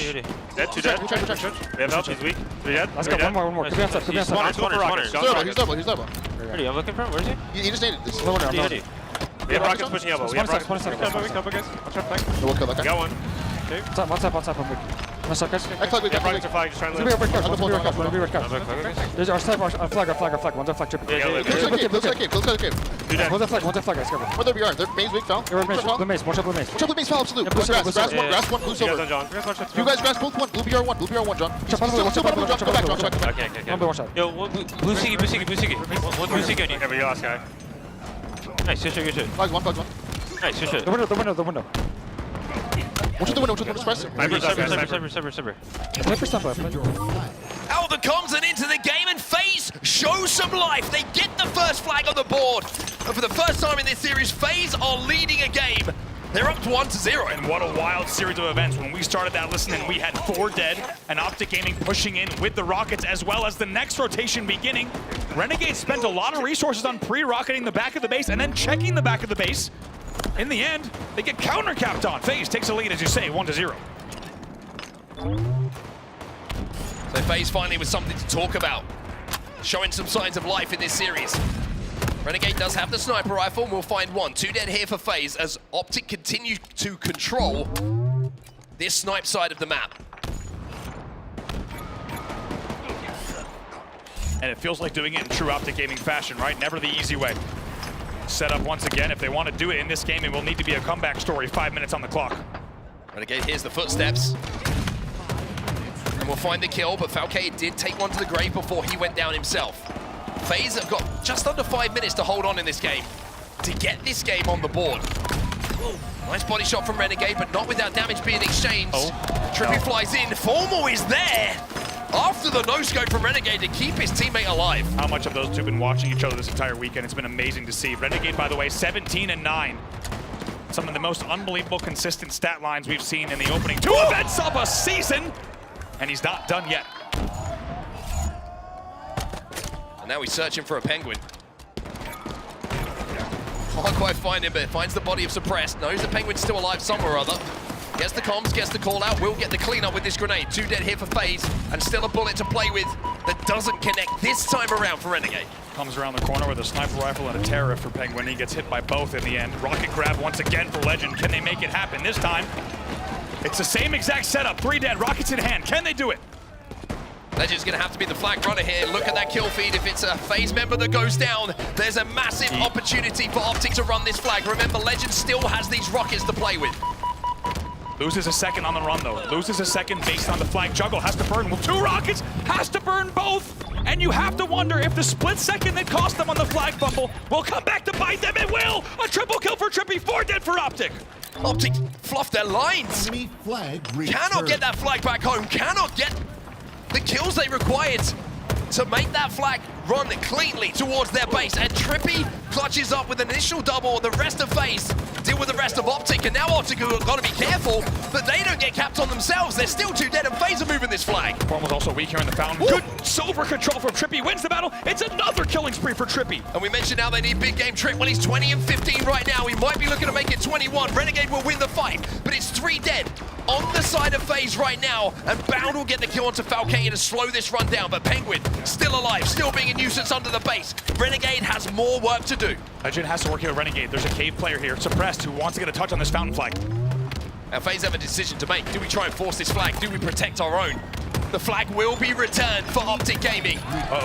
Dead, 2 dead. We have help, he's weak. 3 dead. Let's go, one more. Could be outside. He's double. He's double. Ready, I'm looking for him. Where is he? He just needed this. We have rockets pushing elbow. We have rockets pushing elbow. Watch out, flank. We'll kill that guy. Got one. Okay. One tap. One side, guys. We have rockets to flag, just trying to Be live. red card. There's our flag. One's our flag tripping. Close to the cave. One's our flag, guys. Cover. Where they are. They're maze weak, fell. Blue mace. Watch out, blue mace. Watch out, blue maze fell, absolute. Grass one, blue silver. You guys grass both one. Blue BR1, John. Watch out, blue, John. Go back. Okay. Watch out. Yo, blue Siggy. One blue Siggy on you. There we go, last guy. Nice, good shit. Flags one. Nice, good shit. The window. Watch out the window, press. Cyber. Out the comms and into the game, and FaZe show some life. They get the first flag on the board. And for the first time in this series, FaZe are leading a game. They're up to 1-0. And what a wild series of events. When we started that listening, we had 4 dead, and Optic Gaming pushing in with the rockets, as well as the next rotation beginning. Renegade spent a lot of resources on pre-rocketing the back of the base and then checking the back of the base. In the end, they get counter-capped on. FaZe takes a lead, as you say, 1-0. So FaZe finally with something to talk about. Showing some signs of life in this series. Renegade does have the sniper rifle, and we'll find 1. 2 dead here for FaZe as Optic continue to control this snipe side of the map. And it feels like doing it in true Optic Gaming fashion, right? Never the easy way. Set up once again. If they want to do it in this game, it will need to be a comeback story. 5 minutes on the clock. Renegade hears the footsteps. And we'll find the kill, but Falke did take one to the grave before he went down himself. FaZe have got just under 5 minutes to hold on in this game to get this game on the board. Nice body shot from Renegade, but not without damage being exchanged. Trippy flies in. Formal is there after the no-scope from Renegade to keep his teammate alive. How much have those two been watching each other this entire weekend? It's been amazing to see. Renegade, by the way, 17-9. Some of the most unbelievable consistent stat lines we've seen in the opening 2 events of a season. And he's not done yet. And now he's searching for a penguin. Can't quite find him, but finds the body of Suppressed. Knows the penguin's still alive somewhere or other. Gets the comms, gets the call out, will get the cleanup with this grenade. 2 dead here for FaZe, and still a bullet to play with that doesn't connect this time around for Renegade. Comes around the corner with a sniper rifle and a terror for Penguin. He gets hit by both in the end. Rocket grab once again for Legend. Can they make it happen this time? It's the same exact setup. 3 dead, rockets in hand. Can they do it? Legend's gonna have to be the flag runner here. Look at that kill feed. If it's a FaZe member that goes down, there's a massive opportunity for Optic to run this flag. Remember, Legend still has these rockets to play with. Loses a second on the run, though. Loses a second based on the flag juggle. Has to burn 2 rockets. Has to burn both. And you have to wonder if the split second that cost them on the flag fumble will come back to bite them. It will. A triple kill for Trippy. 4 dead for Optic. Optic fluffed their lines. Cannot get that flag back home. Cannot get the kills they required to make that flag run cleanly towards their base. And Trippy clutches up with an initial double. The rest of FaZe deal with the rest of Optic. And now Optic have got to be careful that they don't get capped on themselves. They're still 2 dead, and FaZe are moving this flag. Form was also weak here in the fountain. Good silver control from Trippy. Wins the battle. It's another killing spree for Trippy. And we mentioned now they need big game Trick. Well, he's 20 and 15 right now. He might be looking to make it 21. Renegade will win the fight, but it's 3 dead on the side of FaZe right now. And Bound will get the kill onto Falcane to slow this run down. But Penguin still alive, still being a nuisance under the base. Renegade has more work to do. Legend has to work here with Renegade. There's a cave player here, Suppressed, who wants to get a touch on this fountain flag. Now FaZe have a decision to make. Do we try and force this flag? Do we protect our own? The flag will be returned for Optic Gaming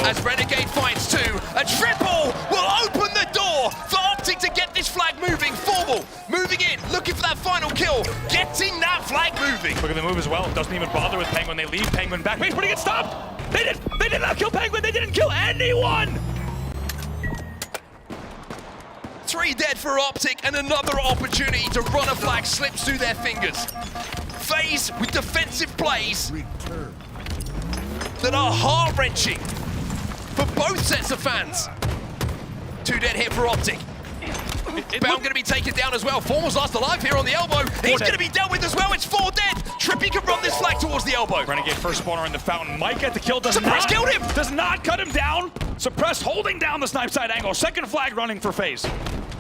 as Renegade finds 2. A triple will open the door for Optic to get this flag moving. Formal moving in, looking for that final kill, getting that flag moving. Look at the move as well. Doesn't even bother with Penguin. They leave Penguin back. He's putting it stopped. They did not kill Penguin. They didn't kill anyone. 3 dead for Optic, and another opportunity to run a flag slips through their fingers. FaZe with defensive plays that are heart-wrenching. for both sets of fans. 2 dead here for Optic. Bound going to be taken down as well. Formal's last alive here on the elbow. He's going to be dealt with as well. It's 4 dead. Trippy can run this flag towards the elbow. Renegade first spawner in the fountain. Might get the kill. Suppressed killed him. Does not cut him down. Suppressed holding down the snipe side angle. Second flag running for FaZe.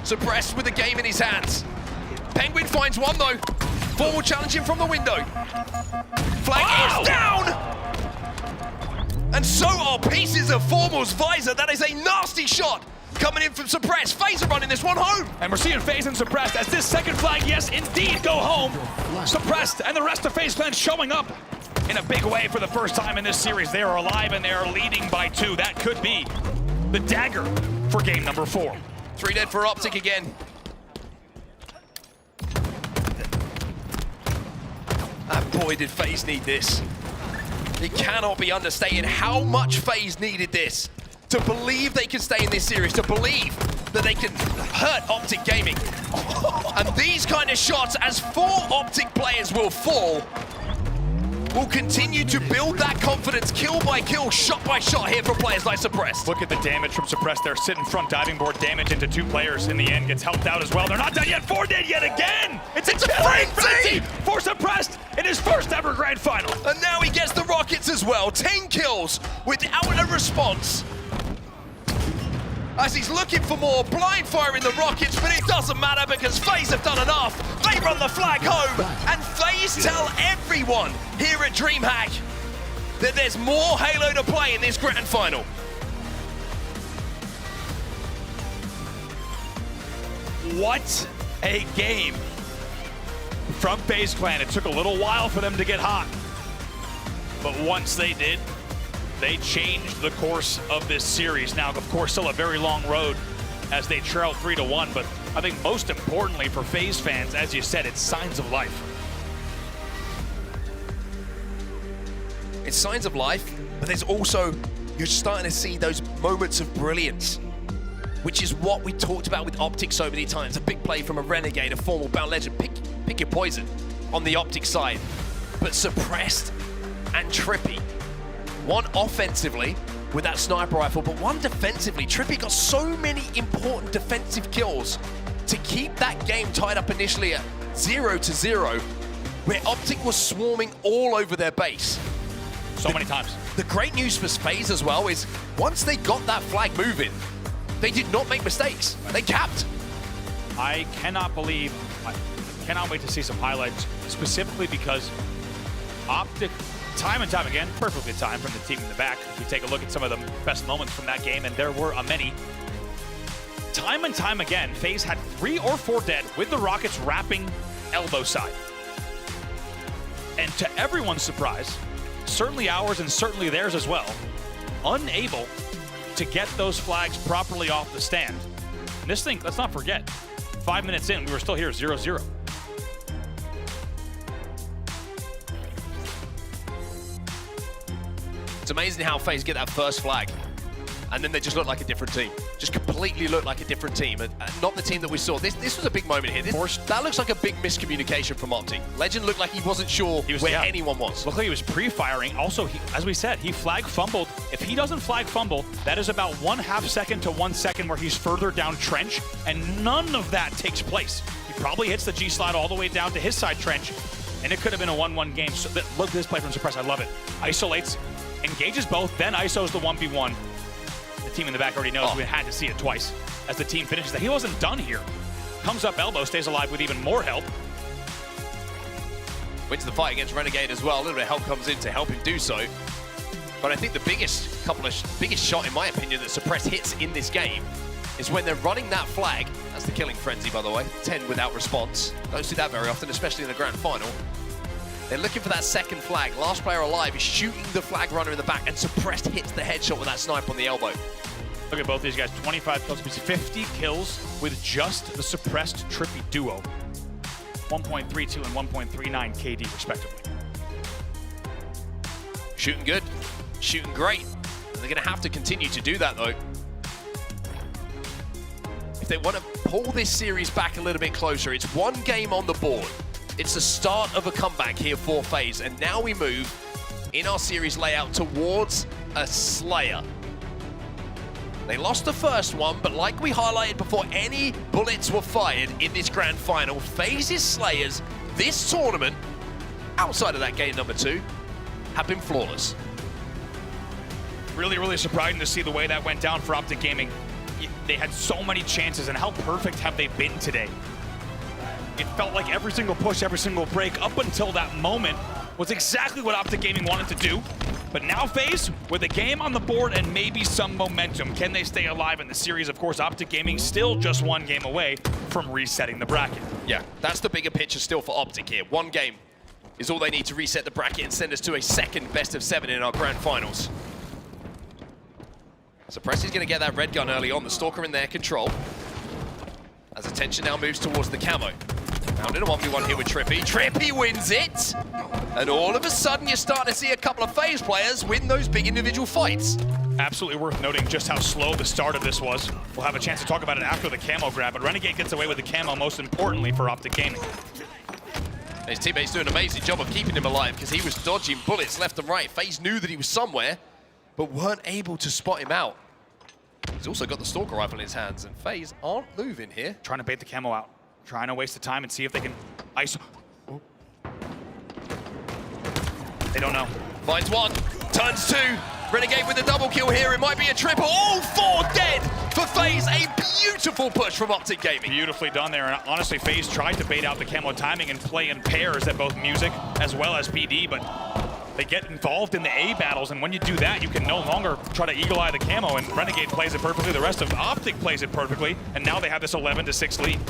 Suppressed with the game in his hands. Penguin finds one though. Formal challenging from the window. Flag is down. And so are pieces of Formal's visor. That is a nasty shot. Coming in from Suppressed. FaZe are running this one home. And we're seeing FaZe and Suppressed as this second flag, yes, indeed, go home. Suppressed and the rest of FaZe clan showing up in a big way for the first time in this series. They are alive and they are leading by 2. That could be the dagger for game number 4. 3 dead for Optic again. And boy, did FaZe need this. It cannot be understated how much FaZe needed this to believe they can stay in this series, to believe that they can hurt Optic Gaming. And these kind of shots, as 4 Optic players will fall, will continue to build that confidence, kill by kill, shot by shot here for players like Suppressed. Look at the damage from Suppressed there, sitting front diving board damage into 2 players in the end, gets helped out as well. They're not done yet, 4 dead yet again! It's a frenzy for Suppressed in his first ever grand final. And now he gets the rockets as well, 10 kills without a response. As he's looking for more, blind firing the rockets, but it doesn't matter because FaZe have done enough. They run the flag home, and FaZe tell everyone here at DreamHack that there's more Halo to play in this grand final. What a game from FaZe Clan. It took a little while for them to get hot, but once they did, they changed the course of this series. Now, of course, still a very long road as they trail 3-1, but I think most importantly for FaZe fans, as you said, it's signs of life. It's signs of life, but there's also, you're starting to see those moments of brilliance, which is what we talked about with Optic so many times. A big play from a Renegade, a Formal Bound Legend, pick your poison on the Optic side. But Suppressed and Trippy, one offensively with that sniper rifle, but one defensively. Trippy got so many important defensive kills to keep that game tied up initially at 0-0, where Optic was swarming all over their base. So many times. The great news for FaZe as well is once they got that flag moving, they did not make mistakes. They capped. I cannot believe, I cannot wait to see some highlights, specifically because Optic, time and time again, perfectly timed from the team in the back. If we take a look at some of the best moments from that game, and there were many. Time and time again, FaZe had 3 or 4 dead with the Rockets wrapping elbow side. And to everyone's surprise, certainly ours and certainly theirs as well, unable to get those flags properly off the stand. And this thing, let's not forget, 5 minutes in, we were still here 0-0. It's amazing how FaZe get that first flag, and then they just look like a different team. Just completely look like a different team, and not the team that we saw. This was a big moment here. That looks like a big miscommunication from Optic. Legend looked like he wasn't sure where anyone was. Looked like he was pre-firing. Also, as we said, he flag fumbled. If he doesn't flag fumble, that is about 1/2 second to 1 second where he's further down trench, and none of that takes place. He probably hits the G-slide all the way down to his side trench, and it could have been a 1-1 game. So look at this play from Suppress. I love it. Isolates, engages both, then ISOs the 1v1. The team in the back already knows we had to see it twice as the team finishes that. He wasn't done here. Comes up elbow, stays alive with even more help. Wins the fight against Renegade as well. A little bit of help comes in to help him do so. But I think the biggest shot, in my opinion, that Suppress hits in this game is when they're running that flag. That's the killing frenzy, by the way. 10 without response. Don't see that very often, especially in the grand final. They're looking for that second flag. Last player alive is shooting the flag runner in the back, and Suppressed hits the headshot with that snipe on the elbow. Look at both these guys, 25 kills, 50 kills with just the Suppressed Trippy duo. 1.32 and 1.39 KD, respectively. Shooting good, shooting great. And they're going to have to continue to do that, though. If they want to pull this series back a little bit closer, it's 1 game on the board. It's the start of a comeback here for FaZe, and now we move in our series layout towards a Slayer. They lost the first one, but like we highlighted before any bullets were fired in this grand final, FaZe's Slayers this tournament, outside of that game number 2, have been flawless. Really, really surprising to see the way that went down for Optic Gaming. They had so many chances, and how perfect have they been today? It felt like every single push, every single break up until that moment was exactly what Optic Gaming wanted to do. But now FaZe, with a game on the board and maybe some momentum, can they stay alive in the series? Of course, Optic Gaming still just one game away from resetting the bracket. Yeah, that's the bigger picture still for Optic here. One game is all they need to reset the bracket and send us to a second best of 7 in our grand finals. So Presti's going to get that red gun early on. The Stalker in their control. As attention now moves towards the camo. Found in a 1v1 here with Trippy. Trippy wins it! And all of a sudden, you're starting to see a couple of FaZe players win those big individual fights. Absolutely worth noting just how slow the start of this was. We'll have a chance to talk about it after the camo grab, but Renegade gets away with the camo most importantly for Optic Gaming. His teammates do an amazing job of keeping him alive because he was dodging bullets left and right. FaZe knew that he was somewhere, but weren't able to spot him out. He's also got the Stalker rifle in his hands, and FaZe aren't moving here. Trying to bait the camo out. Trying to waste the time and see if they can ice. Oh. They don't know. Finds one, turns 2. Renegade with a double kill here. It might be a triple. All 4 dead for FaZe. A beautiful push from Optic Gaming. Beautifully done there. And honestly, FaZe tried to bait out the camo timing and play in pairs at both Music as well as PD, but they get involved in the A battles, and when you do that, you can no longer try to eagle eye the camo, and Renegade plays it perfectly. The rest of Optic plays it perfectly, and now they have this 11-6 lead.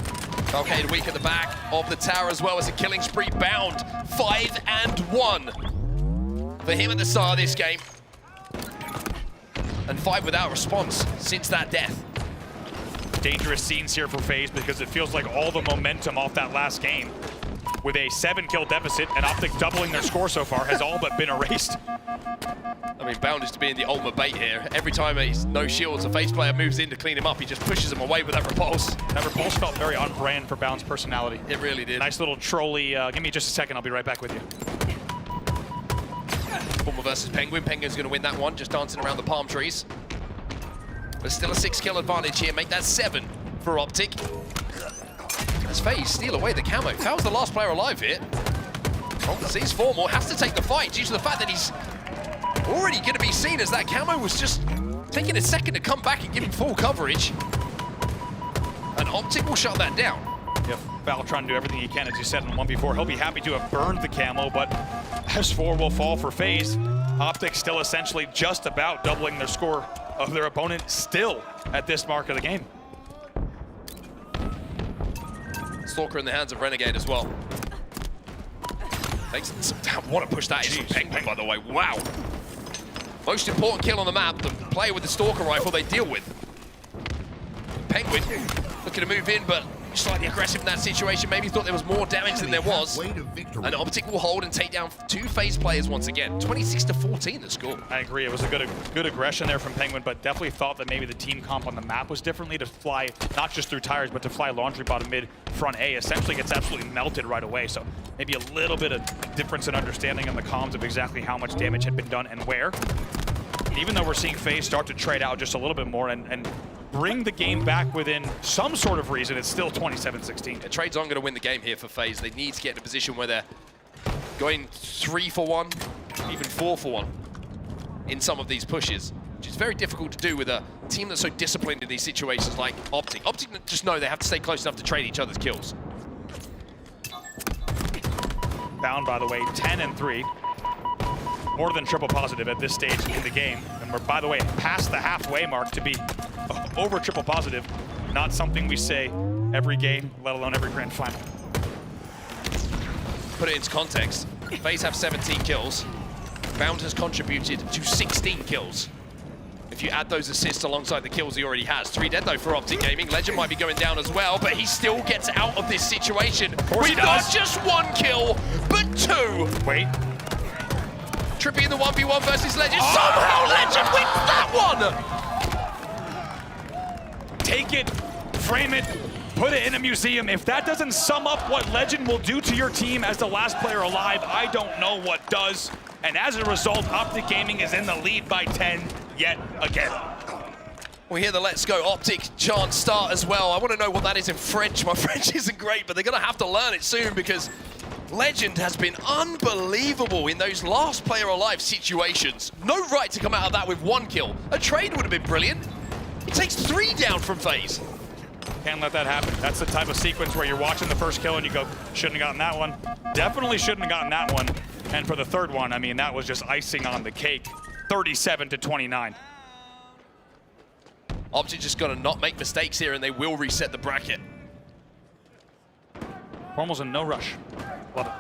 Falcade weak at the back of the tower as well as a killing spree bound. 5-1 for him at the start of this game. And 5 without response since that death. Dangerous scenes here for FaZe because it feels like all the momentum off that last game with a 7-kill deficit and Optic doubling their score so far has all but been erased. I mean, Bound is to be in the ultimate bait here. Every time he's no shields, a FaZe player moves in to clean him up, he just pushes him away with that repulse. That repulse felt very on brand for Bound's personality. It really did. Nice little trolley. Give me just a second, I'll be right back with you. Former versus Penguin. Penguin's going to win that one, just dancing around the palm trees. But still a 6-kill advantage here. Make that 7 for Optic. As FaZe steal away the camo. How's the last player alive here? Sees 4 more, has to take the fight due to the fact that he's already going to be seen as that camo was just taking a second to come back and give him full coverage. And Optic will shut that down. Yep, Val trying to do everything he can, as you said in 1v4. He'll be happy to have burned the camo, but S4 will fall for FaZe. Optic still essentially just about doubling their score of their opponent still at this mark of the game. Stalker in the hands of Renegade as well. Thanks. What a push that is from Penguin, by the way. Wow. Most important kill on the map, the player with the Stalker rifle they deal with. Penguin looking to move in, but slightly aggressive in that situation. Maybe thought there was more damage than there was. And Optic will hold and take down 2 FaZe players once again. 26-14 the score. I agree. It was a good aggression there from Penguin, but definitely thought that maybe the team comp on the map was differently to fly, not just through tires, but to fly laundry bottom mid front A. Essentially gets absolutely melted right away. So maybe a little bit of difference in understanding on the comms of exactly how much damage had been done and where. Even though we're seeing FaZe start to trade out just a little bit more and bring the game back within some sort of reason, it's still 27-16. Yeah, Trade's on going to win the game here for FaZe. They need to get in a position where they're going 3-for-1, even 4-for-1 in some of these pushes, which is very difficult to do with a team that's so disciplined in these situations like Optic. Optic just know they have to stay close enough to trade each other's kills. Bound, by the way, 10-3. More than triple positive at this stage in the game. And we're, by the way, past the halfway mark to be over triple positive. Not something we say every game, let alone every grand final. Put it into context, FaZe have 17 kills. Bound has contributed to 16 kills. If you add those assists alongside the kills he already has. 3 dead though for Optic Gaming. Legend might be going down as well, but he still gets out of this situation. With not just 1 kill, but 2. Wait. Trippy in the 1v1 versus Legend. Somehow Legend wins that one! Take it, frame it, put it in a museum. If that doesn't sum up what Legend will do to your team as the last player alive, I don't know what does. And as a result, Optic Gaming is in the lead by 10 yet again. We hear the Let's Go Optic chant start as well. I want to know what that is in French. My French isn't great, but they're going to have to learn it soon because Legend has been unbelievable in those last player alive situations. No right to come out of that with 1 kill. A trade would have been brilliant. He takes 3 down from FaZe. Can't let that happen. That's the type of sequence where you're watching the first kill and you go, shouldn't have gotten that one. Definitely shouldn't have gotten that one. And for the third one, I mean, that was just icing on the cake. 37-29. Optic just got to not make mistakes here and they will reset the bracket. Formal's in no rush. Love it.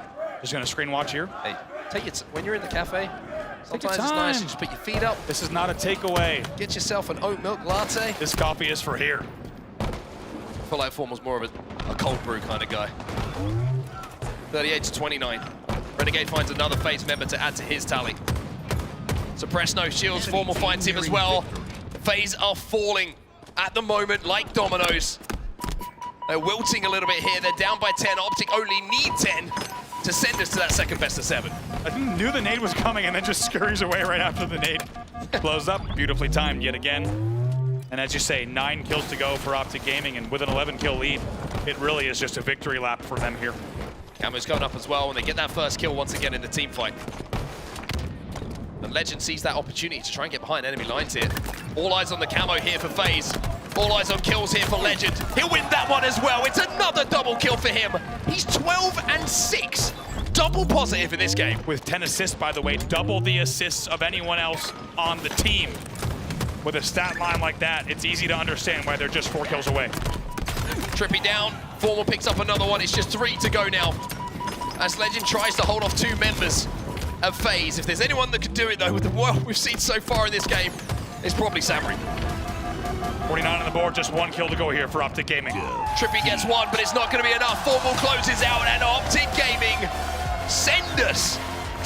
Just gonna screen watch here. Hey, take it when you're in the cafe. Sometimes it's nice to just put your feet up. This is not a takeaway. Get yourself an oat milk latte. This coffee is for here. I feel like Formal's more of a cold brew kind of guy. 38-29. Renegade finds another FaZe member to add to his tally. Suppress no shields. Formal finds him as well. FaZe are falling at the moment like dominoes. They're wilting a little bit here. They're down by 10. Optic only need 10 to send us to that second best of 7. I knew the nade was coming and then just scurries away right after the nade. Blows up, beautifully timed yet again. And as you say, 9 kills to go for Optic Gaming, and with an 11-kill lead, it really is just a victory lap for them here. Camo's going up as well when they get that first kill once again in the team fight. And Legend sees that opportunity to try and get behind enemy lines here. All eyes on the Camo here for FaZe. All eyes on kills here for Legend. He'll win that one as well. It's another double kill for him. He's 12 and 6. Double positive in this game. With 10 assists, by the way, double the assists of anyone else on the team. With a stat line like that, it's easy to understand why they're just 4 kills away. Trippy down. Formal picks up another one. It's just 3 to go now. As Legend tries to hold off 2 members of FaZe. If there's anyone that could do it, though, with the world we've seen so far in this game, it's probably Samri. 49 on the board, just 1 kill to go here for Optic Gaming. Trippy gets 1, but it's not going to be enough. Formal closes out, and Optic Gaming send us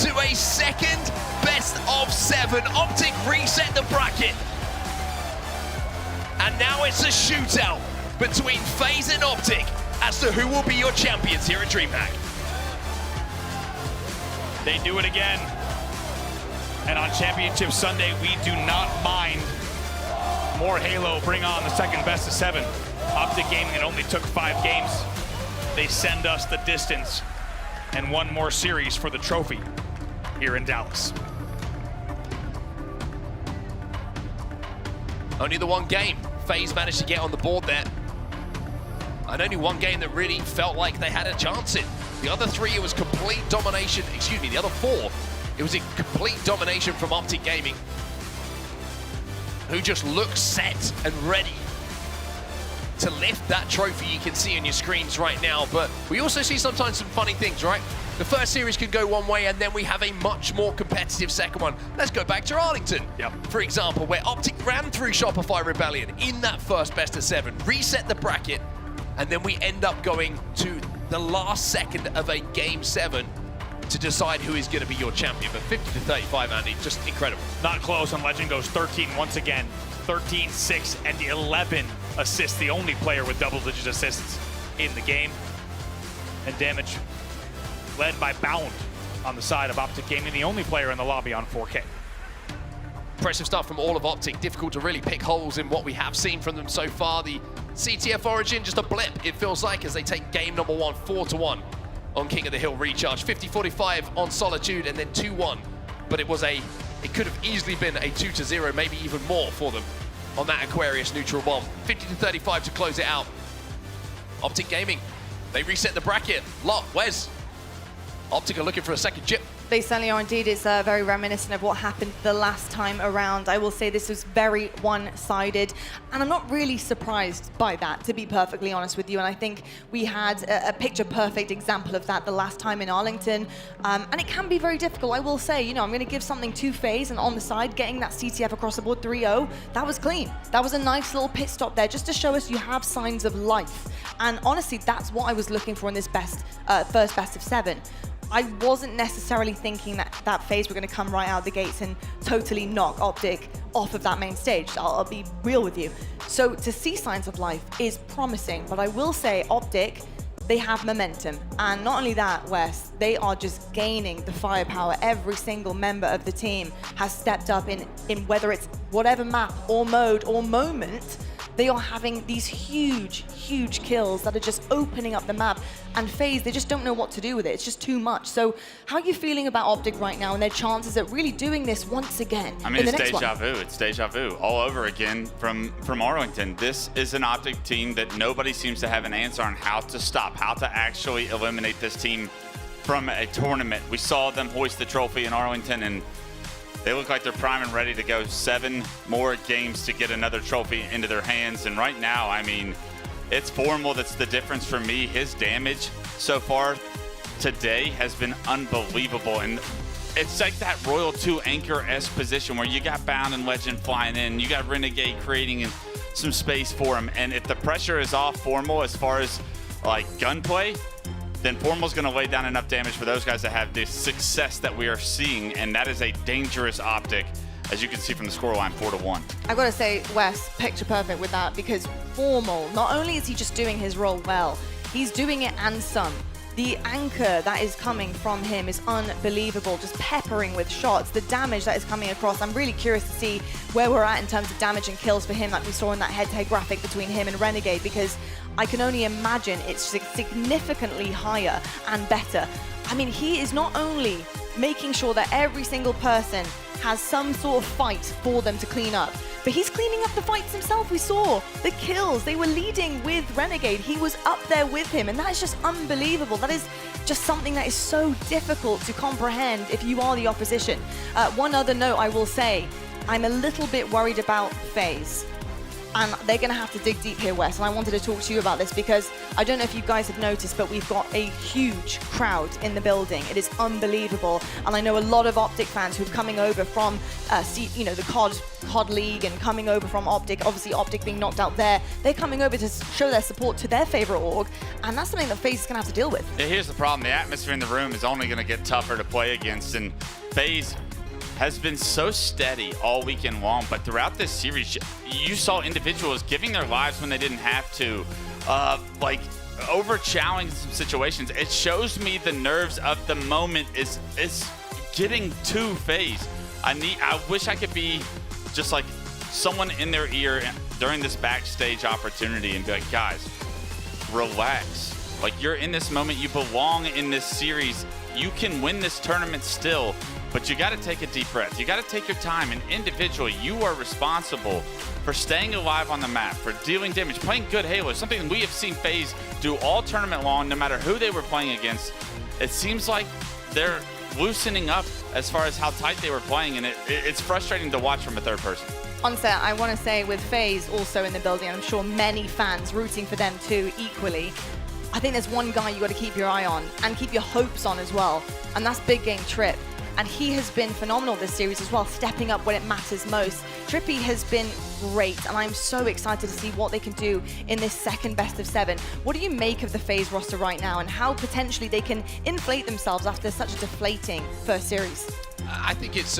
to a second best of 7. Optic reset the bracket. And now it's a shootout between FaZe and Optic as to who will be your champions here at DreamHack. They do it again. And on Championship Sunday, we do not mind more Halo. Bring on the second best of 7. Optic Gaming, it only took 5 games. They send us the distance and 1 more series for the trophy here in Dallas. Only the 1 game FaZe managed to get on the board there. And only 1 game that really felt like they had a chance in. The other 3, it was complete domination. Excuse me, the other 4, it was a complete domination from Optic Gaming, who just look set and ready to lift that trophy you can see on your screens right now. But we also see sometimes some funny things, right? The first series can go one way, and then we have a much more competitive second one. Let's go back to Arlington, for example, where Optic ran through Shopify Rebellion in that first best of 7, reset the bracket, and then we end up going to the last second of a game 7 to decide who is going to be your champion. But 50-35, Andy, just incredible. Not close, and Legend goes 13 once again. 13, 6, and 11 assists. The only player with double-digit assists in the game. And damage led by Bound on the side of Optic Gaming, the only player in the lobby on 4K. Impressive stuff from all of Optic. Difficult to really pick holes in what we have seen from them so far. The CTF Origin, just a blip, it feels like, as they take game number 1, 4-1 on King of the Hill Recharge. 50-45 on Solitude, and then 2-1. But it could have easily been a 2-0, maybe even more for them on that Aquarius neutral bomb. 50-35 to close it out. Optic Gaming, they reset the bracket. Lot, Wes, Optic are looking for a second chip. They certainly are indeed. It's very reminiscent of what happened the last time around. I will say this was very one-sided, and I'm not really surprised by that, to be perfectly honest with you. And I think we had a picture-perfect example of that the last time in Arlington, and it can be very difficult. I will say, you know, I'm going to give something to FaZe, and on the side, getting that CTF across the board 3-0, that was clean. That was a nice little pit stop there, just to show us you have signs of life. And honestly, that's what I was looking for in this first best of 7. I wasn't necessarily thinking that FaZe were going to come right out of the gates and totally knock Optic off of that main stage. I'll be real with you. So to see signs of life is promising, but I will say Optic, they have momentum. And not only that, Wes, they are just gaining the firepower. Every single member of the team has stepped up in whether it's whatever map or mode or moment. They are having these huge, huge kills that are just opening up the map. And FaZe, they just don't know what to do with it. It's just too much. So how are you feeling about Optic right now and their chances at really doing this once again? I mean, it's deja vu. It's deja vu all over again from Arlington. This is an Optic team that nobody seems to have an answer on how to stop, how to actually eliminate this team from a tournament. We saw them hoist the trophy in Arlington, and they look like they're prime and ready to go 7 more games to get another trophy into their hands. And right now, I mean, it's Formal that's the difference for me. His damage so far today has been unbelievable. And it's like that Royal 2 Anchor-esque position where you got Bound and Legend flying in, you got Renegade creating some space for him. And if the pressure is off Formal as far as like gunplay, then Formal's going to lay down enough damage for those guys that have the success that we are seeing, and that is a dangerous Optic, as you can see from the scoreline, 4-1. I got to say, Wes, picture perfect with that, because Formal, not only is he just doing his role well, he's doing it and some. The anchor that is coming from him is unbelievable, just peppering with shots. The damage that is coming across, I'm really curious to see where we're at in terms of damage and kills for him, like we saw in that head-to-head graphic between him and Renegade, because I can only imagine it's significantly higher and better. I mean, he is not only making sure that every single person has some sort of fight for them to clean up, but he's cleaning up the fights himself. We saw the kills. They were leading with Renegade. He was up there with him, and that is just unbelievable. That is just something that is so difficult to comprehend if you are the opposition. One other note I will say, I'm a little bit worried about FaZe. And they're going to have to dig deep here, Wes. And I wanted to talk to you about this because I don't know if you guys have noticed, but we've got a huge crowd in the building. It is unbelievable. And I know a lot of Optic fans who are coming over from, the COD League and coming over from Optic. Obviously, Optic being knocked out there. They're coming over to show their support to their favorite org. And that's something that FaZe is going to have to deal with. Yeah, here's the problem. The atmosphere in the room is only going to get tougher to play against. And FaZe has been so steady all weekend long, but throughout this series, you saw individuals giving their lives when they didn't have to, over-challenging some situations. It shows me the nerves of the moment is getting to FaZe. I wish I could be just like someone in their ear during this backstage opportunity and be like, guys, relax. Like, you're in this moment, you belong in this series. You can win this tournament still, but you got to take a deep breath. You got to take your time, and individually, you are responsible for staying alive on the map, for dealing damage, playing good Halo, something we have seen FaZe do all tournament long, no matter who they were playing against. It seems like they're loosening up as far as how tight they were playing, and it's frustrating to watch from a third person. On set, I want to say with FaZe also in the building, I'm sure many fans rooting for them too equally. I think there's one guy you got to keep your eye on and keep your hopes on as well, and that's Big Game Trip. And he has been phenomenal this series as well, stepping up when it matters most. Trippy has been great, and I'm so excited to see what they can do in this second best of 7. What do you make of the FaZe roster right now, and how potentially they can inflate themselves after such a deflating first series? I think it's,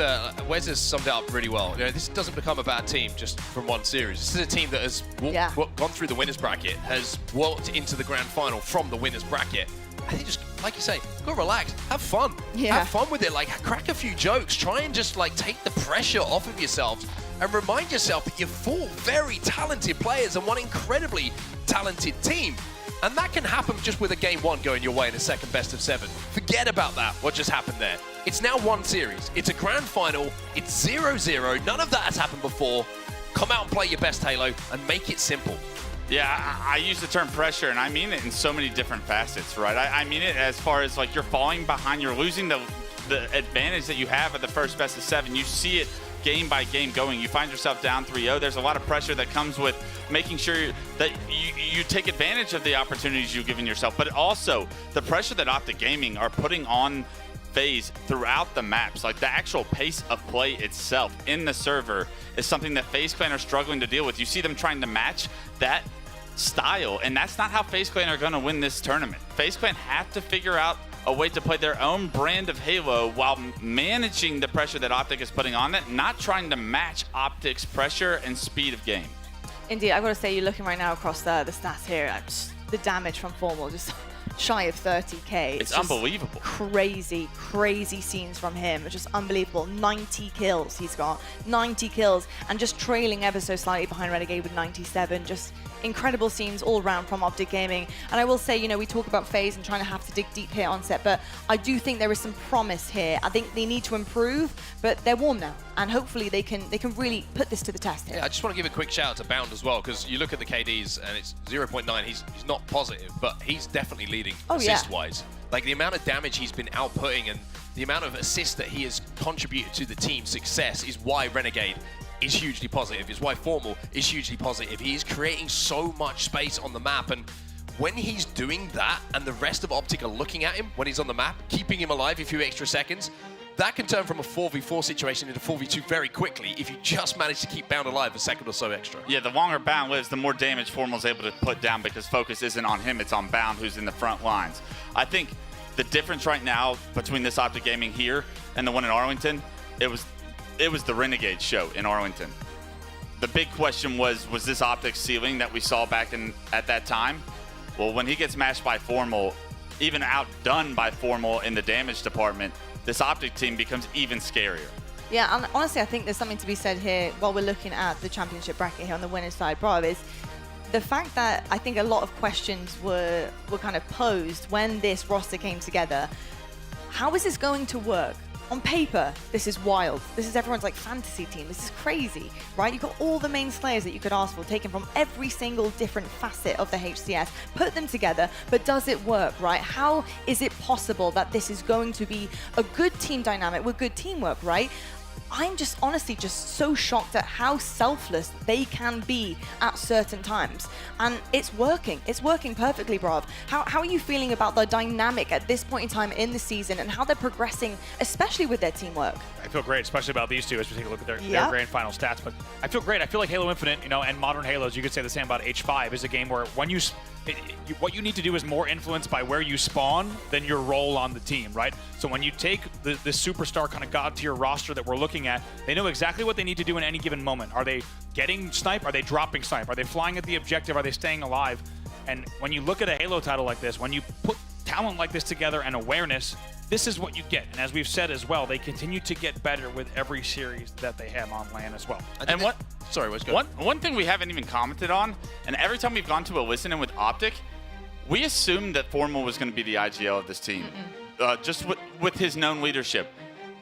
Wes has summed it up really well. You know, this doesn't become a bad team just from one series. This is a team that has gone through the winners bracket, has walked into the grand final from the winners bracket. I think just, like you say, go relax, have fun. Yeah. Have fun with it, like crack a few jokes, try and just like take the pressure off of yourselves and remind yourself that you're 4 very talented players and one incredibly talented team. And that can happen just with a game 1 going your way in a second best of 7. Forget about that, what just happened there. It's now one series, it's a grand final, it's 0-0, none of that has happened before. Come out and play your best Halo and make it simple. Yeah, I use the term pressure, and I mean it in so many different facets, right? I mean it as far as like you're falling behind, you're losing the advantage that you have at the first best of 7. You see it game by game going. You find yourself down 3-0. There's a lot of pressure that comes with making sure that you take advantage of the opportunities you've given yourself, but also the pressure that Optic Gaming are putting on FaZe throughout the maps. Like the actual pace of play itself in the server is something that FaZe Clan are struggling to deal with. You see them trying to match that style, and that's not how FaZe Clan are going to win this tournament. FaZe Clan have to figure out a way to play their own brand of Halo while managing the pressure that Optic is putting on it, not trying to match Optic's pressure and speed of game. Indeed, I've got to say, you're looking right now across the stats here, the damage from Formal, just shy of 30K. It's unbelievable. Crazy, crazy scenes from him. Just unbelievable. 90 kills he's got. 90 kills, and just trailing ever so slightly behind Renegade with 97. Just incredible scenes all around from Optic Gaming. And I will say, you know, we talk about FaZe and trying to have to dig deep here on set, but I do think there is some promise here. I think they need to improve, but they're warm now, and hopefully they can really put this to the test here. Yeah, I just want to give a quick shout out to Bound as well, because you look at the KDs and it's 0.9. He's not positive, but he's definitely leading assist-wise. Like the amount of damage he's been outputting and the amount of assists that he has contributed to the team's success is why Renegade is hugely positive, is why Formal is hugely positive. He is creating so much space on the map, and when he's doing that and the rest of Optic are looking at him when he's on the map, keeping him alive a few extra seconds, that can turn from a 4v4 situation into 4v2 very quickly if you just manage to keep Bound alive a second or so extra. Yeah, the longer Bound lives, the more damage Formal's able to put down because focus isn't on him, it's on Bound, who's in the front lines. I think the difference right now between this Optic Gaming here and the one in Arlington, it was the Renegade show in Arlington. The big question was this Optic ceiling that we saw back at that time? Well, when he gets matched by Formal, even outdone by Formal in the damage department, this Optic team becomes even scarier. Yeah, and honestly, I think there's something to be said here while we're looking at the championship bracket here on the winner's side, Brav, is the fact that I think a lot of questions were kind of posed when this roster came together. How is this going to work? On paper, this is wild. This is everyone's like fantasy team. This is crazy, right? You've got all the main slayers that you could ask for, taken from every single different facet of the HCS, put them together, but does it work, right? How is it possible that this is going to be a good team dynamic with good teamwork, right? I'm just honestly just so shocked at how selfless they can be at certain times. And it's working. It's working perfectly, Brav. How are you feeling about the dynamic at this point in time in the season and how they're progressing, especially with their teamwork? I feel great, especially about these two as we take a look at their grand final stats. But I feel great. I feel like Halo Infinite, you know, and modern Halos, you could say the same about H5, is a game where when what you need to do is more influenced by where you spawn than your role on the team, right? So when you take the superstar kind of god tier roster that we're looking at, they know exactly what they need to do in any given moment. Are they getting snipe? Are they dropping snipe? Are they flying at the objective? Are they staying alive? And when you look at a Halo title like this, when you put talent like this together and awareness, this is what you get. And as we've said as well, they continue to get better with every series that they have on LAN as well. And one thing we haven't even commented on, and every time we've gone to a listen-in with Optic, we assumed that Formal was going to be the IGL of this team, just with his known leadership.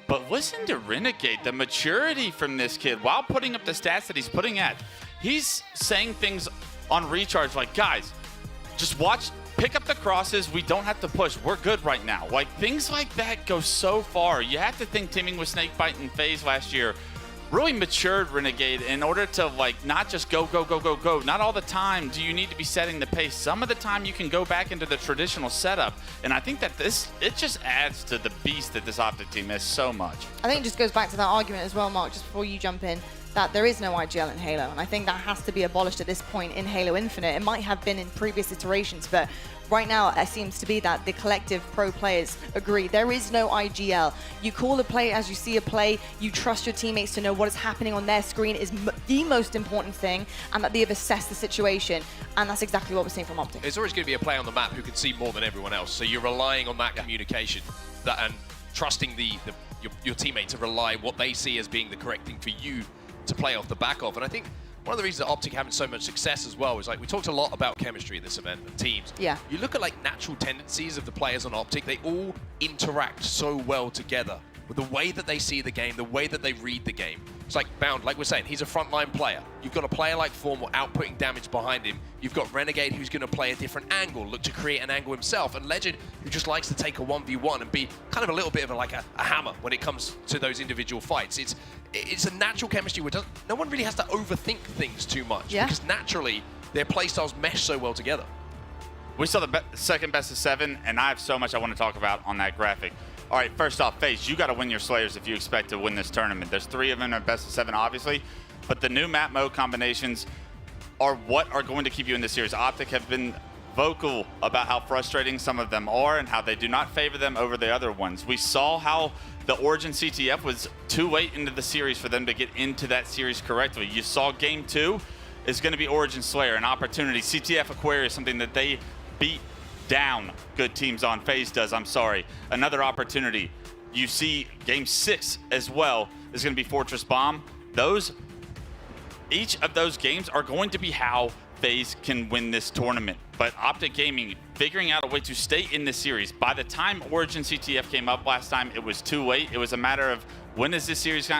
But listen to Renegade, the maturity from this kid, while putting up the stats that he's putting at. He's saying things on recharge like, guys, just watch, pick up the crosses. We don't have to push. We're good right now. Like, things like that go so far. You have to think teaming with Snakebite and FaZe last year really matured Renegade in order to, like, not just go. Not all the time do you need to be setting the pace. Some of the time you can go back into the traditional setup. And I think that it just adds to the beast that this Optic team is so much. I think it just goes back to that argument as well, Mark, just before you jump in, that there is no IGL in Halo. And I think that has to be abolished at this point in Halo Infinite. It might have been in previous iterations, but right now it seems to be that the collective pro players agree there is no IGL. You call a play as you see a play, you trust your teammates to know what is happening on their screen is the most important thing, and that they have assessed the situation, and that's exactly what we're seeing from Optic. There's always going to be a player on the map who can see more than everyone else, so you're relying on that communication and trusting your teammate to rely what they see as being the correct thing for you to play off the back of. And I think one of the reasons that Optic having so much success as well is, like, we talked a lot about chemistry at this event and teams. Yeah. You look at, like, natural tendencies of the players on Optic, they all interact so well together with the way that they see the game, the way that they read the game. It's like Bound, like we're saying, he's a frontline player. You've got a player like Formal outputting damage behind him. You've got Renegade, who's going to play a different angle, look to create an angle himself, and Legend, who just likes to take a 1v1 and be kind of a little bit of a hammer when it comes to those individual fights. It's a natural chemistry where no one really has to overthink things too much, because naturally their playstyles mesh so well together. We saw the second best of 7, and I have so much I want to talk about on that graphic. All right, first off, FaZe, you got to win your Slayers if you expect to win this tournament. There's 3 of them in best of 7, obviously, but the new map mode combinations are what are going to keep you in this series. Optic have been vocal about how frustrating some of them are and how they do not favor them over the other ones. We saw how the Origin CTF was too late into the series for them to get into that series correctly. You saw Game 2 is going to be Origin Slayer, an opportunity. CTF Aquarius, something that they beat down good teams on. FaZe does, I'm sorry. Another opportunity. You see game 6 as well is going to be Fortress Bomb. Each of those games are going to be how FaZe can win this tournament. But Optic Gaming figuring out a way to stay in this series. By the time Origin CTF came up last time, it was too late. It was a matter of when is this series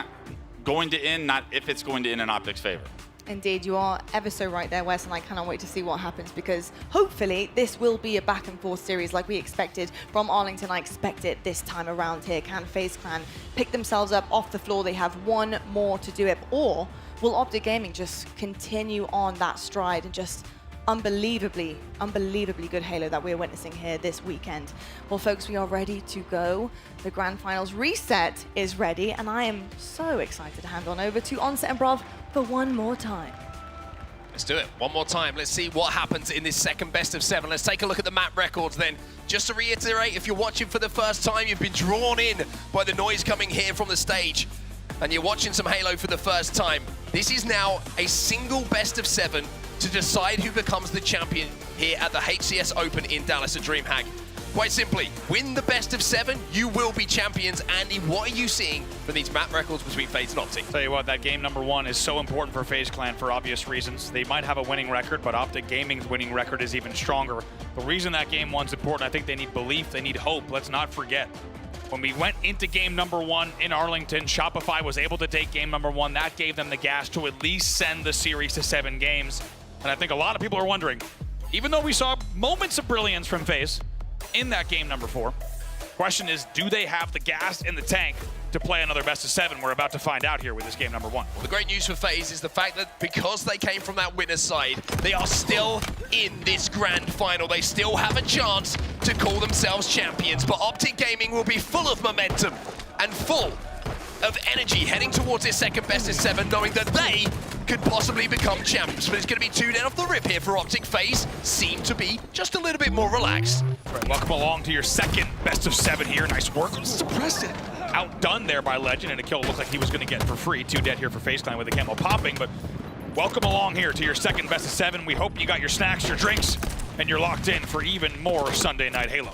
going to end, not if it's going to end in Optic's favor. Indeed, you are ever so right there, Wes, and I cannot wait to see what happens because hopefully this will be a back and forth series like we expected from Arlington. I expect it this time around here. Can FaZe Clan pick themselves up off the floor? They have one more to do it. Or will Optic Gaming just continue on that stride and just unbelievably good Halo that we're witnessing here this weekend? Well, folks, we are ready to go. The Grand Finals reset is ready, and I am so excited to hand on over to Onset and Brav for one more time. Let's do it one more time. Let's see what happens in this second best of 7. Let's take a look at the map records then. Just to reiterate, if you're watching for the first time, you've been drawn in by the noise coming here from the stage, and you're watching some Halo for the first time. This is now a single best of 7 to decide who becomes the champion here at the HCS Open in Dallas at DreamHack. Quite simply, win the best of 7, you will be champions. Andy, what are you seeing from these map records between FaZe and Optic? Tell you what, that game number 1 is so important for FaZe Clan for obvious reasons. They might have a winning record, but Optic Gaming's winning record is even stronger. The reason that game 1's important, I think they need belief, they need hope. Let's not forget, when we went into game number 1 in Arlington, Shopify was able to take game number 1. That gave them the gas to at least send the series to 7 games. And I think a lot of people are wondering, even though we saw moments of brilliance from FaZe in that game number 4, question is, do they have the gas in the tank to play another best of 7? We're about to find out here with this game number 1. Well, the great news for FaZe is the fact that because they came from that winner's side, they are still in this grand final. They still have a chance to call themselves champions, but Optic Gaming will be full of momentum and full of energy heading towards this second best of 7, knowing that they could possibly become champions. But it's going to be 2 down off the rip here for Optic. FaZe seem to be just a little bit more relaxed. Right, welcome along to your second best of 7 here. Nice work. Suppressed it. Outdone there by Legend, and a kill looked like he was going to get for free. 2 dead here for FaZe Clan with the camo popping, but welcome along here to your second best of 7. We hope you got your snacks, your drinks, and you're locked in for even more Sunday Night Halo.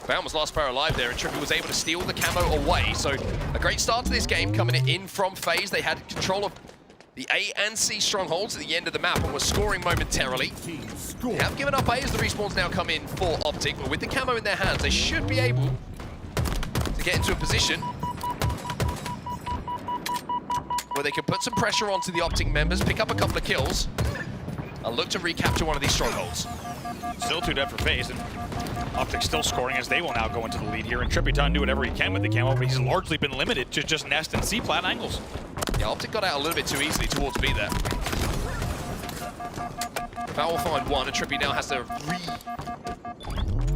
Found was last player alive there, and Trippy was able to steal the camo away. So a great start to this game coming in from FaZe. They had control of the A and C strongholds at the end of the map and were scoring momentarily. They have given up A as the respawns now come in for Optic, but with the camo in their hands, they should be able to get into a position where they can put some pressure onto the Optic members, pick up a couple of kills, and look to recapture one of these strongholds. Still 2 dead for FaZe, and Optic still scoring as they will now go into the lead here. And Trippy do whatever he can with the camo, but he's largely been limited to just nest and C-plat angles. Yeah, Optic got out a little bit too easily towards B there. Val will find one, and Trippy now has to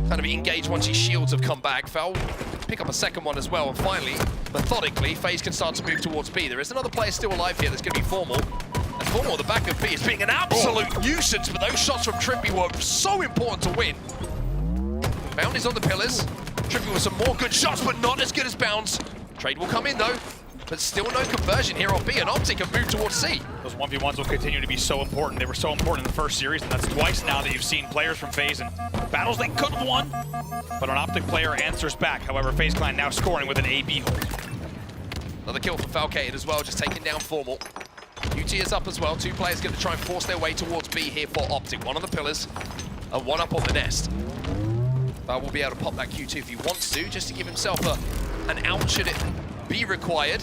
kind of engage once his shields have come back. Val will pick up a second one as well, and finally, methodically, FaZe can start to move towards B. There is another player still alive here that's going to be Formal. And Formal, the back of B, is being an absolute nuisance, but those shots from Trippy were so important to win. Bound is on the pillars. Trippy with some more good shots, but not as good as Bounds. Trade will come in though, but still no conversion here on B, and Optic have moved towards C. Those 1v1s will continue to be so important. They were so important in the first series, and that's twice now that you've seen players from FaZe in battles they could have won, but an Optic player answers back. However, FaZe Clan now scoring with an AB hold. Another kill for Falcated as well, just taking down Formal. UT is up as well. 2 players going to try and force their way towards B here for Optic. One on the pillars and one up on the nest. Val will be able to pop that Q2 if he wants to, just to give himself an out should it be required.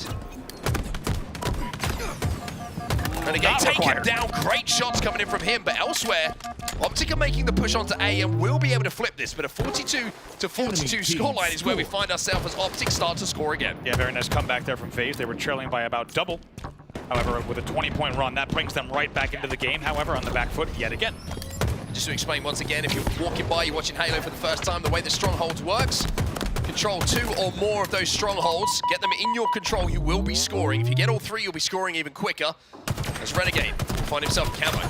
And again, take him down. Great shots coming in from him, but elsewhere, Optic are making the push onto A and will be able to flip this, but a 42-42 scoreline is where we find ourselves as Optic start to score again. Yeah, very nice comeback there from FaZe. They were trailing by about double. However, with a 20-point run, that brings them right back into the game. However, on the back foot yet again. Just to explain once again, if you're walking by, you're watching Halo for the first time, the way the strongholds works, control 2 or more of those strongholds, get them in your control, you will be scoring. If you get all 3, you'll be scoring even quicker. As Renegade will find himself a camo.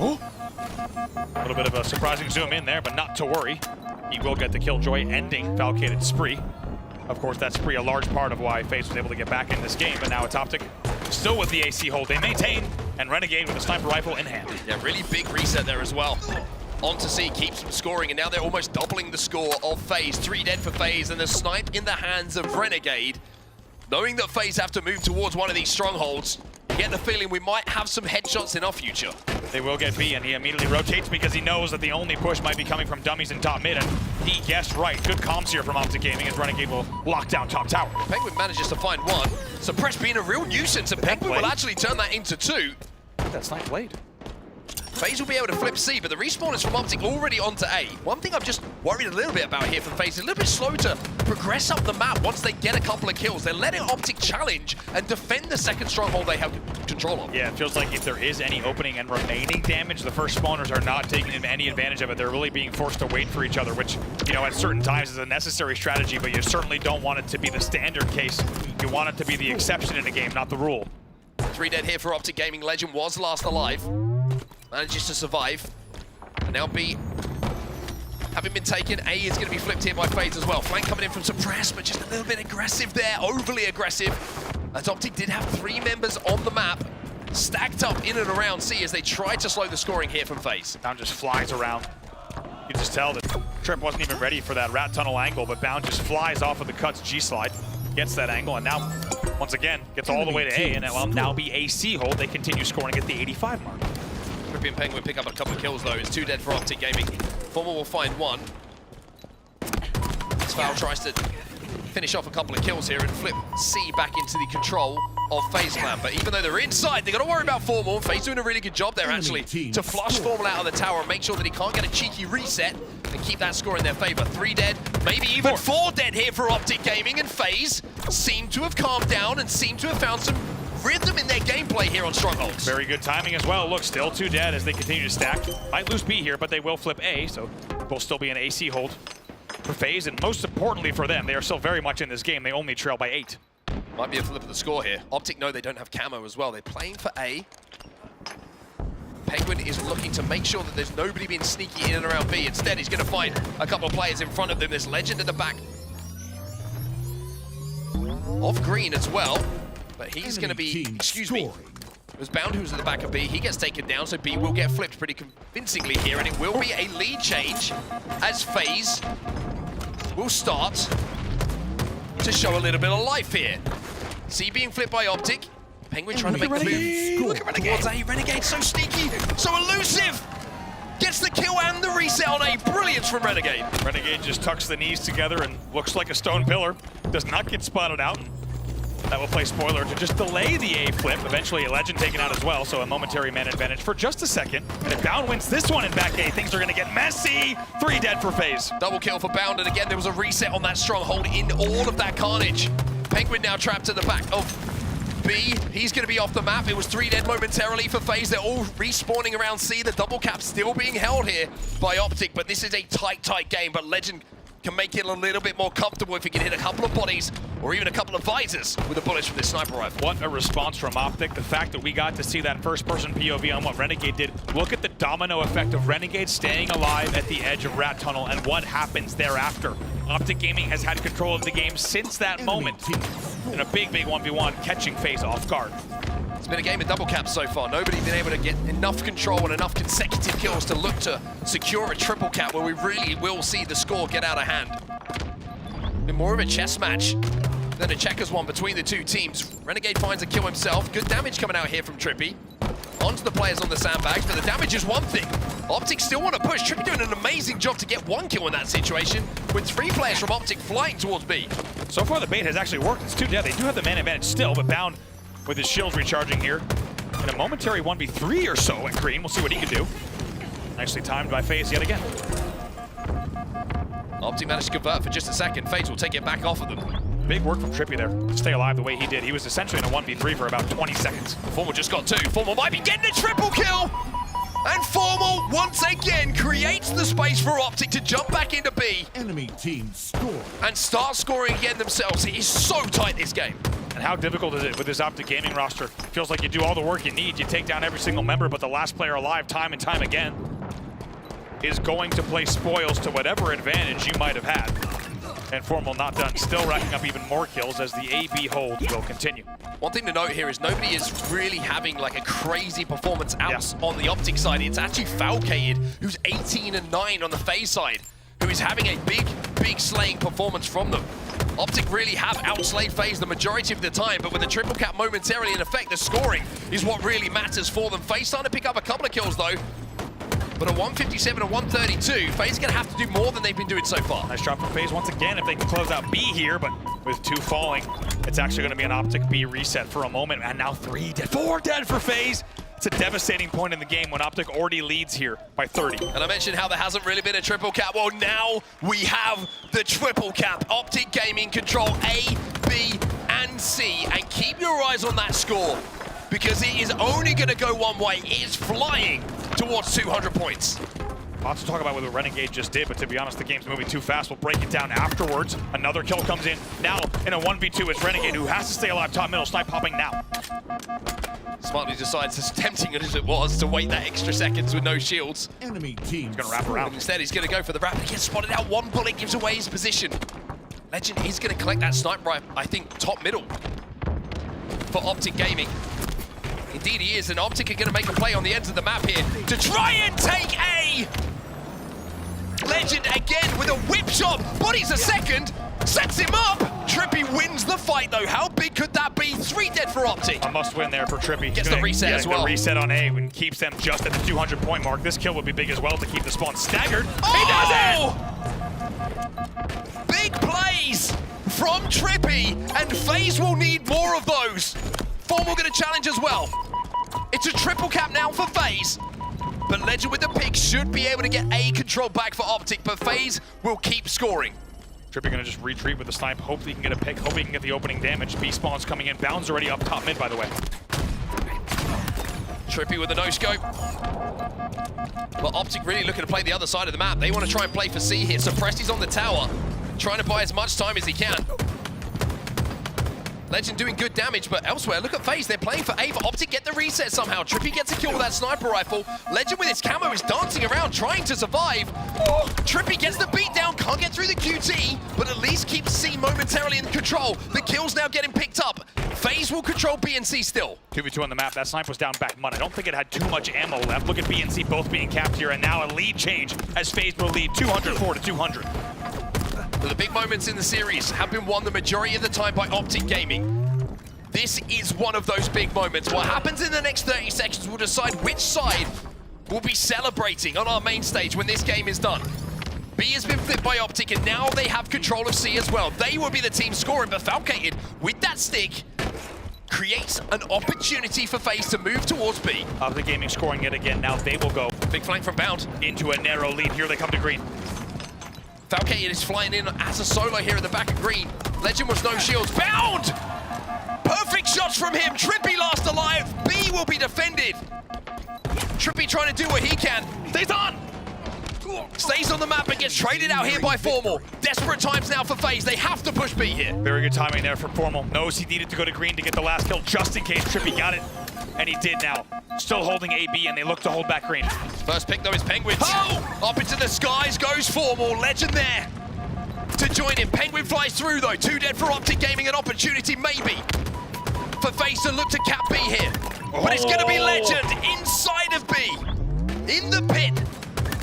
Oh. A little bit of a surprising zoom in there, but not to worry. He will get the Killjoy, ending Falcated spree. Of course, that spree a large part of why FaZe was able to get back in this game, but now it's Optic still with the AC hold they maintain, and Renegade with a sniper rifle in hand. Yeah, really big reset there as well. onto C, keeps them scoring, and now they're almost doubling the score of FaZe. 3 dead for FaZe, and a snipe in the hands of Renegade. Knowing that FaZe have to move towards one of these strongholds, I get the feeling we might have some headshots in our future. They will get B, and he immediately rotates because he knows that the only push might be coming from dummies in top mid, and he guessed right. Good comms here from Optic Gaming as Renegade will lock down top tower. Penguin manages to find one. Suppress being a real nuisance, and Penguin will actually turn that into 2. That snipe played. FaZe will be able to flip C, but the respawn is from Optic already onto A. One thing I'm just worried a little bit about here from FaZe is a little bit slow to progress up the map once they get a couple of kills. They're letting Optic challenge and defend the second stronghold they have control of. Yeah, it feels like if there is any opening and remaining damage, the first spawners are not taking any advantage of it. They're really being forced to wait for each other, which, you know, at certain times is a necessary strategy, but you certainly don't want it to be the standard case. You want it to be the exception in a game, not the rule. 3 dead here for Optic Gaming. Legend was last alive. Manages to survive. And now B, having been taken, A is going to be flipped here by FaZe as well. Flank coming in from Suppress, but just a little bit aggressive there, overly aggressive. As Optic did have 3 members on the map, stacked up in and around C as they tried to slow the scoring here from FaZe. Bound just flies around. You can just tell that Trip wasn't even ready for that rat tunnel angle, but Bound just flies off of the cuts G-slide, gets that angle, and now, once again, gets all the way to A, and it will now be a C hold. They continue scoring at the 85 mark. Trippy and Penguin pick up a couple of kills though. It's 2 dead for Optic Gaming. Former will find 1. Sval tries to finish off a couple of kills here and flip C back into the control of FaZe Clan. But even though they're inside, they got to worry about Formal. FaZe doing a really good job there actually to flush Formal out of the tower and make sure that he can't get a cheeky reset and keep that score in their favor. 3 dead, maybe even 4 dead here for Optic Gaming, and FaZe seem to have calmed down and seem to have found some rhythm in their gameplay here on Strongholds. Very good timing as well. Look, still 2 dead as they continue to stack. Might lose B here, but they will flip A, so will still be an AC hold for FaZe, and most importantly for them, they are still very much in this game. They only trail by 8. Might be a flip of the score here. Optic know they don't have camo as well. They're playing for A. Penguin is looking to make sure that there's nobody being sneaky in and around B. Instead, he's going to find a couple of players in front of them. There's Legend at the back of Green as well. But he's going to be, excuse me, it was Bound who's at the back of B. He gets taken down, so B will get flipped pretty convincingly here, and it will be a lead change as FaZe will start to show a little bit of life here. C being flipped by Optic. Penguin trying to make the move. Look at Renegade. Towards A. Renegade so sneaky, so elusive. Gets the kill and the reset on A. Brilliance from Renegade. Renegade just tucks the knees together and looks like a stone pillar. Does not get spotted out. That will play spoiler to just delay the A flip. Eventually a Legend taken out as well, so a momentary man advantage for just a second. And if Bound wins this one in back A, things are going to get messy. 3 dead for FaZe. Double kill for Bound, and again there was a reset on that stronghold in all of that carnage. Penguin now trapped at the back of B. He's going to be off the map. It was 3 dead momentarily for FaZe. They're all respawning around C. The double cap still being held here by Optic, but this is a tight game. But Legend can make it a little bit more comfortable if he can hit a couple of bodies or even a couple of visors with the bullets from this sniper rifle. What a response from Optic. The fact that we got to see that first-person POV on what Renegade did. Look at the domino effect of Renegade staying alive at the edge of Rat Tunnel and what happens thereafter. Optic Gaming has had control of the game since that moment. In a big 1v1, catching FaZe off guard. It's been a game of double caps so far. Nobody's been able to get enough control and enough consecutive kills to look to secure a triple cap where we really will see the score get out of hand. Been more of a chess match than a checkers one between the two teams. Renegade finds a kill himself. Good damage coming out here from Trippy. Onto the players on the sandbags, but the damage is one thing. Optic still want to push. Trippy doing an amazing job to get 1 kill in that situation, with 3 players from Optic flying towards B. So far the bait has actually worked. It's 2 dead. They do have the man advantage still, but Bound with his shields recharging here. In a momentary 1v3 or so at Green. We'll see what he can do. Nicely timed by FaZe yet again. Optic managed to convert for just a second. FaZe will take it back off of them. Big work from Trippy there to stay alive the way he did. He was essentially in a 1v3 for about 20 seconds. Formal just got 2. Formal might be getting a triple kill! And Formal, once again, creates the space for Optic to jump back into B. Enemy team score. And start scoring again themselves. It is so tight, this game. And how difficult is it with this Optic Gaming roster? It feels like you do all the work you need. You take down every single member, but the last player alive time and time again is going to play spoils to whatever advantage you might have had. And Formal not done, still racking up even more kills as the AB hold will continue. One thing to note here is nobody is really having like a crazy performance out on the Optic side. It's actually Falcated, who's 18-9 on the FaZe side, who is having a big slaying performance from them. Optic really have outslayed FaZe the majority of the time, but with the triple cap momentarily in effect, the scoring is what really matters for them. FaZe starting to pick up a couple of kills though, but a 157 and 132, FaZe is going to have to do more than they've been doing so far. Nice drop from FaZe once again if they can close out B here, but with 2 falling, it's actually going to be an Optic B reset for a moment, and now 3 dead, 4 dead for FaZe. It's a devastating point in the game when Optic already leads here by 30. And I mentioned how there hasn't really been a triple cap. Well, now we have the triple cap. Optic Gaming control A, B, and C. And keep your eyes on that score, because it is only going to go one way. It is flying towards 200 points. Lots to talk about what the Renegade just did, but to be honest, the game's moving too fast. We'll break it down afterwards. Another kill comes in. Now, in a 1v2, it's Renegade who has to stay alive. Top middle, snipe popping now. Smartly decides, as tempting as it was, to wait that extra seconds with no shields. Enemy team. He's going to wrap around. Instead, he's going to go for the wrap. He gets spotted out. One bullet gives away his position. Legend is going to collect that snipe rifle, I think, top middle for Optic Gaming. Indeed he is, and Optic are going to make a play on the ends of the map here to try and take A! Legend again with a whip shot, bodies a second, sets him up! Trippy wins the fight though. How big could that be? 3 dead for Optic. A must win there for Trippy. Gets the reset as well. The reset on A and keeps them just at the 200 point mark. This kill would be big as well to keep the spawn staggered. Oh! He does it! Big plays from Trippy, and FaZe will need more of those. Formal going to challenge as well. It's a triple cap now for FaZe, but Legend with the pick should be able to get A control back for Optic, but FaZe will keep scoring. Trippy going to just retreat with the snipe. Hopefully he can get a pick. Hopefully he can get the opening damage. B spawn's coming in. Bound's already up top mid, by the way. Trippy with a no-scope. But Optic really looking to play the other side of the map. They want to try and play for C here. Suppressi's on the tower, trying to buy as much time as he can. Legend doing good damage, but elsewhere, look at FaZe. They're playing for A, but Optic get the reset somehow. Trippy gets a kill with that sniper rifle. Legend with his camo is dancing around, trying to survive. Oh, Trippy gets the beat down, can't get through the QT, but at least keeps C momentarily in control. The kill's now getting picked up. FaZe will control B and C still. 2v2 on the map. That snipe was down back mud. I don't think it had too much ammo left. Look at B and C both being capped here, and now a lead change as FaZe will lead 204 to 200. The big moments in the series have been won the majority of the time by Optic Gaming. This is one of those big moments. What happens in the next 30 seconds will decide which side will be celebrating on our main stage when this game is done. B has been flipped by Optic, and now they have control of C as well. They will be the team scoring, but Falcated with that stick creates an opportunity for FaZe to move towards B. Optic Gaming scoring it again. Now they will go. Big flank from Bound. Into a narrow lead. Here they come to green. Falcated is flying in as a solo here at the back of green. Legend was no shields. Bound! Perfect shots from him. Trippy last alive. B will be defended. Trippy trying to do what he can. Stays on! Stays on the map and gets traded out here by Formal. Desperate times now for FaZe. They have to push B here. Very good timing there for Formal. Knows he needed to go to green to get the last kill just in case Trippy got it. And he did now. Still holding AB, and they look to hold back green. First pick though is Penguins. Oh! Up into the skies goes Formal. Legend there to join him. Penguin flies through though. 2 dead for Optic Gaming. An opportunity maybe for FaZe to look to cap B here. But it's going to be Legend inside of B, in the pit,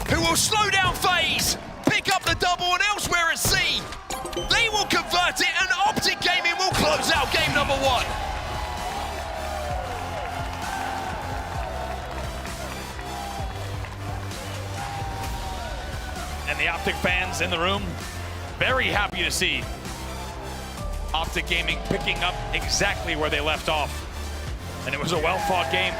who will slow down FaZe, pick up the double, and elsewhere at C, they will convert it, and Optic Gaming will close out game number 1. And the Optic fans in the room, very happy to see Optic Gaming picking up exactly where they left off. And it was a well-fought game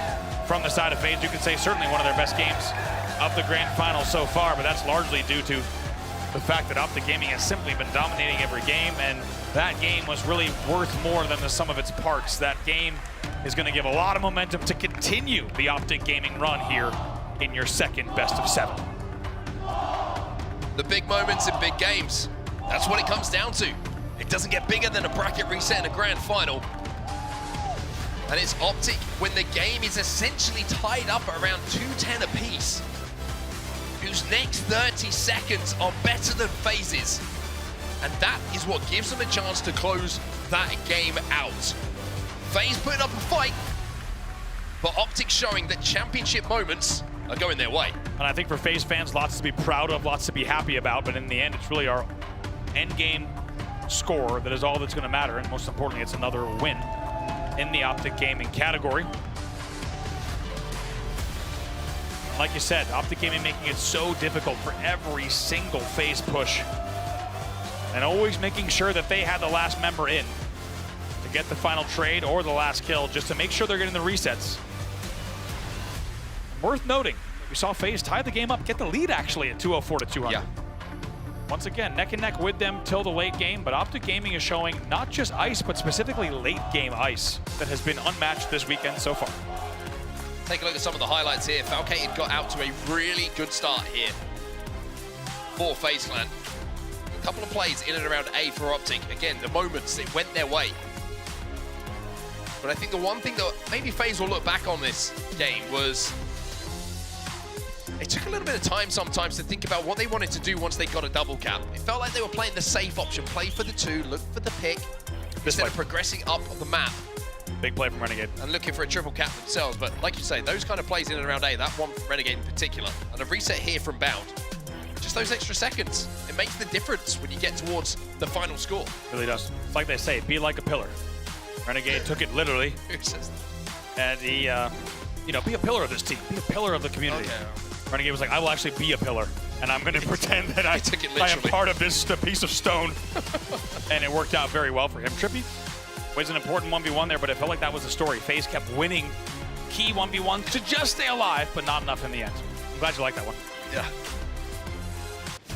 from the side of FaZe. You could say certainly one of their best games of the grand final so far, but that's largely due to the fact that Optic Gaming has simply been dominating every game, and that game was really worth more than the sum of its parts. That game is going to give a lot of momentum to continue the Optic Gaming run here in your second best of 7. The big moments in big games. That's what it comes down to. It doesn't get bigger than a bracket reset in a grand final. And it's Optic when the game is essentially tied up around 210 apiece, whose next 30 seconds are better than FaZe's. And that is what gives them a chance to close that game out. FaZe putting up a fight, but Optic showing that championship moments are going their way. And I think for FaZe fans, lots to be proud of, lots to be happy about, but in the end, it's really our end game score that is all that's going to matter, and most importantly, it's another win in the Optic Gaming category. Like you said, Optic Gaming making it so difficult for every single FaZe push, and always making sure that they had the last member in to get the final trade or the last kill, just to make sure they're getting the resets. Worth noting, we saw FaZe tie the game up, get the lead actually at 204 to 200. Yeah. Once again, neck and neck with them till the late game, but Optic Gaming is showing not just ice, but specifically late game ice that has been unmatched this weekend so far. Take a look at some of the highlights here. Falcated got out to a really good start here for FaZe Clan. A couple of plays in and around A for Optic. Again, the moments, it went their way. But I think the one thing that maybe FaZe will look back on this game was it took a little bit of time sometimes to think about what they wanted to do once they got a double cap. It felt like they were playing the safe option, play for the 2, look for the pick, instead of progressing up the map. Big play from Renegade. And looking for a triple cap themselves. But like you say, those kind of plays in and around A, that one from Renegade in particular, and a reset here from Bound, just those extra seconds, it makes the difference when you get towards the final score. It really does. It's like they say, be like a pillar. Renegade took it literally. Who says that? And he, you know, be a pillar of this team, be a pillar of the community. Okay. Renegade was like, I will actually be a pillar, and I'm going to pretend that I am part of this piece of stone. And it worked out very well for him. Trippy was an important 1v1 there, but it felt like that was the story. FaZe kept winning key 1v1 to just stay alive, but not enough in the end. I'm glad you like that one. Yeah.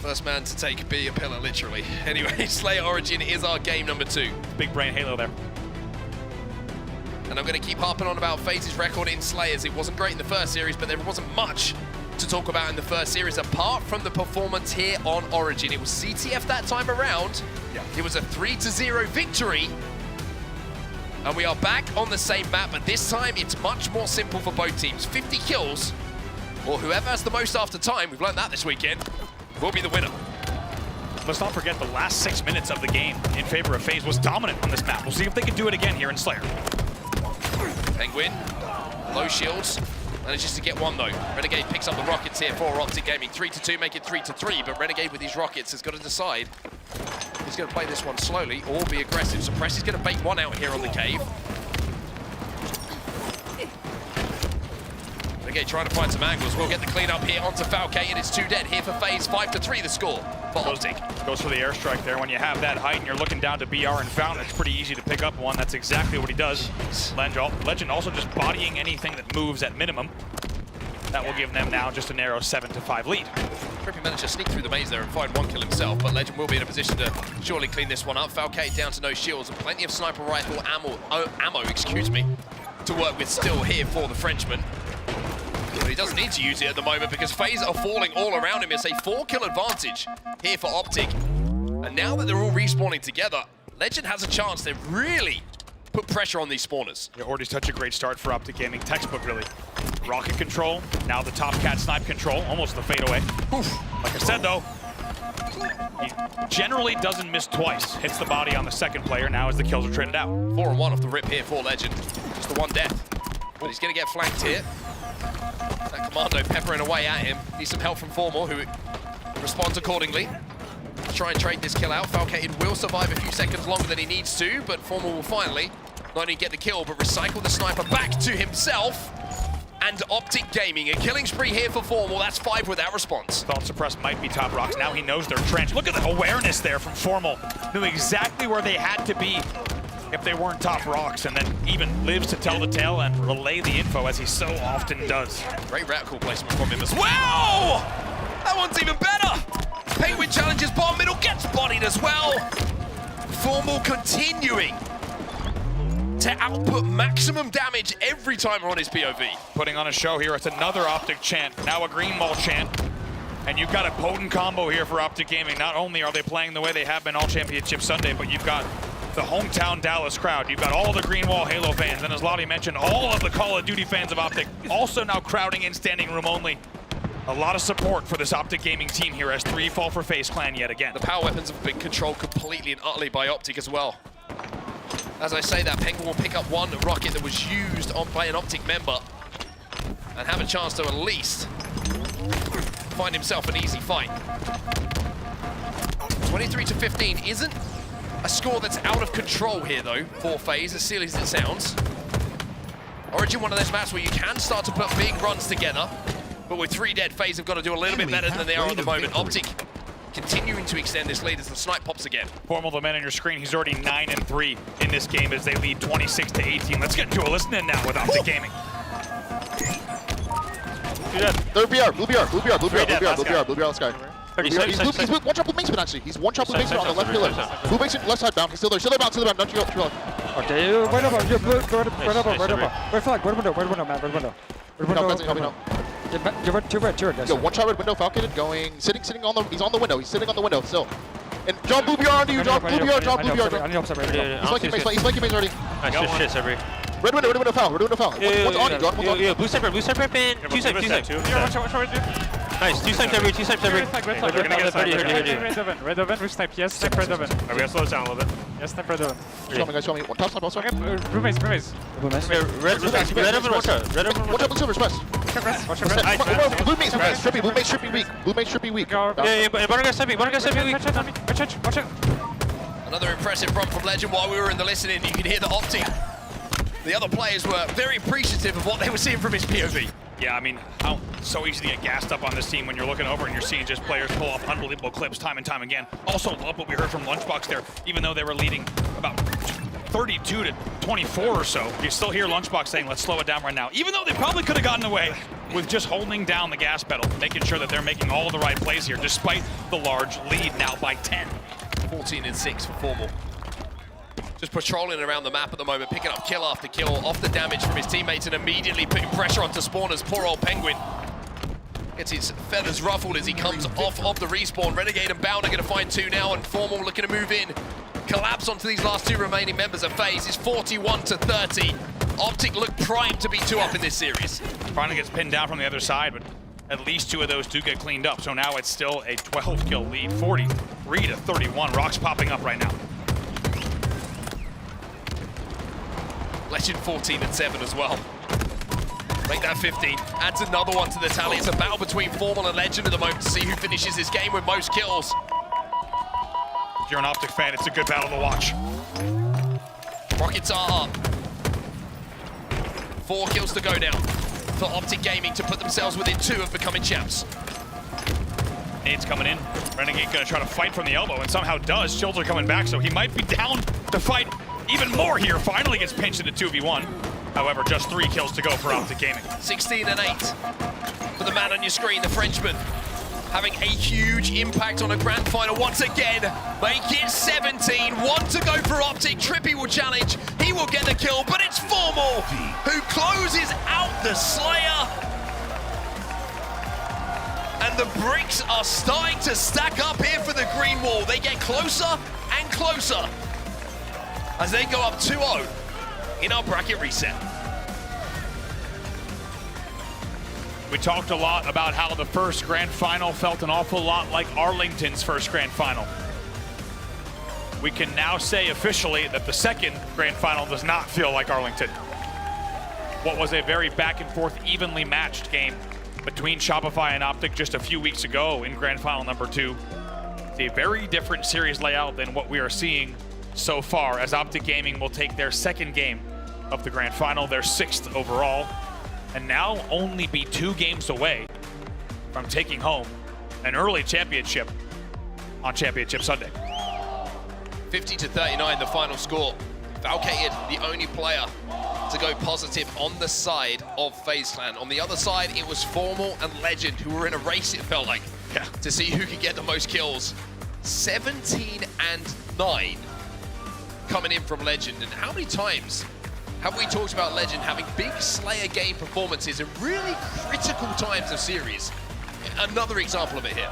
First man to take be a pillar, literally. Anyway, Slayer Origin is our game number 2. Big brain Halo there. And I'm going to keep harping on about FaZe's record in Slayers. It wasn't great in the first series, but there wasn't much to talk about in the first series apart from the performance here on Origin. It was CTF that time around. Yeah. It was a 3-0 victory. And we are back on the same map, but this time it's much more simple for both teams. 50 kills, or whoever has the most after time, we've learned that this weekend, will be the winner. Let's not forget the last 6 minutes of the game in favor of FaZe was dominant on this map. We'll see if they can do it again here in Slayer. Penguin, low shields, manages to get one though. Renegade picks up the rockets here for Optic Gaming. 3-2, make it 3-3, but Renegade with these rockets has got to decide if he's going to play this one slowly or be aggressive. Suppress is going to bait one out here on the cave. Renegade trying to find some angles. We'll get the clean up here onto Falcated. It's 2 dead here for FaZe. 5-3 the score for Optic. Goes for the airstrike there. When you have that height and you're looking down to BR and Fountain, it's pretty easy to pick up one. That's exactly what he does. Legend also just bodying anything that moves at minimum. That will give them now just a narrow 7-5 lead. Trippy managed to sneak through the maze there and find one kill himself, but Legend will be in a position to surely clean this one up. Falcade down to no shields and plenty of sniper rifle ammo, excuse me, to work with still here for the Frenchman. But he doesn't need to use it at the moment because FaZe are falling all around him. It's a 4-kill advantage here for Optic. And now that they're all respawning together, Legend has a chance to really put pressure on these spawners. Yeah, already such a great start for Optic Gaming. Textbook, really. Rocket control, now the top cat snipe control, almost the fadeaway. Like I said, though, he generally doesn't miss twice. Hits the body on the second player now as the kills are traded out. 4-1 off the rip here for Legend. Just the one death. But he's going to get flanked here. That Commando peppering away at him. Needs some help from Formal, who responds accordingly. Try and trade this kill out. Falcated will survive a few seconds longer than he needs to, but Formal will finally not only get the kill, but recycle the sniper back to himself. And Optic Gaming, a killing spree here for Formal. That's 5 without response. Thought Suppress might be top rocks. Now he knows they're trenched. Look at the awareness there from Formal. Knew exactly where they had to be if they weren't top rocks, and then even lives to tell the tale and relay the info as he so often does. Great reticle placement from him as well. That one's even better. Penguin challenges bottom middle, gets bodied as well. Formal continuing to output maximum damage every time we're on his POV. Putting on a show here. It's another Optic chant, now a green wall chant. And you've got a potent combo here for Optic Gaming. Not only are they playing the way they have been all Championship Sunday, but you've got the hometown Dallas crowd. You've got all the green wall Halo fans. And as Lottie mentioned, all of the Call of Duty fans of Optic also now crowding in standing room only A lot of support for this Optic Gaming team here as 3 fall for FaZe Clan yet again. The power weapons have been controlled completely and utterly by Optic as well. As I say that, Penguin will pick up one rocket that was used by an Optic member and have a chance to at least find himself an easy fight. 23-15 isn't a score that's out of control here though for FaZe, as silly as it sounds. Origin, one of those maps where you can start to put big runs together, but with 3 dead, FaZe have got to do a little bit better than they are at the moment. Optic continuing to extend this lead as the snipe pops again. Formal, the man on your screen, he's already 9-3 in this game as they lead 26-18. Let's get into a listen in now with Optic Gaming. Third BR, blue BR, blue BR, blue BR, blue BR, blue BR, blue Br, let's go. He's one shot blue basement actually. He's one shot blue basement on the left pillar. Blue basement, left side bound. He's still there, bound, don't you go. Okay, right over, you're blue, right over. Red flag, red window, man, red window. You're red. Yo, one shot red window, Falcon going, sitting on the, he's on the window, he's sitting on the window still. And John Blue BR onto you, John Blue BR. He's flanking maze already. Nice shit, Sabri. Red window foul. One's on you, John. One's on you. Blue sniper, and two snipe. Nice, two snipes every. We're gonna get a Red oven, with snipe, yes, snipe red oven. We're gonna slow this down a little bit. Yes, snipe red oven. Show me. One top snipe also. Blue maze. Red oven, one shot. Red oven, one shot, blue silver, press. Blue maze should be weak. Blue maze should be weak. Yeah, but one guy's sniping weak. Watch it. Another impressive run from Legend. While we were in the listening, you could hear the Optic. The other players were very appreciative of what they were seeing from his POV. Yeah, I mean, how so easy to get gassed up on this team when you're looking over and you're seeing just players pull off unbelievable clips time and time again. Also, love what we heard from Lunchbox there, even though they were leading about 32-24 or so. You still hear Lunchbox saying, let's slow it down right now, even though they probably could have gotten away with just holding down the gas pedal, making sure that they're making all the right plays here, despite the large lead now by 10. 14-6 for Formal. Just patrolling around the map at the moment, picking up kill after kill off the damage from his teammates and immediately putting pressure onto spawners. Poor old Penguin gets his feathers ruffled as he comes off of the respawn. Renegade and Bound are going to find 2 now, and Formal looking to move in. Collapse onto these last 2 remaining members of FaZe is 41-30. Optic look primed to be 2 up in this series. Finally gets pinned down from the other side, but at least 2 of those do get cleaned up. So now it's still a 12-kill lead, 43-31. Rocks popping up right now. Legend 14-7 as well. Make that 15. Adds another one to the tally. It's a battle between Formal and Legend at the moment to see who finishes this game with most kills. If you're an Optic fan, it's a good battle to watch. Rockets are up. 4 kills to go now for Optic Gaming to put themselves within 2 of becoming champs. Nades coming in. Renegade gonna try to fight from the elbow and somehow does. Shields are coming back, so he might be down to fight even more here. Finally gets pinched into 2v1. However, just 3 kills to go for Optic Gaming. 16-8 for the man on your screen, the Frenchman, having a huge impact on a grand final once again. Make it 17, 1 to go for Optic. Trippy will challenge, he will get the kill, but it's Formal who closes out the Slayer. And the bricks are starting to stack up here for the green wall. They get closer and closer as they go up 2-0 in our bracket reset. We talked a lot about how the first grand final felt an awful lot like Arlington's first grand final. We can now say officially that the second grand final does not feel like Arlington. What was a very back and forth, evenly matched game between Shopify and Optic just a few weeks ago in grand final number 2. It's a very different series layout than what we are seeing so far, as Optic Gaming will take their second game of the grand final, their 6th overall, and now only be 2 games away from taking home an early championship on Championship Sunday. 50-39 the final score. Valkated, the only player to go positive on the side of FaZe Clan. On the other side, it was Formal and Legend who were in a race, it felt like, to see who could get the most kills. 17-9 coming in from Legend. And how many times have we talked about Legend having big Slayer game performances in really critical times of series? Another example of it here.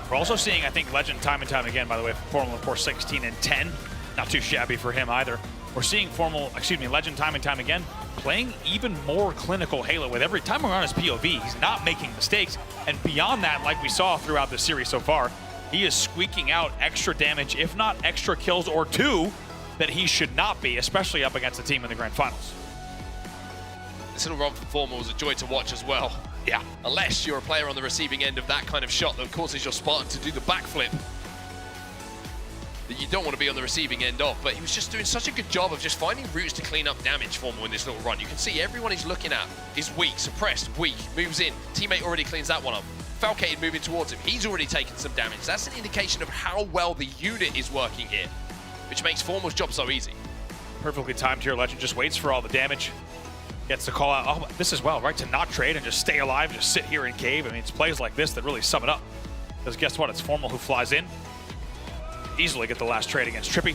We're also seeing, I think, Legend time and time again, by the way, Formal, of course, 16-10. Not too shabby for him either. We're seeing Legend time and time again playing even more clinical Halo with every time we're on his POV. He's not making mistakes. And beyond that, like we saw throughout the series so far, he is squeaking out extra damage, if not extra kills or two, that he should not be, especially up against a team in the grand finals. This little run from Formal was a joy to watch as well. Yeah. Unless you're a player on the receiving end of that kind of shot that causes your Spartan to do the backflip that you don't want to be on the receiving end of. But he was just doing such a good job of just finding routes to clean up damage Formal in this little run. You can see everyone he's looking at is weak, suppressed, weak, moves in. Teammate already cleans that one up. Falcated moving towards him. He's already taken some damage. That's an indication of how well the unit is working here, which makes Formal's job so easy. Perfectly timed here. Legend just waits for all the damage. Gets the call out. Oh, this as well, right? To not trade and just stay alive, just sit here in cave. I mean, it's plays like this that really sum it up. Because guess what? It's Formal who flies in. Easily get the last trade against Trippy.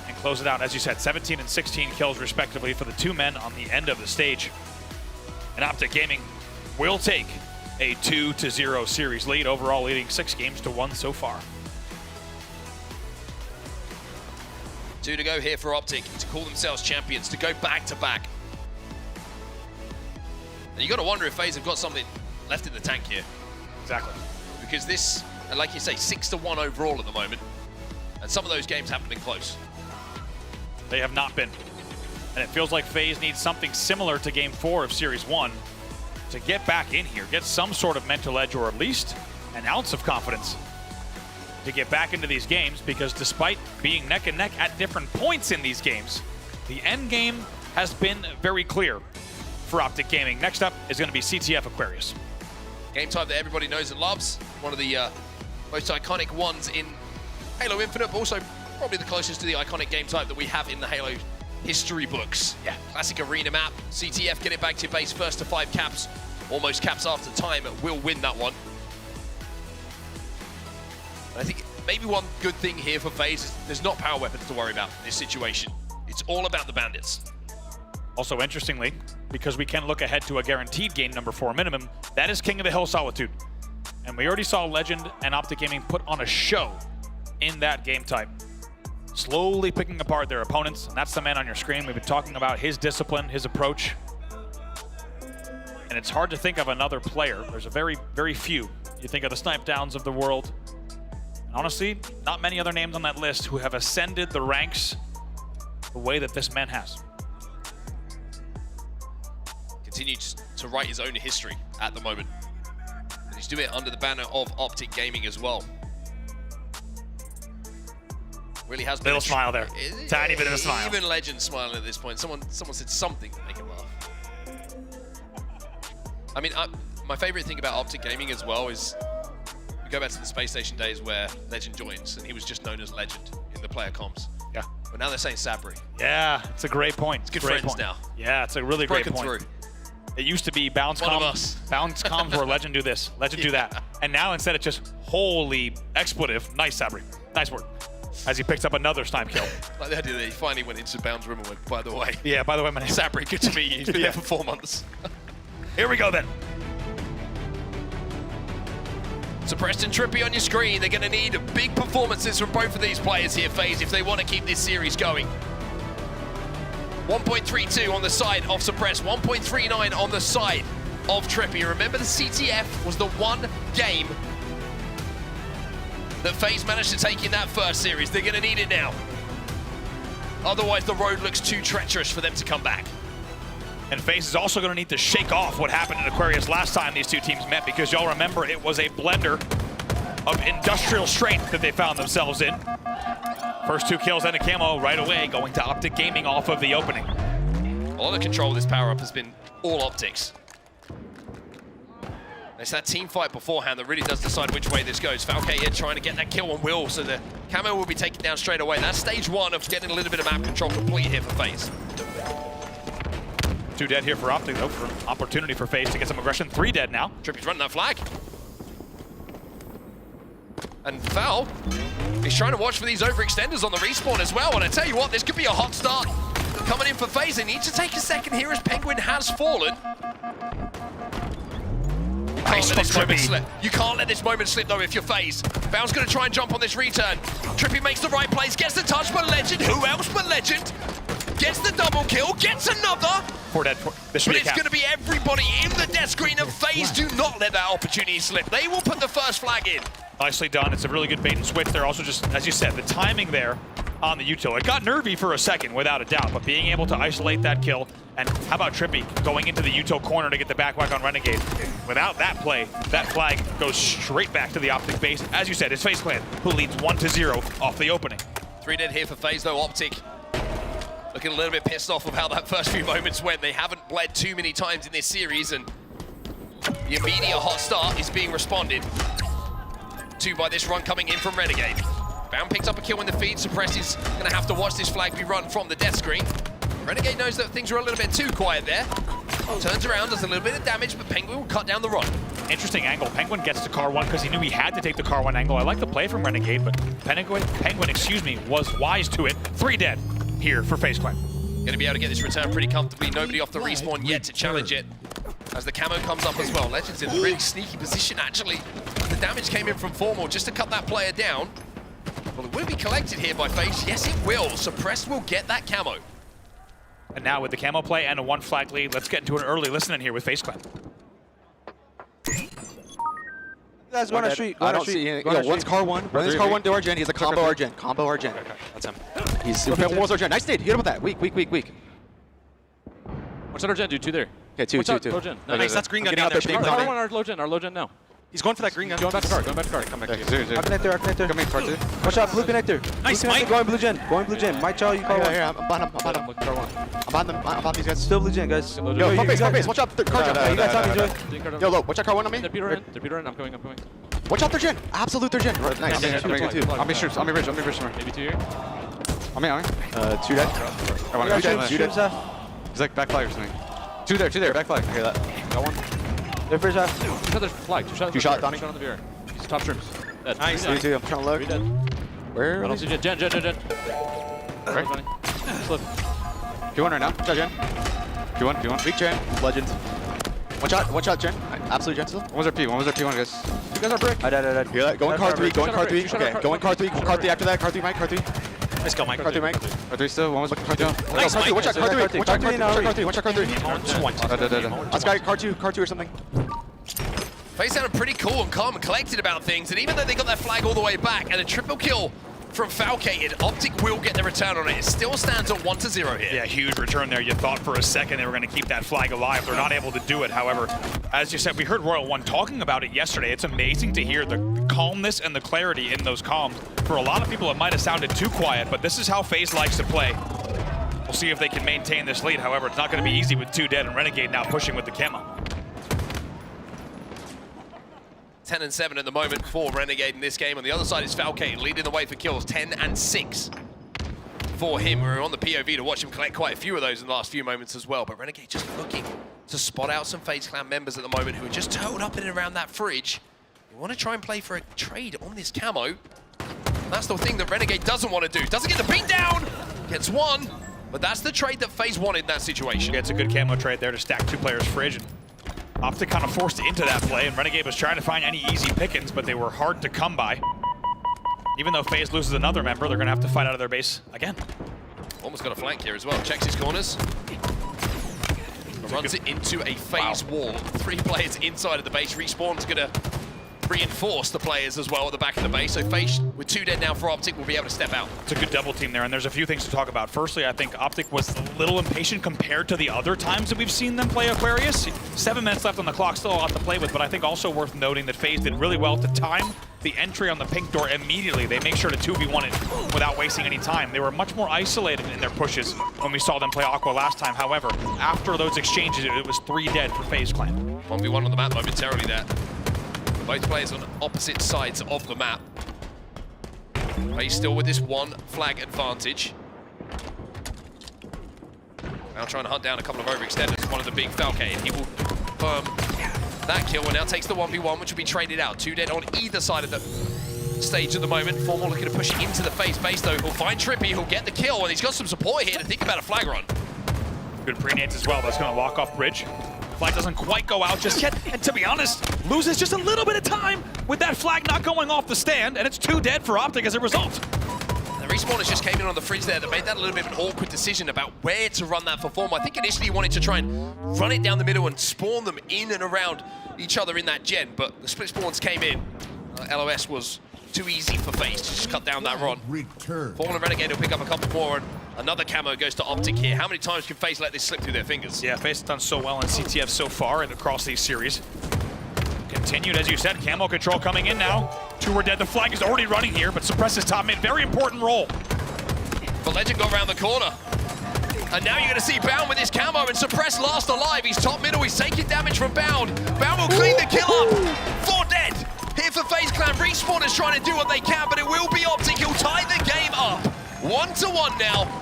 And close it out. As you said, 17 and 16 kills respectively for the two men on the end of the stage. And Optic Gaming will take a 2-0 series lead, overall leading 6 games to 1 so far. 2 to go here for Optic to call themselves champions, to go back-to-back. And you got to wonder if FaZe have got something left in the tank here. Exactly. Because this, like you say, 6-1 overall at the moment. And some of those games haven't been close. They have not been. And it feels like FaZe needs something similar to Game 4 of Series 1 to get back in here, get some sort of mental edge or at least an ounce of confidence to get back into these games, because despite being neck and neck at different points in these games, the end game has been very clear for Optic Gaming. Next up is going to be CTF Aquarius. Game type that everybody knows and loves. One of the most iconic ones in Halo Infinite, but also probably the closest to the iconic game type that we have in the Halo history books. Yeah. Classic arena map. CTF, get it back to your base, first to 5 caps. Almost caps after time, will win that one. And I think maybe one good thing here for FaZe is there's not power weapons to worry about in this situation. It's all about the bandits. Also, interestingly, because we can look ahead to a guaranteed game number 4 minimum, that is King of the Hill Solitude. And we already saw Legend and Optic Gaming put on a show in that game type, slowly picking apart their opponents. And that's the man on your screen. We've been talking about his discipline, his approach. And it's hard to think of another player. There's a very, very few. You think of the Snipe Downs of the world. And honestly, not many other names on that list who have ascended the ranks the way that this man has. Continues to write his own history at the moment. And he's doing it under the banner of Optic Gaming as well. Really has been little smile there. Tiny bit of a smile. Even Legend smiling at this point. Someone said something to make him laugh. I mean, my favorite thing about Optic Gaming as well is we go back to the Space Station days where Legend joins, and he was just known as Legend in the player comms. Yeah. But now they're saying Sabri. Yeah, it's a great point. It's good great friends point. now. Yeah, it's a really great point. Through. It used to be bounce comms. Bounce comms where Legend do this, Legend do that. And now instead it's just holy expletive. Nice, Sabri. Nice work. As he picks up another snipe kill. Like the idea that he finally went into bounds room and went, by the way. Yeah, by the way, my name. Sabri, good to meet you. He's been there for 4 months. Here we go then. So Preston, Trippy on your screen. They're going to need big performances from both of these players here, FaZe, if they want to keep this series going. 1.32 on the side of Suppress, 1.39 on the side of Trippy. Remember, the CTF was the one game that FaZe managed to take in that first series. They're going to need it now. Otherwise, the road looks too treacherous for them to come back. And FaZe is also going to need to shake off what happened in Aquarius last time these two teams met, because y'all remember it was a blender of industrial strength that they found themselves in. First 2 kills and a camo right away, going to Optic Gaming off of the opening. A lot of control of this power-up has been all Optics. It's that team fight beforehand that really does decide which way this goes. Falcate here trying to get that kill on Will, so the camo will be taken down straight away. That's stage 1 of getting a little bit of map control complete here for FaZe. 2 dead here for Optic, though, for an opportunity for FaZe to get some aggression. 3 dead now. Trippy's running that flag. And Val, he's trying to watch for these overextenders on the respawn as well. And I tell you what, this could be a hot start coming in for FaZe. They need to take a second here as Penguin has fallen. You can't let this moment slip, though, if you're FaZe. Val's going to try and jump on this return. Trippy makes the right plays, gets the touch, but Legend, who else but Legend? Gets the double kill, gets another. 4 dead. This should But be it's going to be everybody in the death screen, and FaZe do not let that opportunity slip. They will put the first flag in. Nicely done. It's a really good bait and switch. They're also just, as you said, the timing there on the util. It got nervy for a second, without a doubt, but being able to isolate that kill, and how about Trippy going into the util corner to get the back whack on Renegade? Without that play, that flag goes straight back to the Optic base. As you said, it's FaZe Clan who leads 1-0 off the opening. 3 dead here for FaZe, though. Optic looking a little bit pissed off of how that first few moments went. They haven't bled too many times in this series, and the immediate hot start is being responded to by this run coming in from Renegade. Bound picks up a kill in the feed. Suppress is going to have to watch this flag be run from the death screen. Renegade knows that things are a little bit too quiet there. Turns around, does a little bit of damage, but Penguin will cut down the run. Interesting angle. Penguin gets to car 1 because he knew he had to take the car 1 angle. I like the play from Renegade, but Penguin, was wise to it. 3 dead here for FaZe Clan. Going to be able to get this return pretty comfortably. Nobody off the respawn yet to challenge it. As the camo comes up as well. Legends in a really sneaky position, actually. The damage came in from Formal just to cut that player down. Well, it will be collected here by FaZe. Yes, it will. Suppressed will get that camo. And now with the camo play and a 1 flag lead, let's get into an early listen in here with FaZe Clan. You guys go on the street. I don't see anything. Yo, one's car 1. Run this car 1 to Argent. He's a combo Argent. Combo Argent. Okay, that's him. He's okay, one was Argent. Nice nade. Hit him with that. Weak. What's that Argent? Dude, 2 there. Okay, 2. Low gen. Nice, that's green gun down there. Our low gen now. He's going for that green gun. Going back to guard. Come back. Connector. Come in, car 2. Watch out, blue connector. Nice, blue Mike. Going blue gen. Mike Chow, you call one. I'm behind him. I'm behind them. I'm behind these guys. Still blue gen, guys. Yo, front base. Watch out. Car jump. You guys have me, Joy. Yo, low. Watch out, car 1 on me. The Peter in. I'm coming. Watch out, they're gen. Absolute, they're gen. Right, nice. I'm be sure. Maybe 2 here. I'm 2 dead. 2 dead. He's like back flag or something. 2 there, back flag. I hear that. Got 1. They're first half. 2 shot, there's flag. 2 shot, Donnie. 2 shot on the VR. He's top trims. Nice. 3-2. I'm trying to look. 3 dead. Where? I don't see Jen. Right. Slip. Q1 right now. Watch out, Jen. Q1. Weak Jen. Legend. Watch out, Jen. Absolute Jen still. One was our P1, guys. You guys are brick. I died. Hear that? Go in car 3. Okay, go in car 3. Car 3 after that. Car 3, Mike. Car 3. Let's go, Mike. Car 3, Mike. Car 3 still. One was car 2. Nice, Mike. Watch out, car 3. Watch out, car 3. Let's go, car 2 or something. FaZe sounded pretty cool and calm and collected about things, and even though they got that flag all the way back and a triple kill from Falcated, Optic will get the return on it. It still stands at 1-0 here. Yeah, huge return there. You thought for a second they were going to keep that flag alive. They're not able to do it. However, as you said, we heard Royal One talking about it yesterday. It's amazing to hear the calmness and the clarity in those comms. For a lot of people, it might have sounded too quiet, but this is how FaZe likes to play. We'll see if they can maintain this lead. However, it's not going to be easy with 2 dead and Renegade now pushing with the camo. 10-7 at the moment for Renegade in this game. On the other side is Falcated leading the way for kills, 10-6 for him. We're on the POV to watch him collect quite a few of those in the last few moments as well. But Renegade just looking to spot out some FaZe Clan members at the moment who are just toed up in and around that fridge. You want to try and play for a trade on this camo. And that's the thing that Renegade doesn't want to do. Doesn't get the beat down, gets 1, but that's the trade that FaZe wanted in that situation. Gets a good camo trade there to stack 2 players' fridge. And Optic kind of forced into that play, and Renegade was trying to find any easy pickings, but they were hard to come by. Even though FaZe loses another member, they're going to have to fight out of their base again. Almost got a flank here as well. Checks his corners. Runs it into a FaZe wall. 3 players inside of the base. Respawn's going to reinforce the players as well at the back of the base. So FaZe, with 2 dead now for Optic, will be able to step out. It's a good double team there, and there's a few things to talk about. Firstly, I think Optic was a little impatient compared to the other times that we've seen them play Aquarius. 7 minutes left on the clock, still a lot to play with, but I think also worth noting that FaZe did really well to time the entry on the pink door immediately. They make sure to 2v1 it without wasting any time. They were much more isolated in their pushes when we saw them play Aqua last time. However, after those exchanges, it was 3 dead for FaZe Clan. 1v1 on the map momentarily there. Both players on opposite sides of the map. FaZe still with this 1 flag advantage. Now trying to hunt down a couple of overextenders. One of the big Falcated. He will confirm that kill and now takes the 1v1, which will be traded out. 2 dead on either side of the stage at the moment. Formal looking to push into the FaZe base though. He'll find Trippy, he'll get the kill, and he's got some support here to think about a flag run. Good pre-nades as well. That's going to lock off bridge. Flag doesn't quite go out just yet, and to be honest, loses just a little bit of time with that flag not going off the stand, and it's 2 dead for Optic as a result. There Respawners just came in on the fridge there that made that a little bit of an awkward decision about where to run that for Form. I think initially he wanted to try and run it down the middle and spawn them in and around each other in that gen, but the split spawns came in. LOS was too easy for FaZe to just cut down that run. Form and Renegade will pick up a couple more, and another camo goes to Optic here. How many times can FaZe let this slip through their fingers? Yeah, FaZe has done so well in CTF so far and across these series. Continued, as you said, camo control coming in now. 2 were dead. The flag is already running here, but suppresses top mid. Very important role. But Legend got around the corner. And now you're going to see Bound with his camo and Suppress last alive. He's top middle. He's taking damage from Bound. Bound will clean the kill up. 4 dead. Here for FaZe Clan. Respawn is trying to do what they can, but it will be Optic. He'll tie the game up. 1-1 now.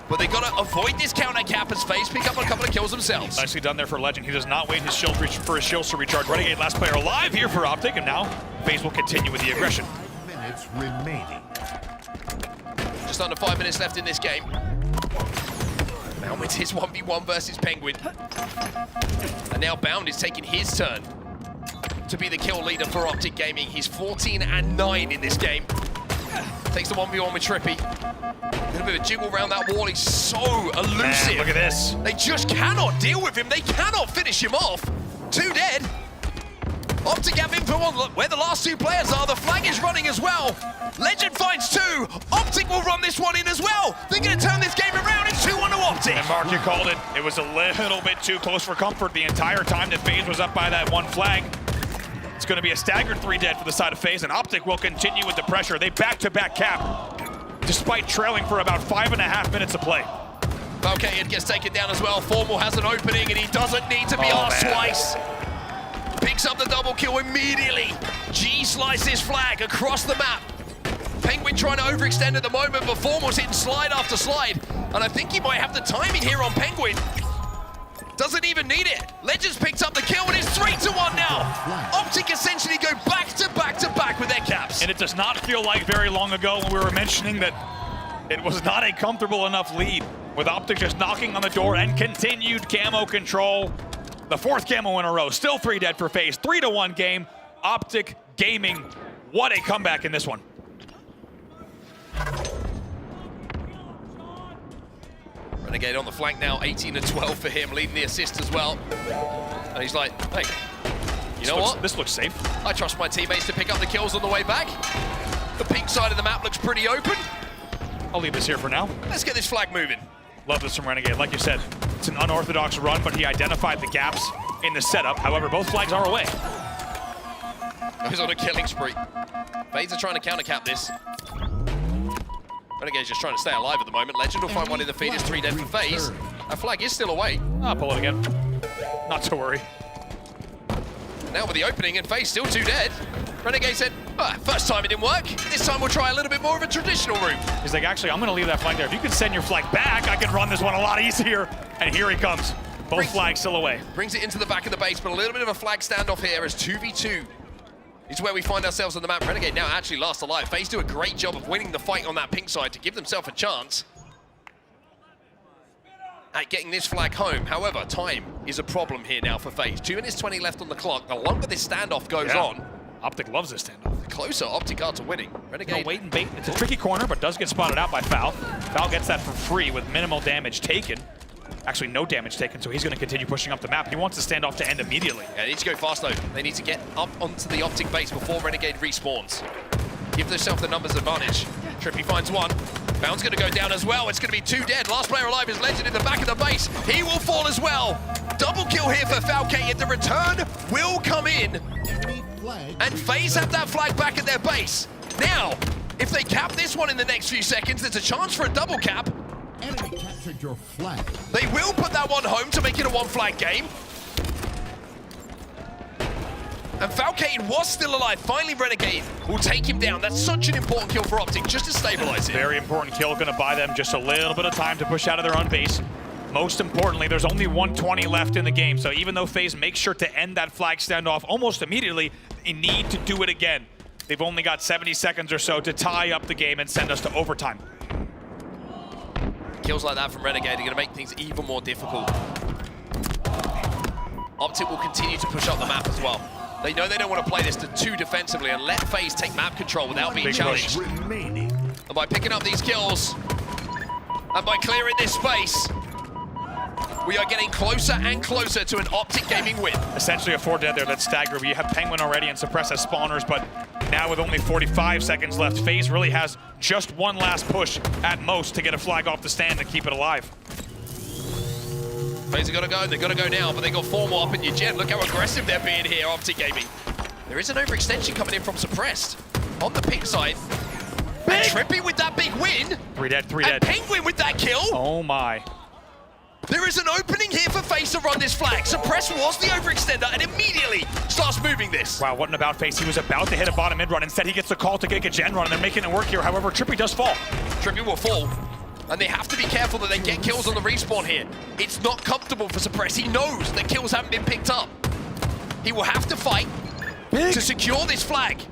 But they got to avoid this counter cap as FaZe pick up a couple of kills themselves. Nicely done there for Legend. He does not wait his shield for his shields to recharge. Renegade last player alive here for Optic, and now FaZe will continue with the aggression. 5 minutes remaining. Just under 5 minutes left in this game. Bound with his 1v1 versus Penguin. And now Bound is taking his turn to be the kill leader for Optic Gaming. He's 14-9 in this game. Takes the 1v1 with Trippy. A little bit of a jiggle around that wall. He's so elusive. Man, look at this. They just cannot deal with him. They cannot finish him off. 2 dead. Optic have him for 1. Look where the last 2 players are. The flag is running as well. Legend finds 2. Optic will run this one in as well. They're going to turn this game around. It's 2-1 to Optic. And Mark, you called it. It was a little bit too close for comfort the entire time that FaZe was up by that 1 flag. It's going to be a staggered 3 dead for the side of FaZe, and Optic will continue with the pressure. They back-to-back cap, despite trailing for about 5.5 minutes of play. Okay, it gets taken down as well. Formal has an opening, and he doesn't need to be asked twice. Picks up the double kill immediately. G slices flag across the map. Penguin trying to overextend at the moment, but Formal's hitting slide after slide. And I think he might have the timing here on Penguin. Doesn't even need it. Legends picked up the kill, and it's 3-1 now. Optic essentially go back to back with their caps. And it does not feel like very long ago when we were mentioning that it was not a comfortable enough lead, with Optic just knocking on the door and continued camo control. The 4th camo in a row. Still 3 dead for FaZe. 3-1 game. Optic Gaming. What a comeback in this one. Renegade on the flank now, 18-12 for him, leading the assist as well. And he's like, hey, you know what? This looks safe. I trust my teammates to pick up the kills on the way back. The pink side of the map looks pretty open. I'll leave this here for now. Let's get this flag moving. Love this from Renegade. Like you said, it's an unorthodox run, but he identified the gaps in the setup. However, both flags are away. Goes on a killing spree. FaZe are trying to counter cap this. Renegade's just trying to stay alive at the moment. Legend will find one in the feed. It's 3 dead for FaZe. That flag is still away. I'll pull it again. Not to worry. Now with the opening and FaZe still 2 dead. Renegade said, first time it didn't work. This time we'll try a little bit more of a traditional route. He's like, actually, I'm going to leave that flag there. If you can send your flag back, I can run this one a lot easier. And here he comes. Both flags still away. Brings it into the back of the base, but a little bit of a flag standoff here as 2v2 is where we find ourselves on the map. Renegade now actually last alive. FaZe do a great job of winning the fight on that pink side to give themselves a chance at getting this flag home. However, time is a problem here now for FaZe. 2 minutes 20 left on the clock. The longer this standoff goes on, Optic loves this standoff. The closer Optic are to winning. Renegade. Wait and bait. It's a tricky corner, but does get spotted out by Foul. Foul gets that for free with minimal damage taken. Actually, no damage taken, so he's going to continue pushing up the map. He wants the standoff to end immediately. Yeah, they need to go fast, though. They need to get up onto the Optic base before Renegade respawns. Give themselves the numbers advantage. Trippy finds 1. Bound's going to go down as well. It's going to be 2 dead. Last player alive is Legend in the back of the base. He will fall as well. Double kill here for Falcate. The return will come in. And FaZe have that flag back at their base. Now, if they cap this one in the next few seconds, there's a chance for a double cap. Enemy captured your flag. They will put that one home to make it a 1-flag game. And Falcate was still alive. Finally, Renegade will take him down. That's such an important kill for Optic, just to stabilize it. Very important kill, going to buy them just a little bit of time to push out of their own base. Most importantly, there's only 120 left in the game, so even though FaZe makes sure to end that flag standoff almost immediately, they need to do it again. They've only got 70 seconds or so to tie up the game and send us to overtime. Kills like that from Renegade are going to make things even more difficult. Optic will continue to push up the map as well. They know they don't want to play this too defensively and let FaZe take map control without being challenged. The And by picking up these kills, and by clearing this space, we are getting closer and closer to an Optic Gaming win. Essentially a 4 dead there that's staggered. You have Penguin already and Suppress as spawners, but now with only 45 seconds left, FaZe really has just one last push at most to get a flag off the stand and keep it alive. FaZe have got to go, they've got to go now, but they got 4 more up in your gen. Look how aggressive they're being here, Optic Gaming. There is an overextension coming in from Suppressed on the pink side. And Trippy with that big win. 3 dead, 3 and dead. Penguin with that kill. Oh my. There is an opening here for FaZe to run this flag. Suppress was the overextender and immediately starts moving this. Wow, what an about FaZe. He was about to hit a bottom mid run. Instead, he gets the call to get a gen run and they're making it work here. However, Trippy does fall. Trippy will fall. And they have to be careful that they get kills on the respawn here. It's not comfortable for Suppress. He knows that kills haven't been picked up. He will have to fight to secure this flag.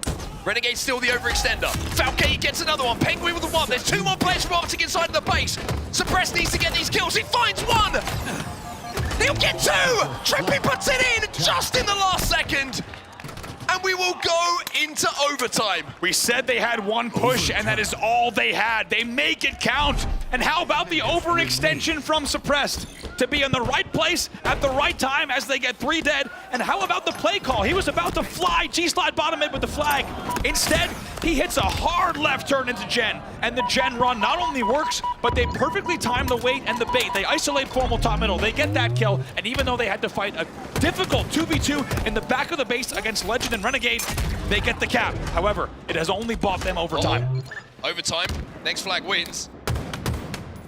Renegade's still the overextender. Falcate gets another one. Penguin with the 1. There's 2 more players from Optic inside of the base. Suppress needs to get these kills. He finds 1. He'll get 2. Trippy puts it in just in the last second. And we will go into overtime. We said they had 1 push, and that is all they had. They make it count. And how about the overextension from Suppressed to be in the right place at the right time as they get 3 dead? And how about the play call? He was about to fly G-slide bottom mid with the flag. Instead, he hits a hard left turn into gen. And the gen run not only works, but they perfectly time the wait and the bait. They isolate Formal top middle. They get that kill. And even though they had to fight a difficult 2v2 in the back of the base against Legend and Renegade, they get the cap. However, it has only bought them overtime. Overtime, next flag wins.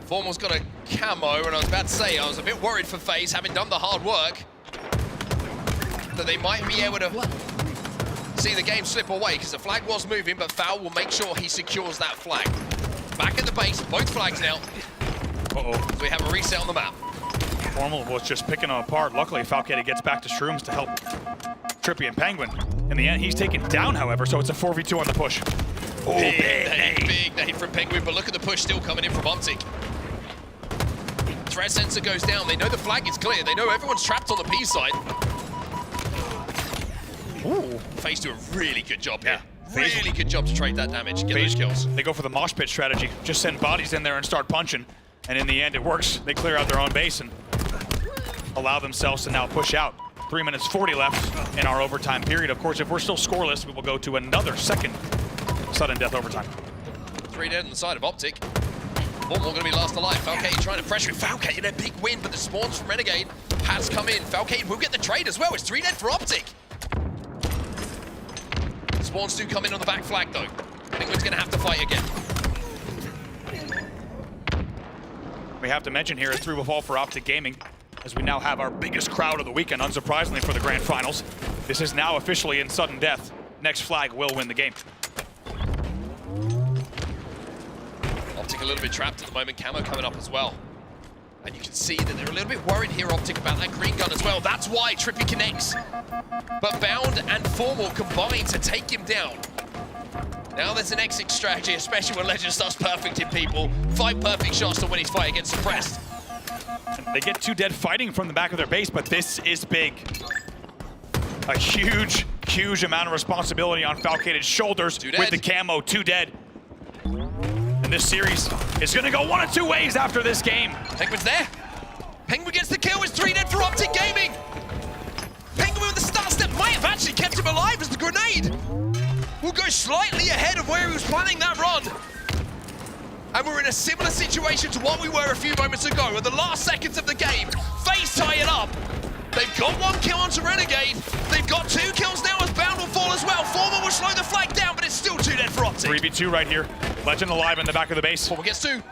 Formal's got a camo, and I was about to say, I was a bit worried for FaZe, having done the hard work, that they might be able to see the game slip away, because the flag was moving, but Foul will make sure he secures that flag. Back at the base, both flags now. Uh-oh. So we have a reset on the map. Formal was just picking them apart. Luckily, Falcate gets back to Shrooms to help Trippy and Penguin. In the end, he's taken down, however, so it's a 4v2 on the push. Oh, big nade from Penguin, but look at the push still coming in from Optic. Threat sensor goes down. They know the flag is clear. They know everyone's trapped on the P side. Ooh. FaZe do a really good job here. Really good job to trade that damage, get those kills. They go for the mosh pit strategy. Just send bodies in there and start punching. And in the end, it works. They clear out their own base and allow themselves to now push out. 3 minutes 40 left in our overtime period. Of course, if we're still scoreless, we will go to another second sudden death overtime. 3 dead on the side of Optic. One more going to be last alive. Falcate trying to pressure it. Falcate in a big win, but the spawns from Renegade has come in. Falcate will get the trade as well. It's 3 dead for Optic. Spawns do come in on the back flag, though. Penguin's going to have to fight again. We have to mention here, 3 will fall for Optic Gaming, as we now have our biggest crowd of the weekend, unsurprisingly, for the grand finals. This is now officially in sudden death. Next flag will win the game. Optic a little bit trapped at the moment. Camo coming up as well. And you can see that they're a little bit worried here, Optic, about that green gun as well. That's why Trippy connects. But Bound and Formal combine to take him down. Now there's an exit strategy, especially when Legend starts perfecting people. 5 perfect shots to win his fight against Suppressed. They get 2 dead fighting from the back of their base, but this is big. A huge, huge amount of responsibility on Falcate's shoulders with the camo, 2 dead. And this series is gonna go 1 of 2 ways after this game. Penguin's there. Penguin gets the kill, it's 3 dead for Optic Gaming. Penguin with the start step might have actually kept him alive as the grenade will go slightly ahead of where he was planning that run. And we're in a similar situation to what we were a few moments ago. At the last seconds of the game, FaZe tie it up. They've got 1 kill onto Renegade. They've got 2 kills now as Bound will fall as well. Formal will slow the flag down, but it's still 2 dead for Optic. 3v2 right here. Legend alive in the back of the base. Formal gets 2.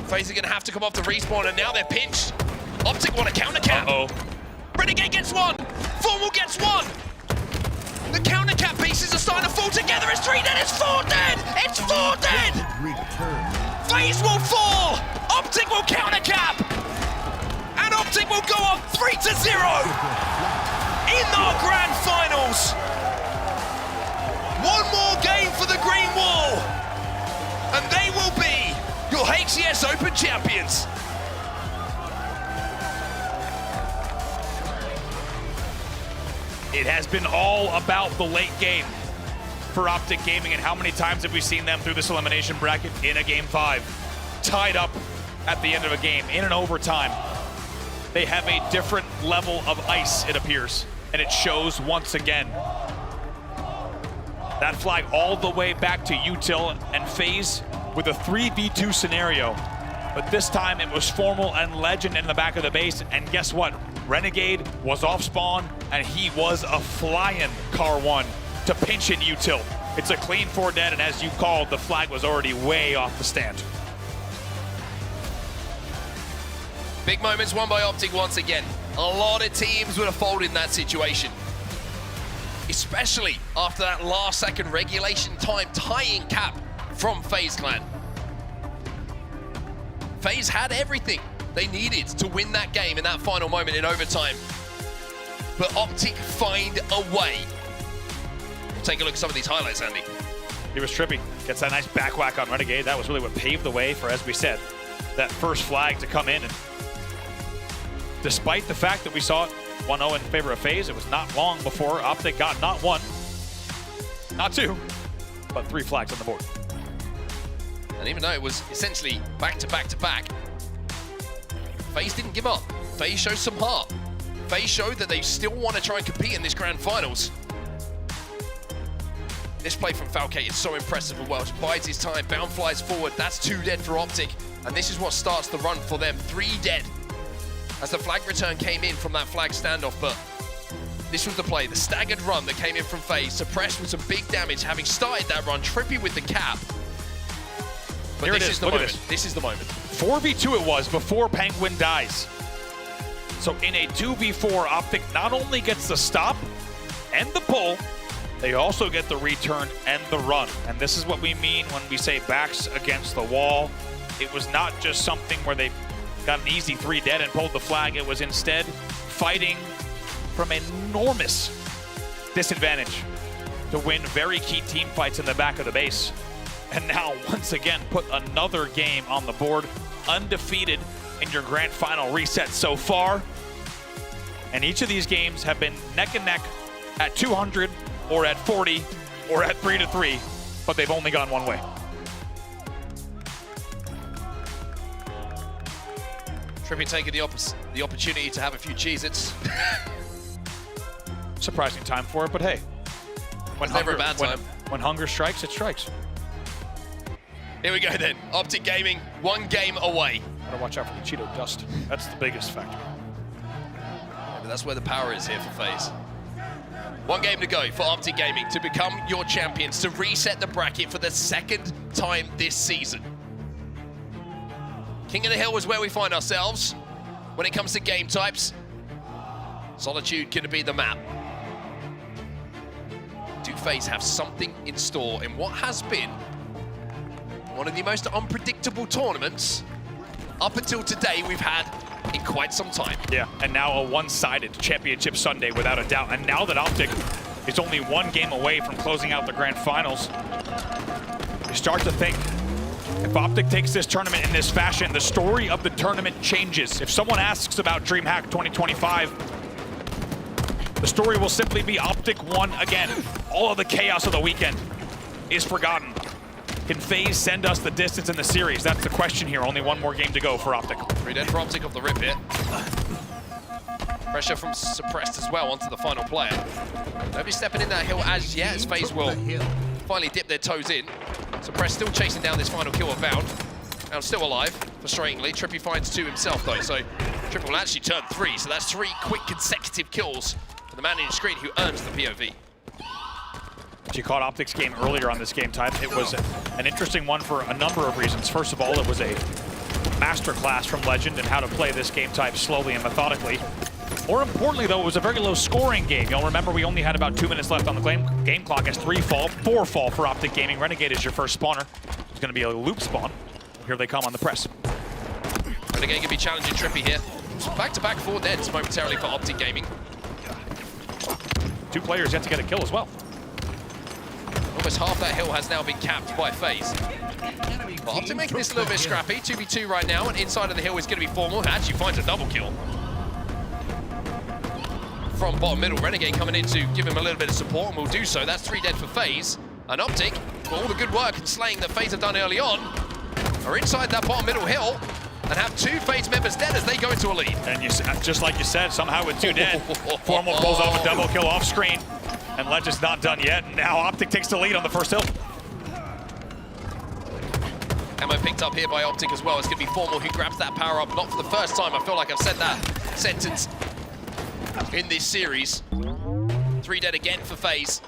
FaZe are going to have to come off the respawn, and now they're pinched. Optic want a counter cap. Renegade gets 1. Formal gets 1. The counter cap pieces are starting to fall together. It's 3 dead. It's 4 dead. It's 4 dead. FaZe will fall. Optic will counter cap. And Optic will go up 3-0 in our grand finals. 1 more game for the Green Wall. And they will be your HCS Open champions. It has been all about the late game. for Optic Gaming, and how many times have we seen them through this elimination bracket in a Game 5? Tied up at the end of a game, in an overtime. They have a different level of ice, it appears, and it shows once again. That flag all the way back to Util and FaZe with a 3v2 scenario. But this time it was Formal and Legend in the back of the base, and guess what? Renegade was off spawn, and he was a flying car 1 to pinch in Util. It's a clean 4 dead, and as you called, the flag was already way off the stand. Big moments won by Optic once again. A lot of teams would have folded in that situation. Especially after that last second regulation time tying cap from FaZe Clan. FaZe had everything they needed to win that game in that final moment in overtime. But Optic find a way. Take a look at some of these highlights, Andy. It was trippy. Gets that nice back whack on Renegade. That was really what paved the way for, as we said, that first flag to come in. And despite the fact that we saw it 1-0 in favor of FaZe, it was not long before Optic got not 1, not 2, but 3 flags on the board. And even though it was essentially back to back to back, FaZe didn't give up. FaZe showed some heart. FaZe showed that they still want to try and compete in this grand finals. This play from Falcate is so impressive as well. Just bides his time, bound flies forward. That's 2 dead for Optic. And this is what starts the run for them. 3 dead as the flag return came in from that flag standoff. But this was the play, the staggered run that came in from FaZe. Suppressed with some big damage, having started that run. Trippy with the cap. But Here this it is the Look at moment. This is the moment. 4v2 it was before Penguin dies. So in a 2v4, Optic not only gets the stop and the pull, they also get the return and the run. And this is what we mean when we say backs against the wall. It was not just something where they got an easy 3 dead and pulled the flag. It was instead fighting from enormous disadvantage to win very key team fights in the back of the base. And now, once again, put another game on the board, undefeated in your grand final reset so far. And each of these games have been neck and neck at 200 or at 40 or at 3-3, but they've only gone one way. Trippy taking the opportunity to have a few Cheez-Its. Surprising time for it, but hey. It's never a bad time. When hunger strikes, it strikes. Here we go then. Optic Gaming, 1 game away. Gotta watch out for the Cheeto dust. That's the biggest factor. Yeah, but that's where the power is here for FaZe. 1 game to go for Optic Gaming to become your champions, to reset the bracket for the 2nd time this season. King of the Hill is where we find ourselves. When it comes to game types, Solitude gonna be the map. Do FaZe have something in store in what has been one of the most unpredictable tournaments up until today we've had in quite some time. Yeah, and now a one-sided championship Sunday without a doubt. And now that Optic is only 1 game away from closing out the grand finals, you start to think, if Optic takes this tournament in this fashion, the story of the tournament changes. If someone asks about DreamHack 2025, the story will simply be Optic won again. All of the chaos of the weekend is forgotten. Can FaZe send us the distance in the series? That's the question here. Only 1 more game to go for Optic. 3 dead for Optic off the rip here. Pressure from Suppressed as well onto the final player. Nobody stepping in that hill as yet, as FaZe will finally dip their toes in. Suppressed still chasing down this final kill of Bound. Bound still alive, frustratingly. Trippy finds 2 himself though, so Trippy will actually turn 3, so that's 3 quick consecutive kills for the man in the screen who earns the POV. If you caught Optic's game earlier on this game type, it was an interesting one for a number of reasons. First of all, it was a masterclass from Legend in how to play this game type slowly and methodically. More importantly, though, it was a very low-scoring game. You'll remember we only had about 2 minutes left on the game clock as 3 fall, 4 fall for Optic Gaming. Renegade is your first spawner. It's going to be a loop spawn. Here they come on the press. Renegade can be challenging Trippy here. Back-to-back 4 deads momentarily for Optic Gaming. 2 players yet to get a kill as well. Almost half that hill has now been capped by FaZe. But Optic making this a little bit scrappy. 2v2 right now, and inside of the hill is going to be Formal. Actually finds a double kill. From bottom middle, Renegade coming in to give him a little bit of support, and will do so. That's 3 dead for FaZe. And Optic, for all the good work and slaying that FaZe have done early on, are inside that bottom middle hill and have 2 FaZe members dead as they go into a lead. And you, just like you said, somehow with 2 dead, Formal pulls off a double kill off screen, and Legend's not done yet. Now Optic takes the lead on the first hill. Ammo picked up here by Optic as well. It's going to be Formal who grabs that power up, not for the first time. I feel like I've said that sentence in this series. 3 dead again for FaZe.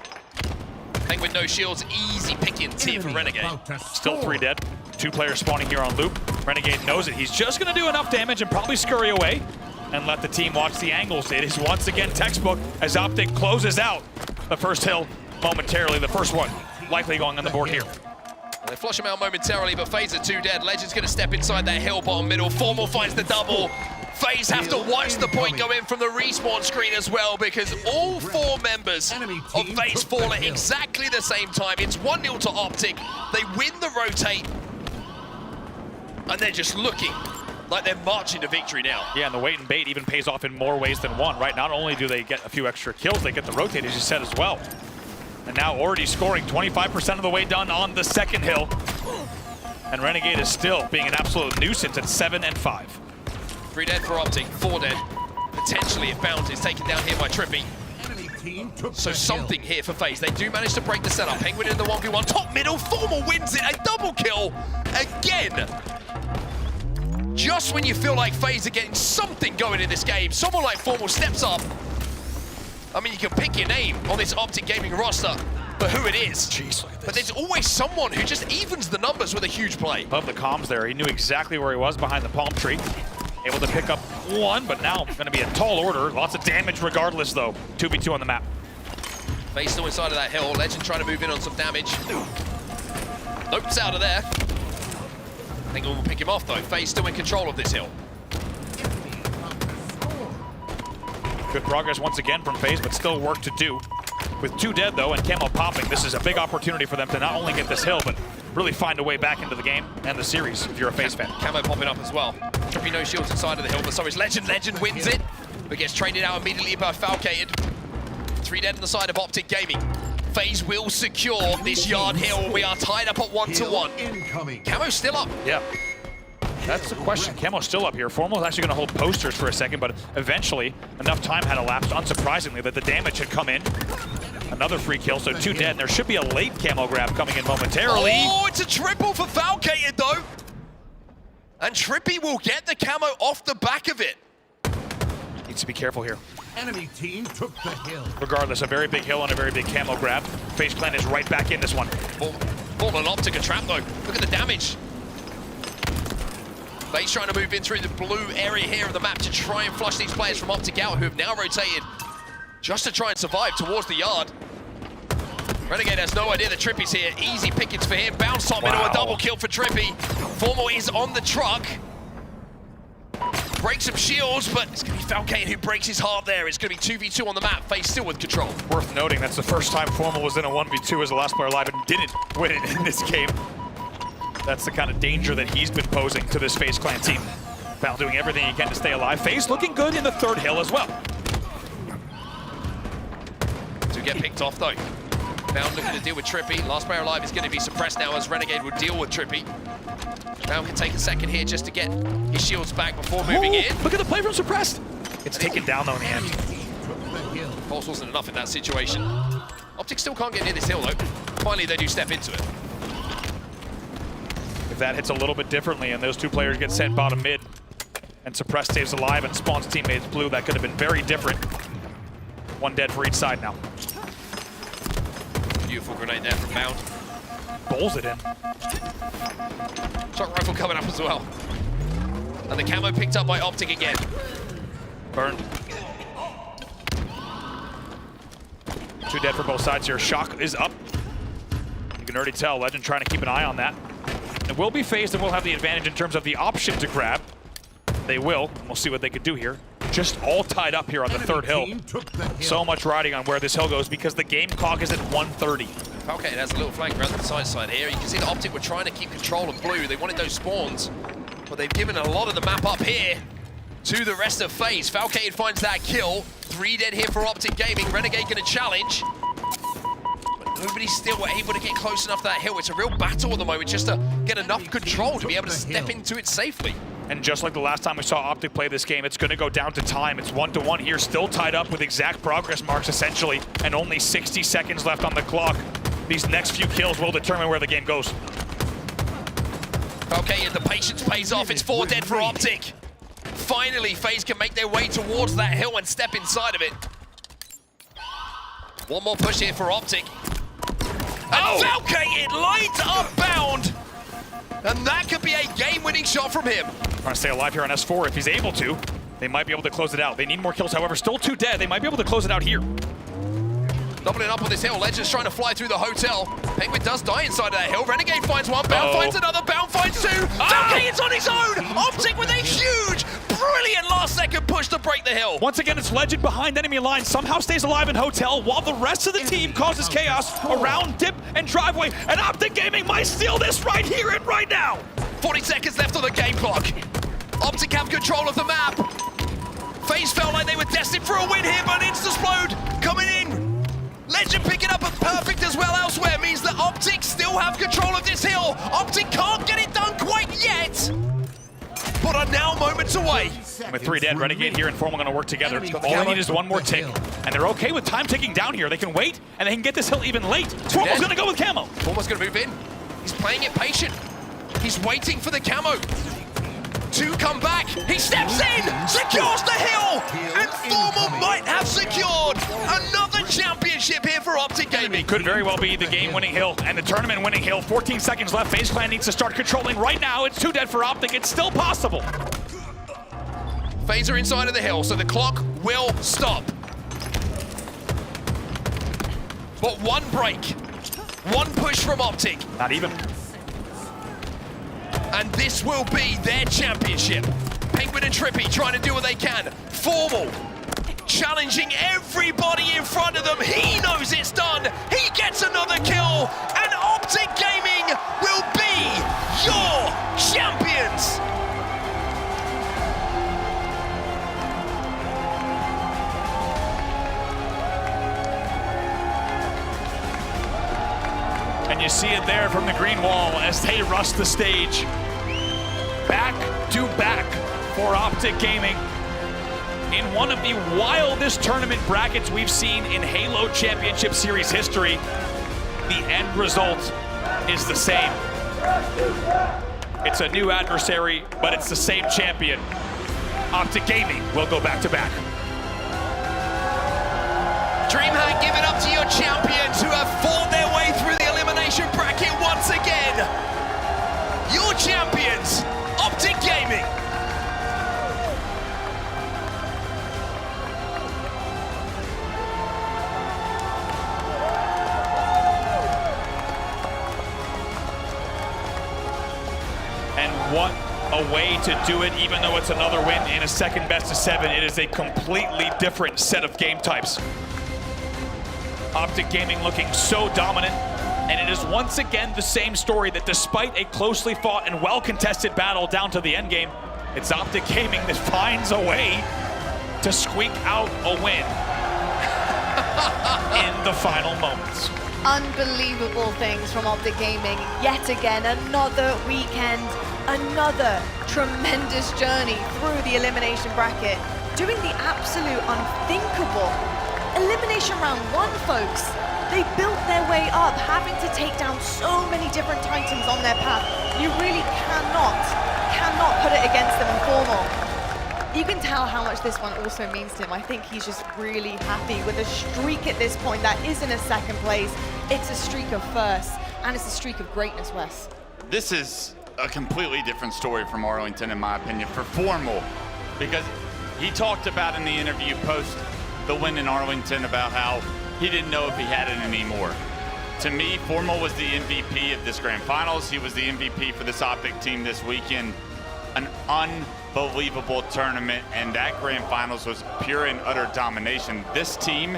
Penguin no shields, easy pickings here for Renegade. Still 3 dead. 2 players spawning here on loop. Renegade knows it. He's just going to do enough damage and probably scurry away and let the team watch the angles. It is once again textbook as Optic closes out the first hill momentarily. The first one likely going on the board here. They flush him out momentarily, but FaZe are 2 dead. Legend's going to step inside that hill bottom middle. Formal finds the double. FaZe have to watch the point go in from the respawn screen as well, because all 4 members of FaZe fall at exactly the same time. It's 1-0 to Optic. They win the rotate, and they're just looking like they're marching to victory now. Yeah, and the wait and bait even pays off in more ways than one, right? Not only do they get a few extra kills, they get the rotate, as you said, as well. And now already scoring 25% of the way done on the second hill. And Renegade is still being an absolute nuisance at 7 and 5. 3 dead for Optic, 4 dead. Potentially if Bounty is taken down here by Trippy. So something here for FaZe. They do manage to break the setup. Penguin in the 1v1, top middle, Formal wins it, a double kill again. Just when you feel like FaZe are getting something going in this game, someone like Formal steps up. I mean, you can pick your name on this Optic Gaming roster, but who it is. Jeez, look at this. But there's always someone who just evens the numbers with a huge play. Above the comms there, he knew exactly where he was behind the palm tree. Able to pick up 1, but now going to be a tall order. Lots of damage regardless, though. 2v2 on the map. FaZe still inside of that hill. Legend trying to move in on some damage. Nope's out of there. Penguin will pick him off, though. FaZe still in control of this hill. Good progress once again from FaZe, but still work to do. With 2 dead, though, and Camo popping, this is a big opportunity for them to not only get this hill, but really find a way back into the game and the series, if you're a FaZe fan. Camo popping up as well. Trippy no shields inside of the hill, but so is Legend. Legend wins it, but gets traded out immediately by Falcated. 3 dead on the side of Optic Gaming. FaZe will secure this yard hill. We are tied up at 1-1. Camo's still up. Yeah. That's the question. Camo's still up here. Formal is actually going to hold posters for a second, but eventually enough time had elapsed, unsurprisingly, that the damage had come in. Another free kill, so 2 dead. And there should be a late Camo grab coming in momentarily. Oh, it's a triple for Falcated, though. And Trippy will get the Camo off the back of it. Needs to be careful here. Enemy team took the hill. Regardless, a very big hill and a very big Camo grab. FaZe Clan is right back in this one. Formal and Optic a trap, though. Look at the damage. FaZe trying to move in through the blue area here of the map to try and flush these players from Optic out, who have now rotated just to try and survive towards the yard. Renegade has no idea that Trippy's here. Easy pickings for him. Bounce top into a double kill for Trippy. Formal is on the truck. Breaks some shields, but it's going to be Falcane who breaks his heart there. It's going to be 2v2 on the map. FaZe still with control. Worth noting, that's the first time Formal was in a 1v2 as the last player alive and didn't win it in this game. That's the kind of danger that he's been posing to this FaZe Clan team. Val doing everything he can to stay alive. FaZe looking good in the 3rd hill as well. To get picked off, though. Val looking to deal with Trippy. Last player alive is going to be suppressed now as Renegade will deal with Trippy. Val can take a second here just to get his shields back before moving in. Look at the play from Suppressed. It's taken down, though, in the end. Pulse wasn't enough in that situation. Optic still can't get near this hill, though. Finally, they do step into it. If that hits a little bit differently and those 2 players get sent bottom mid and Suppressed stays alive and spawns teammates blue, that could have been very different. 1 dead for each side now. Beautiful grenade there from Bound. Bowls it in. Shot rifle coming up as well. And the Camo picked up by Optic again. Burned. 2 dead for both sides here. Shock is up. You can already tell Legend trying to keep an eye on that. It will be FaZe and will have the advantage in terms of the option to grab. They will. We'll see what they could do here. Just all tied up here on the 3rd hill. So much riding on where this hill goes because the game clock is at 1:30. Okay, it has a little flank around the side here. You can see the Optic were trying to keep control of blue. They wanted those spawns, but they've given a lot of the map up here to the rest of FaZe. Falcade finds that kill. 3 dead here for Optic Gaming. Renegade going to challenge. But Nobody's still able to get close enough to that hill. It's a real battle at the moment just to get enough control to be able to step into it safely. And just like the last time we saw Optic play this game, it's going to go down to time. It's 1-1 here, still tied up with exact progress marks essentially, and only 60 seconds left on the clock. These next few kills will determine where the game goes. Okay, and the patience pays off. It's 4 dead for Optic. Finally, FaZe can make their way towards that hill and step inside of it. One more push here for Optic. And Falke, it lines up bound. And that could be a game-winning shot from him. Trying to stay alive here on S4 if he's able to. They might be able to close it out. They need more kills, however, still 2 dead. They might be able to close it out here. Doubling up on this hill. Legends trying to fly through the hotel. Penguin does die inside of that hill. Renegade finds one. Bound finds another. Bound finds 2. Falke is on his own. Optic with a huge, brilliant last-second push to break the hill. Once again, it's Legend behind enemy line. Somehow stays alive in hotel while the rest of the team causes chaos around dip and driveway. And Optic Gaming might steal this right here and right now. 40 seconds left on the game clock. Optic have control of the map. FaZe felt like they were destined for a win here, but Instasplode coming in. Legend picking up a perfect as well elsewhere means that Optic still have control of this hill. Optic can't get it done quite yet, but are now moments away. And with 3 dead, Renegade here and Formal going to work together. All they need is one more tick, and they're okay with time ticking down here. They can wait, and they can get this hill even late. Formal's going to go with camo. Formal's going to move in. He's playing it patient. He's waiting for the camo. 2 come back. He steps in, secures the hill, and Formal might have secured another championship here for Optic Gaming. Could very well be the game-winning hill and the tournament-winning hill. 14 seconds left. FaZe Clan needs to start controlling right now. It's 2 dead for Optic. It's still possible. FaZe are inside of the hill, so the clock will stop. But one break, one push from Optic. Not even. And this will be their championship. Penguin and Trippy trying to do what they can. Formal challenging everybody in front of them. He knows it's done. He gets another kill. And Optic Gaming will be your champions. And you see it there from the green wall as they rush the stage. Back to back for Optic Gaming. In one of the wildest tournament brackets we've seen in Halo Championship Series history, the end result is the same. It's a new adversary, but it's the same champion. Optic Gaming will go back to back. DreamHack, give it up to your champions who have fought their way through the elimination bracket once again. Your champions, Optic Gaming. And what a way to do it, even though it's another win in a second best of 7. It is a completely different set of game types. Optic Gaming looking so dominant, and it is once again the same story that despite a closely fought and well-contested battle down to the end game, it's Optic Gaming that finds a way to squeak out a win in the final moments. Unbelievable things from Optic Gaming. Yet again, another weekend, another tremendous journey through the elimination bracket, doing the absolute unthinkable. Elimination round 1, folks. They built their way up, having to take down so many different titans on their path. You really cannot put it against them in Formal. You can tell how much this one also means to him. I think he's just really happy with a streak at this point that isn't a second place. It's a streak of first, and it's a streak of greatness, Wes. This is a completely different story from Arlington, in my opinion, for Formal, because he talked about in the interview post the win in Arlington about how he didn't know if he had it anymore. To me, Formal was the MVP of this grand finals. He was the MVP for this Optic team this weekend. An unbelievable tournament, and that grand finals was pure and utter domination. This team,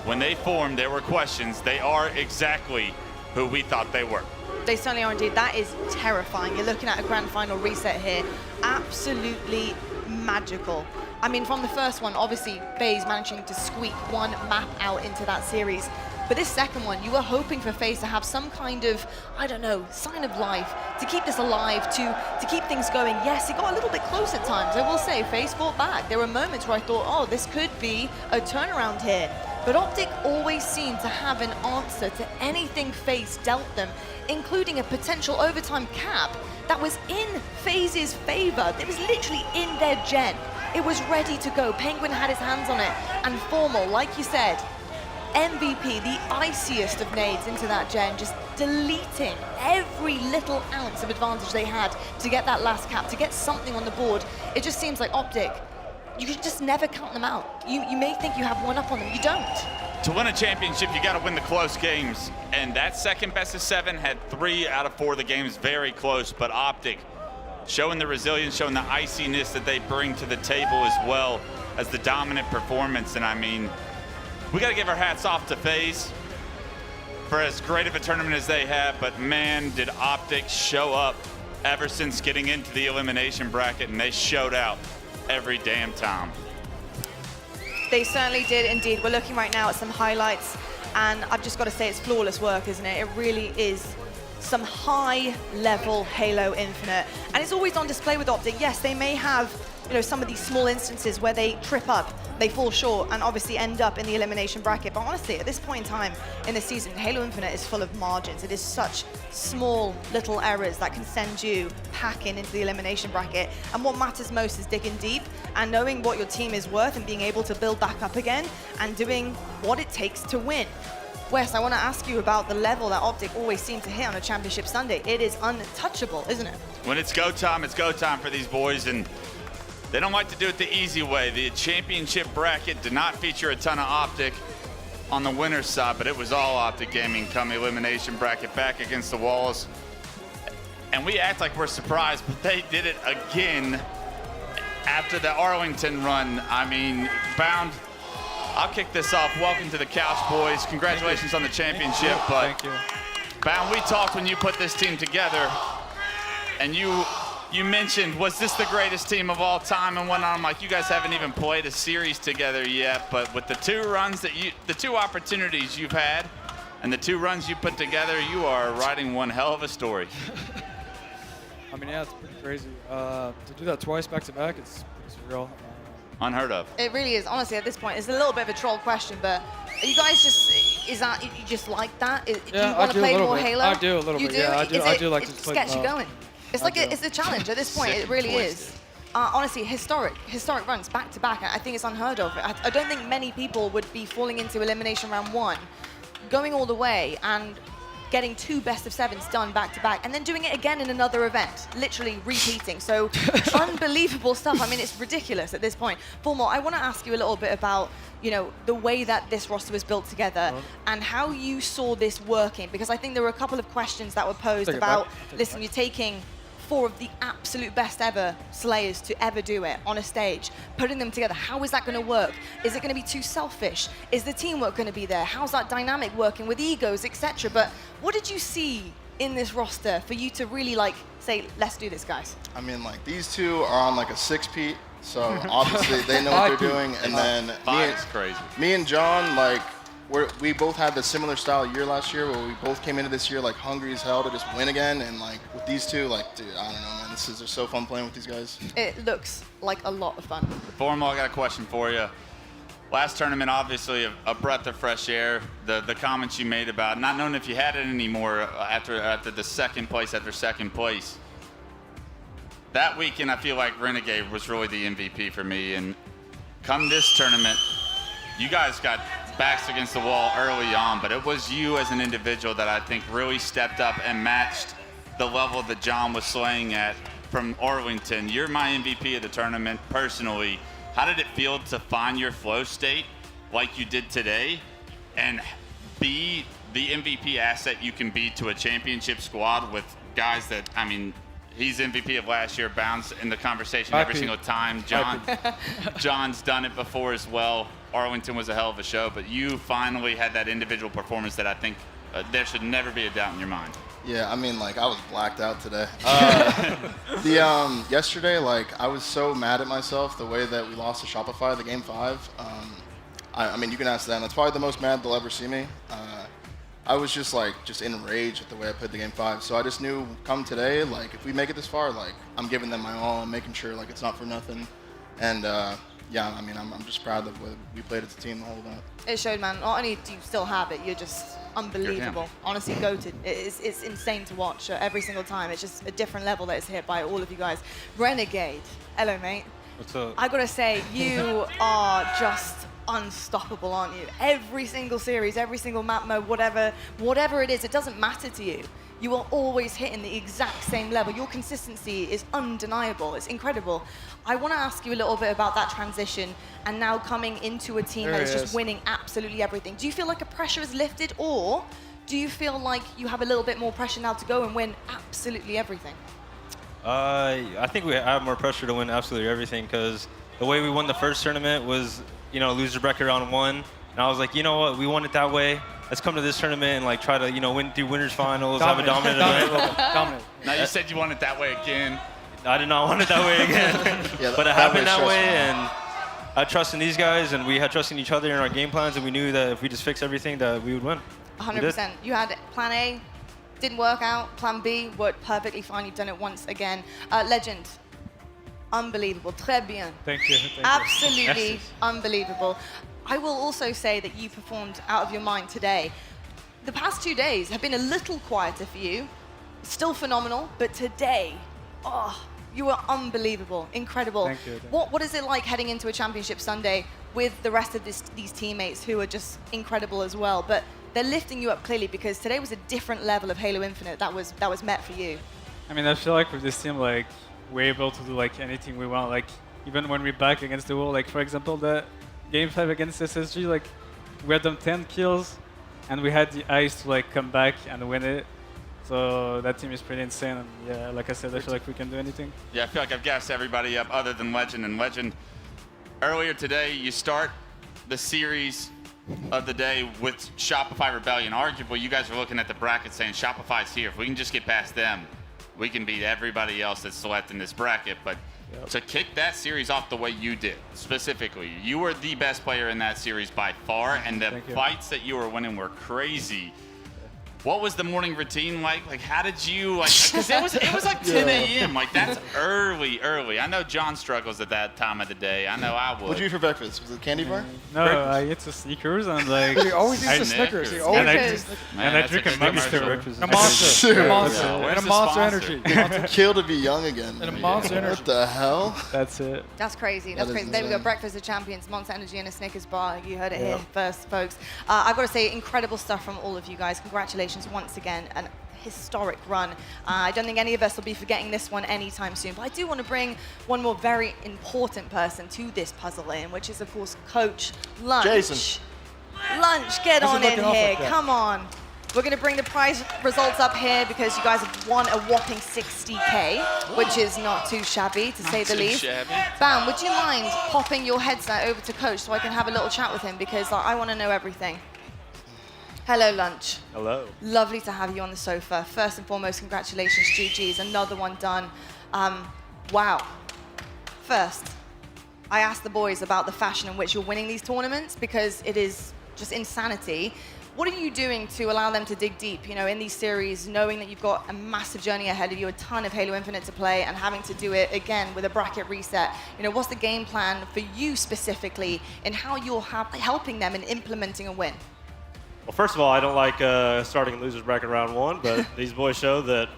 when they formed, there were questions. They are exactly who we thought they were. They certainly are indeed. That is terrifying. You're looking at a grand final reset here. Absolutely magical. I mean, from the first one, obviously, FaZe managing to squeak one map out into that series. But this second one, you were hoping for FaZe to have some kind of, I don't know, sign of life, to keep this alive, to keep things going. Yes, it got a little bit close at times. I will say, FaZe fought back. There were moments where I thought, oh, this could be a turnaround here. But Optic always seemed to have an answer to anything FaZe dealt them, including a potential overtime cap that was in FaZe's favor. It was literally in their gen. It was ready to go. Penguin had his hands on it. And Formal, like you said, MVP, the iciest of nades into that gen, just deleting every little ounce of advantage they had to get that last cap, to get something on the board. It just seems like Optic, you can just never count them out. You may think you have one up on them, you don't. To win a championship, you got to win the close games. And that second best of 7 had 3 out of 4 of the games very close. But Optic showing the resilience, showing the iciness that they bring to the table as well as the dominant performance. And I mean, we got to give our hats off to FaZe for as great of a tournament as they have. But man, did Optic show up ever since getting into the elimination bracket, and they showed out every damn time. They certainly did indeed. We're looking right now at some highlights, and I've just got to say it's flawless work, isn't it? It really is some high-level Halo Infinite, and it's always on display with Optic. Yes, they may have, you know, some of these small instances where they trip up, they fall short, and obviously end up in the elimination bracket. But honestly, at this point in time in the season, Halo Infinite is full of margins. It is such small little errors that can send you packing into the elimination bracket. And what matters most is digging deep and knowing what your team is worth and being able to build back up again and doing what it takes to win. Wes, I want to ask you about the level that Optic always seem to hit on a championship Sunday. It is untouchable, isn't it? When it's go time for these boys, and they don't like to do it the easy way. The championship bracket did not feature a ton of Optic on the winner's side, but it was all Optic Gaming come the elimination bracket back against the walls. And we act like we're surprised, but they did it again after the Arlington run. I mean, Bound, I'll kick this off. Welcome to the couch, boys. Congratulations on the championship. But Bound, we talked when you put this team together, and you mentioned, was this the greatest team of all time and whatnot? I'm like, you guys haven't even played a series together yet, but with the 2 runs that the 2 opportunities you've had and the 2 runs you put together, you are writing one hell of a story. I mean, yeah, it's pretty crazy. To do that twice back to back, it's pretty surreal. Unheard of. It really is. Honestly, at this point, it's a little bit of a troll question, but are you guys just, is that, you just like that? Do you want to play more Halo? I do a little bit, yeah. I do like to play. It gets you going. It's like it's a challenge at this point. It really is. Honestly, historic runs back to back. I think it's unheard of. I don't think many people would be falling into elimination round 1, going all the way and getting 2 best of 7s done back to back, and then doing it again in another event, literally repeating. So unbelievable stuff. I mean, it's ridiculous at this point. Formal, I want to ask you a little bit about, you know, the way that this roster was built together and how you saw this working, because I think there were a couple of questions that were posed about, listen, you're taking 4 of the absolute best ever Slayers to ever do it on a stage, putting them together. How is that going to work? Is it going to be too selfish? Is the teamwork going to be there? How's that dynamic working with egos, etc.? But what did you see in this roster for you to really like say, let's do this, guys? I mean, like, these 2 are on like a 6-peat, so obviously they know what they're doing. And then me and John, like, we both had the similar style year last year, where we both came into this year like hungry as hell to just win again. And like with these 2, like, dude, I don't know, man, this is so fun playing with these guys. It looks like a lot of fun. Formal, I got a question for you. Last tournament, obviously a breath of fresh air. The comments you made about not knowing if you had it anymore after the second place. That weekend, I feel like Renegade was really the MVP for me. And come this tournament, you guys got backs against the wall early on, but it was you as an individual that I think really stepped up and matched the level that John was slaying at from Arlington. You're my MVP of the tournament personally. How did it feel to find your flow state like you did today and be the MVP asset you can be to a championship squad with guys that, I mean, he's MVP of last year, Bounds in the conversation every single time. John's done it before as well. Arlington was a hell of a show, but you finally had that individual performance that I think there should never be a doubt in your mind. Yeah, I mean, like, I was blacked out today. Yesterday, like, I was so mad at myself the way that we lost to Shopify, the game 5. I mean, you can ask them. That's probably the most mad they'll ever see me. I was just enraged at the way I played the game 5. So I just knew come today, like if we make it this far, like I'm giving them my all. I'm making sure like it's not for nothing. And yeah, I mean, I'm just proud that we played as a team the whole night. It showed, man. Not only do you still have it, you're just unbelievable. Honestly, goated. It's insane to watch every single time. It's just a different level that is hit by all of you guys. Renegade, hello, mate. What's up? I gotta say, you are just unstoppable, aren't you? Every single series, every single map mode, whatever it is, it doesn't matter to you. You are always hitting the exact same level. Your consistency is undeniable. It's incredible. I want to ask you a little bit about that transition and now coming into a team that is just winning absolutely everything. Do you feel like a pressure is lifted, or do you feel like you have a little bit more pressure now to go and win absolutely everything? I think I have more pressure to win absolutely everything because the way we won the first tournament was, you know, loser bracket round 1. And I was like, you know what, we won it that way. Let's come to this tournament and like try to, you know, win through winners finals, have a dominant event. Dominant. Now you said you want it that way again. I did not want it that way again. But it happened that way, and I trust in these guys, and we had trust in each other in our game plans, and we knew that if we just fixed everything, that we would win. 100%. You had plan A, didn't work out. Plan B worked perfectly fine. You've done it once again. Legend, unbelievable. Très bien. Thank you. Absolutely unbelievable. I will also say that you performed out of your mind today. The past 2 days have been a little quieter for you. Still phenomenal, but today, you were unbelievable, incredible. Thank you. What is it like heading into a championship Sunday with the rest of these teammates who are just incredible as well? But they're lifting you up clearly because today was a different level of Halo Infinite that was met for you. I mean, I feel like with this team, like we're able to do like anything we want. Like even when we're back against the wall, like for example, the Game 5 against SSG, like we had them 10 kills, and we had the ice to like come back and win it. So that team is pretty insane, and yeah, like I said, I feel like we can do anything. Yeah, I feel like I've gassed everybody up other than Legend. And Legend, earlier today, you start the series of the day with Shopify Rebellion. Arguably, you guys are looking at the bracket saying Shopify's here. If we can just get past them, we can beat everybody else that's left in this bracket. But to kick that series off the way you did, specifically, you were the best player in that series by far, and the fights that you were winning were crazy. What was the morning routine like? Like, how did you, like, because it was like 10 a.m. Like, that's early. I know John struggles at that time of the day. I know I would. What'd you eat for breakfast? Was it candy bar? No, I ate some Snickers and like. He always eats the Snickers. And I drink a Monster for breakfast. A Monster. And a Monster Energy. Kill to be young again. And a Monster Energy. What the hell? That's it. That's crazy. That's crazy. There we go. Breakfast of Champions, Monster Energy, and a Snickers bar. You heard it Yeah. here first, folks. I've got to say, incredible stuff from all of you guys. Congratulations once again. An historic run. I don't think any of us will be forgetting this one anytime soon, but I do want to bring one more very important person to this puzzle in, which is, of course, Coach Lunch. Jason. Lunch, get on in here. Come on. We're going to bring the prize results up here because you guys have won a whopping 60K, which is not too shabby, to say the least. Bam, would you mind popping your headset over to Coach so I can have a little chat with him, because I want to know everything. Hello, Lunch. Hello. Lovely to have you on the sofa. First and foremost, congratulations, GG's. Another one done. Wow. First, I asked the boys about the fashion in which you're winning these tournaments, because it is just insanity. What are you doing to allow them to dig deep, you know, in these series, knowing that you've got a massive journey ahead of you, a ton of Halo Infinite to play, and having to do it again with a bracket reset? You know, what's the game plan for you specifically in how you're helping them in implementing a win? Well, first of all, I don't like starting in losers bracket round 1, but these boys show that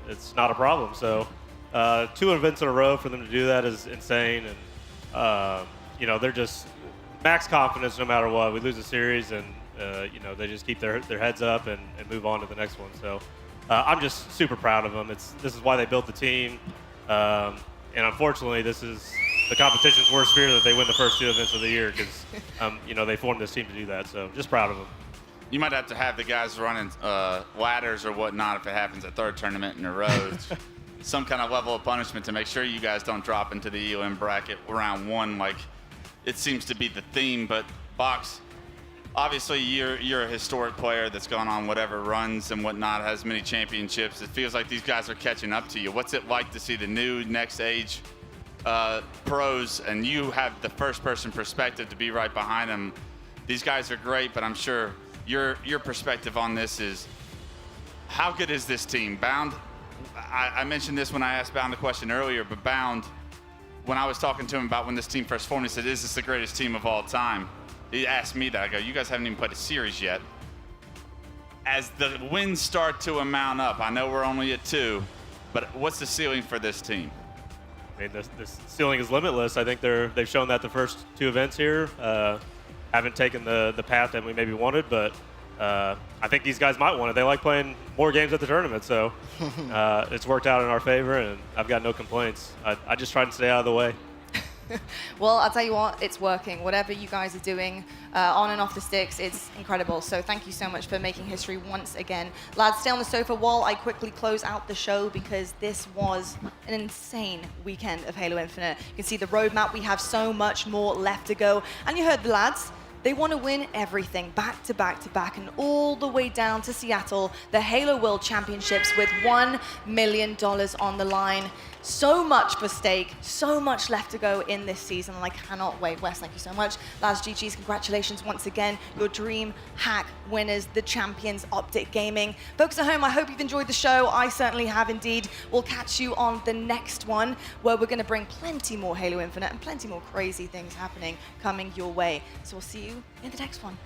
it's not a problem. So 2 events in a row for them to do that is insane. And, you know, they're just max confidence no matter what. We lose a series and, you know, they just keep their heads up and move on to the next one. So I'm just super proud of them. This is why they built the team. And unfortunately, this is the competition's worst fear, that they win the first 2 events of the year, because, you know, they formed this team to do that. So just proud of them. You might have to have the guys running ladders or whatnot if it happens a 3rd tournament in a row. Some kind of level of punishment to make sure you guys don't drop into the EOM bracket round 1, like it seems to be the theme. But Box, obviously you're a historic player that's gone on whatever runs and whatnot, has many championships. It feels like these guys are catching up to you. What's it like to see the new next age pros, and you have the first person perspective to be right behind them? These guys are great, but I'm sure your perspective on this is, how good is this team? Bound, I mentioned this when I asked Bound the question earlier, but Bound, when I was talking to him about when this team first formed, he said, is this the greatest team of all time? He asked me that. I go, you guys haven't even played a series yet. As the wins start to amount up, I know we're only at 2, but what's the ceiling for this team? I mean, the ceiling is limitless. I think they've shown that the first 2 events here haven't taken the path that we maybe wanted, but I think these guys might want it. They like playing more games at the tournament, so it's worked out in our favor, and I've got no complaints. I just try to stay out of the way. Well, I'll tell you what, it's working. Whatever you guys are doing on and off the sticks, it's incredible. So thank you so much for making history once again. Lads, stay on the sofa while I quickly close out the show, because this was an insane weekend of Halo Infinite. You can see the roadmap. We have so much more left to go. And you heard the lads. They want to win everything back to back to back, and all the way down to Seattle, the Halo World Championships with $1 million on the line. So much for stake, so much left to go in this season, and I cannot wait. Wes, thank you so much. Lads, GG's, congratulations once again. Your DreamHack winners, the champions, Optic Gaming. Folks at home, I hope you've enjoyed the show. I certainly have indeed. We'll catch you on the next one, where we're going to bring plenty more Halo Infinite and plenty more crazy things happening coming your way. So we'll see you in the next one.